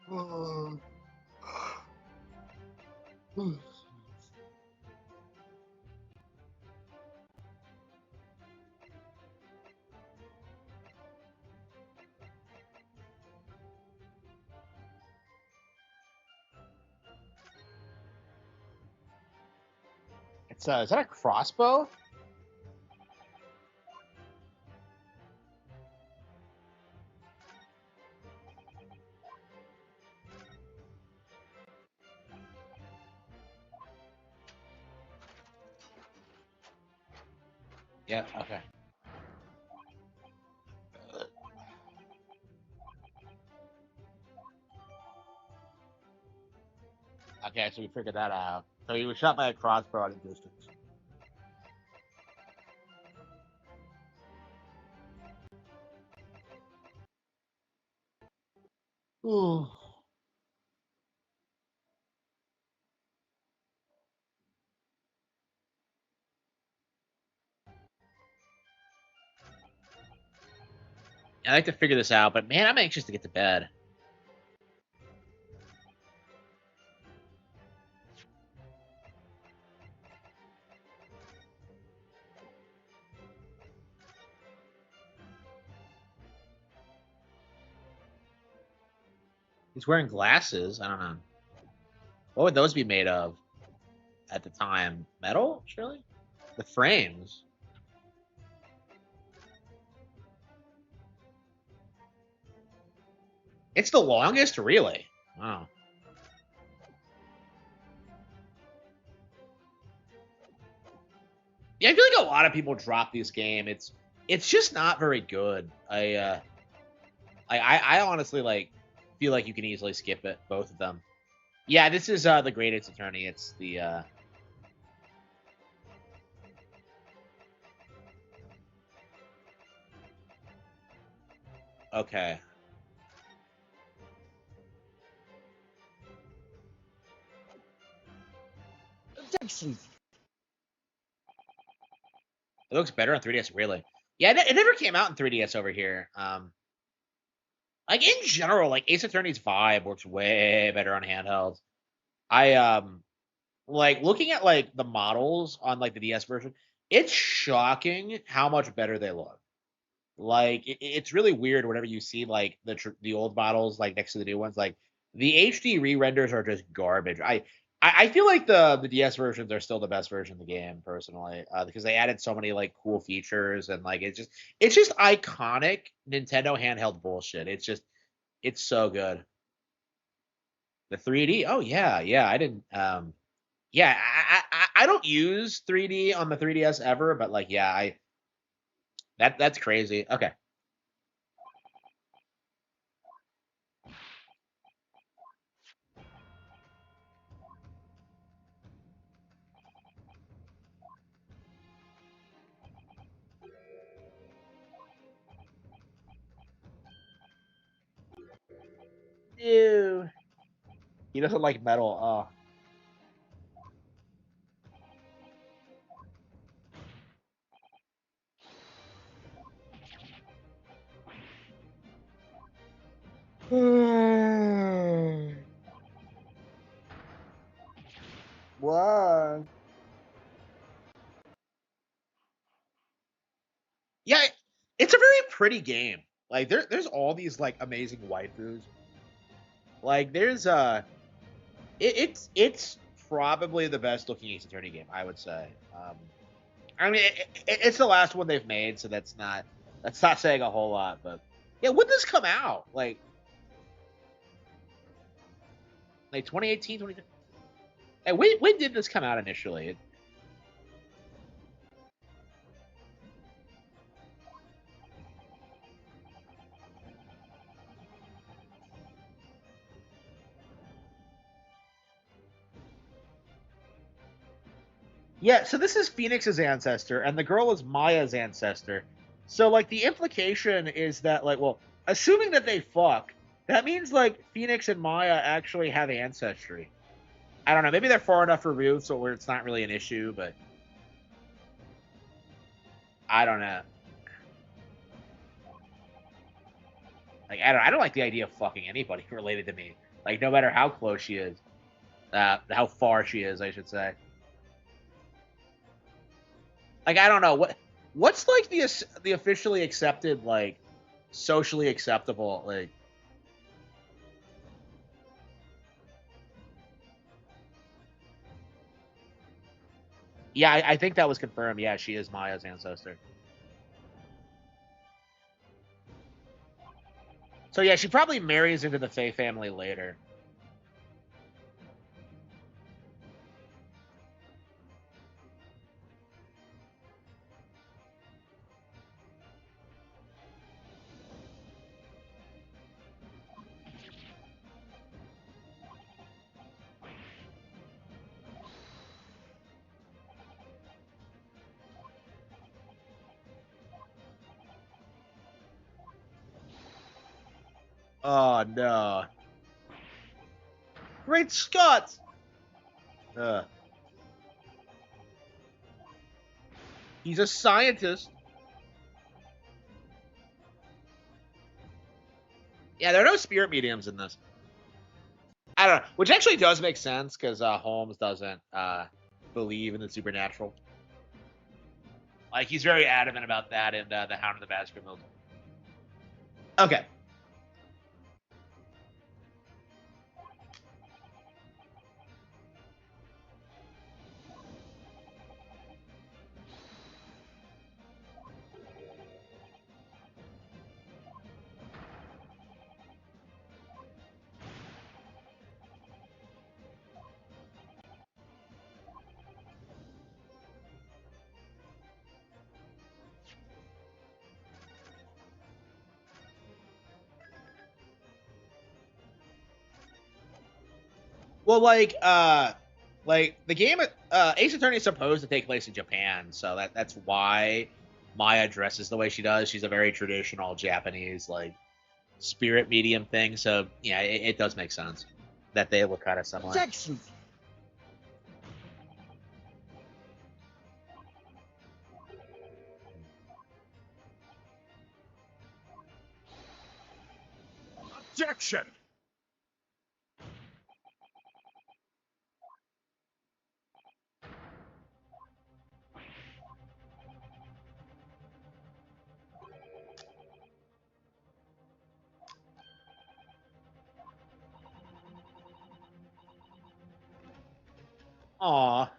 Mm. Mm. It's is that a crossbow? Yeah. Okay. Okay, so we figured that out. So he was shot by a crossbow at a distance. Ooh. I like to figure this out, but man, I'm anxious to get to bed. He's wearing glasses. I don't know. What would those be made of at the time? Metal, surely? The frames. It's the longest, really. Wow. Yeah, I feel like a lot of people drop this game. It's just not very good. I honestly like feel like you can easily skip it, both of them. Yeah, this is the greatest attorney. It's the okay. Objection! It looks better on 3DS, really. Yeah, it never came out in 3DS over here. Like in general, like Ace Attorney's vibe works way better on handhelds. I like looking at like the models on like the DS version. It's shocking how much better they look. Like it's really weird whenever you see like the old models like next to the new ones. Like the HD re-renders are just garbage. I feel like the DS versions are still the best version of the game personally, because they added so many like cool features and like it's just iconic Nintendo handheld bullshit. It's so good. The 3D, oh yeah, I didn't yeah, I don't use 3D on the 3DS ever, but like yeah, that's crazy. Okay. Ew. He doesn't like metal. Oh. What? Yeah, it's a very pretty game. Like there's all these like amazing waifus. Like there's it's probably the best looking Ace Attorney game, I would say. I mean, it's the last one they've made, so that's not saying a whole lot. But yeah, when did this come out? Like 2018, 20. Hey, when did this come out initially? Yeah, so this is Phoenix's ancestor, and the girl is Maya's ancestor. So, like, the implication is that, like, well, assuming that they fuck, that means, like, Phoenix and Maya actually have ancestry. I don't know. Maybe they're far enough removed so where it's not really an issue, but I don't know. Like, I don't like the idea of fucking anybody related to me. Like, no matter how close she is, how far she is, I should say. Like, I don't know what's like the officially accepted like socially acceptable like. Yeah, I think that was confirmed. Yeah, she is Maya's ancestor. So yeah, she probably marries into the Faye family later. Oh no! Great Scott! Uh, he's a scientist. Yeah, there are no spirit mediums in this. I don't know, which actually does make sense because Holmes doesn't believe in the supernatural. Like he's very adamant about that in the Hound of the Baskervilles. Okay. Well, like the game, Ace Attorney is supposed to take place in Japan, so that's why Maya dresses the way she does. She's a very traditional Japanese like spirit medium thing. So yeah, it does make sense that they look kind of similar. Jackson. Objection! Aw.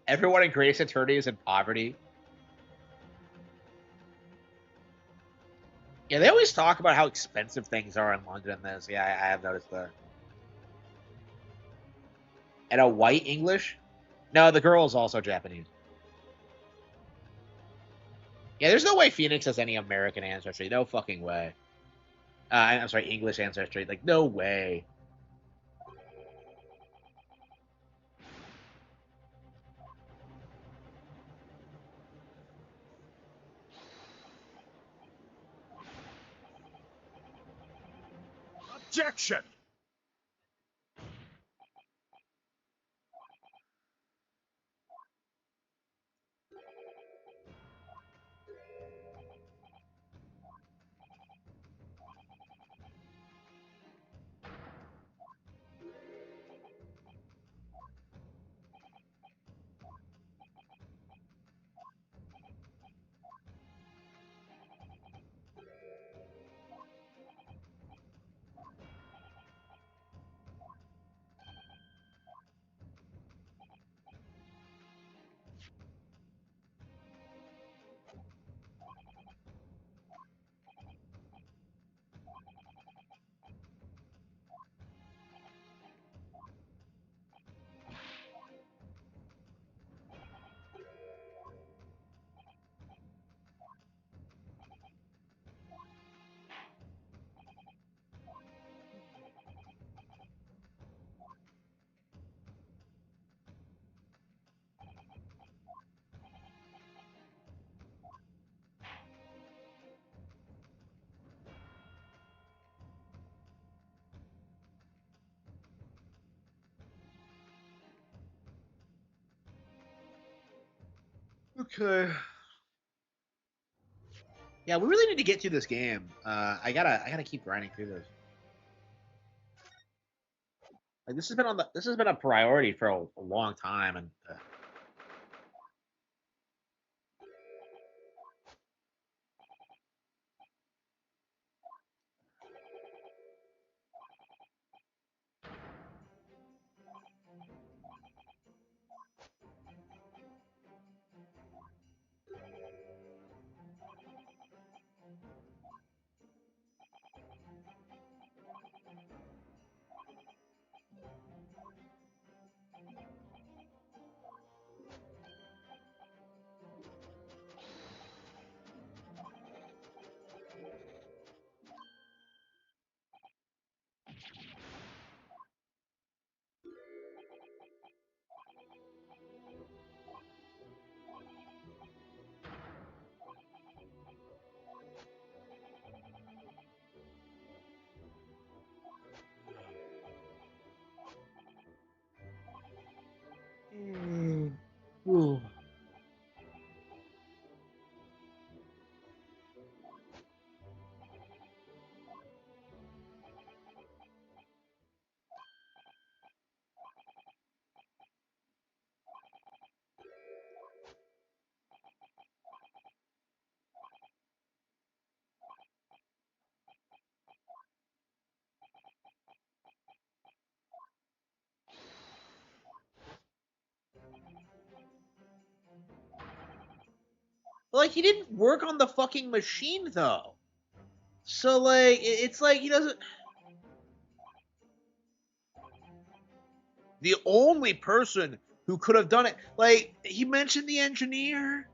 Everyone in Grace Attorney is in poverty. Yeah, they always talk about how expensive things are in London in this. Yeah, I have noticed that. And a white English? No, the girl is also Japanese. Yeah, there's no way Phoenix has any American ancestry. No fucking way. I'm sorry, English ancestry. Like, no way. Objection! Okay. Yeah, we really need to get through this game. I gotta keep grinding through this. Like this has been a priority for a long time, and like he didn't work on the fucking machine though. So like it's like he doesn't. The only person who could have done it, like he mentioned the engineer.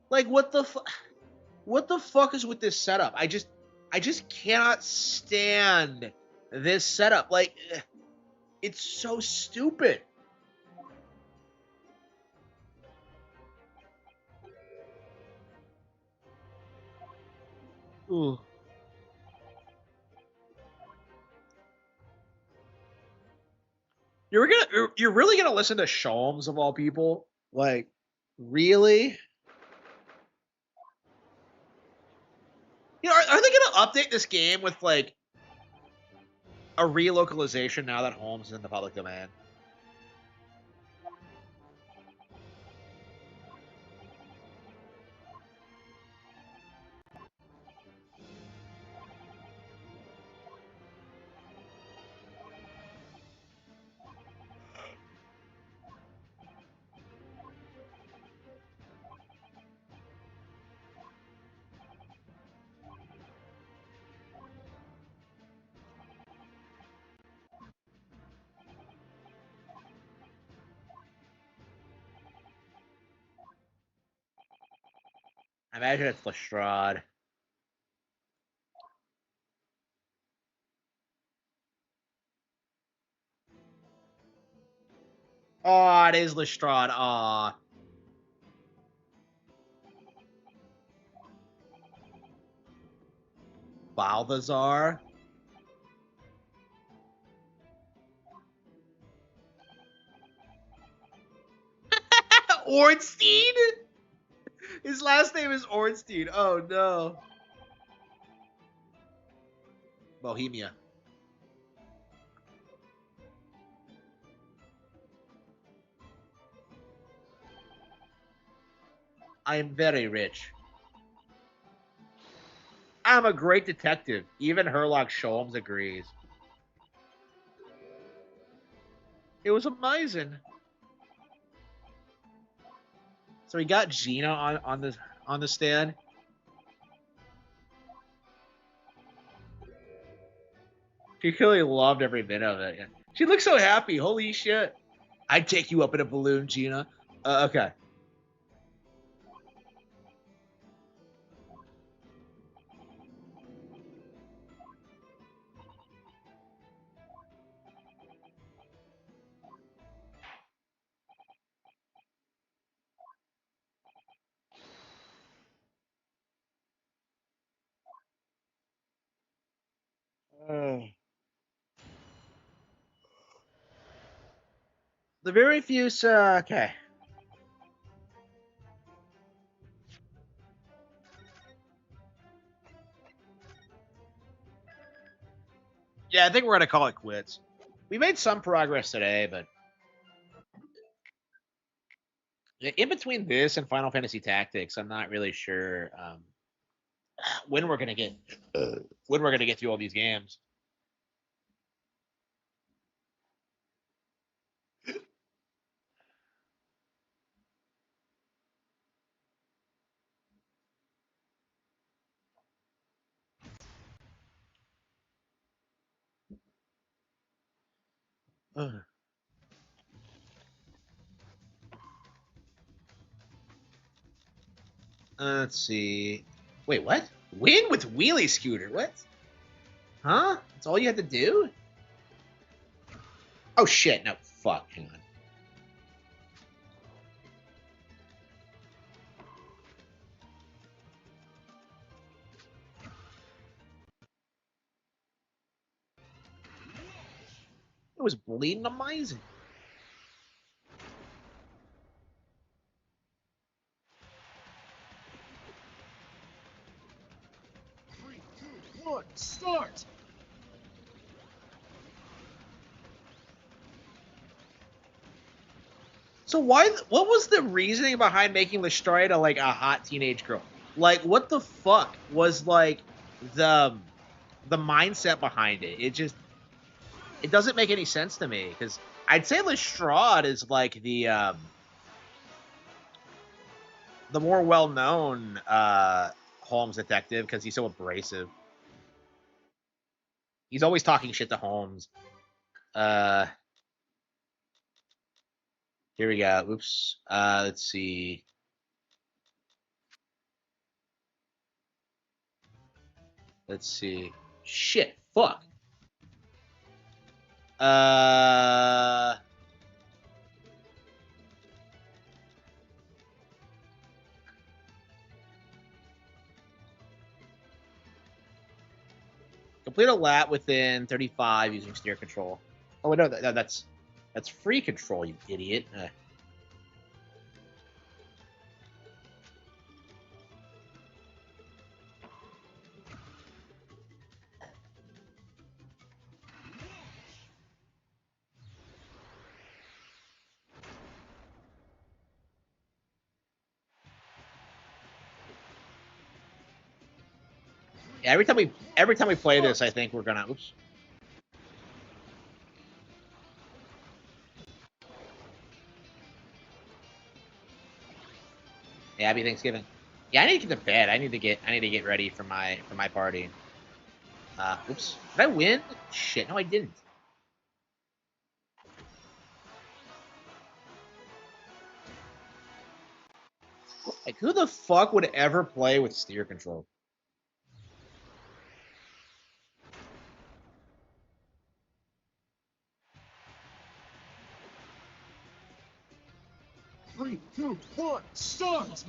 Like what the fuck is with this setup? I just cannot stand this setup. Like it's so stupid. Ooh. You're really gonna listen to Sholmes of all people? Like, really? You know, are they gonna update this game with like a relocalization now that Holmes is in the public domain? I imagine it's Lestrade. Oh, it is Lestrade. Aw. Balthazar. Ornstein? His last name is Ornstein. Oh no. Bohemia. I am very rich. I'm a great detective. Even Herlock Sholmes agrees. It was amazing. So we got Gina on the stand. She clearly loved every minute of it. She looks so happy. Holy shit. I'd take you up in a balloon, Gina. Okay. The very few, okay. Yeah, I think we're going to call it quits. We made some progress today, but in between this and Final Fantasy Tactics, I'm not really sure when we're going to get through all these games. Let's see. Wait, what? Win with wheelie scooter? What? Huh? That's all you had to do? Oh shit! No, fuck. Hang on. It was bleeding amazing. Start! So why? What was the reasoning behind making Lestrade like a hot teenage girl? Like, what the fuck was like the mindset behind it? It doesn't make any sense to me because I'd say Lestrade is like the more well known Holmes detective because he's so abrasive. He's always talking shit to Holmes. Uh, Here we go. Oops. Let's see. Let's see. Shit. Fuck. Uh. Complete a lap within 35 using steer control. Oh, wait, no, that's free control, you idiot. Yeah, every time we play this, I think we're gonna. Oops. Yeah, happy Thanksgiving. Yeah, I need to get to bed. I need to get ready for my party. Oops. Did I win? Shit, no, I didn't. Like, who the fuck would ever play with steer control? Three, two, one, start!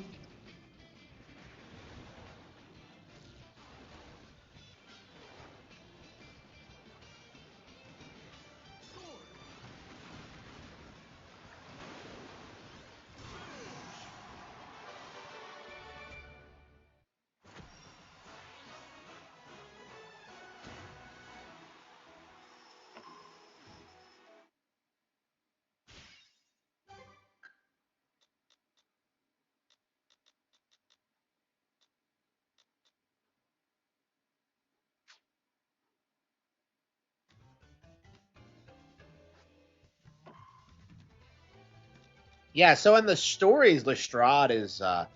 Yeah, so in the stories, Lestrade is yeah,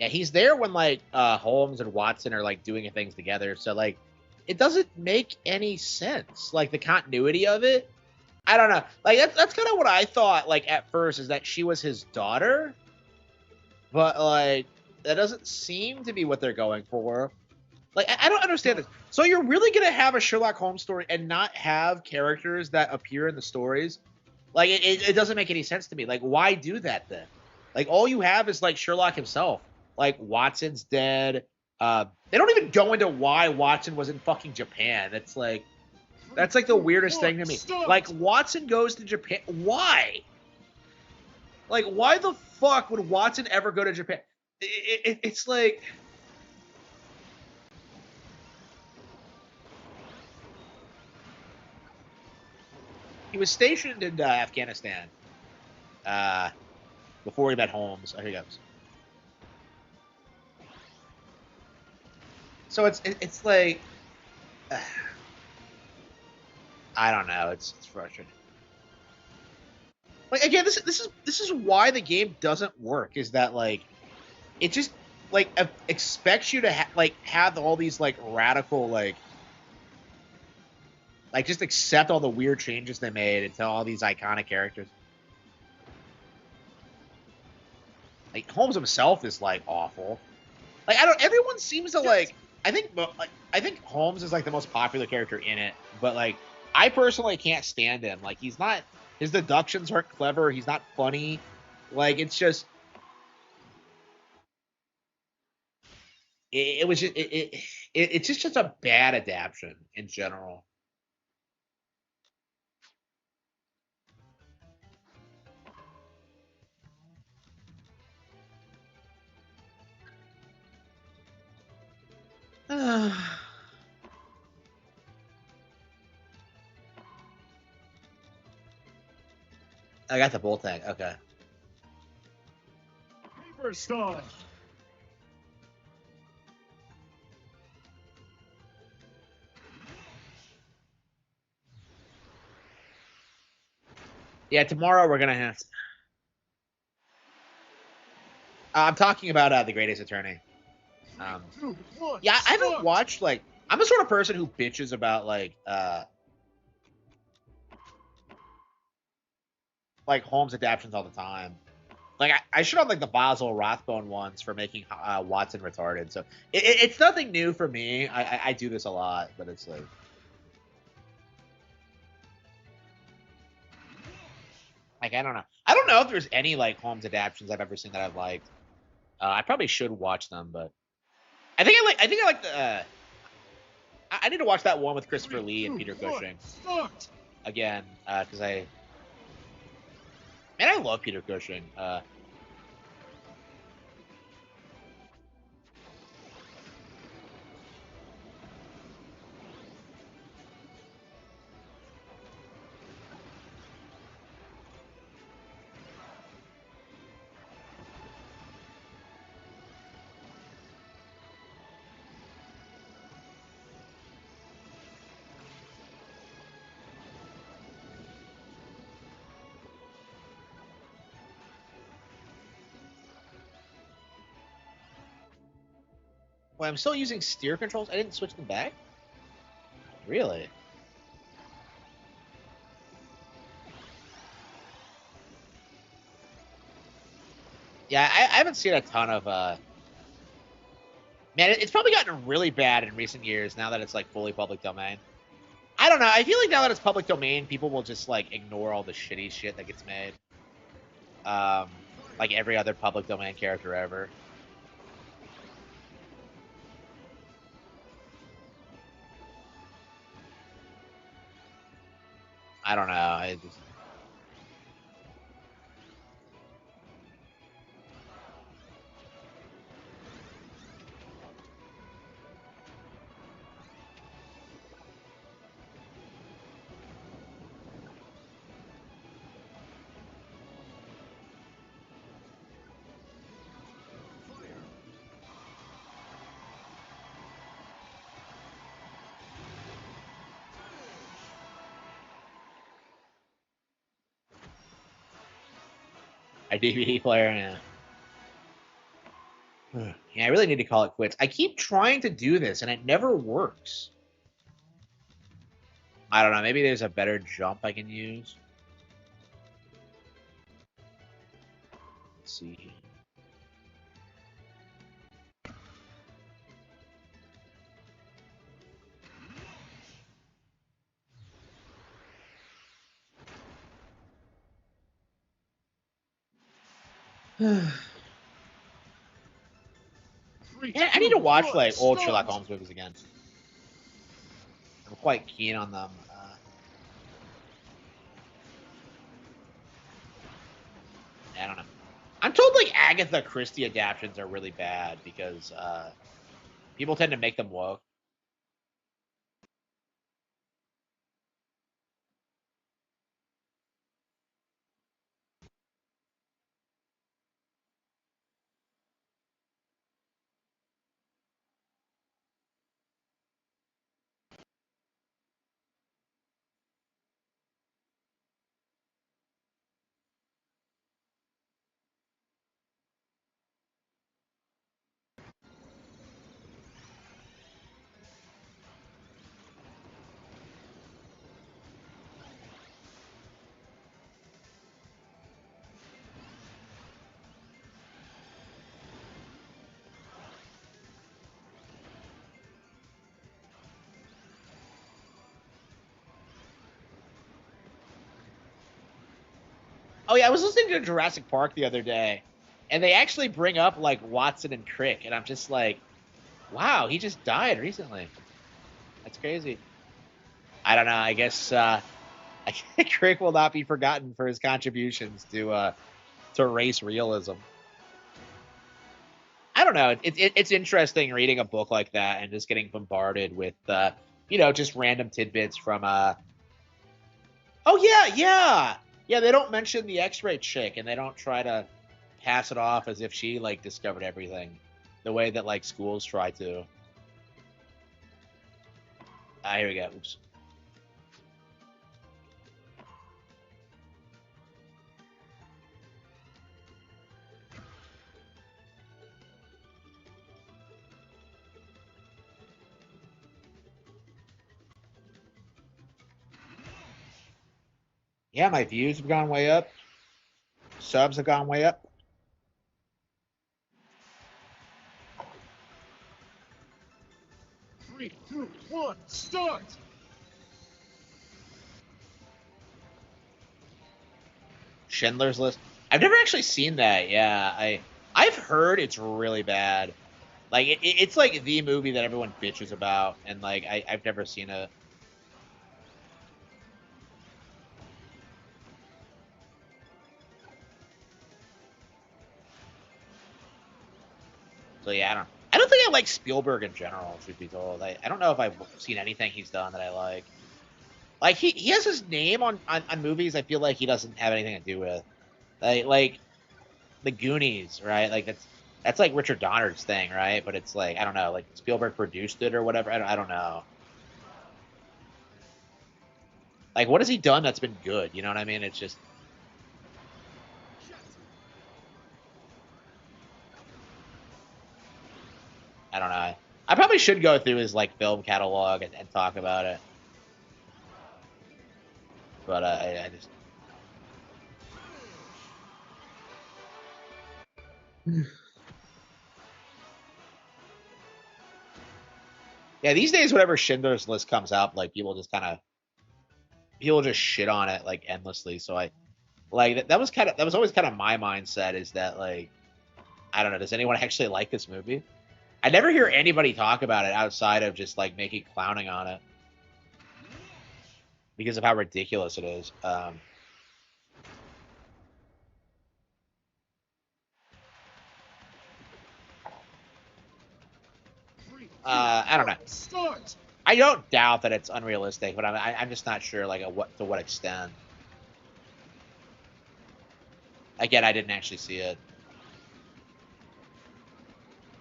he's there when like Holmes and Watson are like doing things together. So like it doesn't make any sense. Like the continuity of it. I don't know. Like that's kind of what I thought like at first is that she was his daughter. But like that doesn't seem to be what they're going for. Like I don't understand this. So you're really gonna have a Sherlock Holmes story and not have characters that appear in the stories? Like it doesn't make any sense to me. Like why do that then? Like all you have is like Sherlock himself. Like Watson's dead. They don't even go into why Watson was in fucking Japan. That's like the weirdest thing to me. Like Watson goes to Japan. Why? Like why the fuck would Watson ever go to Japan? It's like. He was stationed in Afghanistan before he met Holmes. Oh, here he goes. So it's like I don't know. It's frustrating. Like again, this is why the game doesn't work. Is that like it just like expects you to have all these like radical like just accept all the weird changes they made and tell all these iconic characters. Like Holmes himself is like awful. Like everyone seems to like. I think Holmes is like the most popular character in it, but like I personally can't stand him. Like he's not. His deductions aren't clever. He's not funny. Like it's just. It was just it's just a bad adaptation in general. I got the bull tag. Okay. Paper start! Yeah, tomorrow we're gonna have. I'm talking about the Greatest Attorney. Yeah, I haven't watched like. I'm the sort of person who bitches about like Holmes adaptations all the time. Like I should have like the Basil Rathbone ones for making Watson retarded. So it's nothing new for me. I do this a lot, but it's like. Like, I don't know. I don't know if there's any like Holmes adaptations I've ever seen that I've liked. I probably should watch them, but I think I like the. I need to watch that one with Christopher Lee and Peter Cushing Start. again because I love Peter Cushing. Well, I'm still using steer controls. I didn't switch them back. Really? Yeah, I haven't seen a ton of. Man, it's probably gotten really bad in recent years now that it's like fully public domain. I don't know. I feel like now that it's public domain, people will just like ignore all the shitty shit that gets made. Like every other public domain character ever. I don't know. I just. A DVD player, yeah. Yeah, I really need to call it quits. I keep trying to do this and it never works. I don't know. Maybe there's a better jump I can use. Let's see. Yeah, I need to watch like old Sherlock Holmes movies again. I'm quite keen on them. I don't know. I'm told like Agatha Christie adaptations are really bad because people tend to make them woke. Oh yeah, I was listening to Jurassic Park the other day, and they actually bring up like Watson and Crick, and I'm just like, wow, he just died recently. That's crazy. I don't know. I guess Crick will not be forgotten for his contributions to race realism. I don't know. It's interesting reading a book like that and just getting bombarded with just random tidbits from Oh yeah, yeah. Yeah, they don't mention the X-ray chick and they don't try to pass it off as if she like discovered everything the way that like schools try to. Here we go. Oops. Yeah, my views have gone way up. Subs have gone way up. Three, two, one, start. Schindler's List. I've never actually seen that. Yeah, I've heard it's really bad. Like it's like the movie that everyone bitches about, and like I've never seen it. So yeah, I don't think I like Spielberg in general. Truth be told, I don't know if I've seen anything he's done that I like. Like he has his name on movies. I feel like he doesn't have anything to do with. Like the Goonies, right? Like that's like Richard Donner's thing, right? But it's like I don't know, like Spielberg produced it or whatever. I don't know. Like what has he done that's been good? You know what I mean? It's just I don't know. I probably should go through his like film catalog and talk about it. But I just yeah, these days whenever Schindler's List comes out, like people just shit on it like endlessly. So I like that was always kind of my mindset is that like I don't know, does anyone actually like this movie? I never hear anybody talk about it outside of just like making clowning on it because of how ridiculous it is. I don't know. Start. I don't doubt that it's unrealistic, but I'm just not sure like to what extent. Again, I didn't actually see it.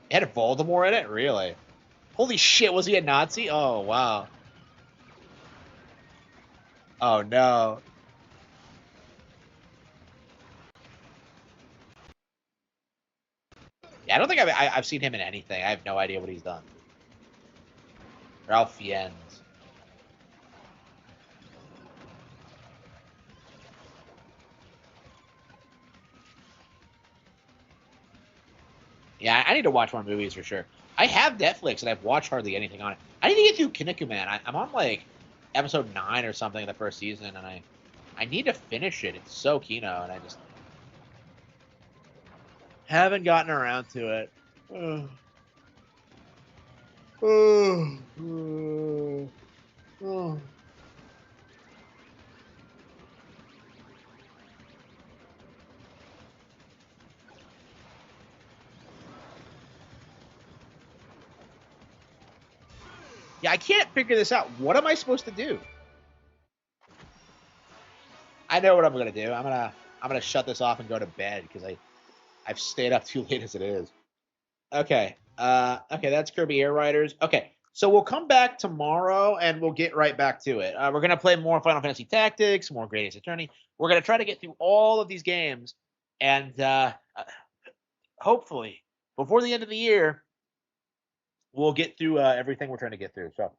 It had Voldemort in it, really? Holy shit! Was he a Nazi? Oh wow. Oh no. Yeah, I don't think I've seen him in anything. I have no idea what he's done. Ralph Fiennes. Yeah, I need to watch more movies for sure. I have Netflix and I've watched hardly anything on it. I need to get through Kinnikuman. I'm on like episode 9 or something of the first season, and I need to finish it. It's so Kino, and I just haven't gotten around to it. Ugh. Ugh. Ugh. Ugh. Yeah, I can't figure this out. What am I supposed to do? I know what I'm gonna do. I'm gonna shut this off and go to bed because I've stayed up too late as it is. Okay. Okay, that's Kirby Air Riders. Okay, so we'll come back tomorrow and we'll get right back to it. We're gonna play more Final Fantasy Tactics, more Great Ace Attorney. We're gonna try to get through all of these games, and hopefully before the end of the year, we'll get through everything we're trying to get through. So